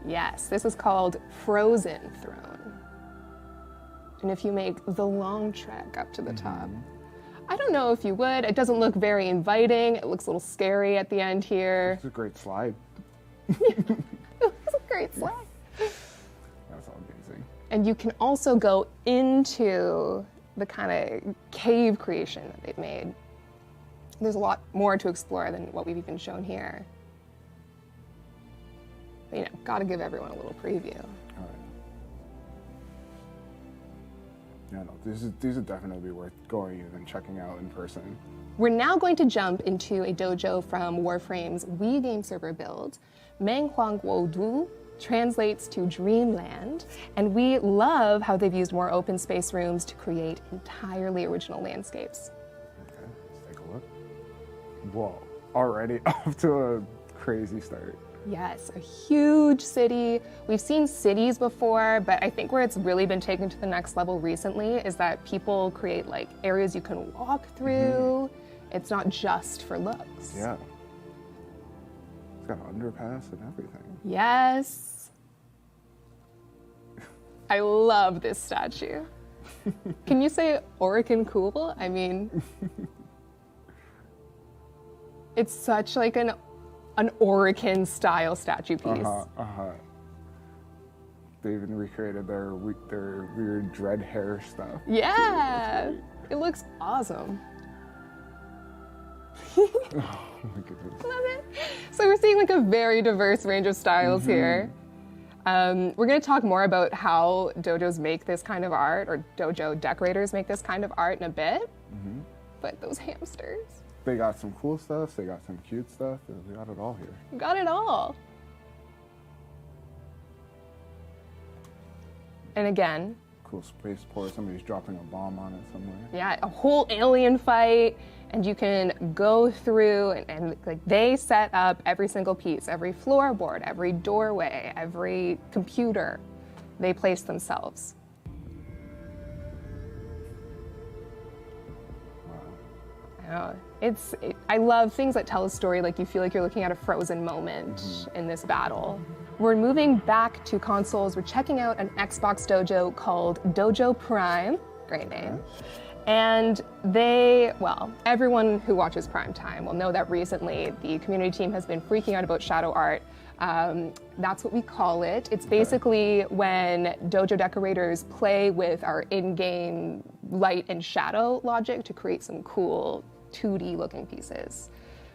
Speaker 2: Yes, this is called Frozen Throne. And if you make the long trek up to the top, I don't know if you would. It doesn't look very inviting. It looks a little scary at the end here.
Speaker 21: It's a great slide.
Speaker 2: It's a great slide.
Speaker 21: That's all amazing.
Speaker 2: And you can also go into the kind of cave creation that they've made. There's a lot more to explore than what we've even shown here. you know, gotta give everyone a little preview.
Speaker 21: All right. Yeah, no, these would definitely be worth going in and checking out in person.
Speaker 2: We're now going to jump into a dojo from Warframe's Wii game server build. Meng Huang Wo Du translates to Dreamland, and we love how they've used more open space rooms to create entirely original landscapes.
Speaker 21: Okay, let's take a look. Whoa, already off to a crazy start.
Speaker 2: Yes, a huge city. We've seen cities before, but I think where it's really been taken to the next level recently is that people create like areas you can walk through. It's not just for looks.
Speaker 21: Yeah. It's got an underpass and everything.
Speaker 2: Yes. I love this statue. Can you say Orican cool? I mean, it's such like an Orican style statue piece.
Speaker 21: They even recreated their weird dread hair stuff.
Speaker 2: Yeah, it looks awesome.
Speaker 21: Oh my goodness.
Speaker 2: Love it. So we're seeing like a very diverse range of styles here. We're going to talk more about how dojos make this kind of art, or dojo decorators make this kind of art in a bit. But those hamsters.
Speaker 21: They got some cool stuff, they got some cute stuff, they got it all here.
Speaker 2: Got it all. And again,
Speaker 21: cool spaceport, somebody's dropping a bomb on it somewhere.
Speaker 2: Yeah, a whole alien fight, and you can go through and like they set up every single piece, every floorboard, every doorway, every computer. They place themselves. Wow. I love things that tell a story like you feel like you're looking at a frozen moment in this battle. We're moving back to consoles. We're checking out an Xbox dojo called Dojo Prime. Great name. And everyone who watches Primetime will know that recently the community team has been freaking out about shadow art. That's what we call it. It's basically when dojo decorators play with our in-game light and shadow logic to create some cool 2D looking pieces.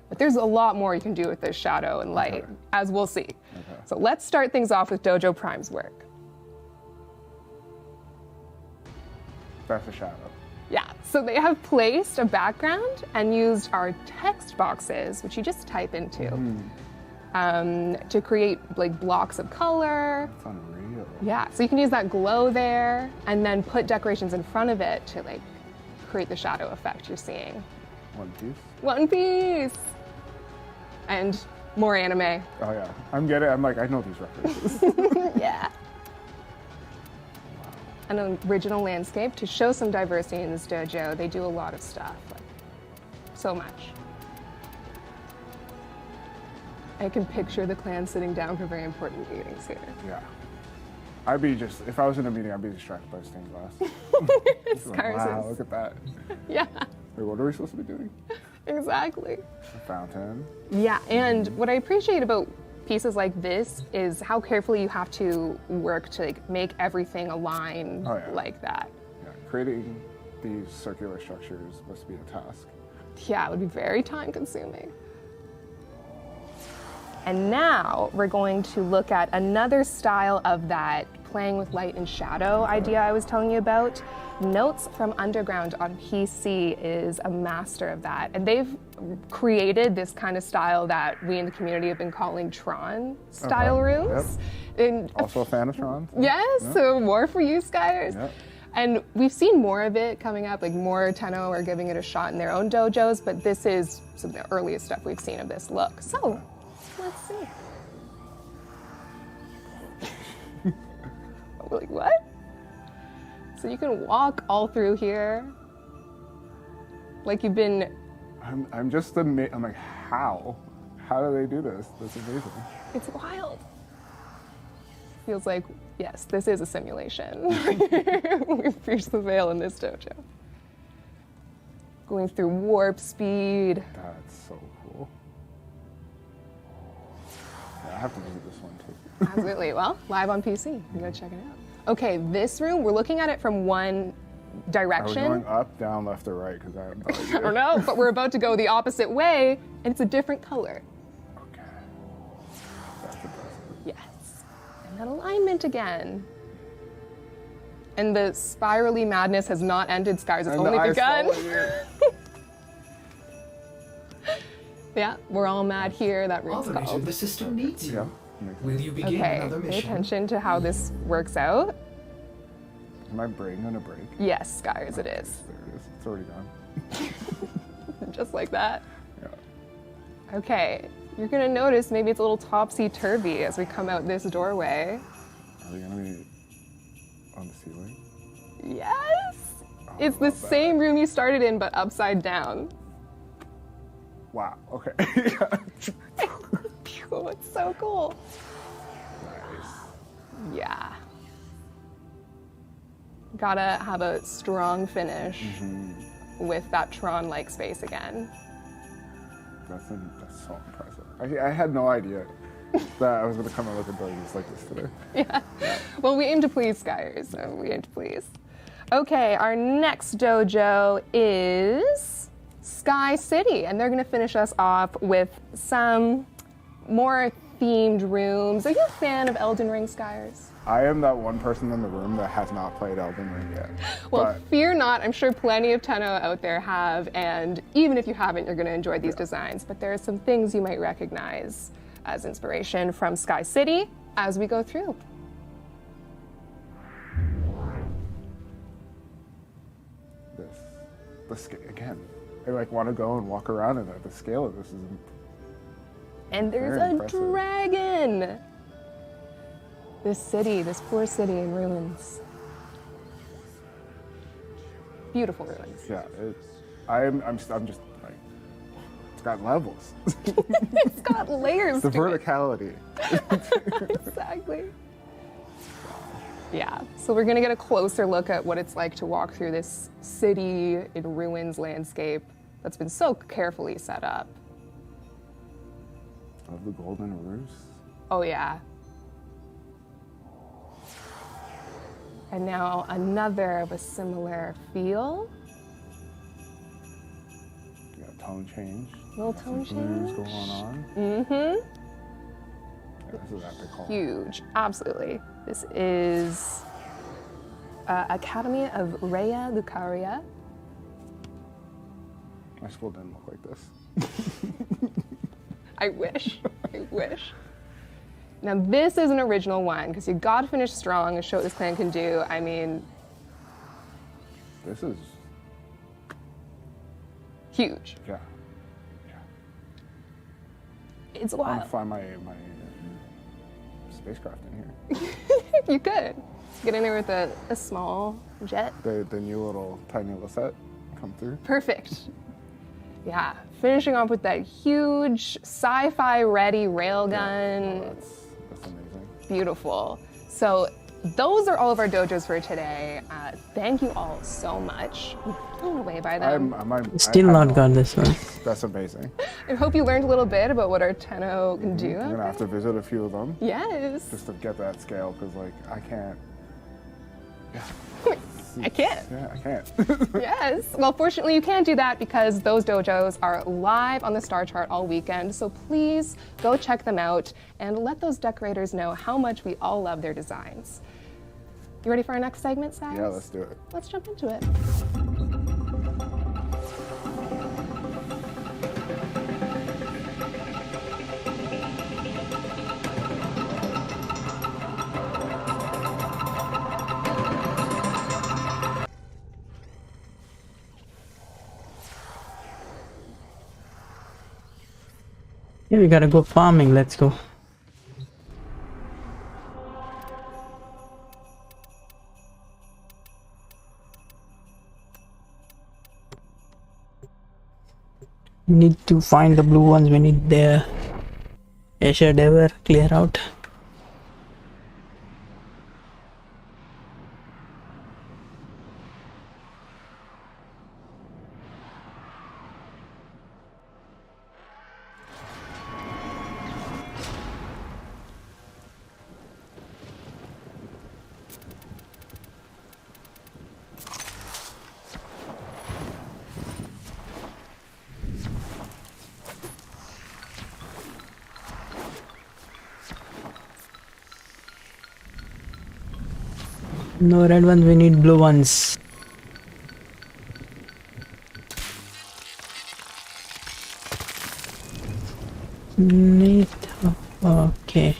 Speaker 2: But there's a lot more you can do with this shadow and light, as we'll see. So let's start things off with Dojo Prime's work.
Speaker 21: That's a shadow.
Speaker 2: Yeah, so they have placed a background and used our text boxes, which you just type into, to create like blocks of color.
Speaker 21: That's unreal.
Speaker 2: Yeah, so you can use that glow there and then put decorations in front of it to like create the shadow effect you're seeing.
Speaker 21: One Piece?
Speaker 2: One Piece! And more anime.
Speaker 21: Oh yeah, I'm like, I know these references.
Speaker 2: Yeah. An original landscape to show some diversity in this dojo. They do a lot of stuff, like so much. I can picture the clan sitting down for very important meetings here.
Speaker 21: Yeah. If I was in a meeting, I'd be distracted by stained glass. Like, wow, look at that.
Speaker 2: Yeah.
Speaker 21: Wait, what are we supposed to be doing?
Speaker 2: Exactly.
Speaker 21: A fountain.
Speaker 2: Yeah, and what I appreciate about pieces like this is how carefully you have to work to like make everything align like that.
Speaker 21: Yeah, creating these circular structures must be a task.
Speaker 2: Yeah, it would be very time consuming. And now we're going to look at another style of that playing with light and shadow idea I was telling you about. Notes from Underground on PC is a master of that. And they've created this kind of style that we in the community have been calling Tron style rooms.
Speaker 21: Yep.
Speaker 2: And
Speaker 21: also a fan of Tron?
Speaker 2: Yes,
Speaker 21: Yep.
Speaker 2: so more for you guys.
Speaker 21: Yep.
Speaker 2: And we've seen more of it coming up, like more Tenno are giving it a shot in their own dojos, but this is some of the earliest stuff we've seen of this look. So, let's see. Like, what? So you can walk all through here. Like you've been...
Speaker 21: I'm just amazed. I'm like, how? How do they do this? That's amazing.
Speaker 2: It's wild. Feels like, yes, this is a simulation. We've pierced the veil in this dojo. Going through warp speed.
Speaker 21: That's so cool. Yeah, I have to visit this one too.
Speaker 2: Absolutely. Well, live on PC. You gotta check it out. Okay, this room, we're looking at it from one direction.
Speaker 21: Are we going up, down, left, or right? Because
Speaker 2: I don't know, but we're about to go the opposite way, and it's a different color.
Speaker 21: Okay. That's impressive.
Speaker 2: Yes. that alignment again. And the spirally madness has not ended, Scars. It's only begun. Yeah, we're all mad here. That room's called.
Speaker 17: The system needs you. Will you begin another mission?
Speaker 2: Pay attention to how this works out.
Speaker 21: Is my brain gonna break?
Speaker 2: Yes, Scars, it is.
Speaker 21: There it is. It's already gone.
Speaker 2: Just like that.
Speaker 21: Yeah.
Speaker 2: Okay, you're gonna notice maybe it's a little topsy-turvy as we come out this doorway.
Speaker 21: Are they gonna be on the ceiling?
Speaker 2: Yes! It's the same room you started in, but upside down.
Speaker 21: Wow, okay.
Speaker 2: Oh, it's so cool.
Speaker 21: Nice.
Speaker 2: Yeah. Gotta have a strong finish with that Tron-like space again.
Speaker 21: That's so impressive. I had no idea that I was going to come out with a dojo like this today.
Speaker 2: Yeah. Well, we aim to please, Skyers, so we aim to please. Okay, our next dojo is Sky City, and they're going to finish us off with some more themed rooms. Are you a fan of Elden Ring, Skyers?
Speaker 21: I am that one person in the room that has not played Elden Ring yet.
Speaker 2: Well, fear not. I'm sure plenty of Tenno out there have, and even if you haven't, you're going to enjoy these designs. But there are some things you might recognize as inspiration from Sky City as we go through.
Speaker 21: The scale, again, I like want to go and walk around in it. The scale of this is
Speaker 2: and there's a dragon! This city, this poor city in ruins. Beautiful ruins.
Speaker 21: Yeah, I'm just like, it's got levels.
Speaker 2: It's got layers
Speaker 21: The
Speaker 2: to
Speaker 21: verticality.
Speaker 2: Exactly. Yeah, so we're gonna get a closer look at what it's like to walk through this city in ruins landscape that's been so carefully set up.
Speaker 21: Of the golden roofs.
Speaker 2: Oh yeah. And now another of a similar feel.
Speaker 21: Yeah, tone change.
Speaker 2: Little tone change.
Speaker 21: Going on.
Speaker 2: Mm-hmm.
Speaker 21: Yeah, this is epic.
Speaker 2: Huge, absolutely. This is Academy of Rhea Lucaria.
Speaker 21: My school didn't look like this.
Speaker 2: I wish. I wish. Now this is an original one because you got to finish strong and show what this clan can do. I mean,
Speaker 21: this is
Speaker 2: huge.
Speaker 21: Yeah.
Speaker 2: It's
Speaker 21: I
Speaker 2: wild.
Speaker 21: want to find my spacecraft in here.
Speaker 2: You could get in there with a small jet.
Speaker 21: The new little tiny Lisette come through.
Speaker 2: Perfect. Yeah, finishing off with that huge sci-fi ready railgun.
Speaker 21: Yeah, that's amazing.
Speaker 2: Beautiful. So those are all of our dojos for today. Thank you all so much. I'm blown away by them.
Speaker 3: Still not got this one.
Speaker 21: That's amazing.
Speaker 2: I hope you learned a little bit about what our Tenno can do.
Speaker 21: I'm gonna have to visit a few of them.
Speaker 2: Yes.
Speaker 21: Just to get that scale, because like I can't. Yeah.
Speaker 2: I can't.
Speaker 21: Yeah, I can't.
Speaker 2: Yes. Well, fortunately, you can't do that because those dojos are live on the star chart all weekend. So please go check them out and let those decorators know how much we all love their designs. You ready for our next segment, Sags?
Speaker 21: Yeah, let's do it.
Speaker 2: Let's jump into it.
Speaker 3: Yeah, we gotta go farming. Let's go. We need to find the blue ones. We need their Asher Dever clear out. No red ones, we need blue ones. Okay.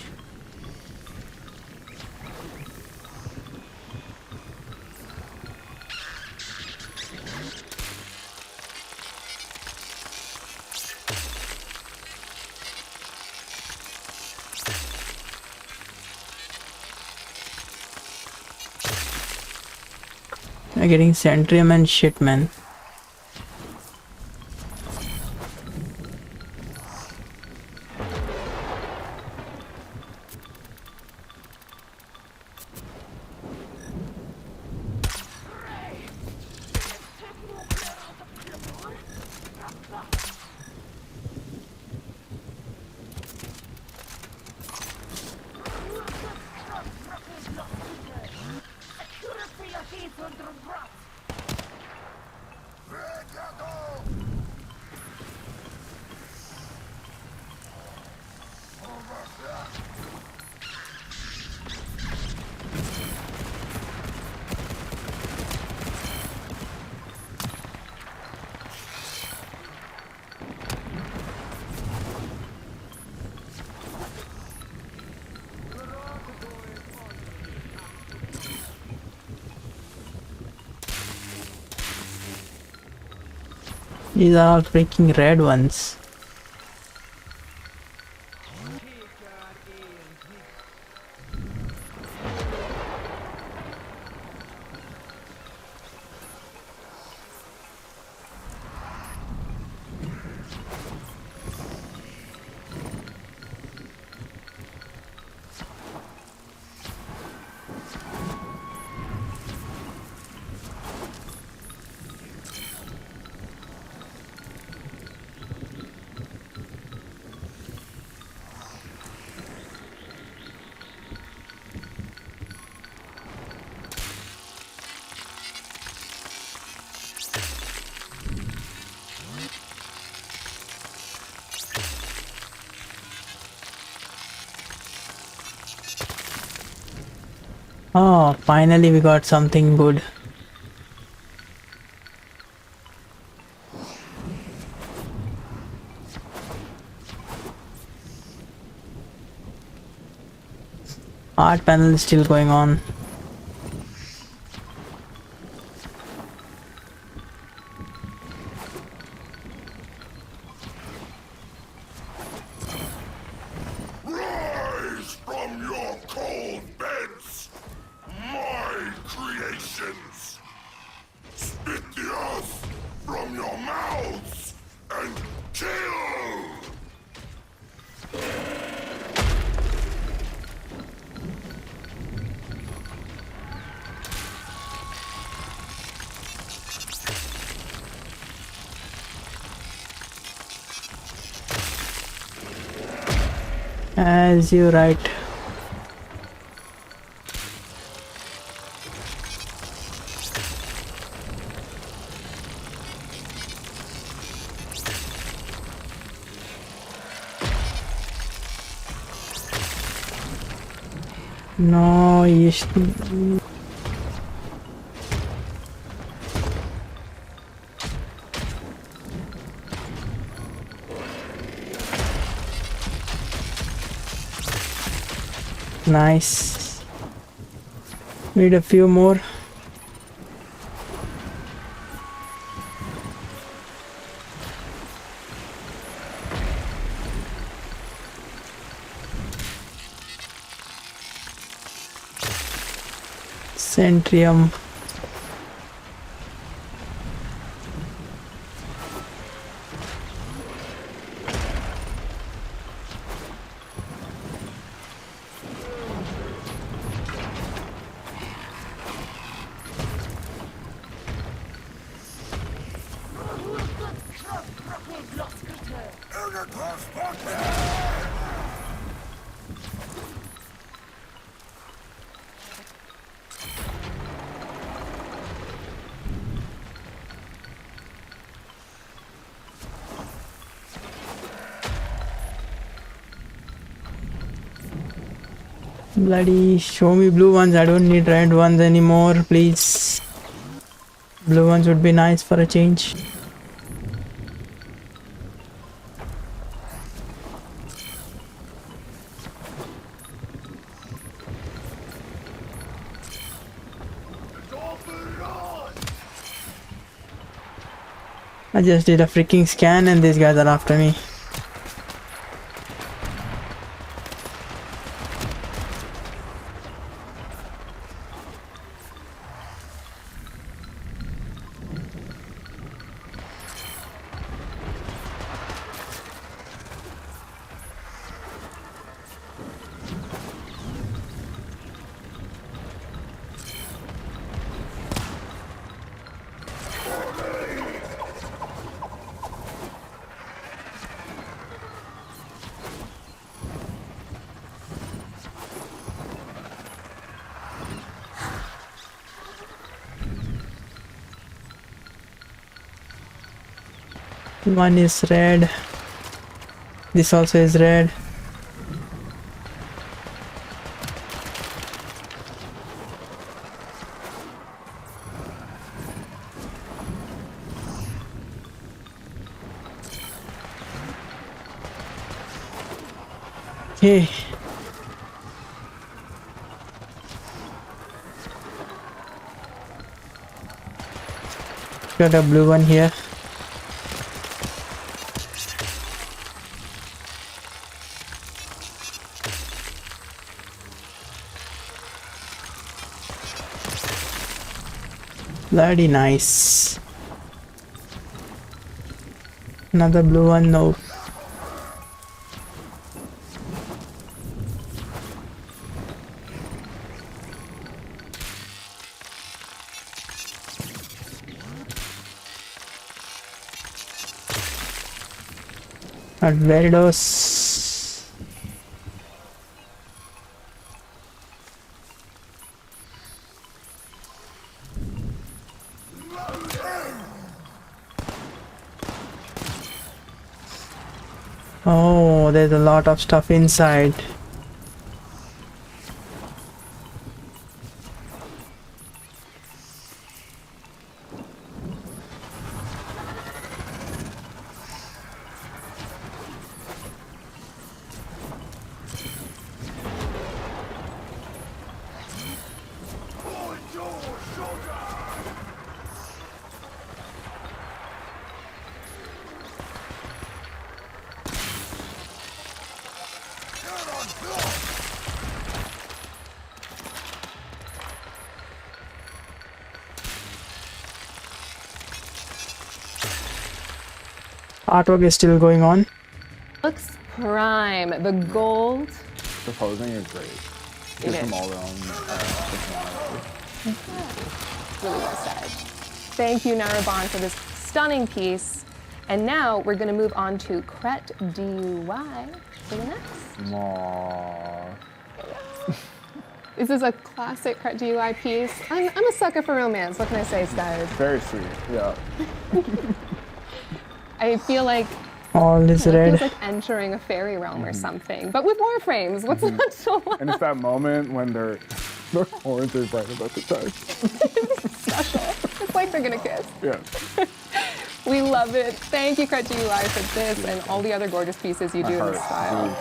Speaker 3: I'm getting Centrium and shit, man. These are all freaking red ones. Oh, finally we got something good. Art panel is still going on.
Speaker 6: Rise from your cold beds, my creations. Spit the earth from your mouths and kill.
Speaker 3: As you right. No, nice. Need a few more. Centrium. Bloody show me blue ones. I don't need red ones anymore, please. Blue ones would be nice for a change. I just did a freaking scan and these guys are after me. One is red. This also is red. Okay. Got a blue one here. Bloody nice. Another blue one, no. Alvarez. Oh, there's a lot of stuff inside. Artwork is still going on.
Speaker 2: Looks prime. The gold.
Speaker 21: The posing is great.
Speaker 2: It is.
Speaker 21: From all around,
Speaker 2: Really well said. Thank you, Narabon, for this stunning piece. And now we're going to move on to Cret DUI for the next.
Speaker 21: Aww.
Speaker 2: This is a classic Cret DUI piece. I'm a sucker for romance. What can I say, Scars?
Speaker 21: Very sweet, yeah.
Speaker 2: I feel like
Speaker 3: all is
Speaker 2: it
Speaker 3: red.
Speaker 2: feels like entering a fairy realm or something, but with Warframes. What's not so much?
Speaker 21: And it's that moment when their horns are bright about to touch.
Speaker 2: Special. It's like they're gonna kiss.
Speaker 21: Yeah.
Speaker 2: We love it. Thank you, Cret DUI, for this and all the other gorgeous pieces you do in this style.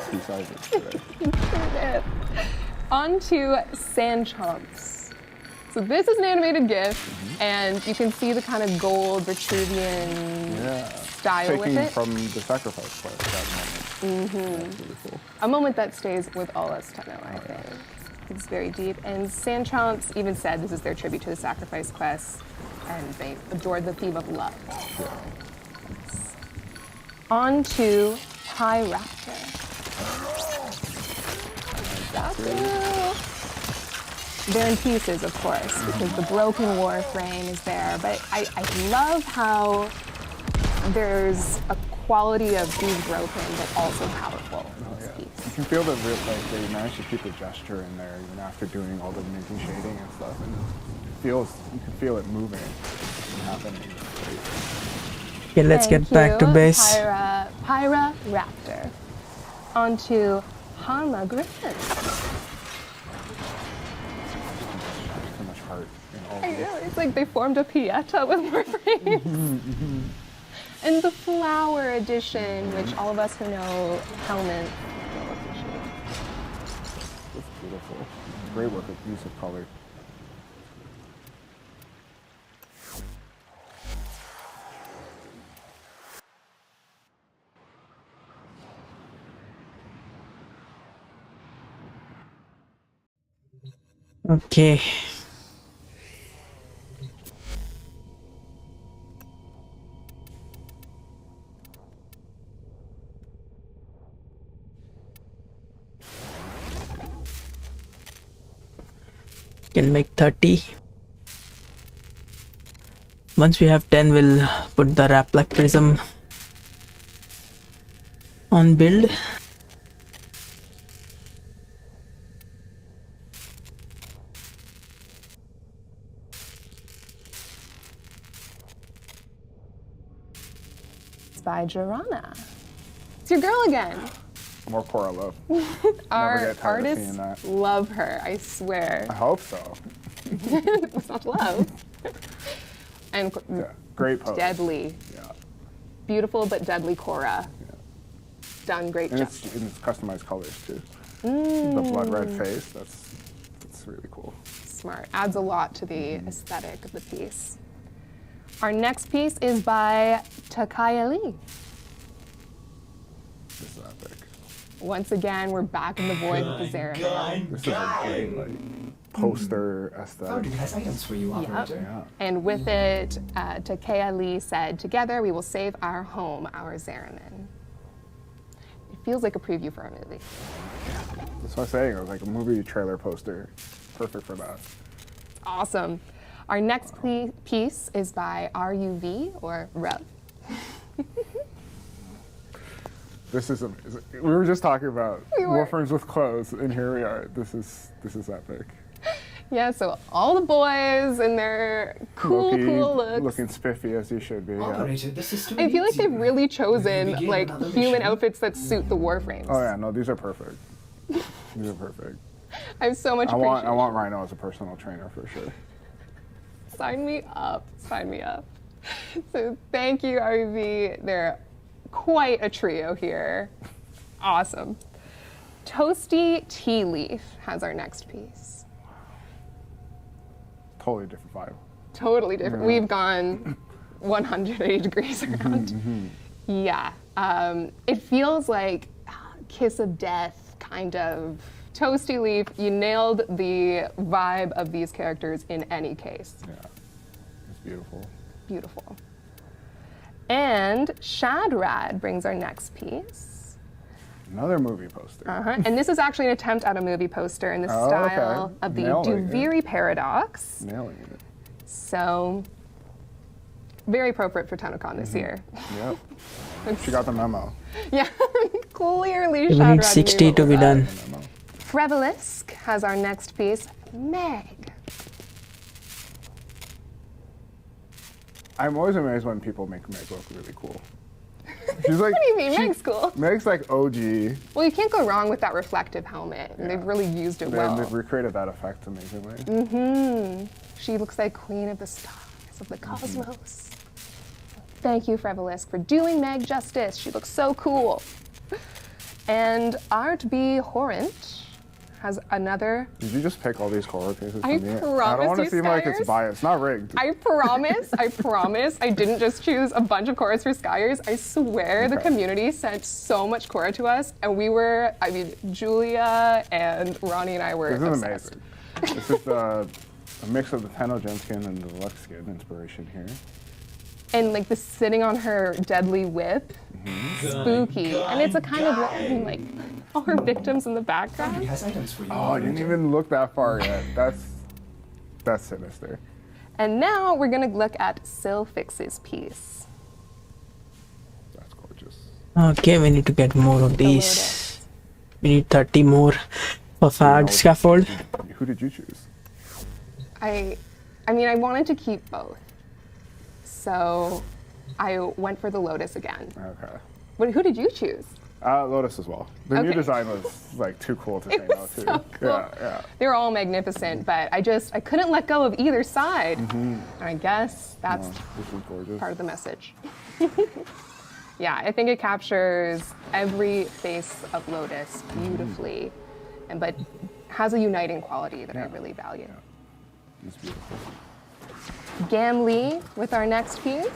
Speaker 2: On to Sand Chomps. So this is an animated GIF, and you can see the kind of gold Vitruvian style
Speaker 21: Taking
Speaker 2: with it.
Speaker 21: from the sacrifice part at that moment. That's really cool.
Speaker 2: A moment that stays with all us Tenno, I think. It's very deep. And Sand Chomps even said this is their tribute to the sacrifice quest, and they adored the theme of love. On to High Raptor. Zaku. They're in pieces, of course, because the broken Warframe is there. But I love how there's a quality of being broken, but also powerful in this piece.
Speaker 21: You can feel that they managed to keep the gesture in there even after doing all the minty shading and stuff. And you can feel it moving and happening.
Speaker 3: Okay, let's get back to base.
Speaker 2: Pyra Raptor. On to Harma Griffin.
Speaker 21: heart in all
Speaker 2: I
Speaker 21: these.
Speaker 2: know, it's like they formed a pieta with Warframe. And the flower edition, which all of us who know Helmet will appreciate.
Speaker 21: That's beautiful. Great work with use of color.
Speaker 3: Okay. Can make 30. Once we have 10, we'll put the wrap black prism on build.
Speaker 2: It's by Jorana. It's your girl again.
Speaker 21: More Cora love.
Speaker 2: Our
Speaker 21: get tired of seeing
Speaker 2: artists
Speaker 21: that.
Speaker 2: love her, I swear.
Speaker 21: I hope so.
Speaker 2: It's not love. And
Speaker 21: Great pose.
Speaker 2: deadly.
Speaker 21: Yeah.
Speaker 2: Beautiful but deadly Cora. Done great
Speaker 21: And
Speaker 2: job.
Speaker 21: it's customized colors too.
Speaker 2: Mm.
Speaker 21: The blood red face, that's really cool.
Speaker 2: Smart. Adds a lot to the aesthetic of the piece. Our next piece is by Takaya Lee.
Speaker 21: This is epic.
Speaker 2: Once again, we're back in the void with the Zeraman.
Speaker 21: This is a great like poster aesthetic.
Speaker 17: Foundry has items for you, operator.
Speaker 21: Yeah.
Speaker 2: And with it, Takaya Lee said, "Together we will save our home, our Zeraman." It feels like a preview for a movie.
Speaker 21: That's what I'm saying. It was like a movie trailer poster. Perfect for that.
Speaker 2: Awesome. Our next piece is by RUV, or Rev.
Speaker 21: This is amazing. We were just talking about Warframes with clothes, and here we are. This is epic.
Speaker 2: Yeah, so all the boys in their cool looks.
Speaker 21: Looking spiffy as you should be.
Speaker 17: Operator,
Speaker 21: Yeah.
Speaker 17: the system
Speaker 2: I feel like
Speaker 17: needs
Speaker 2: they've
Speaker 17: you.
Speaker 2: really chosen
Speaker 17: Begin
Speaker 2: like
Speaker 17: another
Speaker 2: human
Speaker 17: mission.
Speaker 2: outfits that suit the Warframes.
Speaker 21: Oh yeah, no, these are perfect. These are perfect.
Speaker 2: I have so much
Speaker 21: I
Speaker 2: appreciation.
Speaker 21: want Rhino as a personal trainer for sure.
Speaker 2: Sign me up. Sign me up. So thank you, RV. They're quite a trio here. Awesome. Toasty Tea Leaf has our next piece.
Speaker 21: Totally different vibe.
Speaker 2: Totally different.
Speaker 21: Yeah.
Speaker 2: We've gone 180 degrees around. Yeah. It feels like Kiss of Death, kind of. Toasty Leaf, you nailed the vibe of these characters in any case.
Speaker 21: Yeah. It's beautiful.
Speaker 2: Beautiful. And Shadrad brings our next piece.
Speaker 21: Another movie poster.
Speaker 2: And this is actually an attempt at a movie poster in the style of the
Speaker 21: Nailing it.
Speaker 2: Duviri Paradox.
Speaker 21: Nailing it.
Speaker 2: So, very appropriate for Tennocon this year.
Speaker 21: Yep. She got the memo.
Speaker 2: Yeah, clearly
Speaker 3: We
Speaker 2: Shadrad
Speaker 3: need 60
Speaker 2: knew
Speaker 3: to
Speaker 2: what
Speaker 3: be
Speaker 2: was
Speaker 3: done.
Speaker 2: up. Frevelisk has our next piece, Meg.
Speaker 21: I'm always amazed when people make Meg look really cool. She's like,
Speaker 2: What do you mean? Meg's cool.
Speaker 21: Meg's like OG.
Speaker 2: Well, you can't go wrong with that reflective helmet. And they've really used it well.
Speaker 21: They've recreated that effect amazingly.
Speaker 2: Mm-hmm. She looks like Queen of the Stars, of the Cosmos. Thank you, Frevelisk, for doing Meg justice. She looks so cool. And Art B. Horrent has another.
Speaker 21: Did you just pick all these horror pieces
Speaker 2: I
Speaker 21: for me? I
Speaker 2: promise
Speaker 21: don't want to
Speaker 2: you,
Speaker 21: seem like it's
Speaker 2: Skyers.
Speaker 21: biased. It's not rigged.
Speaker 2: I promise, I didn't just choose a bunch of chorus for Skyers. I swear the community sent so much Cora to us, and we were, Julia and Ronnie and I were
Speaker 21: This is
Speaker 2: obsessed.
Speaker 21: amazing. This is a mix of the Tennocon skin and the Deluxe skin inspiration here.
Speaker 2: And like the sitting on her deadly whip, spooky. And it's a kind of, like, all her victims in the background.
Speaker 17: Has items for you.
Speaker 21: Oh, I didn't even look that far yet. That's sinister.
Speaker 2: And now we're gonna look at Sylphix's piece.
Speaker 21: That's gorgeous.
Speaker 3: Okay, we need to get more of these. We need 30 more for Fad Scaffold.
Speaker 21: Who did you choose?
Speaker 2: I mean, I wanted to keep both. So I went for the Lotus again.
Speaker 21: Okay.
Speaker 2: Who did you choose?
Speaker 21: Lotus as well. The new
Speaker 2: Okay.
Speaker 21: design was like too cool to say no to.
Speaker 2: so cool.
Speaker 21: Yeah.
Speaker 2: They were all magnificent, but I couldn't let go of either side.
Speaker 21: Mm-hmm.
Speaker 2: And I guess that's
Speaker 21: This is gorgeous.
Speaker 2: part of the message. Yeah, I think it captures every face of Lotus beautifully, but has a uniting quality that I really value.
Speaker 21: It's beautiful.
Speaker 2: Gam Lee with our next piece.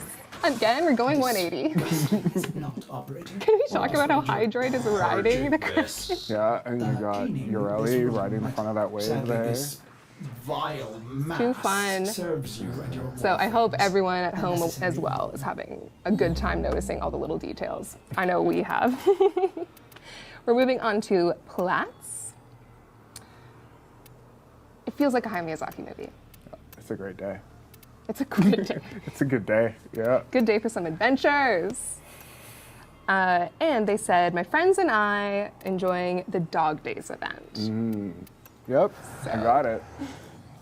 Speaker 2: Again, we're going 180.
Speaker 17: Not operator.
Speaker 2: Can we talk about how Hydroid is riding the Christian?
Speaker 21: Yeah, and you got ULE riding in front of that wave
Speaker 17: Sadly,
Speaker 21: there.
Speaker 17: this vile mass
Speaker 2: Too fun.
Speaker 17: serves you and your
Speaker 2: So I hope everyone at home as well is having a good time noticing all the little details. I know we have. We're moving on to Platts. It feels like a Hayao Miyazaki movie.
Speaker 21: It's a great day.
Speaker 2: It's a good day.
Speaker 21: It's a good day, yeah.
Speaker 2: Good day for some adventures. And they said, my friends and I enjoying the Dog Days event.
Speaker 21: Yep, I got it.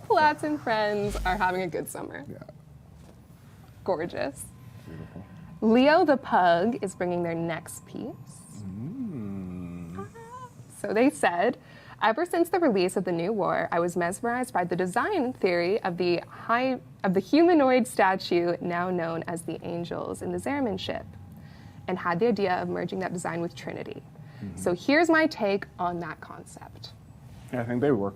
Speaker 2: Platts and friends are having a good summer.
Speaker 21: Yeah.
Speaker 2: Gorgeous.
Speaker 21: Beautiful.
Speaker 2: Leo the Pug is bringing their next piece. So they said, ever since the release of the new war, I was mesmerized by the design theory of the humanoid statue now known as the Angels in the Zerman ship, and had the idea of merging that design with Trinity. So here's my take on that concept.
Speaker 21: Yeah, I think they work.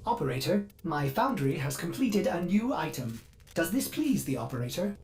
Speaker 17: Operator, my foundry has completed a new item. Does this please the operator?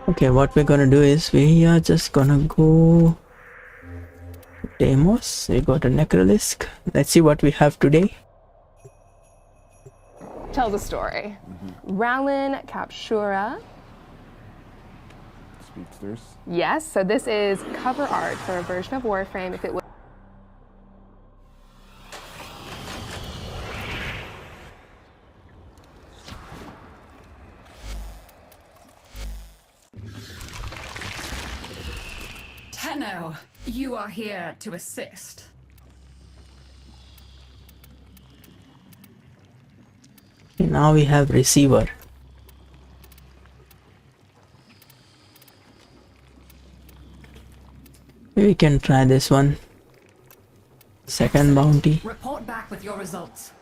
Speaker 3: Okay, what we're gonna do is we are just gonna go demos. We got a Necrolisk. Let's see what we have today.
Speaker 2: Tells a story. Rallin Captura.
Speaker 21: Speedsters.
Speaker 2: Yes, so this is cover art for a version of Warframe. If it was
Speaker 1: Tenno, you are here to assist.
Speaker 3: Now we have receiver. We can try this one. Second bounty.
Speaker 1: Report back with your results.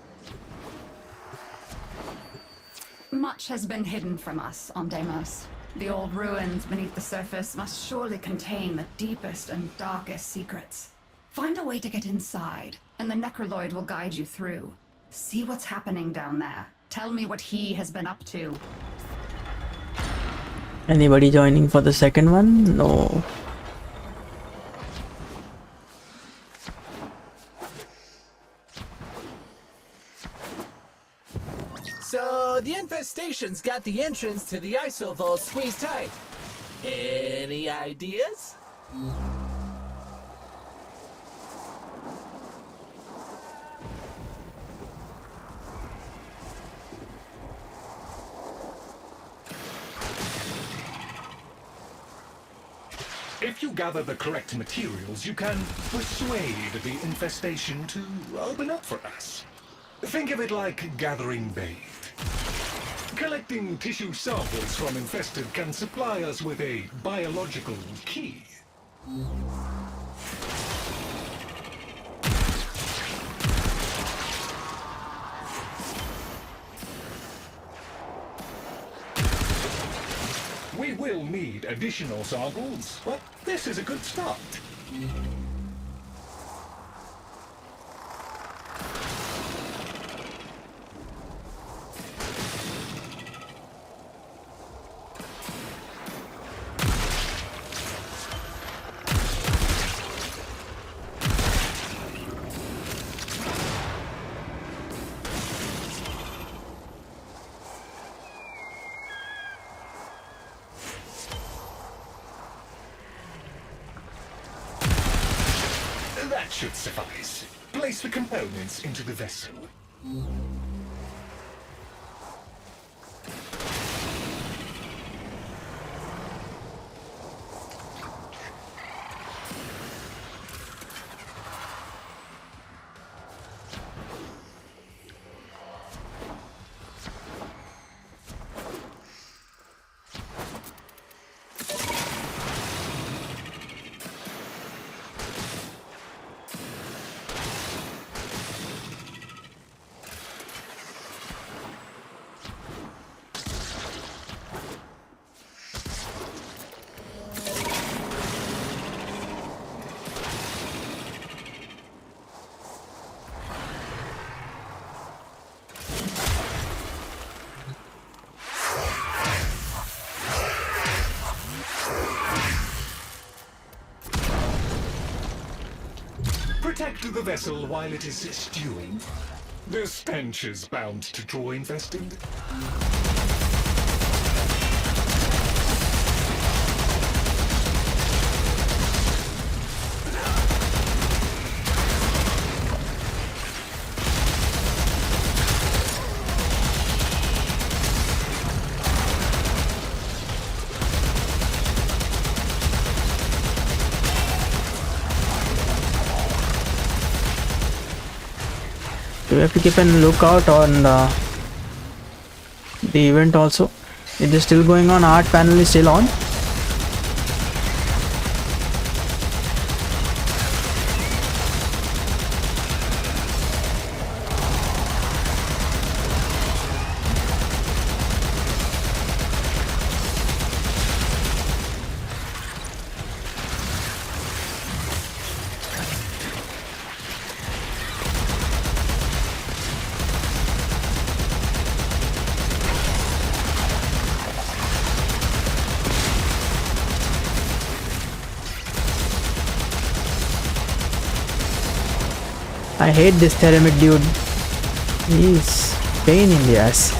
Speaker 1: Much has been hidden from us on Deimos. The old ruins beneath the surface must surely contain the deepest and darkest secrets. Find a way to get inside, and the Necroloid will guide you through. See what's happening down there. Tell me what he has been up to.
Speaker 3: Anybody joining for the second one? No.
Speaker 5: So, the infestation's got the entrance to the ISO vault squeezed tight. Any ideas?
Speaker 23: If you gather the correct materials, you can persuade the infestation to open up for us. Think of it like gathering bait. Collecting tissue samples from infested can supply us with a biological key. We will need additional samples, but this is a good start. That should suffice. Place the components into the vessel. Protect the vessel while it is stewing. The stench is bound to draw infested.
Speaker 3: So we have to keep an lookout on the event also. It is still going on. Art panel is still on. I hate this Theramid dude. He's pain in the ass.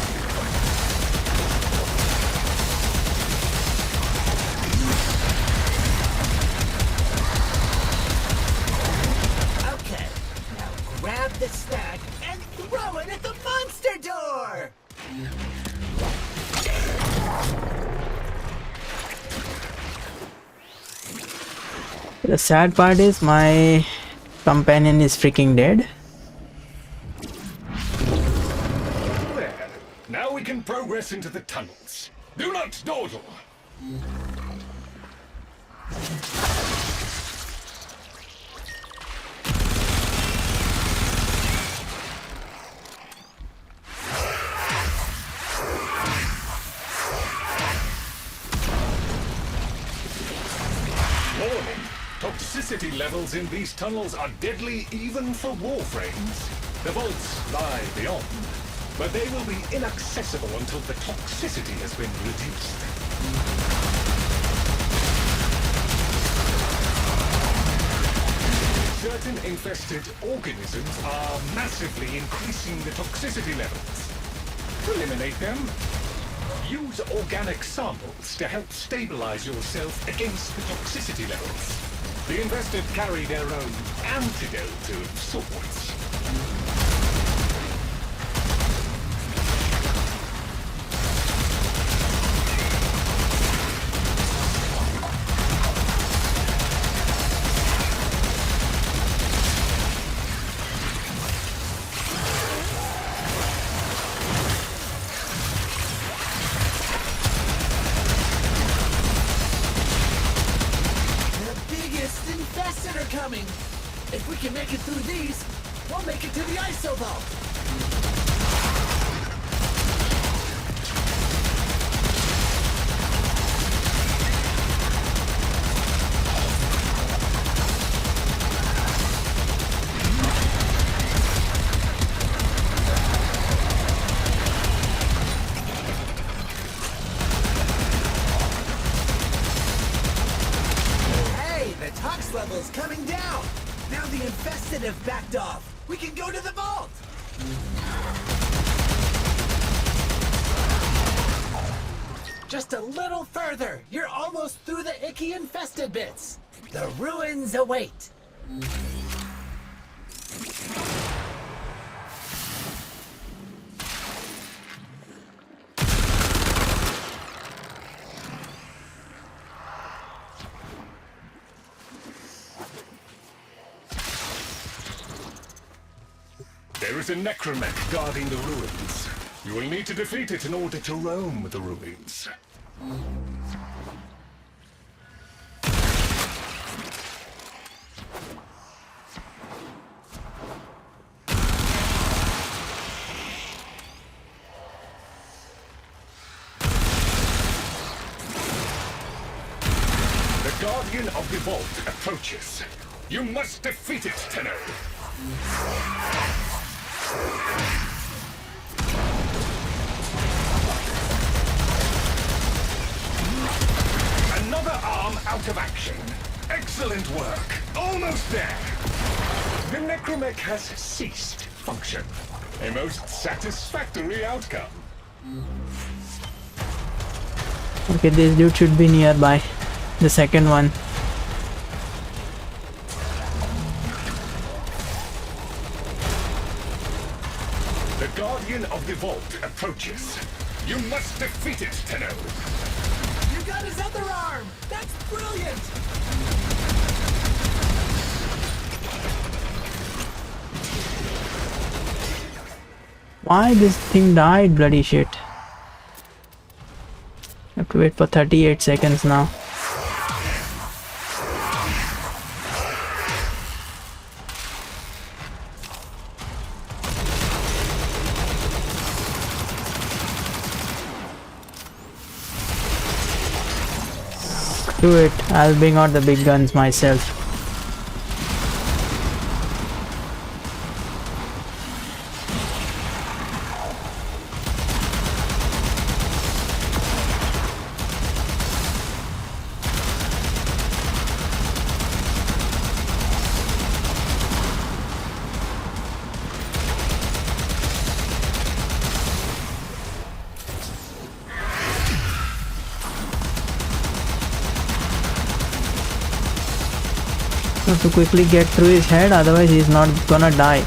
Speaker 5: Okay, now grab the stack and throw it at the monster door!
Speaker 3: The sad part is my companion is freaking dead.
Speaker 23: There. Now we can progress into the tunnels. Do not dawdle. Warning. Toxicity levels in these tunnels are deadly even for Warframes. The vaults lie beyond, but they will be inaccessible until the toxicity has been reduced. Certain infested organisms are massively increasing the toxicity levels. Eliminate them. Use organic samples to help stabilize yourself against the toxicity levels. The infested carry their own antidote of sorts.
Speaker 5: Coming. If we can make it through these, we'll make it to the ISO vault. Tox levels coming down! Now the infested have backed off! We can go to the vault! Just a little further! You're almost through the icky infested bits! The ruins await!
Speaker 23: There is a necromech guarding the ruins. You will need to defeat it in order to roam the ruins. The Guardian of the Vault approaches. You must defeat it, Tenno. Another arm out of action. Excellent work. Almost there. The necromech has ceased function. A most satisfactory outcome.
Speaker 3: Okay, this dude should be nearby. The second one.
Speaker 23: The Guardian of the Vault approaches. You must defeat it, Tenno.
Speaker 5: You got his other arm! That's brilliant!
Speaker 3: Why this thing died? Bloody shit. I have to wait for 38 seconds now. Do it. I'll bring out the big guns myself. Have to quickly get through his head, otherwise he's not gonna die.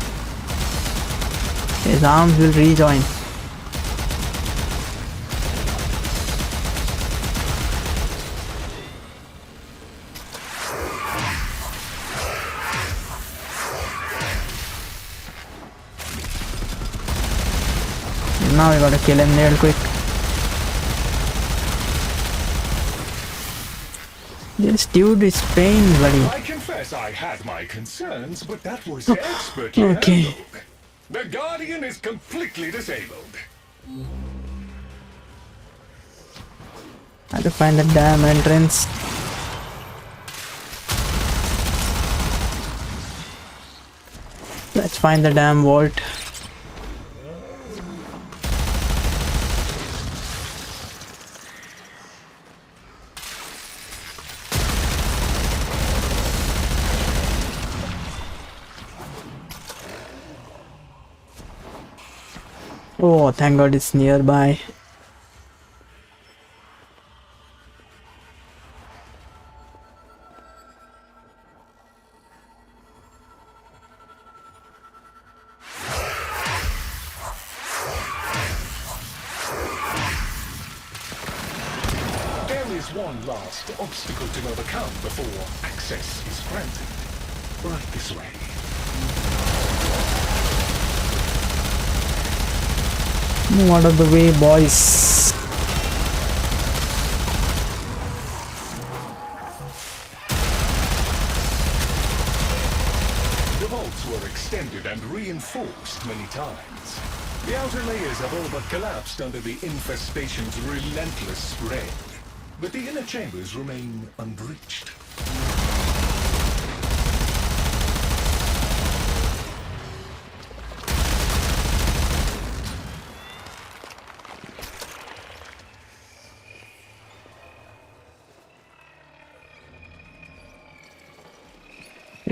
Speaker 3: His arms will rejoin. Now we gotta kill him real quick. This dude is pain, buddy.
Speaker 23: I confess I had my concerns, but that was expertly handled. The Guardian is completely disabled.
Speaker 3: I have to find the damn entrance. Let's find the damn vault. Oh, thank God it's nearby.
Speaker 23: There is one last obstacle to overcome before access is granted. Right this way.
Speaker 3: Move out of the way, boys.
Speaker 23: The vaults were extended and reinforced many times. The outer layers have all but collapsed under the infestation's relentless spread, but the inner chambers remain unbreached.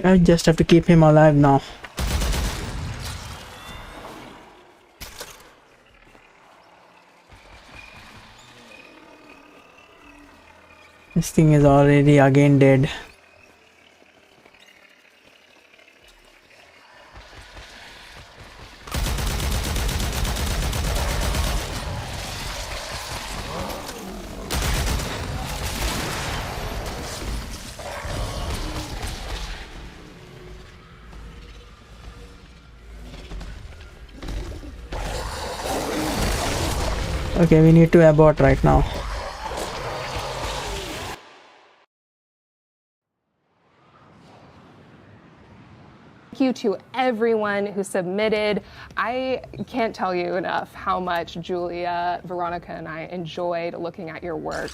Speaker 3: I just have to keep him alive now. This thing is already again dead. Okay, we need to abort right now.
Speaker 2: Thank you to everyone who submitted. I can't tell you enough how much Julia, Veronica, and I enjoyed looking at your work.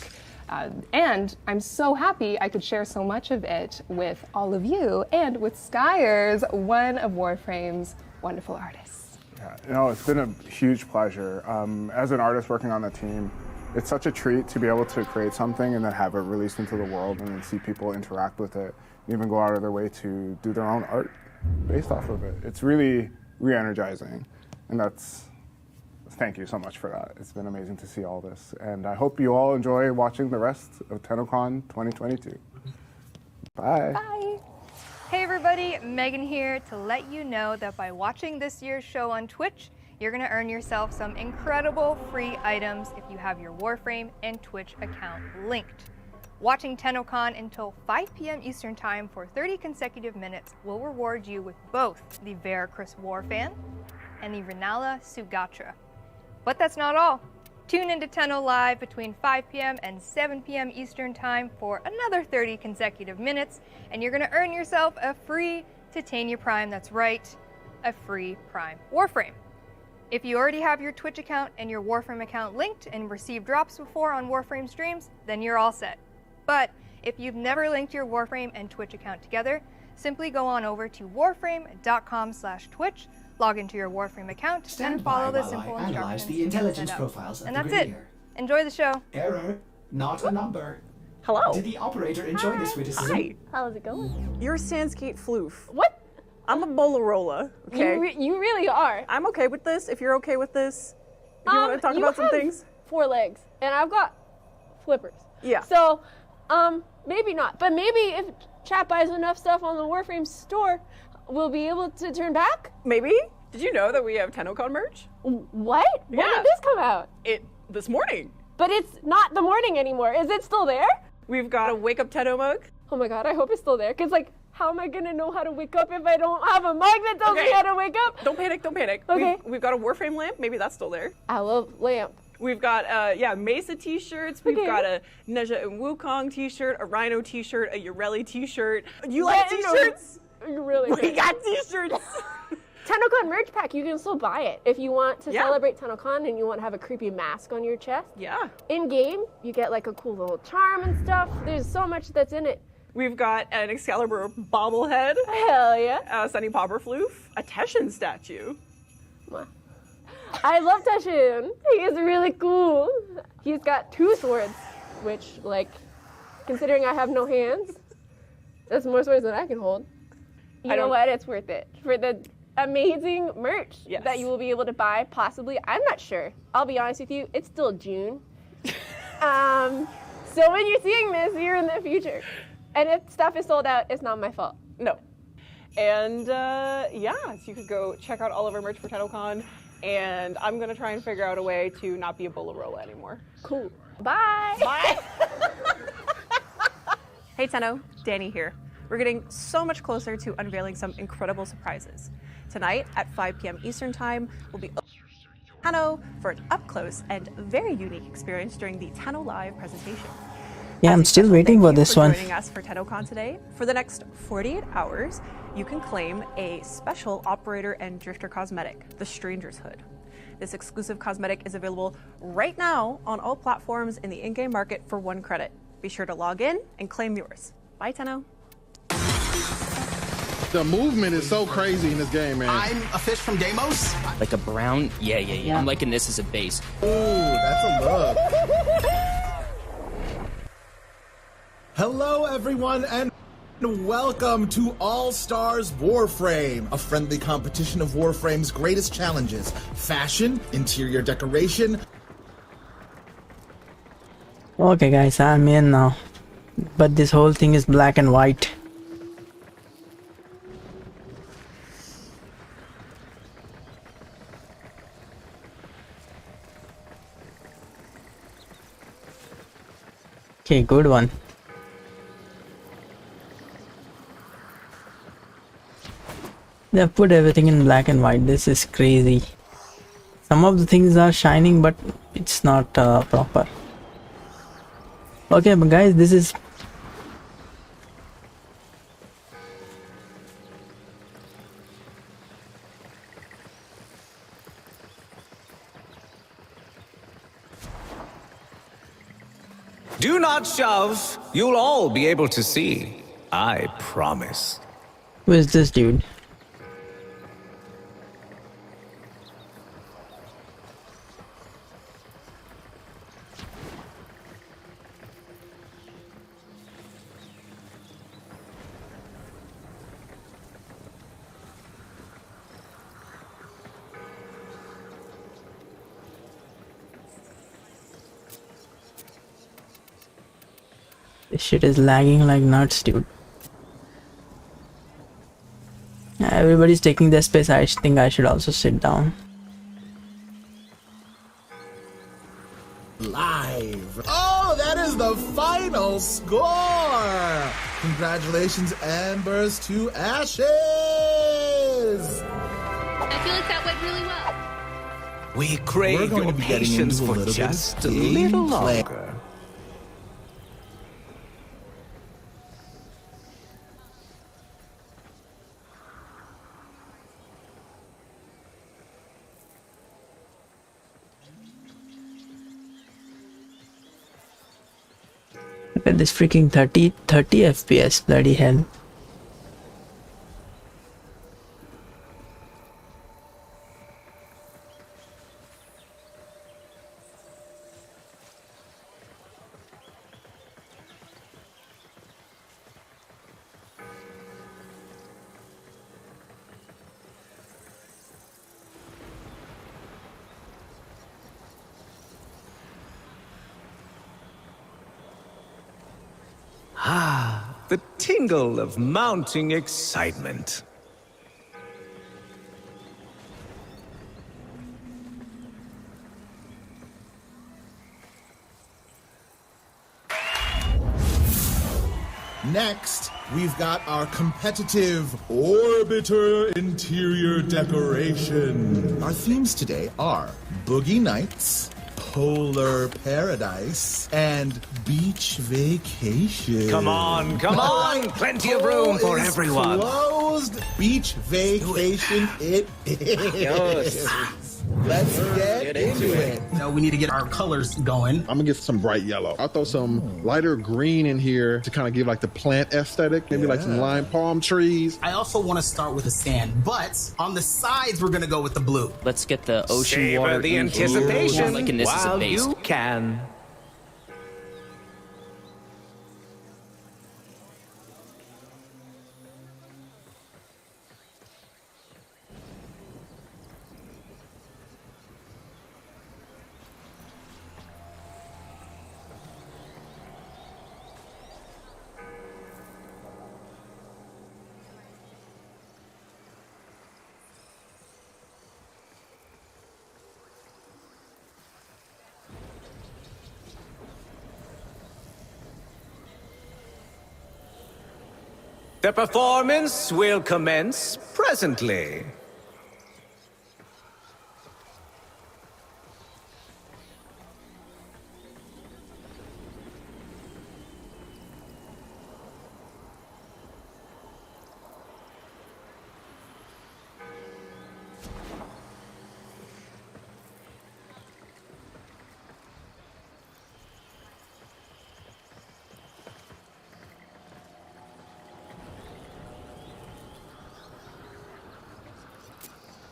Speaker 2: And I'm so happy I could share so much of it with all of you and with Skyers, one of Warframe's wonderful artists.
Speaker 21: Yeah, you know, it's been a huge pleasure. As an artist working on the team, it's such a treat to be able to create something and then have it released into the world and then see people interact with it and even go out of their way to do their own art based off of it. It's really re-energizing, and thank you so much for that. It's been amazing to see all this, and I hope you all enjoy watching the rest of Tennocon 2022. Bye.
Speaker 9: Bye. Hey everybody, Megan here to let you know that by watching this year's show on Twitch, you're going to earn yourself some incredible free items if you have your Warframe and Twitch account linked. Watching Tennocon until 5 p.m. Eastern Time for 30 consecutive minutes will reward you with both the Veracruz Warfan and the Renala Sugatra. But that's not all. Tune into Tenno Live between 5 p.m. and 7 p.m. Eastern Time for another 30 consecutive minutes, and you're going to earn yourself a free Titania Prime. That's right, a free Prime Warframe. If you already have your Twitch account and your Warframe account linked and received drops before on Warframe streams, then you're all set. But if you've never linked your Warframe and Twitch account together, simply go on over to warframe.com/Twitch, log into your Warframe account, and follow the simple instructions.
Speaker 17: Analyze the intelligence profiles of
Speaker 9: and
Speaker 17: the
Speaker 9: that's it.
Speaker 17: Grenier.
Speaker 9: Enjoy the show.
Speaker 17: Error, not a number.
Speaker 13: Hello.
Speaker 17: Did the operator enjoy this witticism?
Speaker 13: Hi.
Speaker 4: How's it going?
Speaker 13: You're Sanskate Floof.
Speaker 4: What?
Speaker 13: I'm a Bolarola, okay?
Speaker 4: You really are.
Speaker 13: I'm okay with this, if you're okay with this. If you want to talk about some things.
Speaker 4: 4 legs, and I've got flippers.
Speaker 13: Yeah.
Speaker 4: So, maybe not. But maybe if chat buys enough stuff on the Warframe store, we'll be able to turn back?
Speaker 13: Maybe. Did you know that we have Tennocon merch?
Speaker 4: What? When did this come out?
Speaker 13: This morning.
Speaker 4: But it's not the morning anymore. Is it still there?
Speaker 13: We've got a Wake Up Tenno mug.
Speaker 4: Oh my god, I hope it's still there. Because, like, how am I going to know how to wake up if I don't have a mug that tells me how to wake up?
Speaker 13: Don't panic, don't panic.
Speaker 4: Okay.
Speaker 13: We've got a Warframe lamp. Maybe that's still there.
Speaker 4: I love lamp.
Speaker 13: We've got, Mesa t-shirts. We've got a Neja and Wukong t-shirt, a Rhino t-shirt, a Ureli t-shirt. You like t-shirts?
Speaker 4: Really?
Speaker 13: We got t-shirts.
Speaker 4: Tennocon merch pack, you can still buy it. If you want to celebrate Tennocon and you want to have a creepy mask on your chest.
Speaker 13: Yeah.
Speaker 4: In-game, you get like a cool little charm and stuff. There's so much that's in it.
Speaker 13: We've got an Excalibur bobblehead.
Speaker 4: Hell yeah.
Speaker 13: Sunny Popperfloof. A Teshin statue.
Speaker 4: I love Teshin. He is really cool. He's got 2 swords, which, like, considering I have no hands, that's more swords than I can hold. You know what? It's worth it. For the amazing merch that you will be able to buy, possibly. I'm not sure. I'll be honest with you. It's still June. So when you're seeing this, you're in the future. And if stuff is sold out, it's not my fault.
Speaker 13: No. And, so you could go check out all of our merch for Tennocon. And I'm going to try and figure out a way to not be a Bolarola anymore.
Speaker 4: Cool. Bye.
Speaker 13: Bye. Hey, Tenno. Danny here. We're getting so much closer to unveiling some incredible surprises. Tonight at 5 p.m. Eastern Time, we'll be Tenno for an up-close and very unique experience during the Tenno Live presentation.
Speaker 3: Yeah, I'm still waiting for this one.
Speaker 13: Joining us for Tennocon today. For the next 48 hours, you can claim a special operator and drifter cosmetic, the Stranger's Hood. This exclusive cosmetic is available right now on all platforms in the in-game market for 1 credit. Be sure to log in and claim yours. Bye, Tenno.
Speaker 8: The movement is so crazy in this game, man.
Speaker 18: I'm a fish from Deimos.
Speaker 22: Like a brown? Yeah. I'm liking this as a base.
Speaker 8: Ooh, that's a look.
Speaker 24: Hello, everyone, and welcome to All Stars Warframe, a friendly competition of Warframe's greatest challenges: fashion, interior decoration.
Speaker 3: Okay, guys, I'm in now. But this whole thing is black and white. Okay, good one. They've put everything in black and white. This is crazy. Some of the things are shining, but it's not proper. Okay, but guys, this is...
Speaker 25: Do not shove. You'll all be able to see. I promise.
Speaker 3: Who is this dude? This shit is lagging like nuts, dude. Everybody's taking their space. I think I should also sit down.
Speaker 24: Live. Oh, that is the final score. Congratulations, Ambers to Ashes.
Speaker 20: I feel like that went really well.
Speaker 25: We crave your patience for just a little longer.
Speaker 3: Look at this freaking 30 FPS, bloody hell.
Speaker 25: the tingle of mounting excitement.
Speaker 24: Next, we've got our competitive Orbiter interior decoration. Our themes today are Boogie Nights, Polar Paradise, and Beach Vacation.
Speaker 25: Come on, come on! Plenty of room for everyone.
Speaker 24: Closed. Beach Vacation it is. Let's get into it.
Speaker 7: No, we need to get our colors going.
Speaker 8: I'm gonna get some bright yellow. I'll throw some lighter green in here to kind of give like the plant aesthetic. Maybe like some lime palm trees.
Speaker 7: I also want to start with the sand, but on the sides we're gonna go with the blue.
Speaker 22: Let's get the ocean
Speaker 25: Savor
Speaker 22: water
Speaker 25: the
Speaker 22: in here.
Speaker 25: anticipation
Speaker 22: Like in this is a
Speaker 25: while
Speaker 22: base.
Speaker 25: you can. The performance will commence presently.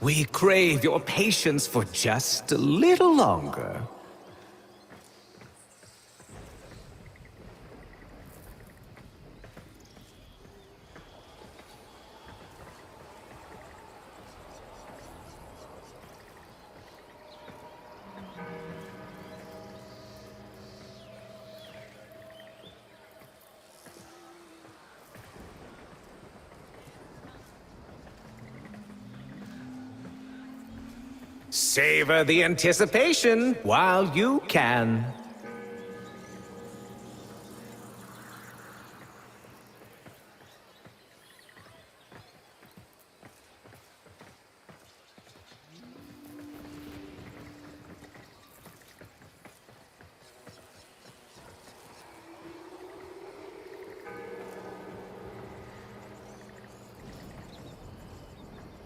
Speaker 25: We crave your patience for just a little longer. Savor the anticipation while you can.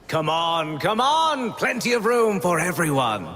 Speaker 25: Come on, come on! Plenty of room for everyone.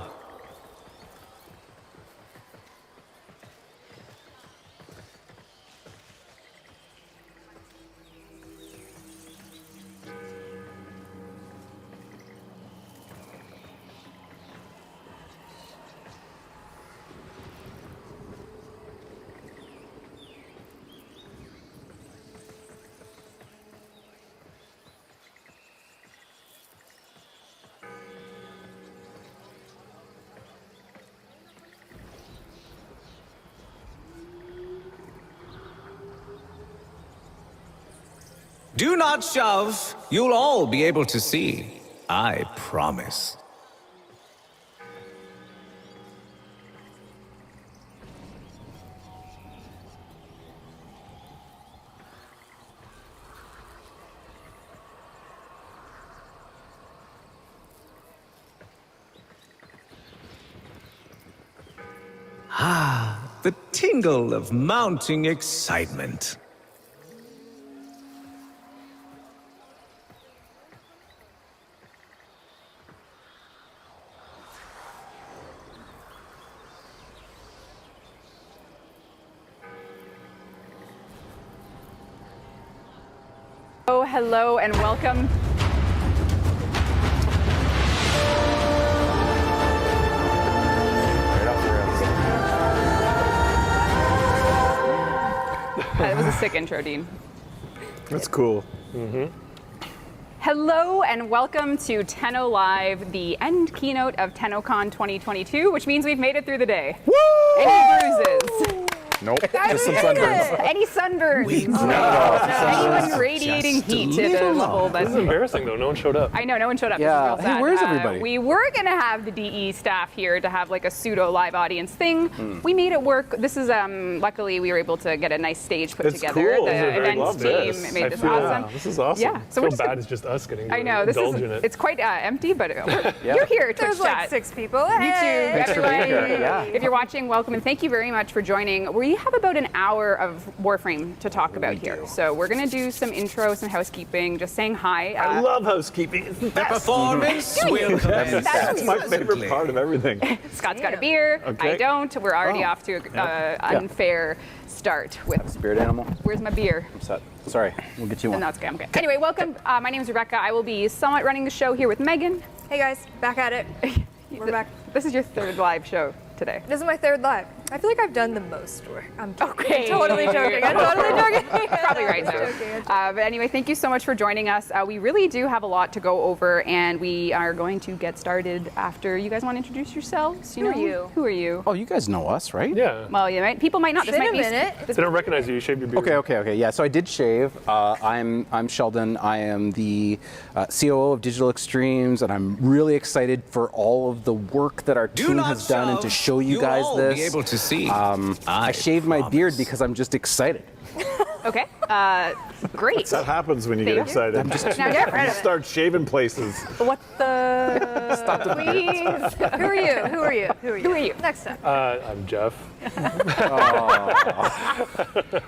Speaker 25: Do not shove. You'll all be able to see. I promise. Ah, the tingle of mounting excitement.
Speaker 11: Oh, hello and welcome. That was a sick intro, Dean.
Speaker 12: That's cool.
Speaker 11: Hello and welcome to Tenno Live, the end keynote of Tennocon 2022, which means we've made it through the day. Woo! Any bruises?
Speaker 12: Nope. Just some sunburns.
Speaker 11: Any sunburns? Anyone radiating heat to the level that's...
Speaker 10: This is embarrassing, though. No one showed up.
Speaker 11: I know, no one showed up.
Speaker 12: Yeah.
Speaker 11: This is real sad.
Speaker 12: Hey, where's everybody?
Speaker 11: We were going to have the DE staff here to have like a pseudo live audience thing. We made it work. This is, luckily, we were able to get a nice stage put together.
Speaker 10: Cool.
Speaker 11: The events team made this awesome.
Speaker 10: This is awesome.
Speaker 11: Yeah.
Speaker 10: So I feel bad it's just us getting to
Speaker 11: I know, this
Speaker 10: indulge
Speaker 11: is,
Speaker 10: in it.
Speaker 11: it's quite empty, but you're here, Twitch
Speaker 9: There's
Speaker 11: chat.
Speaker 9: like 6 people.
Speaker 11: You too,
Speaker 12: Thanks for being here. Yeah.
Speaker 11: If you're watching, welcome, and thank you very much for joining. We have about an hour of Warframe to talk about here. So we're going to do some intro, some housekeeping, just saying hi.
Speaker 10: I love housekeeping. It's the best.
Speaker 25: Performance will
Speaker 10: That's my favorite part of everything.
Speaker 11: Scott's got a beer.
Speaker 10: Okay.
Speaker 11: I don't. We're already off to an unfair start with...
Speaker 12: Spirit animal.
Speaker 11: Where's my beer?
Speaker 12: I'm set. Sorry, we'll get you one.
Speaker 11: No, it's okay. I'm okay. Anyway, welcome. My name is Rebecca. I will be somewhat running the show here with Megan.
Speaker 9: Hey guys, back at it. We're back.
Speaker 11: This is your third live show today.
Speaker 9: This is my third live. I feel like I've done the most work. I'm
Speaker 11: okay.
Speaker 9: I'm totally joking. I'm totally joking.
Speaker 11: Probably right though. But anyway, thank you so much for joining us. We really do have a lot to go over, and we are going to get started after. You guys want to introduce yourselves?
Speaker 9: Who are you?
Speaker 11: Who are you?
Speaker 12: Oh, you guys know us, right?
Speaker 10: Yeah.
Speaker 11: Well, you might. People might not.
Speaker 9: It's been a minute.
Speaker 10: They don't recognize you. You shaved your beard.
Speaker 12: Okay. Yeah, so I did shave. I'm Sheldon. I am the COO of Digital Extremes, and I'm really excited for all of the work that our team has done and to show you guys this.
Speaker 25: Be able to see.
Speaker 12: I shaved my beard because I'm just excited.
Speaker 11: Okay. Great.
Speaker 10: That happens when you get excited.
Speaker 12: I'm just
Speaker 11: Now get rid
Speaker 10: You
Speaker 11: of it.
Speaker 10: start shaving places.
Speaker 11: What the?
Speaker 12: Stop the
Speaker 9: Please. Who are you? Who are you? Who are you?
Speaker 11: Who are you?
Speaker 9: Next time.
Speaker 10: I'm Jeff.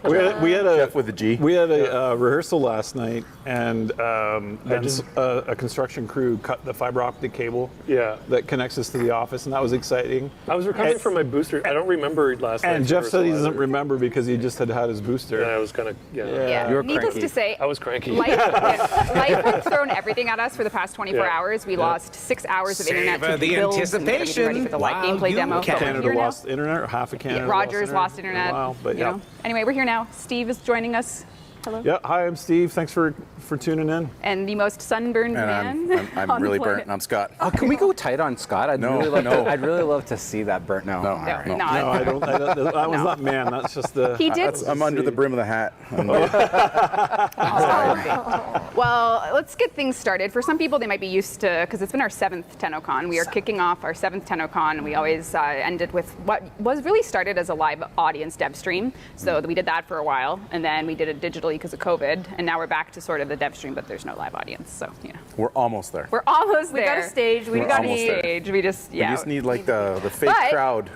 Speaker 12: We had a Jeff with a G.
Speaker 10: We had a rehearsal last night, and a construction crew cut the fiber optic cable that connects us to the office, and that was exciting. I was recovering from my booster. I don't remember last night. And Jeff said he doesn't remember because he just had his booster. Yeah, I was kind of,
Speaker 11: Yeah.
Speaker 12: You were
Speaker 11: Needless
Speaker 12: cranky.
Speaker 11: to say,
Speaker 10: I was cranky.
Speaker 11: Life has thrown everything at us for the past 24 hours. We lost 6 hours of internet to
Speaker 25: Savor the
Speaker 11: build and get everything ready for the live
Speaker 25: anticipation
Speaker 11: gameplay demo.
Speaker 25: while you
Speaker 11: But we're
Speaker 10: Canada
Speaker 11: here now.
Speaker 10: lost internet, or half of Canada
Speaker 11: Rogers lost internet.
Speaker 10: Wow, but
Speaker 11: you know. Anyway, we're here now. Steve is joining us. Hello.
Speaker 10: Yeah, hi, I'm Steve. Thanks for tuning in.
Speaker 11: And the most sunburned man.
Speaker 12: I'm
Speaker 11: on the
Speaker 12: really
Speaker 11: planet.
Speaker 12: burnt, and I'm Scott. Oh, can we go tight on Scott? I'd really love to see that burnt now.
Speaker 11: No,
Speaker 10: No, I don't. That was not man. That's just the.
Speaker 11: He did.
Speaker 12: I'm under the brim of the hat.
Speaker 11: Well, let's get things started. For some people, they might be used to, because it's been our 7th Tennocon. We are kicking off our 7th Tennocon. We always end it with what was really started as a live audience dev stream. So we did that for a while, and then we did it digitally because of COVID, and now we're back to sort of the dev stream, but there's no live audience. So,
Speaker 12: We're almost there.
Speaker 11: We're almost there.
Speaker 9: We got a stage.
Speaker 11: We got a stage. We just,
Speaker 12: We just need like the fake
Speaker 11: But
Speaker 12: crowd.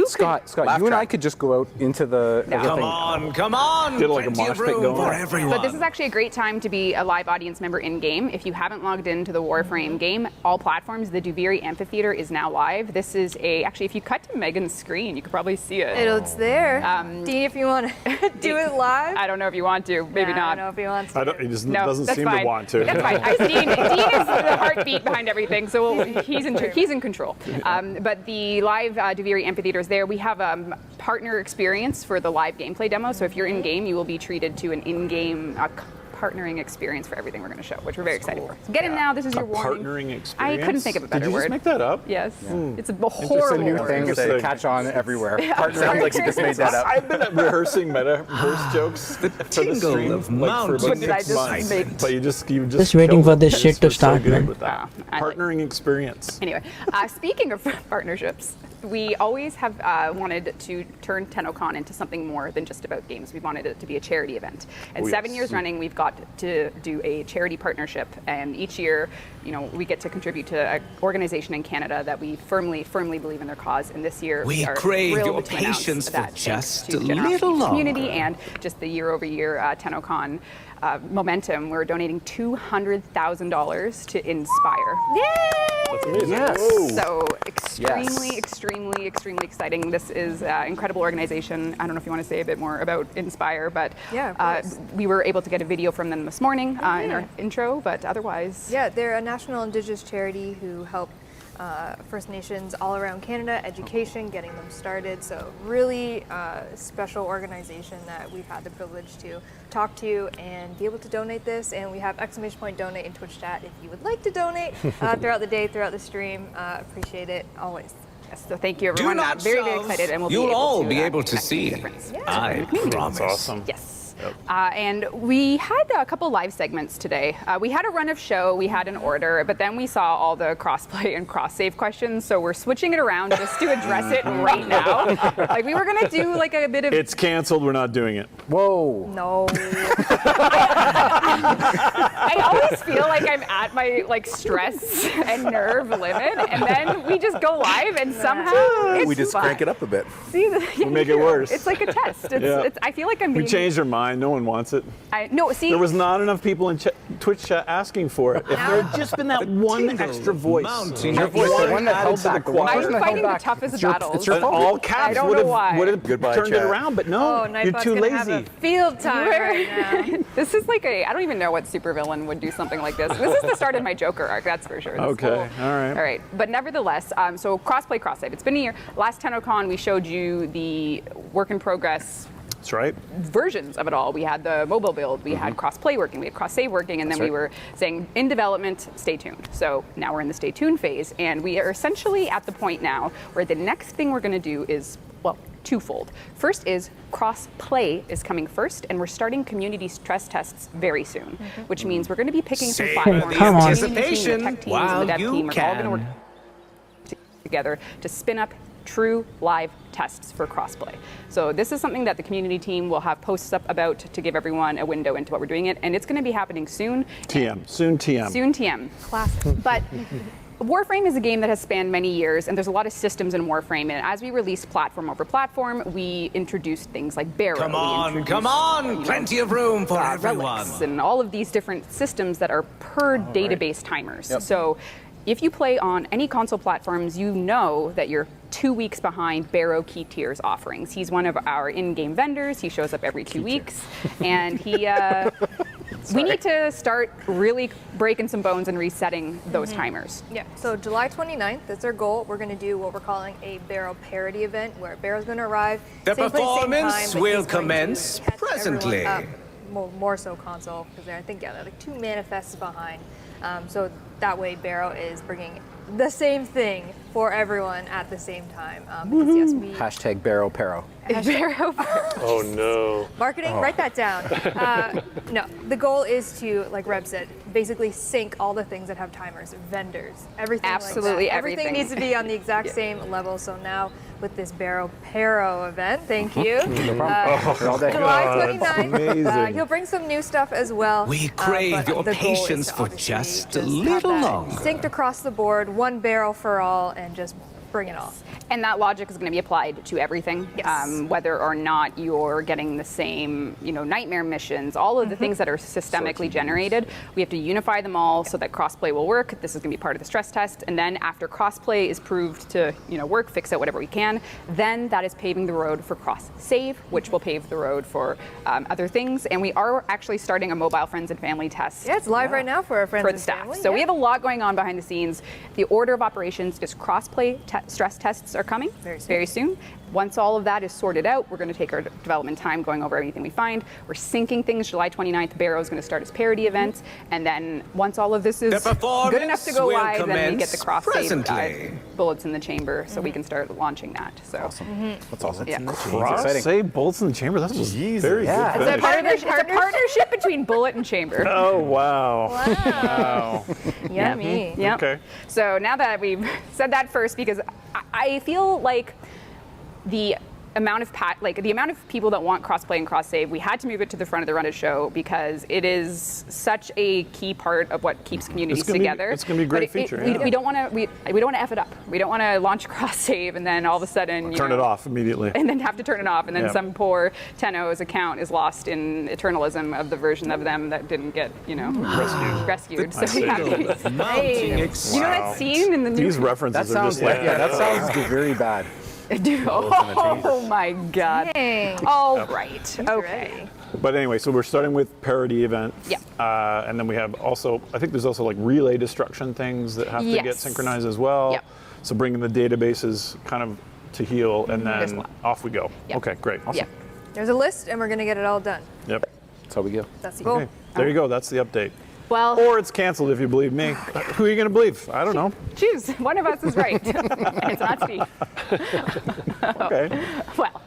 Speaker 11: Scott,
Speaker 12: you and I could just go out into the
Speaker 25: Come on.
Speaker 10: Get like a mosh pit going.
Speaker 25: For everyone.
Speaker 11: But this is actually a great time to be a live audience member in-game. If you haven't logged into the Warframe game, all platforms, the Duviri Amphitheater is now live. This is actually, if you cut to Megan's screen, you could probably see it.
Speaker 9: It's there. Dean, if you want to do it live.
Speaker 11: I don't know if you want to. Maybe not.
Speaker 9: I don't know if he wants to.
Speaker 10: He just
Speaker 11: No,
Speaker 10: doesn't
Speaker 11: that's
Speaker 10: seem
Speaker 11: fine.
Speaker 10: to want to.
Speaker 11: That's fine. Dean is the heartbeat behind everything, so he's in control. But the live Duviri Amphitheater is there. We have a partner experience for the live gameplay demo, so if you're in-game, you will be treated to an in-game partnering experience for everything we're going to show, which we're very excited for. So get in now. This is your warning.
Speaker 10: Partnering experience?
Speaker 11: I couldn't think of a better
Speaker 10: Did you
Speaker 11: word.
Speaker 10: just make that up?
Speaker 11: Yes. It's a
Speaker 12: It's
Speaker 11: horrible
Speaker 12: a new
Speaker 11: word.
Speaker 12: thing to catch on everywhere. Partner sounds like you just made that up.
Speaker 10: I've been rehearsing meta-verse jokes for the stream
Speaker 25: of
Speaker 10: like for about
Speaker 11: What did I
Speaker 10: 6
Speaker 11: just
Speaker 10: months.
Speaker 11: make?
Speaker 10: But you just
Speaker 3: Just waiting for this
Speaker 10: killed it.
Speaker 3: shit to
Speaker 10: You're so
Speaker 3: start,
Speaker 10: good
Speaker 3: man.
Speaker 10: with that. Partnering experience.
Speaker 11: Anyway, speaking of partnerships, we always have wanted to turn Tennocon into something more than just about games. We wanted it to be a charity event. And 7 years running, we've got to do a charity partnership. And each year, we get to contribute to an organization in Canada that we firmly believe in their cause. And this year, we are
Speaker 25: crave
Speaker 11: thrilled
Speaker 25: your
Speaker 11: to announce
Speaker 25: patience for
Speaker 11: that
Speaker 25: just
Speaker 11: thanks to
Speaker 25: a
Speaker 11: the generosity
Speaker 25: little
Speaker 11: of the community
Speaker 25: longer.
Speaker 11: and just the year-over-year Tennocon momentum. We're donating $200,000 to Inspire.
Speaker 9: Yay!
Speaker 10: That's amazing.
Speaker 12: Yes.
Speaker 10: Whoa.
Speaker 11: So extremely exciting. This is an incredible organization. I don't know if you want to say a bit more about Inspire, but
Speaker 9: Yeah, of course.
Speaker 11: we were able to get a video from them this morning in our intro, but otherwise...
Speaker 9: Yeah, they're a national indigenous charity who help First Nations all around Canada, education, getting them started. So really special organization that we've had the privilege to talk to and be able to donate this. And we have !donate in Twitch chat if you would like to donate throughout the day, throughout the stream. Appreciate it always.
Speaker 11: Yes, so thank you, everyone. I'm very, very excited, and
Speaker 25: You'll all be
Speaker 11: able
Speaker 25: to see. I promise.
Speaker 10: That's awesome.
Speaker 11: Yes. And we had a couple live segments today. We had a run of show, we had an order, but then we saw all the crossplay and cross-save questions, so we're switching it around just to address it right now. Like, we were gonna do like a bit of...
Speaker 10: It's canceled, we're not doing it.
Speaker 12: Whoa.
Speaker 11: No. I always feel like I'm at my stress and nerve limit, and then we just go live, and somehow it's
Speaker 14: we just
Speaker 11: fun.
Speaker 14: crank it up a bit.
Speaker 11: See,
Speaker 10: We'll make it worse.
Speaker 11: It's like a test. It's, I feel like I'm
Speaker 10: We
Speaker 11: being...
Speaker 10: changed our mind. No one wants it.
Speaker 11: No, see,
Speaker 10: there was not enough people in Twitch chat asking for it. If there had just been that one extra voice,
Speaker 12: Your voice, the one that held back, the one
Speaker 11: I'm
Speaker 12: person that
Speaker 11: fighting
Speaker 12: held
Speaker 11: the
Speaker 12: back.
Speaker 11: toughest battles.
Speaker 12: It's your fault.
Speaker 10: All caps
Speaker 11: I don't know why.
Speaker 10: would have turned it around, but no, you're too lazy.
Speaker 9: Field time right now.
Speaker 11: This is like I don't even know what supervillain would do something like this. This is the start of my Joker arc, that's for sure. That's
Speaker 10: Okay,
Speaker 11: cool.
Speaker 10: all right.
Speaker 11: All right, but nevertheless, so crossplay, cross-save. It's been a year. Last Tennocon, we showed you the work in progress.
Speaker 10: That's right.
Speaker 11: Versions of it all. We had the mobile build, we had cross-play working, we had cross-save working, and then we were saying in development, stay tuned. So now we're in the stay tuned phase, and we are essentially at the point now where the next thing we're going to do is, well, twofold. First is cross-play is coming first, and we're starting community stress tests very soon, which means we're going to be picking some platforms.
Speaker 25: Come on.
Speaker 11: The community team, the tech teams, and the dev team are all going to work together to spin up true live tests for crossplay. So this is something that the community team will have posts up about to give everyone a window into what we're doing it, and it's going to be happening soon.
Speaker 10: Soon TM.
Speaker 11: Soon TM. Classic. But Warframe is a game that has spanned many years, and there's a lot of systems in Warframe, and as we release platform over platform, we introduced things like Barrow.
Speaker 25: Come on, plenty of room for everyone.
Speaker 11: Relics, and all of these different systems that are per database timers.
Speaker 25: Yep.
Speaker 11: So if you play on any console platforms, you know that you're 2 weeks behind Barrow Key Tier's offerings. He's one of our in-game vendors. He shows up every 2 weeks, and he. We need to start really breaking some bones and resetting those timers.
Speaker 9: Yeah, so July 29th, that's our goal. We're going to do what we're calling a Barrow parody event, where Barrow's going to arrive.
Speaker 25: The
Speaker 9: same place, same
Speaker 25: performance
Speaker 9: time, but
Speaker 25: will
Speaker 9: he's going to
Speaker 25: commence
Speaker 9: catch
Speaker 25: presently.
Speaker 9: everyone up. More so console, because I think, they're like 2 manifests behind. So that way Barrow is bringing the same thing for everyone at the same time. Because yes, we...
Speaker 12: Hashtag Barrow Pero.
Speaker 9: Barrow Pero.
Speaker 10: Oh no.
Speaker 9: Marketing, write that down. No, the goal is to, like Reb said, basically sync all the things that have timers, vendors, everything.
Speaker 11: Absolutely
Speaker 9: like that.
Speaker 11: everything.
Speaker 9: Needs to be on the exact same level. So now with this Barrow Pero event, thank you. July 29th, he'll bring some new stuff as well.
Speaker 25: We crave your patience for just a little longer.
Speaker 9: Synced across the board, one barrel for all, and just bring it all.
Speaker 11: And that logic is going to be applied to everything, whether or not you're getting the same, nightmare missions, all of the things that are systemically generated. We have to unify them all so that crossplay will work. This is going to be part of the stress test. And then after crossplay is proved to, work, fix out whatever we can, then that is paving the road for cross-save, which will pave the road for other things. And we are actually starting a mobile friends and family test.
Speaker 9: Yeah, it's live right now for our friends
Speaker 11: for the
Speaker 9: and
Speaker 11: staff.
Speaker 9: family.
Speaker 11: So we have a lot going on behind the scenes. The order of operations is crossplay stress tests are coming very soon. Once all of that is sorted out, we're going to take our development time going over anything we find. We're syncing things. July 29th, Barrow is going to start his parody event. And then once all of this is good enough to go live, then we get the cross-save bullets in the chamber so we can start launching that. So awesome.
Speaker 12: That's awesome.
Speaker 11: Yeah.
Speaker 10: Cross-save bullets in the chamber. That's very good.
Speaker 11: It's a partnership between bullet and chamber.
Speaker 10: Oh wow! Wow.
Speaker 9: Yummy.
Speaker 11: Yep.
Speaker 10: Okay.
Speaker 11: So now that we've said that first, because I feel like the amount of people that want crossplay and cross-save, we had to move it to the front of the run of show because it is such a key part of what keeps communities together.
Speaker 10: It's going to be a great feature.
Speaker 11: We don't want to F it up. We don't want to launch cross-save and then all of a sudden
Speaker 10: turn it off immediately.
Speaker 11: And then have to turn it off, and then some pour Tenno's account is lost in eternalism of the version of them that didn't get rescued. So we have to. You know that scene in the new.
Speaker 10: These references are just like
Speaker 12: that sounds very bad.
Speaker 11: Oh my God.
Speaker 9: Dang.
Speaker 11: All right. Okay.
Speaker 10: But anyway, so we're starting with parody events.
Speaker 11: Yeah.
Speaker 10: And then we have also, I think there's also like relay destruction things that have to get synchronized as well.
Speaker 11: Yep.
Speaker 10: So bringing the databases kind of to heal, and then off we go.
Speaker 11: Yep.
Speaker 10: Okay, great. Awesome.
Speaker 11: Yep.
Speaker 9: There's a list, and we're going to get it all done.
Speaker 10: Yep.
Speaker 12: That's how we go.
Speaker 9: That's the goal.
Speaker 10: Okay. There you go. That's the update.
Speaker 11: Well,
Speaker 10: or it's canceled if you believe me. Who are you going to believe? I don't know.
Speaker 11: Choose. One of us is right. And it's not Steve.
Speaker 10: Okay.
Speaker 11: Well,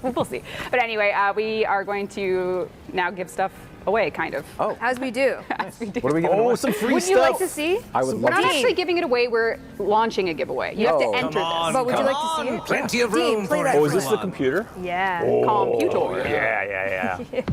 Speaker 11: we'll see. But anyway, we are going to now give stuff away, kind of.
Speaker 12: Oh.
Speaker 9: As we do.
Speaker 11: As we do.
Speaker 12: What are we giving away?
Speaker 10: Some free
Speaker 9: Would
Speaker 10: stuff.
Speaker 9: you like to see?
Speaker 12: I would
Speaker 11: We're
Speaker 12: love
Speaker 11: not
Speaker 12: to.
Speaker 11: actually giving it away. We're launching a giveaway. You have to enter this.
Speaker 9: But would you like to see it?
Speaker 25: Plenty of
Speaker 9: Dean,
Speaker 25: room
Speaker 9: play
Speaker 25: for
Speaker 9: that
Speaker 10: Oh,
Speaker 9: for
Speaker 10: is this
Speaker 9: us.
Speaker 10: the computer?
Speaker 9: Yeah.
Speaker 11: Computer.
Speaker 10: Yeah.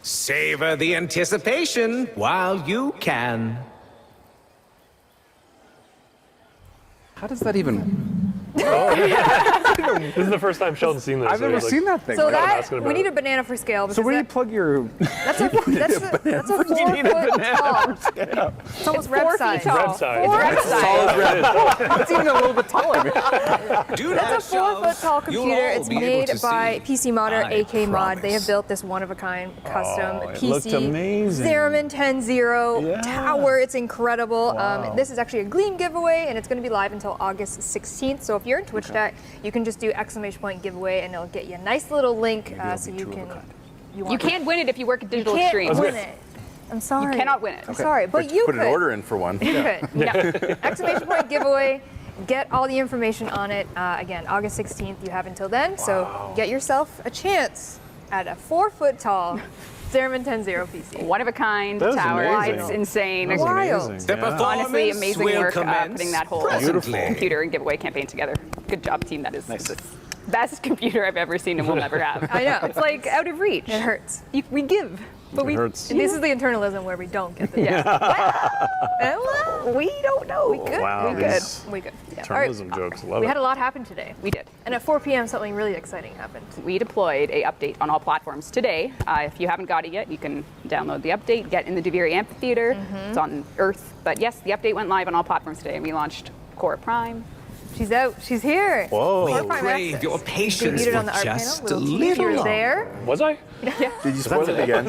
Speaker 25: Savor the anticipation while you can.
Speaker 12: How does that even?
Speaker 14: This is the first time Sheldon's seen this.
Speaker 12: I've never seen that thing.
Speaker 9: So that, we need a banana for scale.
Speaker 12: So where do you plug your?
Speaker 9: That's a 4 foot tall. It's almost rep size.
Speaker 14: Rep size.
Speaker 11: Rep size.
Speaker 12: It's even a little bit taller.
Speaker 9: That's a 4 foot tall computer. It's made by PC Modder, AK Mod. They have built this one of a kind custom
Speaker 10: it
Speaker 9: PC.
Speaker 10: looked amazing.
Speaker 9: Xeramin 10.0
Speaker 10: Yeah.
Speaker 9: tower. It's incredible.
Speaker 10: Wow.
Speaker 9: This is actually a Gleam giveaway, and it's going to be live until August 16th. So if you're in Twitch Chat, you can just do ! giveaway, and it'll get you a nice little link so you can.
Speaker 11: You can't win it if you work at Digital
Speaker 9: You can't
Speaker 11: Extremes.
Speaker 9: win it. I'm sorry.
Speaker 11: You cannot win it.
Speaker 9: I'm sorry, but you
Speaker 12: put
Speaker 9: could.
Speaker 12: an order in for one.
Speaker 9: You could. No. ! giveaway. Get all the information on it. Again, August 16th. You have until then. So get yourself a chance at a 4 foot tall Xeramin 10.0 PC.
Speaker 11: One of a kind
Speaker 10: That was
Speaker 11: tower.
Speaker 10: amazing.
Speaker 11: It's insane.
Speaker 10: That was
Speaker 9: Wild.
Speaker 10: amazing.
Speaker 25: The
Speaker 10: Yeah.
Speaker 25: performance
Speaker 11: Honestly, amazing
Speaker 25: will
Speaker 11: work
Speaker 25: commence
Speaker 11: putting that whole
Speaker 25: presently.
Speaker 11: computer and giveaway campaign together. Good job, team. That is the best computer I've ever seen and will never have.
Speaker 9: I know.
Speaker 11: It's like out of reach.
Speaker 9: It hurts.
Speaker 11: We give, but
Speaker 10: It hurts.
Speaker 9: And this is the internalism where we don't get the
Speaker 11: well, we don't know.
Speaker 9: We could.
Speaker 10: Wow,
Speaker 9: We could.
Speaker 10: these
Speaker 9: We could. Yeah. All right.
Speaker 10: Journalism jokes. Love
Speaker 9: We
Speaker 10: it.
Speaker 9: had a lot happen today.
Speaker 11: We did.
Speaker 9: And at 4 p.m. something really exciting happened.
Speaker 11: We deployed a update on all platforms today. If you haven't got it yet, you can download the update, get in the DVDRAM Amphitheater. It's on Earth. But yes, the update went live on all platforms today, and we launched Core Prime.
Speaker 9: She's out. She's here.
Speaker 10: Whoa.
Speaker 9: Core Prime
Speaker 25: Crave
Speaker 9: access.
Speaker 25: your patience
Speaker 9: Debuted
Speaker 25: for
Speaker 9: on the art
Speaker 25: just
Speaker 9: panel.
Speaker 25: a
Speaker 9: Little
Speaker 25: little
Speaker 9: teaser
Speaker 25: longer.
Speaker 9: there.
Speaker 14: Was I?
Speaker 11: Yeah.
Speaker 12: Did you spoil it again?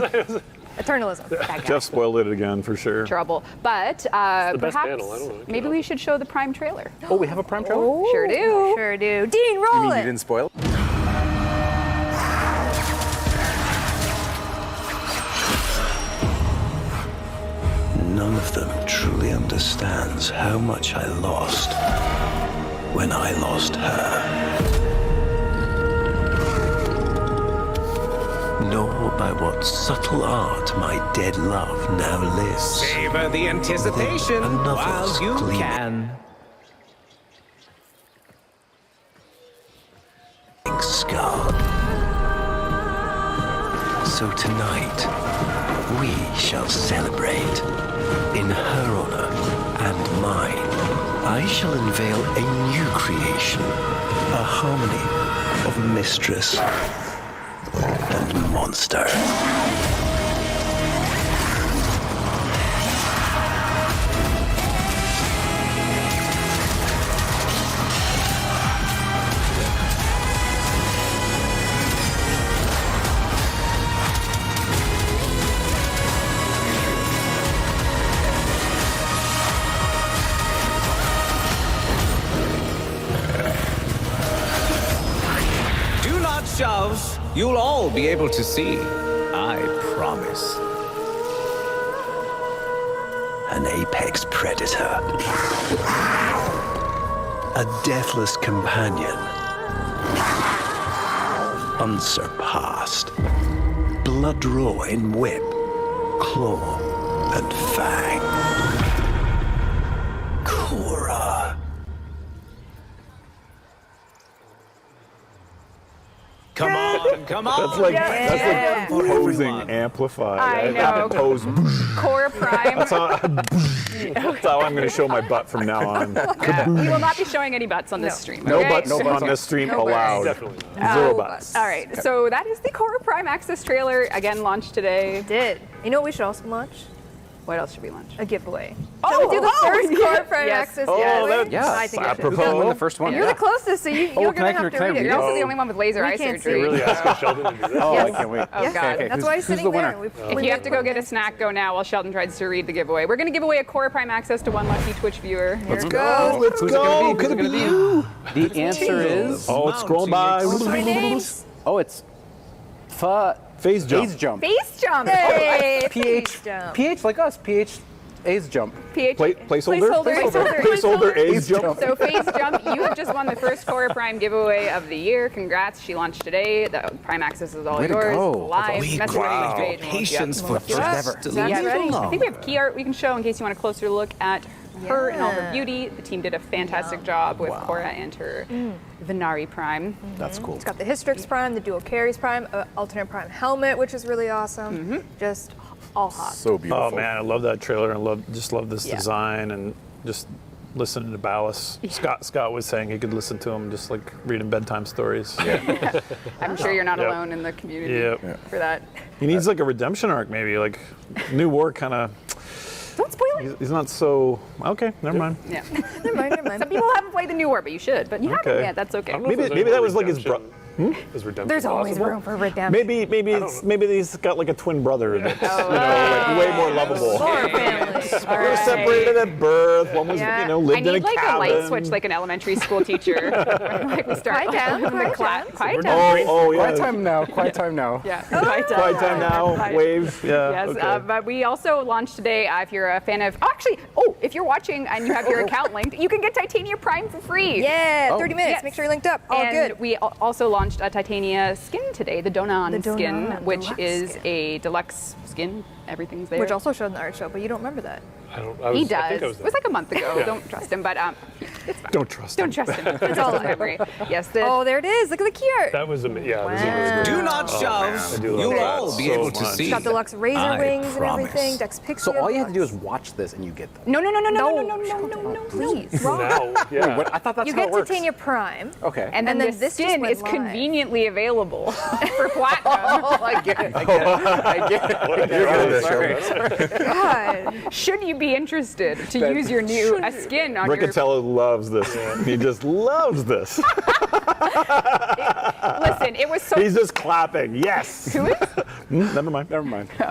Speaker 9: Eternalism.
Speaker 10: Jeff spoiled it again for sure.
Speaker 11: Trouble. But
Speaker 14: the best
Speaker 11: perhaps
Speaker 14: panel, I don't know.
Speaker 11: maybe we should show the Prime trailer.
Speaker 12: Oh, we have a Prime trailer.
Speaker 9: Oh,
Speaker 11: Sure do.
Speaker 9: Sure do. Dean,
Speaker 12: You
Speaker 9: roll
Speaker 12: mean you
Speaker 9: it.
Speaker 12: didn't spoil it?
Speaker 15: None of them truly understands how much I lost when I lost her. Nor by what subtle art my dead love now lives.
Speaker 25: Savor the anticipation while you can.
Speaker 15: Scar. So tonight, we shall celebrate. In her honor and mine, I shall unveil a new creation, a harmony of mistress and monster.
Speaker 25: Do not shove. You'll all be able to see. I promise.
Speaker 15: An apex predator. A deathless companion. Unsurpassed. Blood raw in whip, claw, and fang. Korra.
Speaker 25: Come on, come on.
Speaker 10: That's like posing amplified.
Speaker 11: I know.
Speaker 10: have to pose.
Speaker 11: Core Prime.
Speaker 10: That's how I'm going to show my butt from now on.
Speaker 11: We will not be showing any butts on this stream.
Speaker 10: No
Speaker 11: okay?
Speaker 10: butts on this stream allowed.
Speaker 14: Definitely
Speaker 10: not. Zero butts.
Speaker 11: All right, so that is the Core Prime Access trailer. Again, launched today.
Speaker 9: Did. You know what we should also launch?
Speaker 11: What else should we launch?
Speaker 9: A giveaway. Shall we do the first Core Prime Access giveaway?
Speaker 11: I
Speaker 12: think
Speaker 11: we
Speaker 12: should. Who's win the first one?
Speaker 9: You're the closest, so you're going to have to read it.
Speaker 11: You're also the only one with laser eye surgery.
Speaker 14: Really ask Sheldon to do this?
Speaker 12: Oh, I can't wait.
Speaker 11: Oh, God.
Speaker 12: Okay.
Speaker 9: That's why he's sitting there.
Speaker 11: If you have to go get a snack, go now while Sheldon tries to read the giveaway. We're going to give away a Core Prime Access to one lucky Twitch viewer.
Speaker 10: Let's go. Let's go.
Speaker 12: Could it be you? The answer is.
Speaker 10: Oh, it's scrolling by.
Speaker 12: Oh, it's.
Speaker 10: Phase jump.
Speaker 12: Phase jump.
Speaker 11: Face jump.
Speaker 9: Hey,
Speaker 12: PH. PH like us. PH. A's jump.
Speaker 10: Placeholder A's jump.
Speaker 11: So Phase Jump, you have just won the first Core Prime giveaway of the year. Congrats. She launched today. The Prime Access is all
Speaker 12: Way to
Speaker 11: yours.
Speaker 12: go.
Speaker 11: Live. Message page.
Speaker 25: Patience for just a
Speaker 11: Yeah, ready?
Speaker 25: little
Speaker 11: I think we have key art we can show in case you want a closer look at her and all her beauty. The team did a fantastic job with Cora and her Venari Prime.
Speaker 12: That's cool.
Speaker 9: It's got the Hystrix Prime, the Dual Carries Prime, alternate Prime helmet, which is really awesome. Just all hot.
Speaker 10: So beautiful. Oh man, I love that trailer and love this design and just listening to Ballas. Scott was saying he could listen to him just like reading bedtime stories. Yeah.
Speaker 11: I'm sure you're not alone in the community for that.
Speaker 10: He needs like a redemption arc maybe, like New War kind of.
Speaker 11: Don't spoil it.
Speaker 10: He's not so okay. Never mind.
Speaker 11: Yeah. Never mind. Some people haven't played the New War, but you should. But you haven't yet. That's okay.
Speaker 10: Maybe that was like his brother.
Speaker 14: Is redemption
Speaker 9: There's always room for redemption.
Speaker 10: Maybe he's got like a twin brother that's like way more lovable.
Speaker 9: More family.
Speaker 10: They were separated at birth. One was lived in a cabin.
Speaker 11: A light switch like an elementary school teacher. Like we start
Speaker 9: Quiet down.
Speaker 11: Quiet down.
Speaker 10: Oh yeah.
Speaker 12: Quiet time now. Quiet time now.
Speaker 11: Yeah.
Speaker 10: Quiet time now. Wave. Yeah.
Speaker 11: Yes.
Speaker 10: Okay.
Speaker 11: But we also launched today. If you're a fan of, if you're watching and you have your account linked, you can get Titania Prime for free.
Speaker 9: Yeah. 30 minutes.
Speaker 11: Yes.
Speaker 9: Make sure you're linked up. All
Speaker 11: and
Speaker 9: good.
Speaker 11: we also launched a Titania skin today, the Donan skin, which is a deluxe skin. Everything's there.
Speaker 9: Which also showed in the art show, but you don't remember that.
Speaker 11: He does. It was like a month ago. Don't trust him, but it's fine.
Speaker 10: Don't trust him.
Speaker 11: Don't trust him. It's all a memory. Yes.
Speaker 9: There it is. Look at the key art.
Speaker 14: That was
Speaker 11: Wow.
Speaker 25: Do not shove. You'll all be able to see.
Speaker 9: It's got deluxe razor wings and everything. Dex Pixie.
Speaker 12: So all you have to do is watch this and you get them.
Speaker 11: No.
Speaker 9: Please.
Speaker 14: Now,
Speaker 12: Wait, what? I thought that's
Speaker 9: You
Speaker 12: how
Speaker 9: get
Speaker 12: it works.
Speaker 9: Titania Prime.
Speaker 12: Okay.
Speaker 11: And then
Speaker 9: this
Speaker 11: the
Speaker 9: just
Speaker 11: skin
Speaker 9: went
Speaker 11: is
Speaker 9: live.
Speaker 11: conveniently available for platinum.
Speaker 12: I get it.
Speaker 9: God.
Speaker 11: Should you be interested to use your new skin on your...
Speaker 10: Riccatello loves this. He just loves this.
Speaker 11: Listen, it was so...
Speaker 10: He's just clapping. Yes.
Speaker 11: Who is?
Speaker 10: Never mind.
Speaker 11: Oh,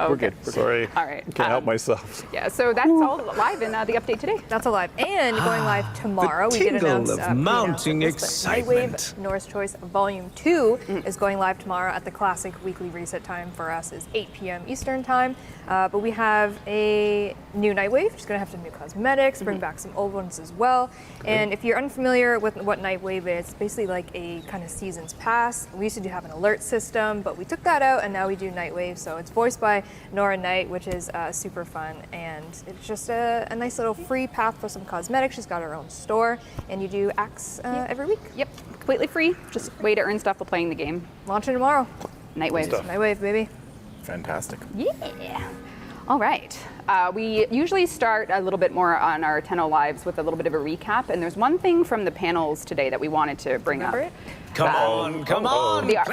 Speaker 10: We're good. Sorry.
Speaker 11: All right.
Speaker 10: Can't help myself.
Speaker 11: Yeah, so that's all live in the update today.
Speaker 9: That's all live. And going live tomorrow, we did announce
Speaker 25: of mounting excitement.
Speaker 9: Nightwave Norse Choice Volume 2 is going live tomorrow at the classic weekly reset time for us is 8 p.m. Eastern time. But we have a new Nightwave. Just going to have some new cosmetics, bring back some old ones as well. And if you're unfamiliar with what Nightwave is, it's basically like a kind of seasons pass. We used to have an alert system, but we took that out and now we do Nightwave. So it's voiced by Nora Knight, which is super fun. And it's just a nice little free path for some cosmetics. She's got her own store and you do acts every week.
Speaker 11: Yep, completely free. Just way to earn stuff while playing the game.
Speaker 9: Launching tomorrow.
Speaker 11: Nightwave.
Speaker 9: Nightwave, baby.
Speaker 12: Fantastic.
Speaker 11: Yeah. All right. We usually start a little bit more on our Tenno Lives with a little bit of a recap, and there's one thing from the panels today that we wanted to bring up.
Speaker 25: Come on.
Speaker 11: From the art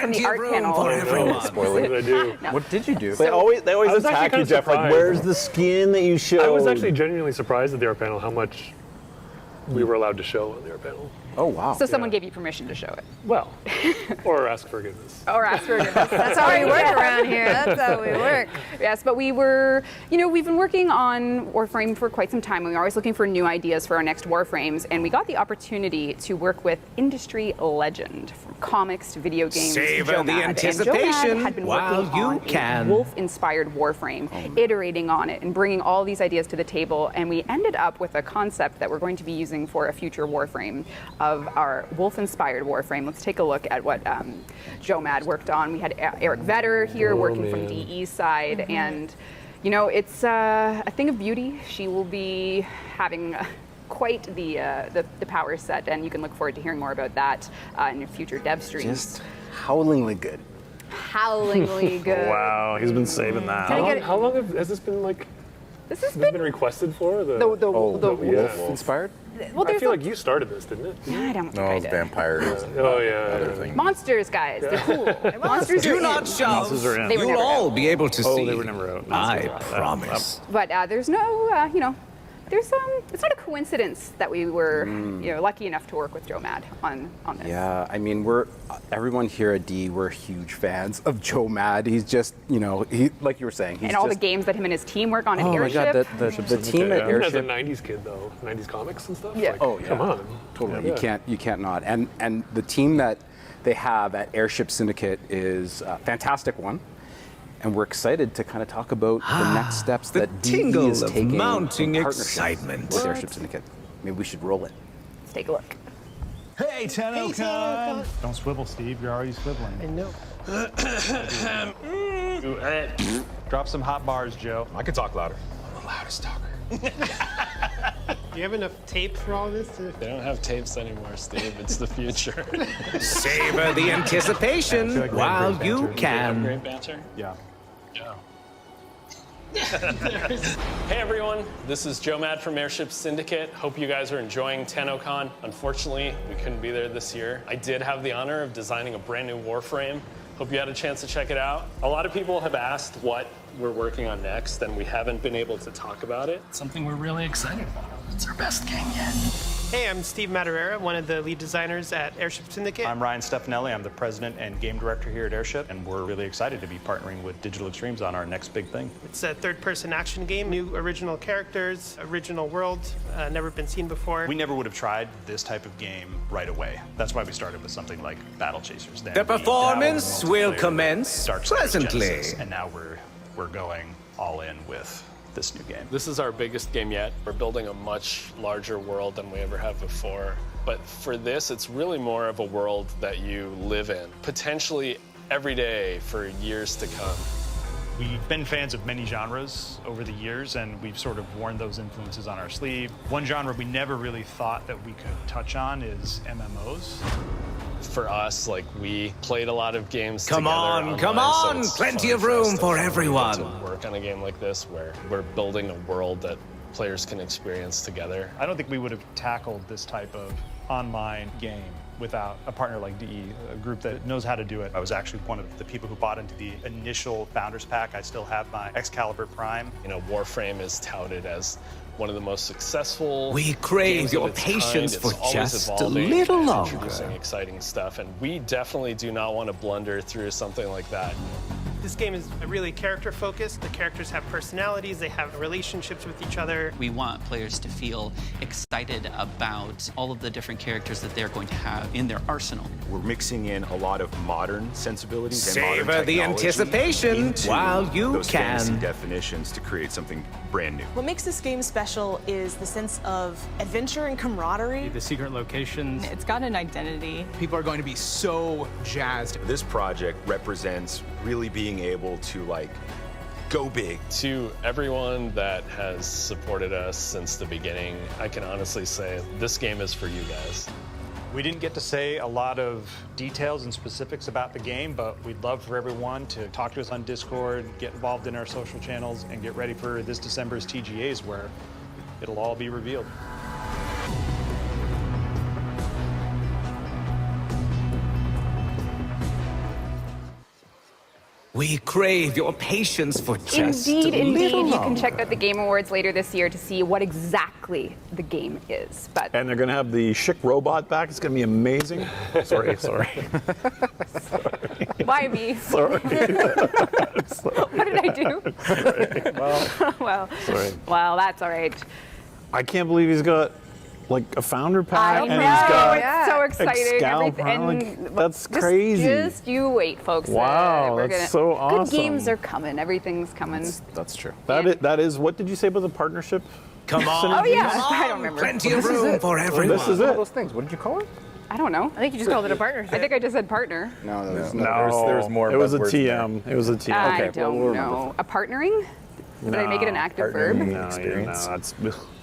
Speaker 11: panel.
Speaker 10: Spoiler.
Speaker 14: What did I do?
Speaker 11: No.
Speaker 12: What did you do?
Speaker 10: They always
Speaker 14: I was
Speaker 10: attack
Speaker 14: actually
Speaker 10: you, Jeff. Like,
Speaker 14: surprised.
Speaker 10: where's the skin that you showed?
Speaker 14: I was actually genuinely surprised at the art panel how much we were allowed to show on the art panel.
Speaker 12: Oh, wow.
Speaker 11: So someone gave you permission to show it.
Speaker 14: Well, or ask forgiveness.
Speaker 11: Or ask forgiveness.
Speaker 9: That's how we work around here. That's how we work.
Speaker 11: Yes, but we were, we've been working on Warframe for quite some time. We were always looking for new ideas for our next Warframes, and we got the opportunity to work with industry legend, from comics to video games.
Speaker 25: Savor
Speaker 11: Joe
Speaker 25: the
Speaker 11: Mad.
Speaker 25: anticipation
Speaker 11: And Joe Mad had been
Speaker 25: while
Speaker 11: working
Speaker 25: you
Speaker 11: on
Speaker 25: can.
Speaker 11: a wolf-inspired Warframe, iterating on it and bringing all these ideas to the table, and we ended up with a concept that we're going to be using for a future Warframe of our wolf-inspired Warframe. Let's take a look at what Joe Mad worked on. We had Eric Vetter here working from DE's side, and it's a thing of beauty. She will be having quite the power set, and you can look forward to hearing more about that in future dev streams.
Speaker 12: Just howlingly good.
Speaker 11: compellingly good.
Speaker 10: Wow, he's been saving that.
Speaker 14: How long has this been like?
Speaker 11: This has
Speaker 14: been requested for the
Speaker 12: wolf inspired.
Speaker 11: Well,
Speaker 14: I feel like you started this, didn't it?
Speaker 11: I don't think
Speaker 1: No,
Speaker 11: I
Speaker 1: it's
Speaker 11: did.
Speaker 1: vampires.
Speaker 14: Oh yeah.
Speaker 11: Monsters, guys, they're cool. Monsters
Speaker 25: Do
Speaker 11: are
Speaker 25: not
Speaker 11: in.
Speaker 25: shove.
Speaker 11: They were
Speaker 25: You'll
Speaker 11: never
Speaker 25: all
Speaker 11: out.
Speaker 25: be able to
Speaker 10: Oh,
Speaker 25: see.
Speaker 10: they were never out.
Speaker 25: I promise.
Speaker 11: But there's no, there's it's not a coincidence that we were, lucky enough to work with Joe Mad on this.
Speaker 12: Yeah, I mean, everyone here at D, we're huge fans of Joe Mad. He's just, he like you were saying, he's
Speaker 11: And all
Speaker 12: just,
Speaker 11: the games that him and his team work on at
Speaker 12: oh
Speaker 11: Airship.
Speaker 12: my God, the team at
Speaker 14: Even as a
Speaker 12: Airship.
Speaker 14: '90s kid though, '90s comics and stuff.
Speaker 11: Yeah.
Speaker 14: Like,
Speaker 12: Oh yeah,
Speaker 14: come on.
Speaker 12: totally.
Speaker 14: Yeah.
Speaker 12: You can't not. And the team that they have at Airship Syndicate is a fantastic one. And we're excited to kind of talk about the next steps
Speaker 25: the
Speaker 12: that DE
Speaker 25: tingle
Speaker 12: is
Speaker 25: of
Speaker 12: taking
Speaker 25: mounting
Speaker 12: in partnership
Speaker 25: excitement.
Speaker 12: with Airship Syndicate. Maybe we should roll it.
Speaker 11: Let's take a look.
Speaker 6: Hey, Tennocon! Don't swivel, Steve. You're already swiveling.
Speaker 16: I know.
Speaker 6: Drop some hot bars, Joe.
Speaker 16: I could talk louder. I'm the loudest talker.
Speaker 18: Do you have enough tape for all this?
Speaker 16: They don't have tapes anymore, Steve. It's the future.
Speaker 25: Savor the anticipation while you can.
Speaker 16: Great banter?
Speaker 6: Yeah.
Speaker 16: Hey everyone, this is Joe Mad from Airship Syndicate. Hope you guys are enjoying Tennocon. Unfortunately, we couldn't be there this year. I did have the honor of designing a brand new Warframe. Hope you had a chance to check it out. A lot of people have asked what we're working on next, and we haven't been able to talk about it.
Speaker 5: Something we're really excited about. It's our best game yet.
Speaker 18: Hey, I'm Steve Madureira, one of the lead designers at Airship Syndicate.
Speaker 6: I'm Ryan Stefanelli. I'm the president and game director here at Airship, and we're really excited to be partnering with Digital Extremes on our next big thing.
Speaker 18: It's a third-person action game, new original characters, original world, never been seen before.
Speaker 6: We never would have tried this type of game right away. That's why we started with something like Battle Chasers. Then
Speaker 25: The
Speaker 6: we
Speaker 25: performance
Speaker 6: dabbled in
Speaker 25: will
Speaker 6: multiplayer,
Speaker 25: commence
Speaker 6: Dark Side of
Speaker 25: presently.
Speaker 6: Genesis, and now we're going all in with this new game.
Speaker 16: This is our biggest game yet. We're building a much larger world than we ever have before. But for this, it's really more of a world that you live in, potentially every day for years to come.
Speaker 6: We've been fans of many genres over the years, and we've sort of worn those influences on our sleeve. One genre we never really thought that we could touch on is MMOs.
Speaker 16: For us, like, we played a lot of games
Speaker 25: Come
Speaker 16: together
Speaker 25: on,
Speaker 16: online,
Speaker 25: come
Speaker 16: so
Speaker 25: on,
Speaker 16: it's
Speaker 25: plenty
Speaker 16: fun
Speaker 25: of
Speaker 16: for us
Speaker 25: room
Speaker 16: to
Speaker 25: for
Speaker 16: finally get
Speaker 25: everyone.
Speaker 16: to work on a game like this where we're building a world that players can experience together.
Speaker 6: I don't think we would have tackled this type of online game without a partner like DE, a group that knows how to do it. I was actually one of the people who bought into the initial Founders Pack. I still have my Excalibur Prime.
Speaker 16: Warframe is touted as one of the most successful.
Speaker 25: We crave
Speaker 16: games
Speaker 25: your
Speaker 16: of its
Speaker 25: patience
Speaker 16: kind.
Speaker 25: for
Speaker 16: It's always
Speaker 25: just a
Speaker 16: evolving
Speaker 25: little
Speaker 16: and
Speaker 25: longer.
Speaker 16: Introducing exciting stuff, and we definitely do not want to blunder through something like that.
Speaker 18: This game is really character-focused. The characters have personalities, they have relationships with each other.
Speaker 19: We want players to feel excited about all of the different characters that they're going to have in their arsenal.
Speaker 26: We're mixing in a lot of modern sensibilities and modern
Speaker 25: Savor the
Speaker 26: technology
Speaker 25: anticipation
Speaker 26: into
Speaker 25: while you
Speaker 26: those fantasy
Speaker 25: can.
Speaker 26: definitions to create something brand new.
Speaker 27: What makes this game special is the sense of adventure and camaraderie.
Speaker 28: The secret locations.
Speaker 27: It's got an identity.
Speaker 26: People are going to be so jazzed. This project represents really being able to go big.
Speaker 16: To everyone that has supported us since the beginning, I can honestly say this game is for you guys.
Speaker 6: We didn't get to say a lot of details and specifics about the game, but we'd love for everyone to talk to us on Discord, get involved in our social channels, and get ready for this December's TGAs where it'll all be revealed.
Speaker 25: We crave your patience for just a
Speaker 11: Indeed,
Speaker 25: little
Speaker 11: you can
Speaker 25: longer.
Speaker 11: check out the Game Awards later this year to see what exactly the game is. But
Speaker 10: And they're going to have the Schick robot back. It's going to be amazing. Sorry.
Speaker 11: why me?
Speaker 10: Sorry.
Speaker 11: What did I do? Well, well, that's all right.
Speaker 10: I can't believe he's got a founder pack.
Speaker 11: I know,
Speaker 10: and he's got
Speaker 11: it's so exciting.
Speaker 10: Excal, that's crazy.
Speaker 11: Just you wait, folks.
Speaker 10: Wow,
Speaker 11: We're
Speaker 10: that's so awesome.
Speaker 11: Good games are coming. Everything's coming.
Speaker 12: That's true.
Speaker 10: That is. What did you say about the partnership?
Speaker 25: Come on.
Speaker 11: Oh yeah,
Speaker 25: Come
Speaker 11: I
Speaker 25: on,
Speaker 11: don't remember.
Speaker 25: Plenty of room for everyone.
Speaker 10: This is
Speaker 12: All
Speaker 10: it.
Speaker 12: those things. What did you call it?
Speaker 11: I don't know.
Speaker 9: I think you just called it a partnership.
Speaker 11: I think I just said partner.
Speaker 12: No,
Speaker 10: No,
Speaker 12: there was more.
Speaker 10: It was a
Speaker 12: buzzwords in
Speaker 10: TM. It was a TM.
Speaker 11: I don't know. A partnering? Did I make it an active verb?
Speaker 10: No, that's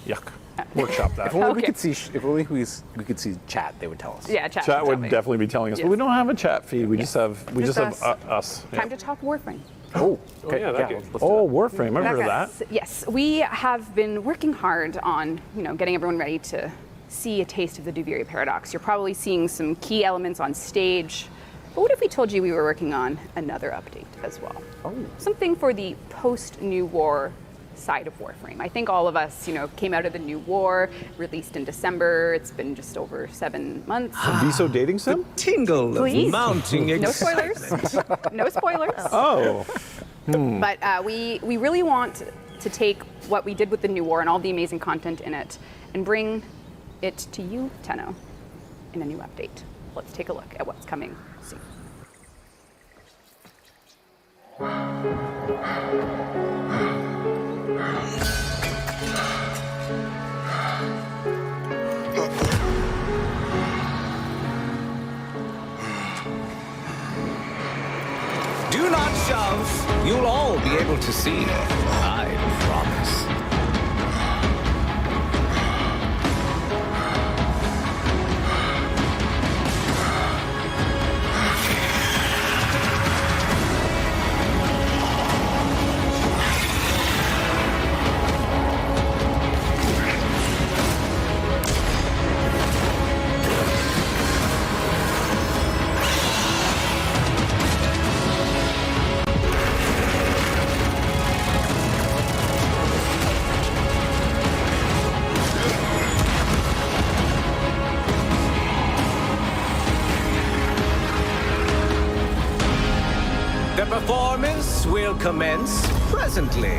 Speaker 10: yuck. workshop that.
Speaker 12: If only we could see. If only we could see chat, they would tell us.
Speaker 11: Yeah, chat.
Speaker 10: Chat would definitely be telling us,
Speaker 11: Yes.
Speaker 10: but we don't have a chat feed. We just have
Speaker 11: us.
Speaker 10: us.
Speaker 11: Time to talk Warframe.
Speaker 10: Oh, okay.
Speaker 14: yeah, that game.
Speaker 10: Warframe. I've heard of that.
Speaker 11: Yes, we have been working hard on getting everyone ready to see a taste of the Duviri paradox. You're probably seeing some key elements on stage. But what if we told you we were working on another update as well?
Speaker 12: Oh.
Speaker 11: Something for the post-New War side of Warframe. I think all of us, came out of the New War, released in December. It's been just over 7 months.
Speaker 10: A VSO dating sim?
Speaker 25: Tingle
Speaker 11: Please.
Speaker 25: of mounting
Speaker 11: No
Speaker 25: excitement.
Speaker 11: spoilers. No spoilers.
Speaker 10: Oh.
Speaker 11: But we really want to take what we did with the New War and all the amazing content in it and bring it to you, Tenno, in a new update. Let's take a look at what's coming soon.
Speaker 25: Do not shove. You'll all be able to see. I promise. The performance will commence presently.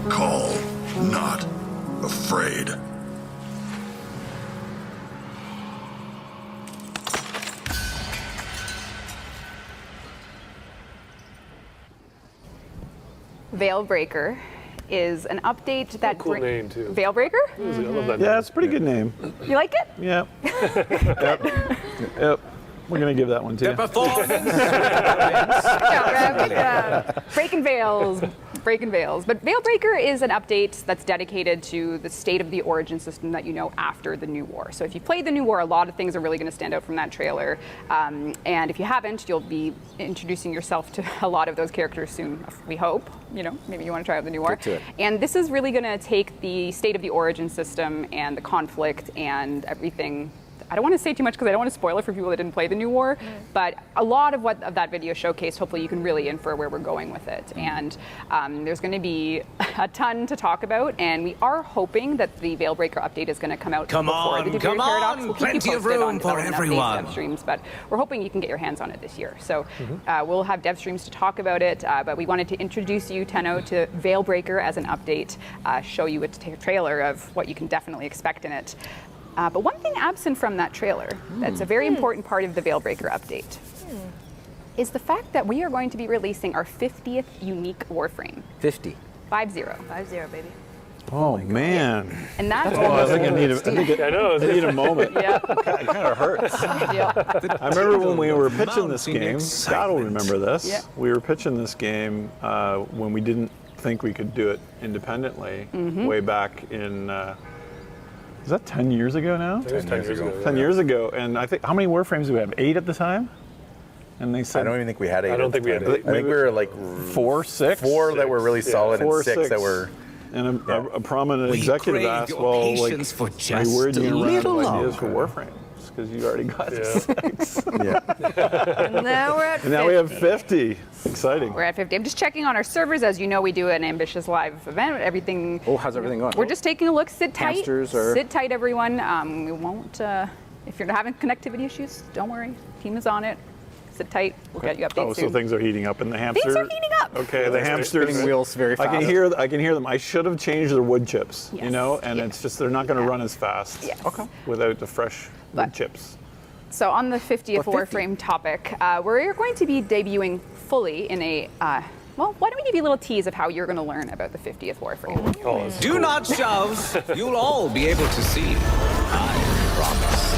Speaker 1: Call not afraid.
Speaker 11: Veilbreaker is an update that
Speaker 14: Cool name too.
Speaker 11: Veilbreaker?
Speaker 14: I love that.
Speaker 10: Yeah, it's a pretty good name.
Speaker 11: You like it?
Speaker 10: Yep. Yep. We're gonna give that one to you.
Speaker 11: Breaking veils. But Veilbreaker is an update that's dedicated to the state of the origin system that you know after the New War. So if you played the New War, a lot of things are really going to stand out from that trailer. And if you haven't, you'll be introducing yourself to a lot of those characters soon, we hope. Maybe you want to try out the New War. And this is really going to take the state of the origin system and the conflict and everything. I don't want to say too much because I don't want to spoil it for people that didn't play the New War, but a lot of what that video showcased, hopefully you can really infer where we're going with it. And there's going to be a ton to talk about, and we are hoping that the Veilbreaker update is going to come out before the Duviri Paradox. We'll keep
Speaker 25: Plenty
Speaker 11: you
Speaker 25: of
Speaker 11: posted
Speaker 25: room
Speaker 11: on
Speaker 25: for everyone.
Speaker 11: dev streams, but we're hoping you can get your hands on it this year. So we'll have dev streams to talk about it, but we wanted to introduce you, Tenno, to Veilbreaker as an update, show you a trailer of what you can definitely expect in it. But one thing absent from that trailer that's a very important part of the Veilbreaker update is the fact that we are going to be releasing our 50th unique Warframe.
Speaker 12: 50.
Speaker 11: 5-0.
Speaker 9: 5-0, baby.
Speaker 10: Oh man.
Speaker 11: And that's
Speaker 10: I think I need a moment.
Speaker 11: Yeah.
Speaker 10: It kind of hurts.
Speaker 11: Yeah.
Speaker 10: I remember when we were pitching this game, Scott will remember this.
Speaker 11: Yeah.
Speaker 10: We were pitching this game when we didn't think we could do it independently way back in is that 10 years ago now?
Speaker 14: It was 10 years ago.
Speaker 10: 10 years ago, and I think, how many Warframes do we have? 8 at the time? And they said,
Speaker 2: I don't even think we had 8.
Speaker 14: I don't think we had 8.
Speaker 2: I think we were like
Speaker 10: 4, 6?
Speaker 2: 4 that were really solid,
Speaker 10: Four,
Speaker 2: and 6 that were.
Speaker 10: And a prominent executive asked, well, like,
Speaker 25: for
Speaker 10: where are you going to run out of ideas for
Speaker 25: longer.
Speaker 10: Warframes? Because you already got 6.
Speaker 11: And now we're at 50.
Speaker 10: And now we have 50. Exciting.
Speaker 11: We're at 50. I'm just checking on our servers. As you know, we do an ambitious live event. Everything.
Speaker 12: Oh, how's everything going?
Speaker 11: We're just taking a look. Sit tight.
Speaker 12: Hamsters are-
Speaker 11: Sit tight, everyone. We won't. If you're having connectivity issues, don't worry. Team is on it. Sit tight. We'll get you updates
Speaker 10: Oh,
Speaker 11: soon.
Speaker 10: so things are heating up in the hamster.
Speaker 11: Things are heating up.
Speaker 10: Okay, the hamsters.
Speaker 12: Spinning wheels very fast.
Speaker 10: I can hear them. I should have changed their wood chips.
Speaker 11: Yes.
Speaker 10: You know, and it's just they're not going to run as fast.
Speaker 11: Yes.
Speaker 10: Without the fresh wood chips.
Speaker 11: So on the 50th Warframe topic, we're going to be debuting fully in a. Well, why don't we give you a little tease of how you're going to learn about the 50th Warframe?
Speaker 25: Do not shove. You'll all be able to see. I promise.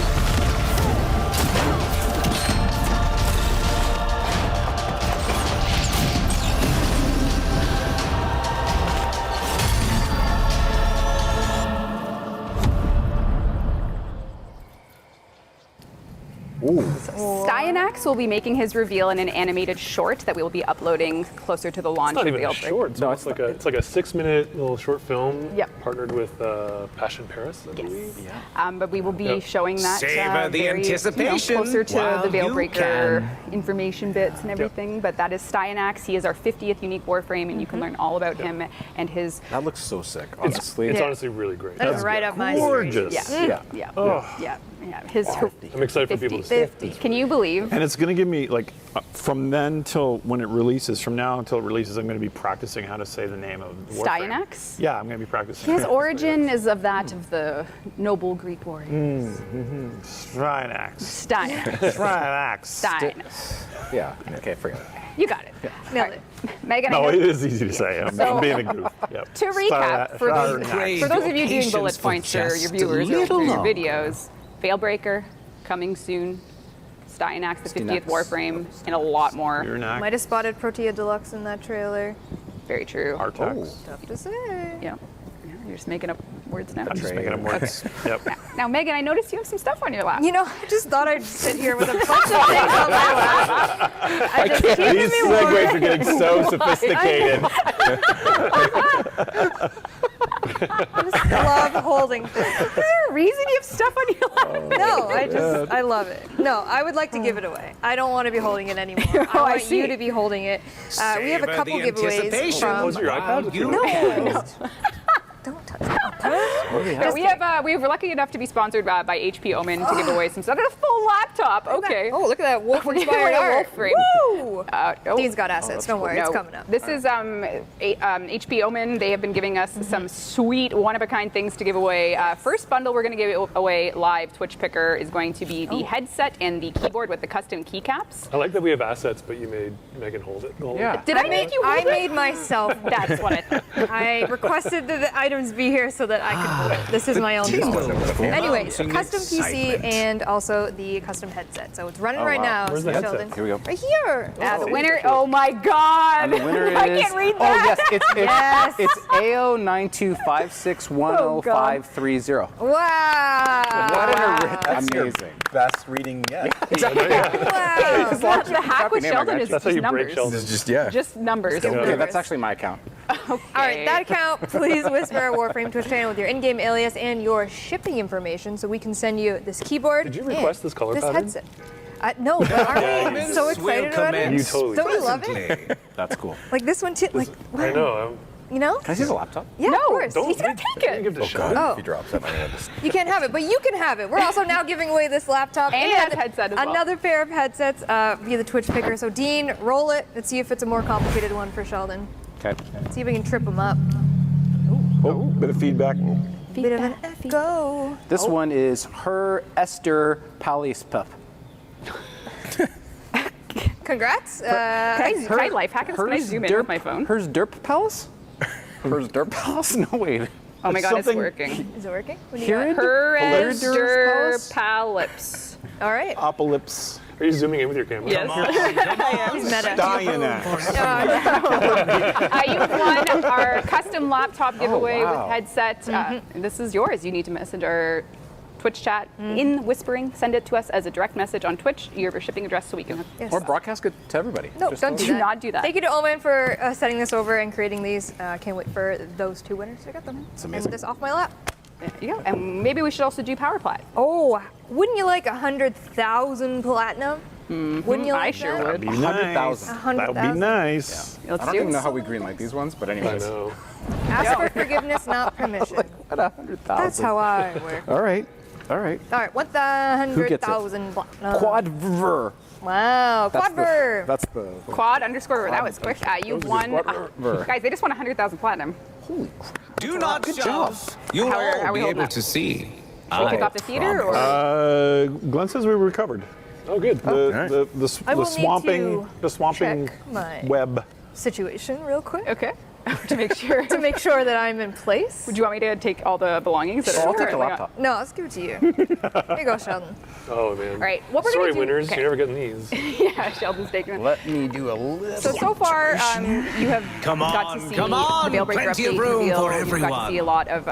Speaker 11: Styanax will be making his reveal in an animated short that we will be uploading closer to the launch
Speaker 14: It's not
Speaker 11: of
Speaker 14: even a short. No, it's like a 6-minute little short film.
Speaker 11: Yep.
Speaker 14: Partnered with Passion Paris, I believe.
Speaker 11: Yeah. But we will be showing that
Speaker 25: Savor the
Speaker 11: very,
Speaker 25: anticipation
Speaker 11: closer to
Speaker 25: while
Speaker 11: the Veil
Speaker 25: you
Speaker 11: Breaker
Speaker 25: can.
Speaker 11: information bits and everything. But that is Styanax. He is our 50th unique Warframe, and you can learn all about him and his.
Speaker 10: That looks so sick, honestly.
Speaker 14: It's honestly really great.
Speaker 4: That is right up my street.
Speaker 10: Gorgeous.
Speaker 11: Yeah. His
Speaker 14: I'm excited for people to see it.
Speaker 11: Can you believe?
Speaker 10: And it's going to give me, like, from then till when it releases, from now until it releases, I'm going to be practicing how to say the name of Warframe.
Speaker 11: Styanax?
Speaker 10: Yeah, I'm going to be practicing.
Speaker 11: His origin is of that of the noble Greek warriors.
Speaker 10: Styanax.
Speaker 11: Styanax.
Speaker 10: Styanax.
Speaker 12: Yeah, okay, forget it.
Speaker 11: You got it. Nailed it. Megan,
Speaker 10: No,
Speaker 11: I
Speaker 10: it
Speaker 11: know-
Speaker 10: is easy to say. I'm being a goof. Yep.
Speaker 11: To recap, for those of you doing bullet points for your viewers or for your videos, Veilbreaker, coming soon, Styanax, the 50th Warframe, and a lot more.
Speaker 4: Might have spotted Protea Deluxe in that trailer.
Speaker 11: Very true.
Speaker 4: Tough to say.
Speaker 11: Yeah. You're just making up words now.
Speaker 10: I'm just making up words. Yep.
Speaker 11: Now, Megan, I noticed you have some stuff on your lap.
Speaker 4: You know, I just thought I'd sit here with a bunch of things on my lap. I just keep
Speaker 10: These
Speaker 4: me warm.
Speaker 10: segues are getting so sophisticated.
Speaker 4: I just love holding things.
Speaker 11: Is there a reason you have stuff on your lap?
Speaker 4: No, I love it. No, I would like to give it away. I don't want to be holding it anymore. I
Speaker 11: I
Speaker 4: want
Speaker 11: see.
Speaker 4: you to be were looking to give a couple
Speaker 25: the
Speaker 4: giveaways
Speaker 25: anticipation
Speaker 4: from.
Speaker 14: Was your iPad?
Speaker 4: No.
Speaker 11: We were lucky enough to be sponsored by HP Omen to give away some stuff. A full laptop. Okay.
Speaker 4: Oh, look at that wolf
Speaker 11: We're giving
Speaker 4: inspired
Speaker 11: away a
Speaker 4: art.
Speaker 11: Wolframe.
Speaker 4: Woo! Dean's got assets. Don't worry, it's coming up.
Speaker 11: This is HP Omen. They have been giving us some sweet one-of-a-kind things to give away. First bundle we're going to give away live Twitch picker is going to be the headset and the keyboard with the custom keycaps.
Speaker 14: I like that we have assets, but you made Megan hold it.
Speaker 11: Did I make you hold it?
Speaker 4: I made myself.
Speaker 11: That's what I thought.
Speaker 4: I requested that the items be here so that I could hold it. This is my own display. Anyways, custom PC and also the custom headset. So it's running right now.
Speaker 14: Where's the
Speaker 4: so
Speaker 14: headset?
Speaker 4: Sheldon.
Speaker 12: Here we go.
Speaker 4: Right here.
Speaker 11: The winner. Oh my God!
Speaker 12: And the winner
Speaker 11: I
Speaker 12: is.
Speaker 11: can't read
Speaker 12: Oh
Speaker 11: that.
Speaker 12: yes, it's AO925610530.
Speaker 4: Wow.
Speaker 12: That's amazing.
Speaker 2: Best reading yet.
Speaker 12: Exactly.
Speaker 4: Wow.
Speaker 11: The hack with Sheldon is
Speaker 14: That's how
Speaker 11: just
Speaker 14: you break
Speaker 11: numbers.
Speaker 14: Sheldon.
Speaker 2: It's just, yeah.
Speaker 11: Just numbers.
Speaker 12: Okay, that's actually my account.
Speaker 4: All right, that account, please whisper Warframe Twitch channel with your in-game alias and your shipping information so we can send you this keyboard.
Speaker 14: Did you request
Speaker 4: and
Speaker 14: this color
Speaker 4: this
Speaker 14: pattern?
Speaker 4: headset. No, but aren't we so excited about it?
Speaker 14: You totally.
Speaker 4: Don't we love it?
Speaker 12: That's cool.
Speaker 4: Like this one too. Like,
Speaker 14: I know.
Speaker 4: you know?
Speaker 12: Can I see the laptop?
Speaker 4: Yeah, of course.
Speaker 14: Don't
Speaker 4: He's gonna
Speaker 14: don't
Speaker 4: take it.
Speaker 14: give it a
Speaker 2: Oh,
Speaker 14: shot.
Speaker 2: God.
Speaker 4: Oh.
Speaker 2: If he drops that, I'm going to just...
Speaker 4: You can't have it, but you can have it. We're also now giving away this laptop
Speaker 11: And that headset as well.
Speaker 4: another pair of headsets via the Twitch picker. So Dean, roll it. Let's see if it's a more complicated one for Sheldon.
Speaker 12: Okay.
Speaker 4: See if we can trip him up.
Speaker 10: Oh, bit of feedback.
Speaker 4: Bit of an echo.
Speaker 12: This one is Her Esther Palispup.
Speaker 4: Congrats.
Speaker 11: Can I life hack this? Can I zoom in with my phone?
Speaker 12: Hers Derp Palace? Hers Derp Palace? No, wait.
Speaker 11: Oh my God, it's
Speaker 10: something-
Speaker 11: working.
Speaker 4: Is it working? What do you got?
Speaker 12: Here
Speaker 11: Her
Speaker 12: Polaris?
Speaker 11: Esther Palips.
Speaker 4: All right.
Speaker 10: Apocalypse.
Speaker 14: Are you zooming in with your camera?
Speaker 11: Yes.
Speaker 4: He's meta.
Speaker 10: Styanax.
Speaker 11: You've won our custom laptop giveaway
Speaker 12: wow.
Speaker 11: with headset. This is yours. You need to message our Twitch chat in whispering. Send it to us as a direct message on Twitch. Your shipping address so we can.
Speaker 4: Yes.
Speaker 12: Or broadcast it to everybody.
Speaker 4: No,
Speaker 12: Just
Speaker 4: don't
Speaker 12: those.
Speaker 4: do
Speaker 11: not do that.
Speaker 4: Thank you to Omen for setting this over and creating these. Can't wait for those two winners to get them.
Speaker 12: It's
Speaker 4: And
Speaker 12: amazing.
Speaker 4: this off my lap.
Speaker 11: There you go. And maybe we should also do power plat.
Speaker 4: Oh, wouldn't you like 100,000 platinum? Wouldn't you like
Speaker 11: I sure
Speaker 4: that?
Speaker 11: would.
Speaker 10: Be nice.
Speaker 4: 100,000.
Speaker 10: That would be nice.
Speaker 11: Let's
Speaker 12: I don't
Speaker 11: do
Speaker 12: even
Speaker 11: it.
Speaker 12: know how we greenlight these ones, but
Speaker 14: I
Speaker 12: anyways.
Speaker 14: know.
Speaker 4: Ask for forgiveness, not permission.
Speaker 12: What 100,000?
Speaker 4: That's how I work.
Speaker 12: All right. All right.
Speaker 4: All right, what the
Speaker 12: Who gets it?
Speaker 4: 100,000 platinum?
Speaker 12: Quadver.
Speaker 4: Wow, Quadver.
Speaker 12: That's the.
Speaker 11: Quad underscore. That was quick. You've won. Guys, they just won 100,000 platinum.
Speaker 12: Holy crap.
Speaker 25: Do not
Speaker 12: Good
Speaker 25: shout.
Speaker 12: job.
Speaker 25: You'll
Speaker 11: How are
Speaker 25: all
Speaker 11: we
Speaker 25: be
Speaker 11: holding
Speaker 25: able
Speaker 11: up?
Speaker 25: to see.
Speaker 11: Should we kick off the theater or?
Speaker 10: Glenn says we recovered.
Speaker 14: Oh, good.
Speaker 4: I will
Speaker 10: The swamping
Speaker 4: need to
Speaker 10: the swamping
Speaker 4: check my
Speaker 10: web.
Speaker 4: situation real quick.
Speaker 11: Okay. to make sure
Speaker 4: that I'm in place.
Speaker 11: Would you want me to take all the belongings?
Speaker 12: Sure, I'll take the laptop.
Speaker 4: No, let's give it to you. Here you go, Sheldon.
Speaker 14: Oh man.
Speaker 11: All right. What we're
Speaker 14: Sorry,
Speaker 11: gonna do?
Speaker 14: winners.
Speaker 11: Okay.
Speaker 14: You're never getting these.
Speaker 11: Yeah, Sheldon's taking it.
Speaker 12: Let me do a little.
Speaker 11: So far, you have got to see the Veilbreaker
Speaker 25: plenty of
Speaker 11: update
Speaker 25: room
Speaker 11: reveal.
Speaker 25: for
Speaker 11: You've got to
Speaker 25: everyone.
Speaker 11: see a lot of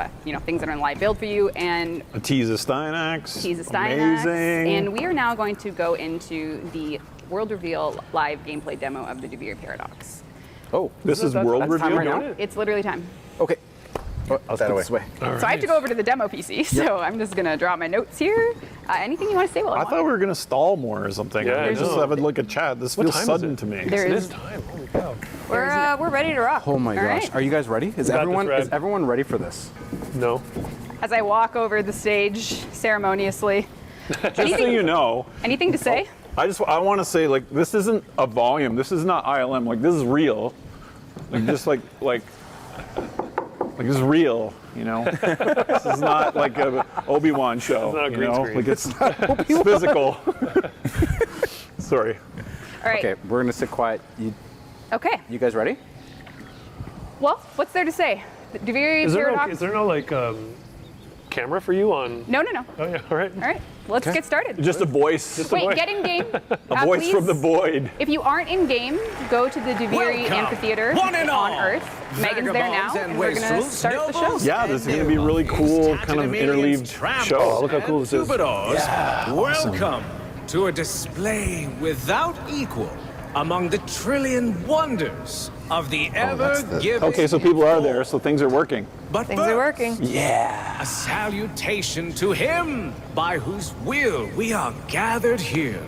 Speaker 11: things that are in live build for you, and
Speaker 10: A Teaser Stynax.
Speaker 11: Amazing. And we are now going to go into the world reveal live gameplay demo of the DVDRAM Paradox.
Speaker 10: Oh, this is world reveal
Speaker 11: Time right now. It's literally time.
Speaker 12: Okay. Oh, I'll
Speaker 10: That
Speaker 12: put
Speaker 10: way.
Speaker 12: this way.
Speaker 11: So I have to go over to the demo PC, so I'm just going to draw my notes here. Anything you want to say while
Speaker 10: I
Speaker 11: I'm
Speaker 10: thought we were gonna stall more or something.
Speaker 14: Yeah,
Speaker 10: I just have it like a chat. This
Speaker 14: What
Speaker 10: feels
Speaker 14: time is
Speaker 10: sudden
Speaker 14: it?
Speaker 10: to me.
Speaker 11: There
Speaker 14: It
Speaker 11: is-
Speaker 14: is time. Holy cow.
Speaker 4: We're ready to rock.
Speaker 12: Oh my
Speaker 11: All
Speaker 12: gosh.
Speaker 11: right.
Speaker 12: Are you guys ready? Is
Speaker 14: Got
Speaker 12: everyone
Speaker 14: this, Red.
Speaker 12: is everyone ready for this?
Speaker 14: No.
Speaker 11: As I walk over the stage ceremoniously.
Speaker 10: Just so you know,
Speaker 11: Anything to say?
Speaker 10: I want to say, like, this isn't a volume. This is not ILM. Like, this is real. Like, just like this is real. You know, this is not like a Obi-Wan show.
Speaker 14: It's not a
Speaker 10: you
Speaker 14: green
Speaker 10: know?
Speaker 14: screen.
Speaker 10: Like it's physical. Sorry.
Speaker 11: All right.
Speaker 12: Okay, we're gonna sit quiet.
Speaker 11: Okay.
Speaker 12: You guys ready?
Speaker 11: Well, what's there to say? The DVDRAM
Speaker 14: Is
Speaker 11: Paradox.
Speaker 14: there no like camera for you on?
Speaker 11: No.
Speaker 14: Oh yeah. All right.
Speaker 11: All right. Let's get started.
Speaker 10: Just a voice.
Speaker 11: Wait, get in game.
Speaker 10: A voice
Speaker 11: please.
Speaker 10: from the void.
Speaker 11: If you aren't in game, go to the DVDRAM
Speaker 25: Welcome,
Speaker 11: Amphitheater
Speaker 25: one and
Speaker 11: on
Speaker 25: all.
Speaker 11: Earth. Megan's there now,
Speaker 25: Vagabonds and
Speaker 11: and we're gonna
Speaker 25: wastrels,
Speaker 11: start the show.
Speaker 25: nobles
Speaker 10: Yeah, this is gonna be a really cool kind of interleaved show.
Speaker 14: Oh, look how cool this is.
Speaker 25: Troubadours,
Speaker 10: Yeah,
Speaker 25: welcome to a display without equal among the trillion wonders of the ever-giving.
Speaker 10: Okay, so people are there, so things are working.
Speaker 25: But
Speaker 4: Things are working.
Speaker 10: Yeah.
Speaker 25: a salutation to him by whose will we are gathered here.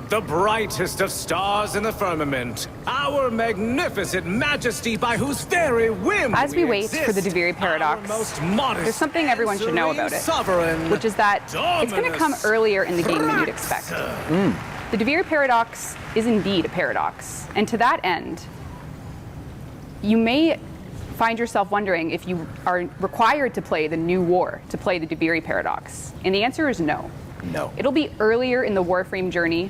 Speaker 25: The brightest of stars in the firmament, our magnificent majesty by whose very whim
Speaker 11: As we wait
Speaker 25: exist,
Speaker 11: for the DVDRAM Paradox,
Speaker 25: our most modest
Speaker 11: there's something everyone should know about it,
Speaker 25: sovereign,
Speaker 11: which is that it's going to come earlier in the game than you'd expect. The DVDRAM Paradox is indeed a paradox, and to that end, you may find yourself wondering if you are required to play the new war to play the DVDRAM Paradox, and the answer is no.
Speaker 12: No.
Speaker 11: It'll be earlier in the Warframe journey,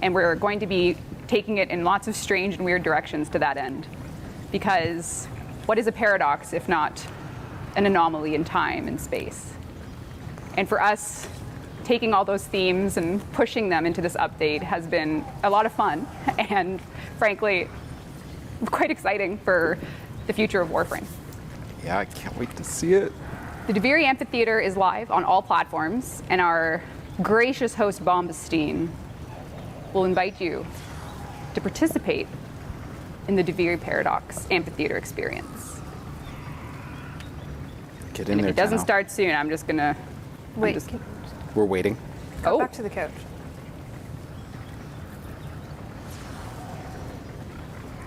Speaker 11: and we're going to be taking it in lots of strange and weird directions to that end. Because what is a paradox if not an anomaly in time and space? And for us, taking all those themes and pushing them into this update has been a lot of fun and frankly quite exciting for the future of Warframe.
Speaker 12: Yeah, I can't wait to see it.
Speaker 11: The DVDRAM Amphitheater is live on all platforms, and our gracious host Balmestine will invite you to participate in the DVDRAM Paradox Amphitheater experience.
Speaker 12: Get in
Speaker 11: And if
Speaker 12: there.
Speaker 11: it doesn't
Speaker 12: Tano.
Speaker 11: start soon, I'm just gonna
Speaker 4: Wait,
Speaker 12: We're waiting.
Speaker 4: go back to the couch.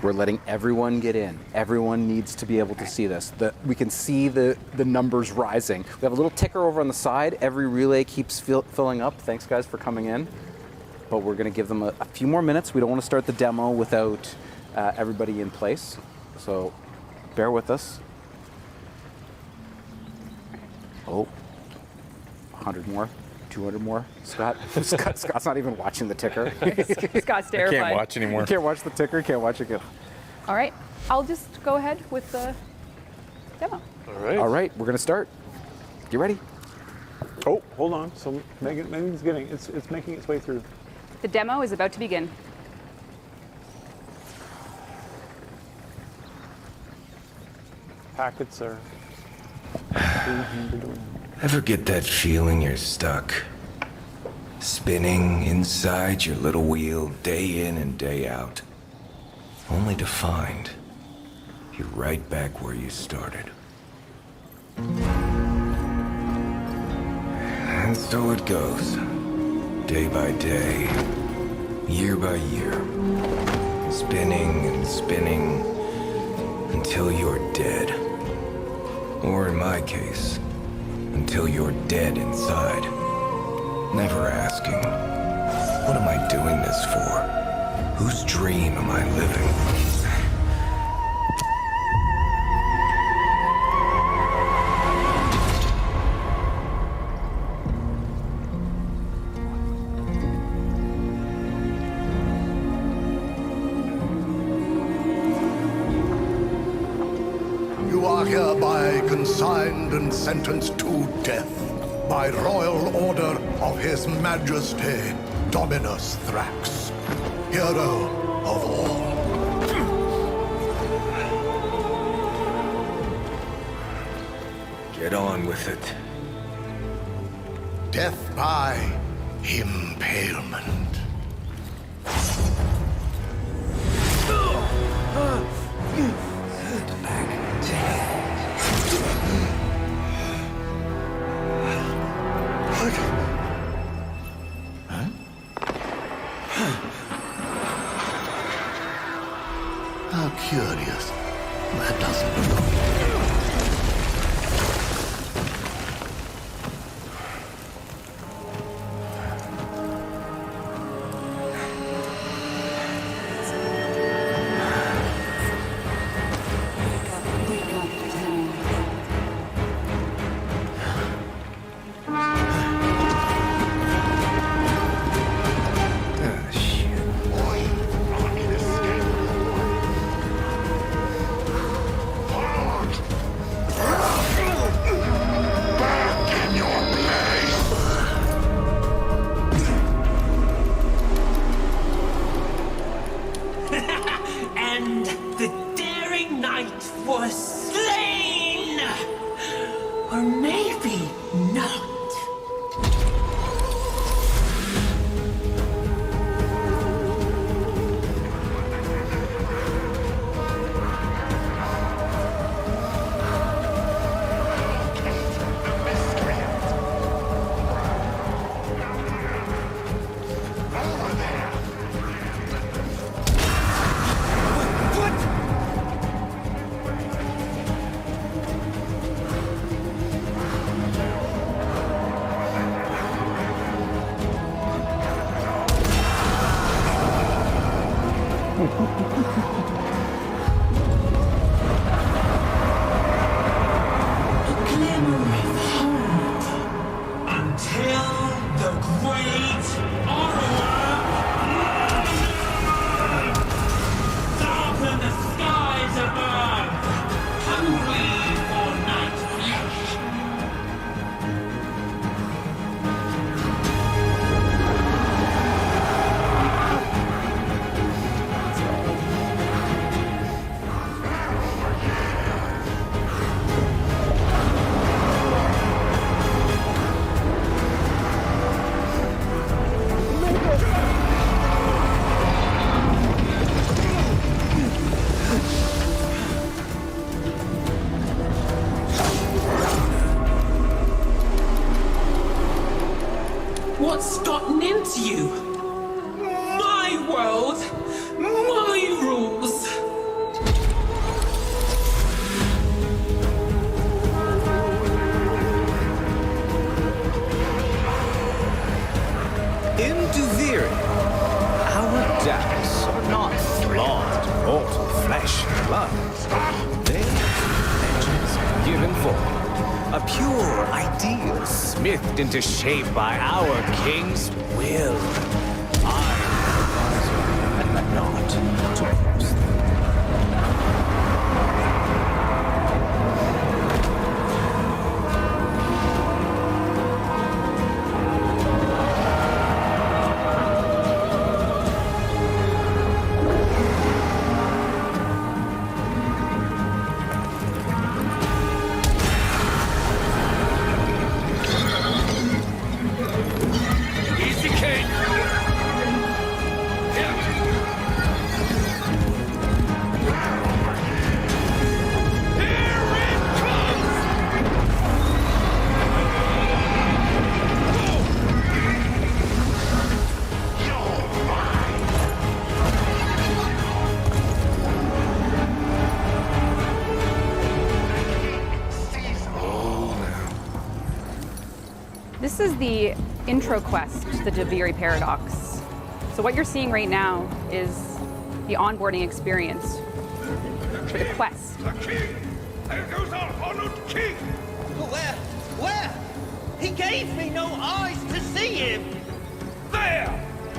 Speaker 12: We're letting everyone get in. Everyone needs to be able to see this. We can see the numbers rising. We have a little ticker over on the side. Every relay keeps filling up. Thanks, guys, for coming in. But we're going to give them a few more minutes. We don't want to start the demo without everybody in place. So bear with us. Oh, 100 more. 200 more. Scott? Scott's not even watching the ticker.
Speaker 11: Scott's terrified.
Speaker 12: Can't watch anymore. You can't watch the ticker. Can't watch it.
Speaker 11: All right, I'll just go ahead with the demo.
Speaker 12: All right, we're gonna start. You ready?
Speaker 10: Oh, hold on. So Megan's getting it's making its way through.
Speaker 11: The demo is about to begin.
Speaker 10: Packets are.
Speaker 25: Ever get that feeling you're stuck? Spinning inside your little wheel day in and day out. Only to find you're right back where you started. And so it goes. Day by day. Year by year. Spinning and spinning until you're dead. Or in my case, until you're dead inside. Never asking, what am I doing this for? Whose dream am I living?
Speaker 1: hereby consigned and sentenced to death by royal order of His Majesty Dominus Thrax, hero of all.
Speaker 25: Get on with it.
Speaker 1: Death by impalement. How curious. That doesn't belong.
Speaker 8: What's gotten into you? My world, my rules.
Speaker 13: In Duviri, our doubts are not flawed, mortal flesh and blood. They are legends given forth. A pure ideal smithed into shape by our king's will. I am not to force them.
Speaker 11: This is the intro quest to the Duviri Paradox. So what you're seeing right now is the onboarding experience for the quest.
Speaker 8: The king! There goes our honored king! Where? Where? He gave me no eyes to see him! There!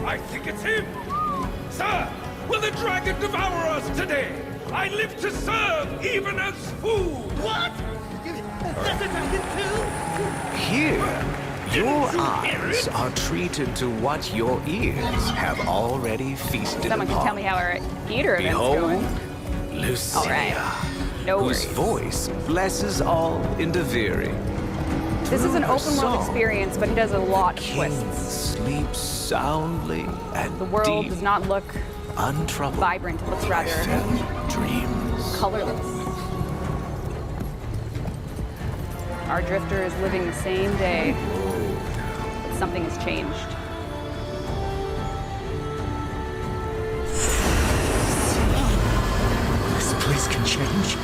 Speaker 8: I think it's him! Sir, will the dragon devour us today? I live to serve, even as food! What? That's a dragon too?
Speaker 13: Here, your eyes are treated to what your ears have already feasted
Speaker 11: Someone can
Speaker 13: upon.
Speaker 11: tell me how our theater event's
Speaker 13: Behold,
Speaker 11: going.
Speaker 13: Lucia,
Speaker 11: All right. No
Speaker 13: whose
Speaker 11: worries.
Speaker 13: voice blesses all in Deviri.
Speaker 11: This is an
Speaker 13: Through her
Speaker 11: open world
Speaker 13: song,
Speaker 11: experience, but it does a lot of
Speaker 13: King
Speaker 11: twists.
Speaker 13: sleeps soundly and
Speaker 11: The world
Speaker 13: deep,
Speaker 11: does not look
Speaker 13: untroubled
Speaker 11: vibrant. It looks rather
Speaker 13: dreams.
Speaker 11: colorless. Our drifter is living the same day, but something has changed.
Speaker 8: This place can change.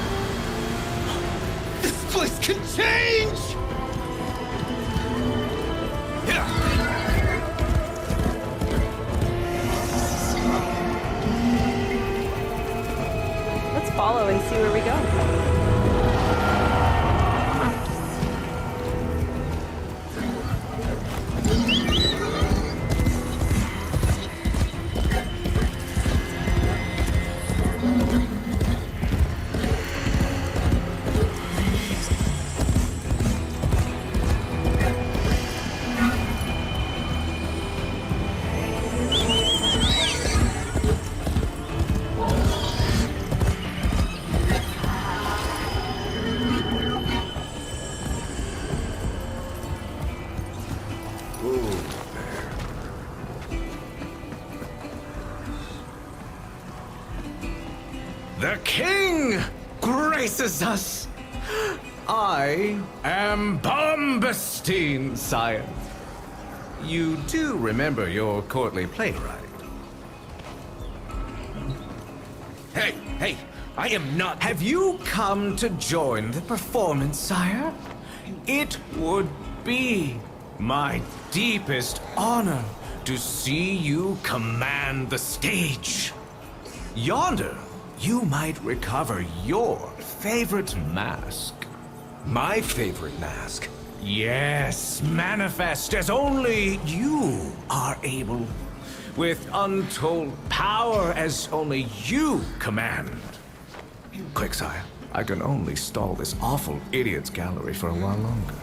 Speaker 8: This place can change!
Speaker 11: Let's follow and see where we go.
Speaker 13: The king graces us. I am Balmestine, sire. You do remember your courtly playwright? Hey, I am not. Have you come to join the performance, sire? It would be my deepest honor to see you command the stage. Yonder, you might recover your favorite mask.
Speaker 15: My favorite mask?
Speaker 13: Yes, manifest as only you are able, with untold power as only you command. Quick, sire. I can only stall this awful idiot's gallery for a while longer.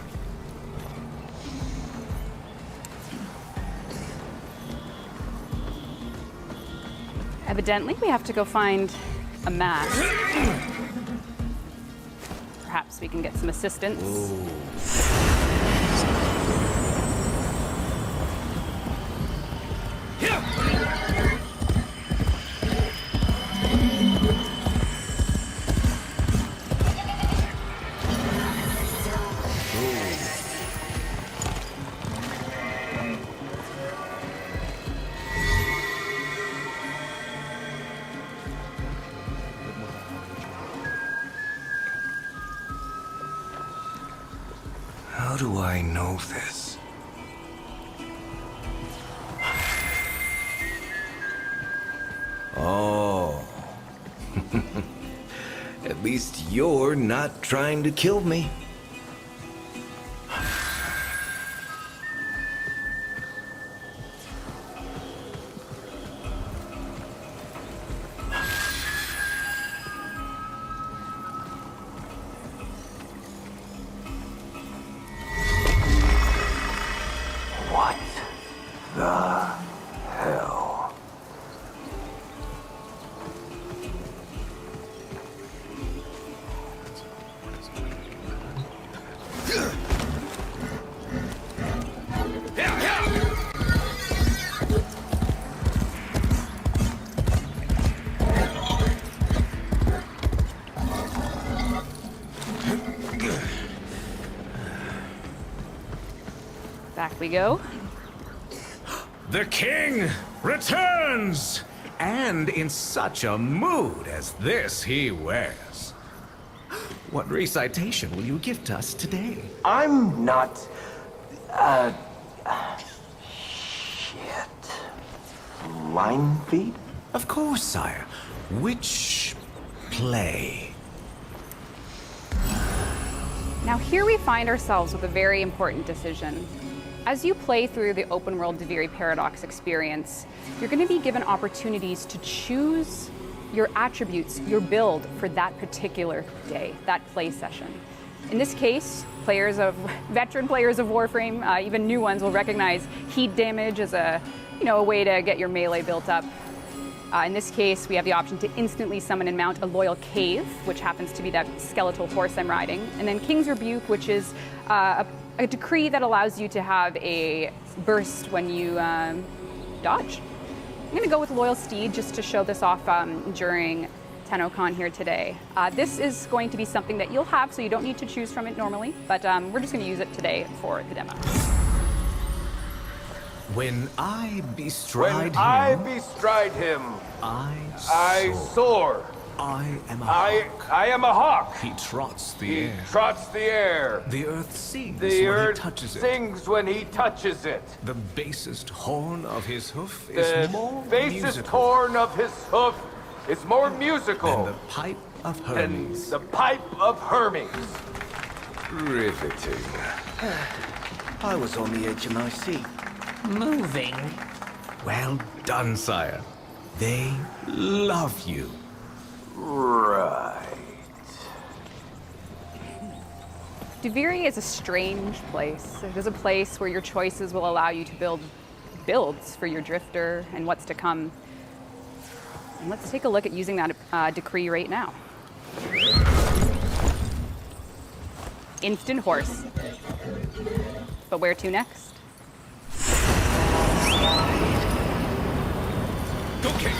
Speaker 11: Evidently, we have to go find a mask. Perhaps we can get some assistance.
Speaker 15: How do I know this? Oh. At least you're not trying to kill me. What the hell?
Speaker 11: Back we go.
Speaker 13: The king returns! And in such a mood as this he wears. What recitation will you give to us today?
Speaker 15: I'm not... shit. Line feet?
Speaker 13: Of course, sire. Which play?
Speaker 11: Now here we find ourselves with a very important decision. As you play through the open world Deviri Paradox experience, you're going to be given opportunities to choose your attributes, your build for that particular day, that play session. In this case, veteran players of Warframe, even new ones, will recognize heat damage as a way to get your melee built up. In this case, we have the option to instantly summon and mount a Loyal Cave, which happens to be that skeletal horse I'm riding, and then King's Rebuke, which is a decree that allows you to have a burst when you dodge. I'm going to go with Loyal Steed just to show this off during Tennocon here today. This is going to be something that you'll have, so you don't need to choose from it normally, but we're just going to use it today for the demo.
Speaker 13: When I bestride
Speaker 7: him,
Speaker 13: I
Speaker 7: soar.
Speaker 13: I am a hawk.
Speaker 7: I am a hawk.
Speaker 13: He trots the air.
Speaker 7: Trots the air.
Speaker 13: The earth sings
Speaker 7: The
Speaker 13: when
Speaker 7: earth
Speaker 13: he touches it.
Speaker 7: sings when he touches it.
Speaker 13: The basest horn of his hoof
Speaker 7: The
Speaker 13: is more
Speaker 7: basest
Speaker 13: musical
Speaker 7: horn of his hoof is more musical
Speaker 13: than the pipe of
Speaker 7: than
Speaker 13: Hermes.
Speaker 7: the pipe of Hermes.
Speaker 15: Riveting.
Speaker 8: I was on the edge of my seat.
Speaker 13: Moving. Well done, sire. They love you.
Speaker 7: Right.
Speaker 11: Duviri is a strange place. It is a place where your choices will allow you to build builds for your drifter and what's to come. And let's take a look at using that decree right now. Instant horse. But where to next?
Speaker 13: Okay.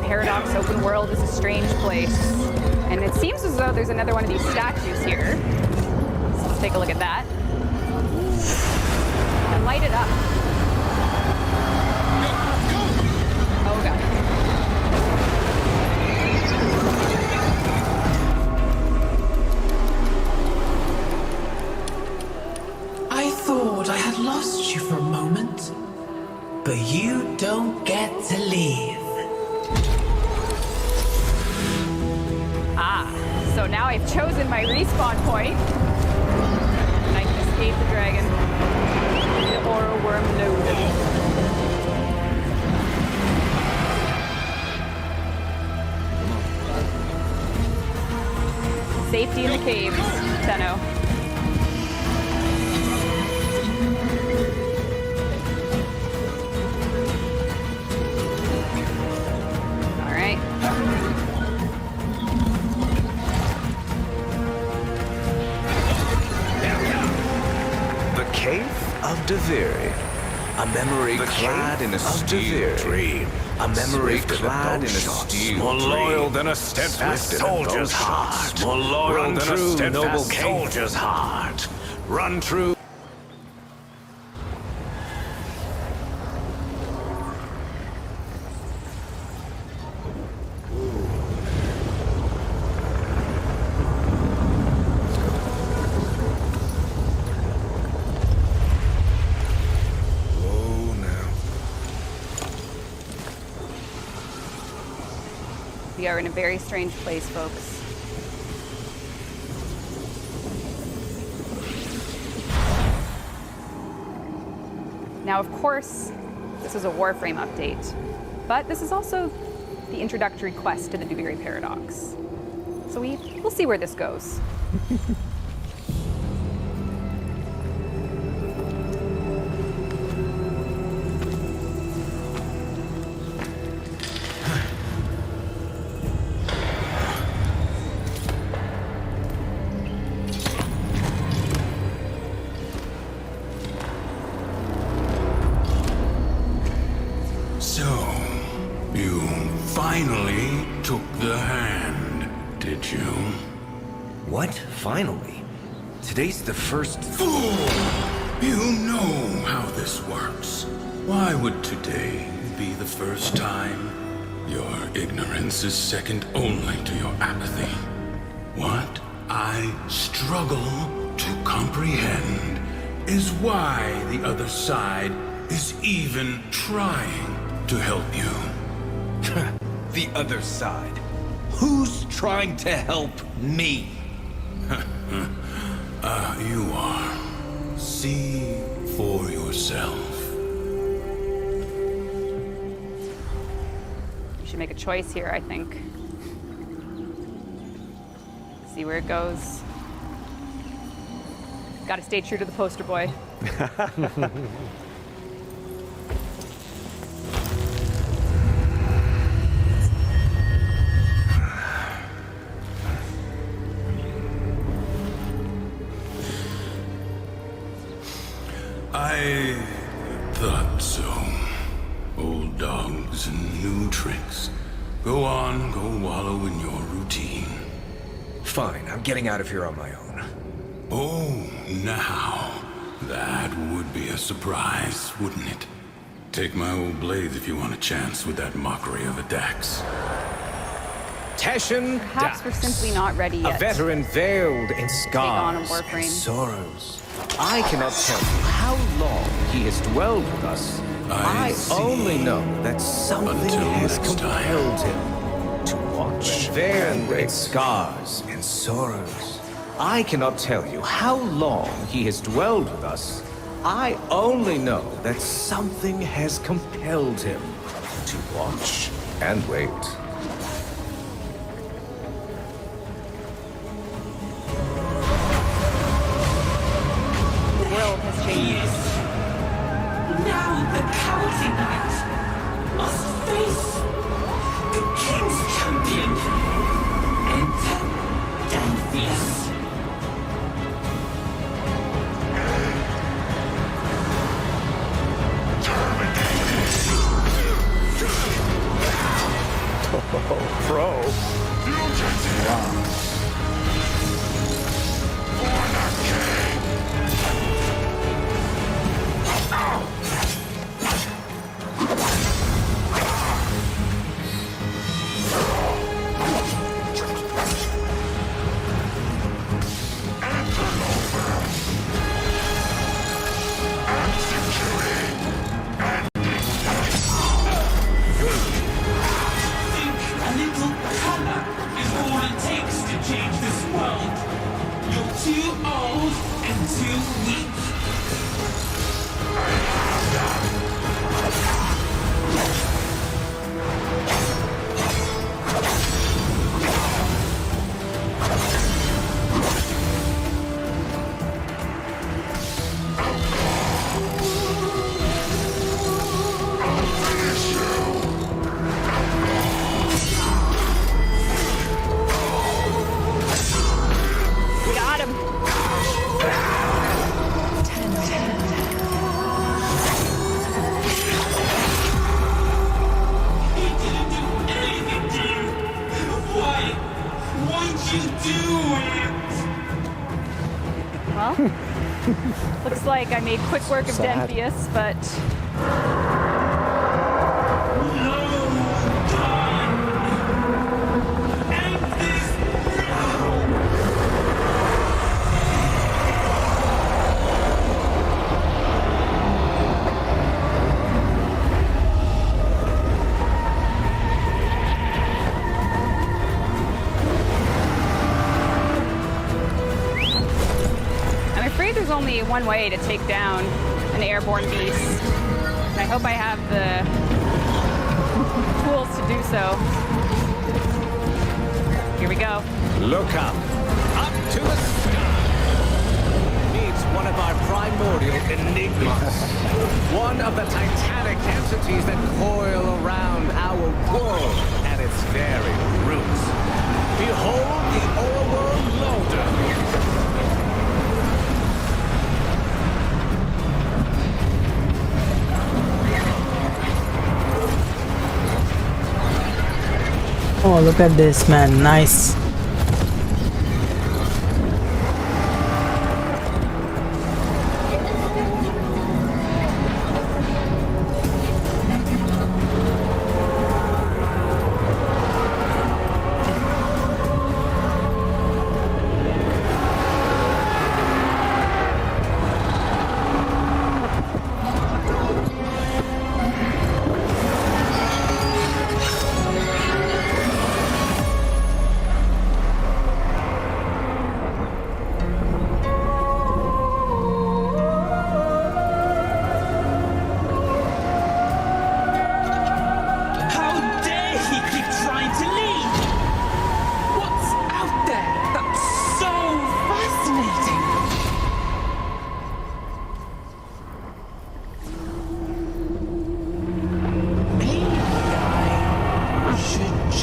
Speaker 11: Paradox Open World is a strange place. And it seems as though there's another one of these statues here. So let's take a look at that. And light it up. Oh god.
Speaker 5: I thought I had lost you for a moment, but you don't get to leave.
Speaker 11: So now I've chosen my respawn point, and I can escape the dragon. The aura worm loaded. Safety in the caves, Tenno. All right.
Speaker 15: Cave of Deviri. A memory clad in a steel dream. A memory clad in a steel
Speaker 25: More loyal than a steadfast soldier's heart. More loyal than a steadfast soldier's heart. Run true.
Speaker 11: We are in a very strange place, folks. Now, of course, this is a Warframe update, but this is also the introductory quest to the Duviri Paradox. So we'll see where this goes.
Speaker 25: Finally took the hand, did you?
Speaker 15: What? Finally? Today's the first...
Speaker 25: Fool! You know how this works. Why would today be the first time? Your ignorance is second only to your apathy. What?
Speaker 3: I struggle to comprehend is why the other side is even trying to help you.
Speaker 15: The other side? Who's trying to help me?
Speaker 3: You are. See for yourself.
Speaker 11: You should make a choice here, I think. See where it goes. Gotta stay true to the poster boy.
Speaker 3: I thought so. Old dogs and new tricks. Go on, go wallow in your routine.
Speaker 15: Fine, I'm getting out of here on my own.
Speaker 3: Oh, now. That would be a surprise, wouldn't it? Take my old blades if you want a chance with that mockery of a Dax.
Speaker 15: Teshin
Speaker 11: Perhaps we're simply not ready
Speaker 15: a
Speaker 11: yet.
Speaker 15: veteran veiled in
Speaker 11: Take on a
Speaker 15: scars
Speaker 11: Warframe.
Speaker 15: and sorrows. I cannot tell you how long he has dwelled with us. I only know that something has compelled him to watch. Veiled in scars and sorrows. I cannot tell you how long he has dwelled with us. I only know that something has compelled him to watch and wait.
Speaker 11: The world has changed.
Speaker 8: Now the cowardly knight must face the king's champion, Enter Danfius.
Speaker 10: Pro.
Speaker 8: A little color is all it takes to change this world. You're too old and too weak.
Speaker 11: Got him.
Speaker 8: He didn't do anything to you. Why'd you do it?
Speaker 11: Well, looks like I made quick work of
Speaker 8: Sad.
Speaker 11: Denfius, but I'm afraid there's only one way to take down an airborne beast. And I hope I have the tools to do so. Here we go.
Speaker 15: Look up to the sky. Meets one of our primordial enigmas. One of the titanic entities that coil around our world at its very roots. Behold the overworld loader.
Speaker 17: Oh, look at this, man. Nice.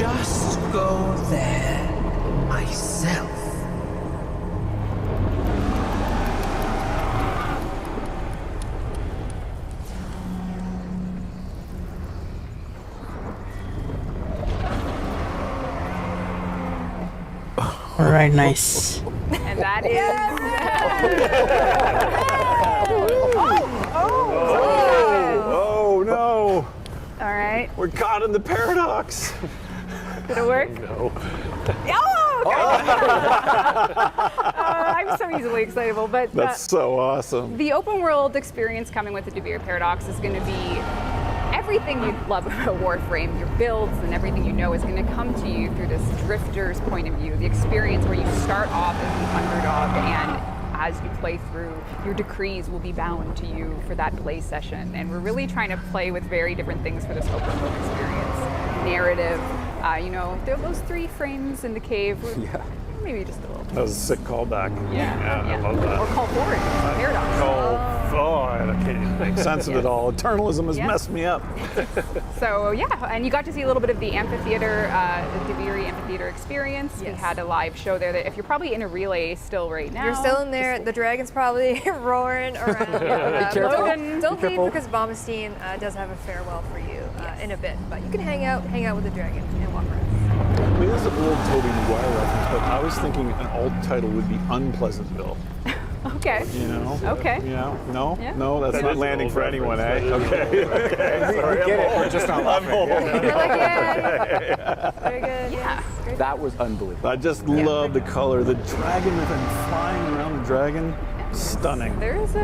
Speaker 8: just go there myself.
Speaker 17: All right, nice.
Speaker 11: And that is.
Speaker 10: Oh no!
Speaker 11: All right.
Speaker 10: We're caught in the paradox.
Speaker 11: Did it work?
Speaker 10: No.
Speaker 11: I'm so easily excitable, but
Speaker 10: That's so awesome.
Speaker 11: the open world experience coming with the DeVere Paradox is going to be everything you love about Warframe. Your builds and everything you know is going to come to you through this drifter's point of view. The experience where you start off as the underdog, and as you play through, your decrees will be bound to you for that play session. And we're really trying to play with very different things for this open world experience. Narrative, you know, those 3 frames in the cave. Yeah. Maybe just a little.
Speaker 10: That was a sick callback.
Speaker 11: Yeah.
Speaker 10: I love that.
Speaker 11: Or call forward, paradox.
Speaker 10: I can't even make sense of it all. Eternalism has messed me up.
Speaker 11: So yeah, and you got to see a little bit of the Amphitheater, the DeVere Amphitheater experience.
Speaker 4: Yes.
Speaker 11: We had a live show there. That if you're probably in a relay still right now.
Speaker 4: You're still in there. The dragon's probably roaring around. Don't leave because Balmestine does have a farewell for you in a bit. But you can hang out with the dragon and walk around.
Speaker 10: I mean, this is an old Tobey Maguire reference, but I was thinking an alt title would be Unpleasantville.
Speaker 11: Okay.
Speaker 10: You know?
Speaker 11: Okay.
Speaker 10: You know? No?
Speaker 11: Yeah.
Speaker 10: No, that's
Speaker 14: That
Speaker 10: not
Speaker 14: is
Speaker 10: landing
Speaker 14: an
Speaker 10: for
Speaker 14: old
Speaker 10: anyone,
Speaker 14: reference.
Speaker 10: eh? Okay. Okay. Sorry,
Speaker 12: We get it. We're just not laughing.
Speaker 4: You're like, yeah. Very good.
Speaker 11: Yeah.
Speaker 4: Yes.
Speaker 12: That was unbelievable.
Speaker 10: I just love the color. The dragon with him flying around the dragon. Stunning.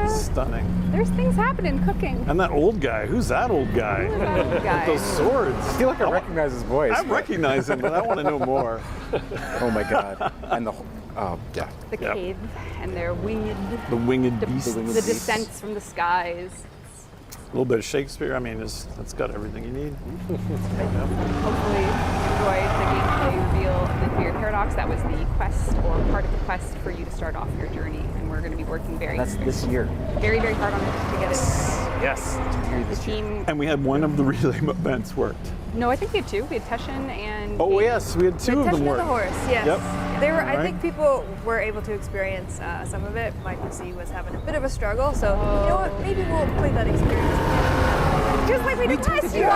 Speaker 10: Stunning.
Speaker 11: There's things happening cooking.
Speaker 10: And that old guy. Who's that old guy?
Speaker 11: Who's that old guy?
Speaker 10: With those swords.
Speaker 12: I feel like I recognize his voice.
Speaker 10: I recognize him, but I want to know more.
Speaker 12: Oh my god. And the yeah.
Speaker 11: The cave and their winged.
Speaker 10: The winged beasts.
Speaker 11: The descents from the skies.
Speaker 10: A little bit of Shakespeare. I mean, it's got everything you need.
Speaker 11: Hopefully enjoyed the gameplay reveal of the DeVere Paradox. That was the quest, or part of the quest for you to start off your journey, and we're going to be working
Speaker 12: That's this year.
Speaker 11: very hard on it to get it.
Speaker 10: Yes.
Speaker 11: The team.
Speaker 10: And we had one of the relay events worked.
Speaker 11: No, I think we had 2. We had Teshin and.
Speaker 10: Oh yes, we had 2 of them
Speaker 4: Teshin
Speaker 10: work.
Speaker 4: and the horse, yes.
Speaker 10: Yep.
Speaker 4: They were. I
Speaker 10: Right.
Speaker 4: think people were able to experience some of it. My PC was having a bit of a struggle, so you know what? Maybe we'll play that experience. Just like we did last year.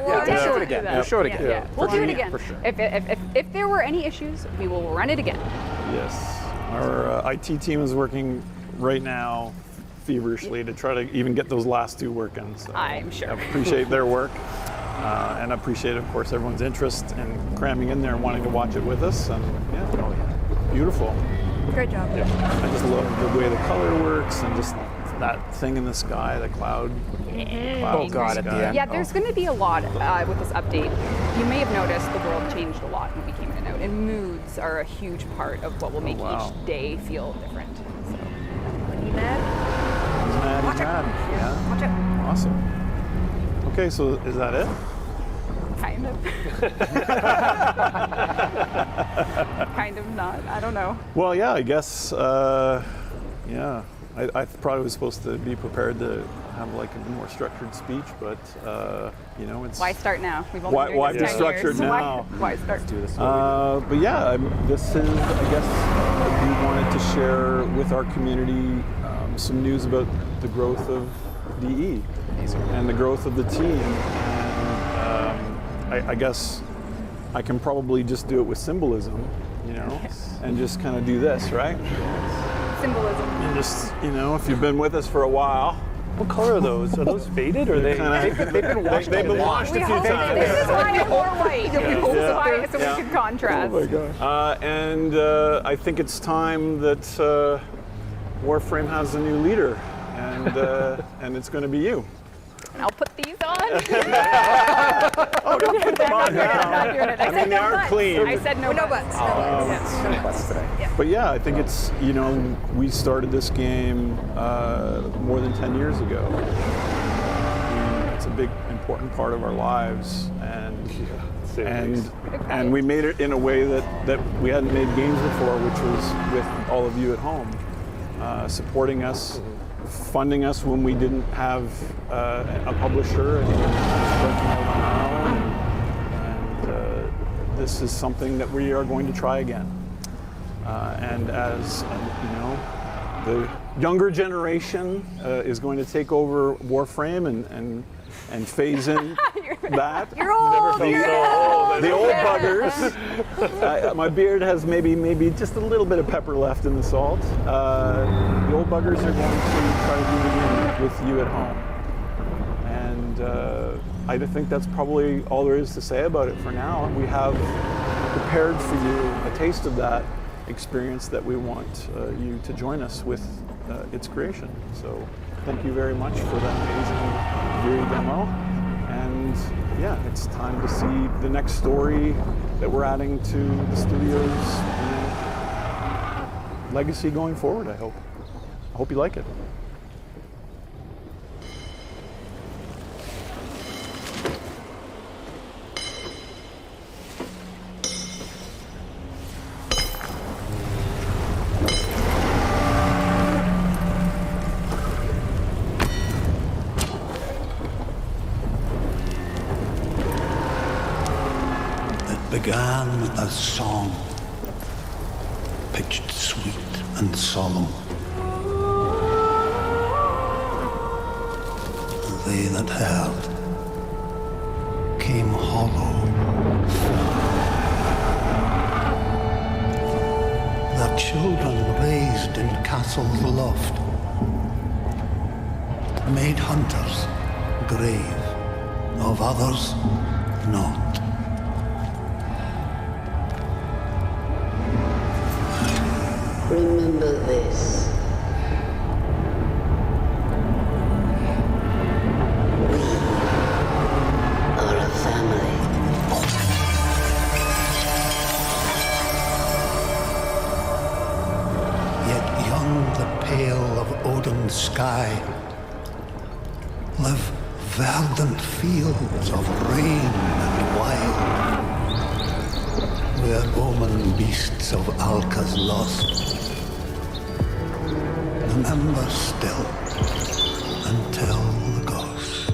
Speaker 12: We'll show it again. We'll show it again.
Speaker 11: Yeah. We'll do it again.
Speaker 12: For sure.
Speaker 11: If there were any issues, we will run it again.
Speaker 10: Yes. Our IT team is working right now feverishly to try to even get those last 2 working. So
Speaker 11: I'm sure.
Speaker 10: I appreciate their work. And I appreciate, of course, everyone's interest in cramming in there and wanting to watch it with us. And beautiful.
Speaker 4: Great job.
Speaker 10: I just love the way the color works and just that thing in the sky, the cloud.
Speaker 12: Oh god, at the end.
Speaker 11: Yeah, there's going to be a lot with this update. You may have noticed the world changed a lot when we came in and out, and moods are a huge part of what will make each day feel different. So.
Speaker 4: Are you mad?
Speaker 10: He's mad. Yeah.
Speaker 4: Watch out.
Speaker 10: Awesome. Okay, so is that it?
Speaker 11: Kind of. Kind of not. I don't know.
Speaker 10: Well, yeah, I guess, yeah. I probably was supposed to be prepared to have like a more structured speech, but you know, it's
Speaker 11: why start now? We've only been
Speaker 10: why
Speaker 11: doing
Speaker 10: be
Speaker 11: this 10
Speaker 10: structured
Speaker 11: years.
Speaker 10: now?
Speaker 11: Why start?
Speaker 12: Do this.
Speaker 10: But yeah, this is, I guess, we wanted to share with our community some news about the growth of DE and the growth of the team. And I guess I can probably just do it with symbolism, you know, and just kind of do this, right?
Speaker 11: Symbolism.
Speaker 10: And just, you know, if you've been with us for a while.
Speaker 14: What color are those? Are those faded or
Speaker 10: they've been washed? They've been washed a few times.
Speaker 11: This is why I'm more white. So we can contrast.
Speaker 10: Oh my gosh. And I think it's time that Warframe has a new leader, and it's going to be you.
Speaker 11: And I'll put these on.
Speaker 10: Oh, don't put them on now.
Speaker 11: I'm not doing it.
Speaker 10: I mean, they are clean.
Speaker 11: I said no
Speaker 4: butts.
Speaker 11: No butts
Speaker 12: today.
Speaker 10: But yeah, I think it's, you know, we started this game more than 10 years ago. It's a big, important part of our lives, and we made it in a way that we hadn't made games before, which was with all of you at home, supporting us, funding us when we didn't have a publisher and working out on our own, and this is something that we are going to try again. And as the younger generation is going to take over Warframe and phase in that.
Speaker 9: You're old.
Speaker 10: The old buggers. My beard has maybe just a little bit of pepper left in the salt. The old buggers are going to try to do it again with you at home. And I think that's probably all there is to say about it for now. We have prepared for you a taste of that experience that we want you to join us with its creation. So thank you very much for that amazing Viri demo. And yeah, it's time to see the next story that we're adding to the studio's legacy going forward, I hope. I hope you like it.
Speaker 1: Began as song, pitched sweet and solemn. They that heard came hollow. Their children raised in castles loft, made hunters grave, of others not.
Speaker 18: Remember this. We are a family.
Speaker 1: Yet beyond the pale of Odin's sky live verdant fields of rain and wild, where omen beasts of Alka's lost. Remember still until the ghost.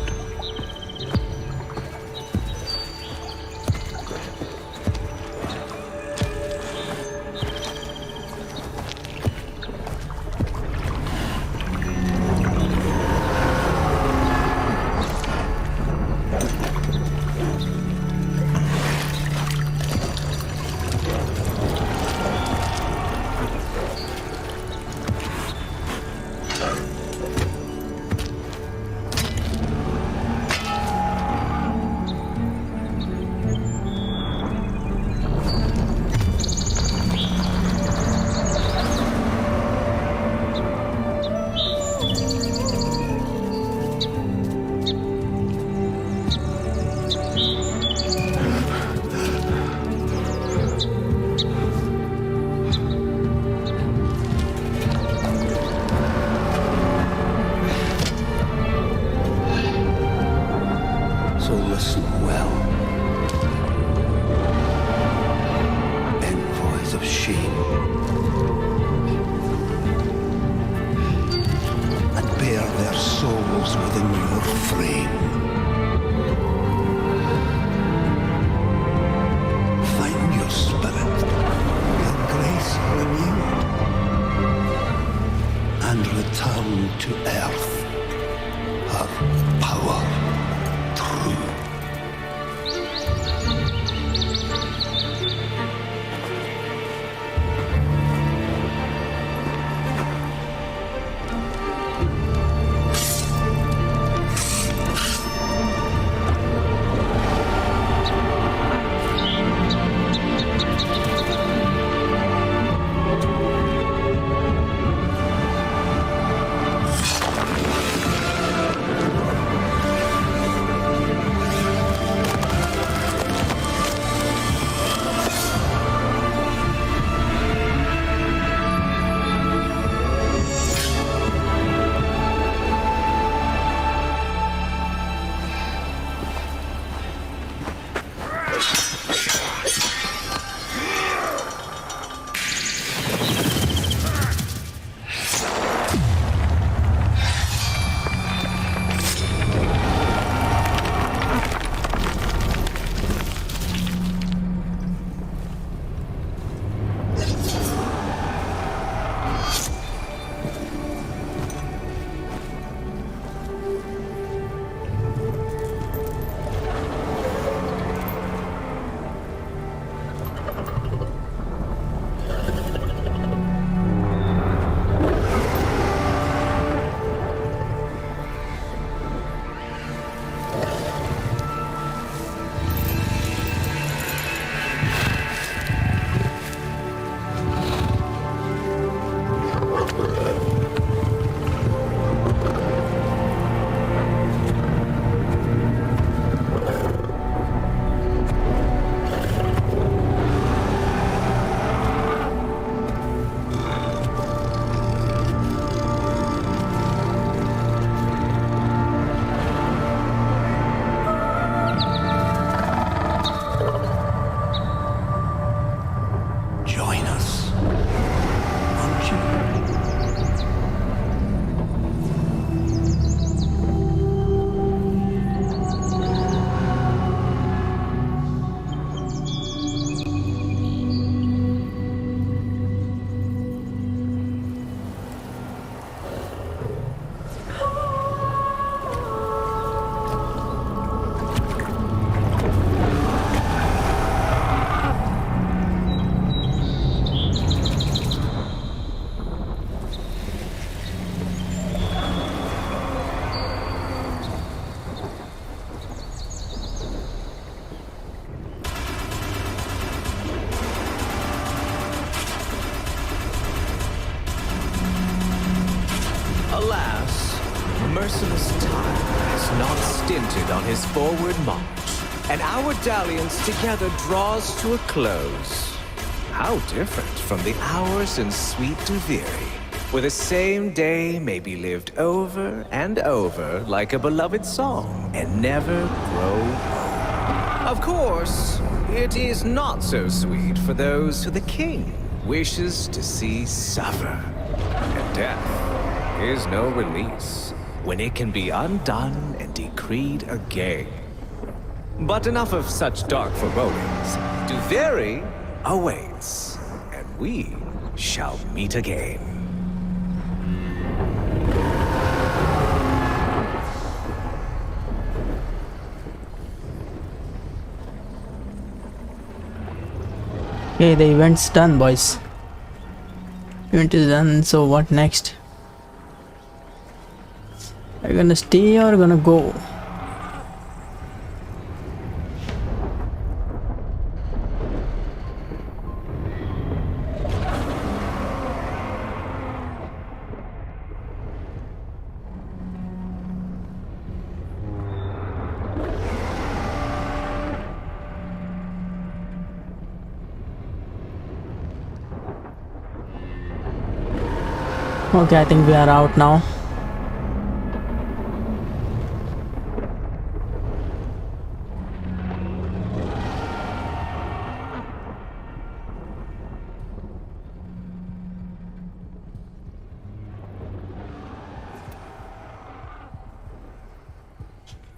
Speaker 13: forward march, and our dalliance together draws to a close. How different from the hours in sweet Duviri, where the same day may be lived over and over like a beloved song and never grow old. Of course, it is not so sweet for those who the king wishes to see suffer. And death is no release when it can be undone and decreed again. But enough of such dark forebodings. Duviri awaits, and we shall meet again.
Speaker 17: Okay, the event's done, boys. Event is done, so what next? Are you gonna stay or gonna go? Okay, I think we are out now.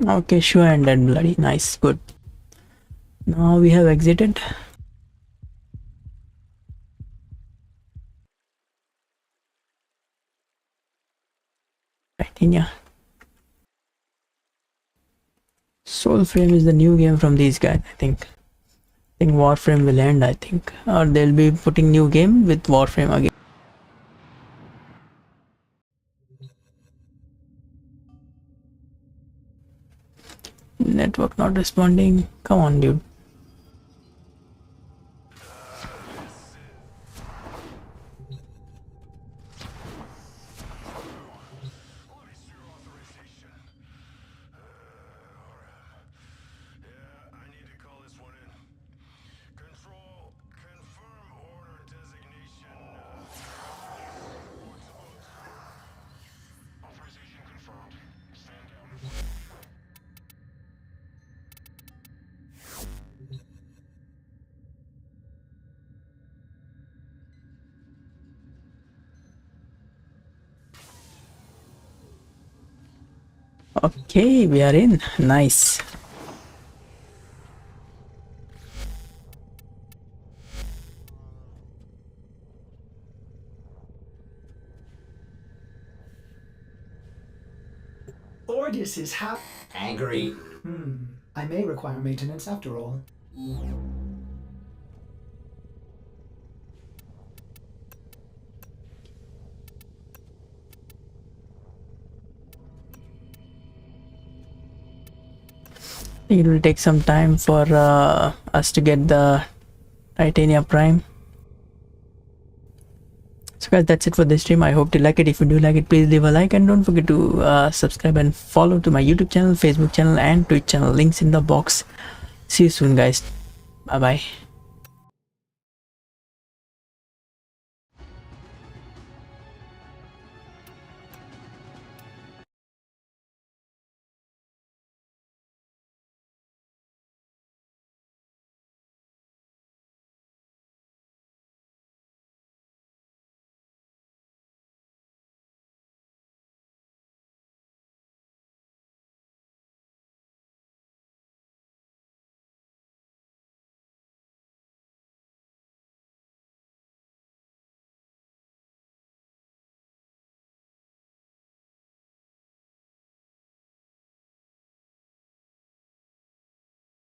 Speaker 17: Okay, sure, and dead bloody. Nice, good. Now we have exited. Yeah. Soulframe is the new game from these guys, I think. Warframe will end, I think. Or they'll be putting new game with Warframe again. Network not responding. Come on, dude. Okay, we are in. Nice.
Speaker 19: Ordis is angry. I may require maintenance after all.
Speaker 17: It will take some time for us to get the Titania Prime. So guys, that's it for this stream. I hope you like it. If you do like it, please leave a like and don't forget to subscribe and follow to my YouTube channel, Facebook channel and Twitch channel. Links in the box. See you soon, guys. Bye bye.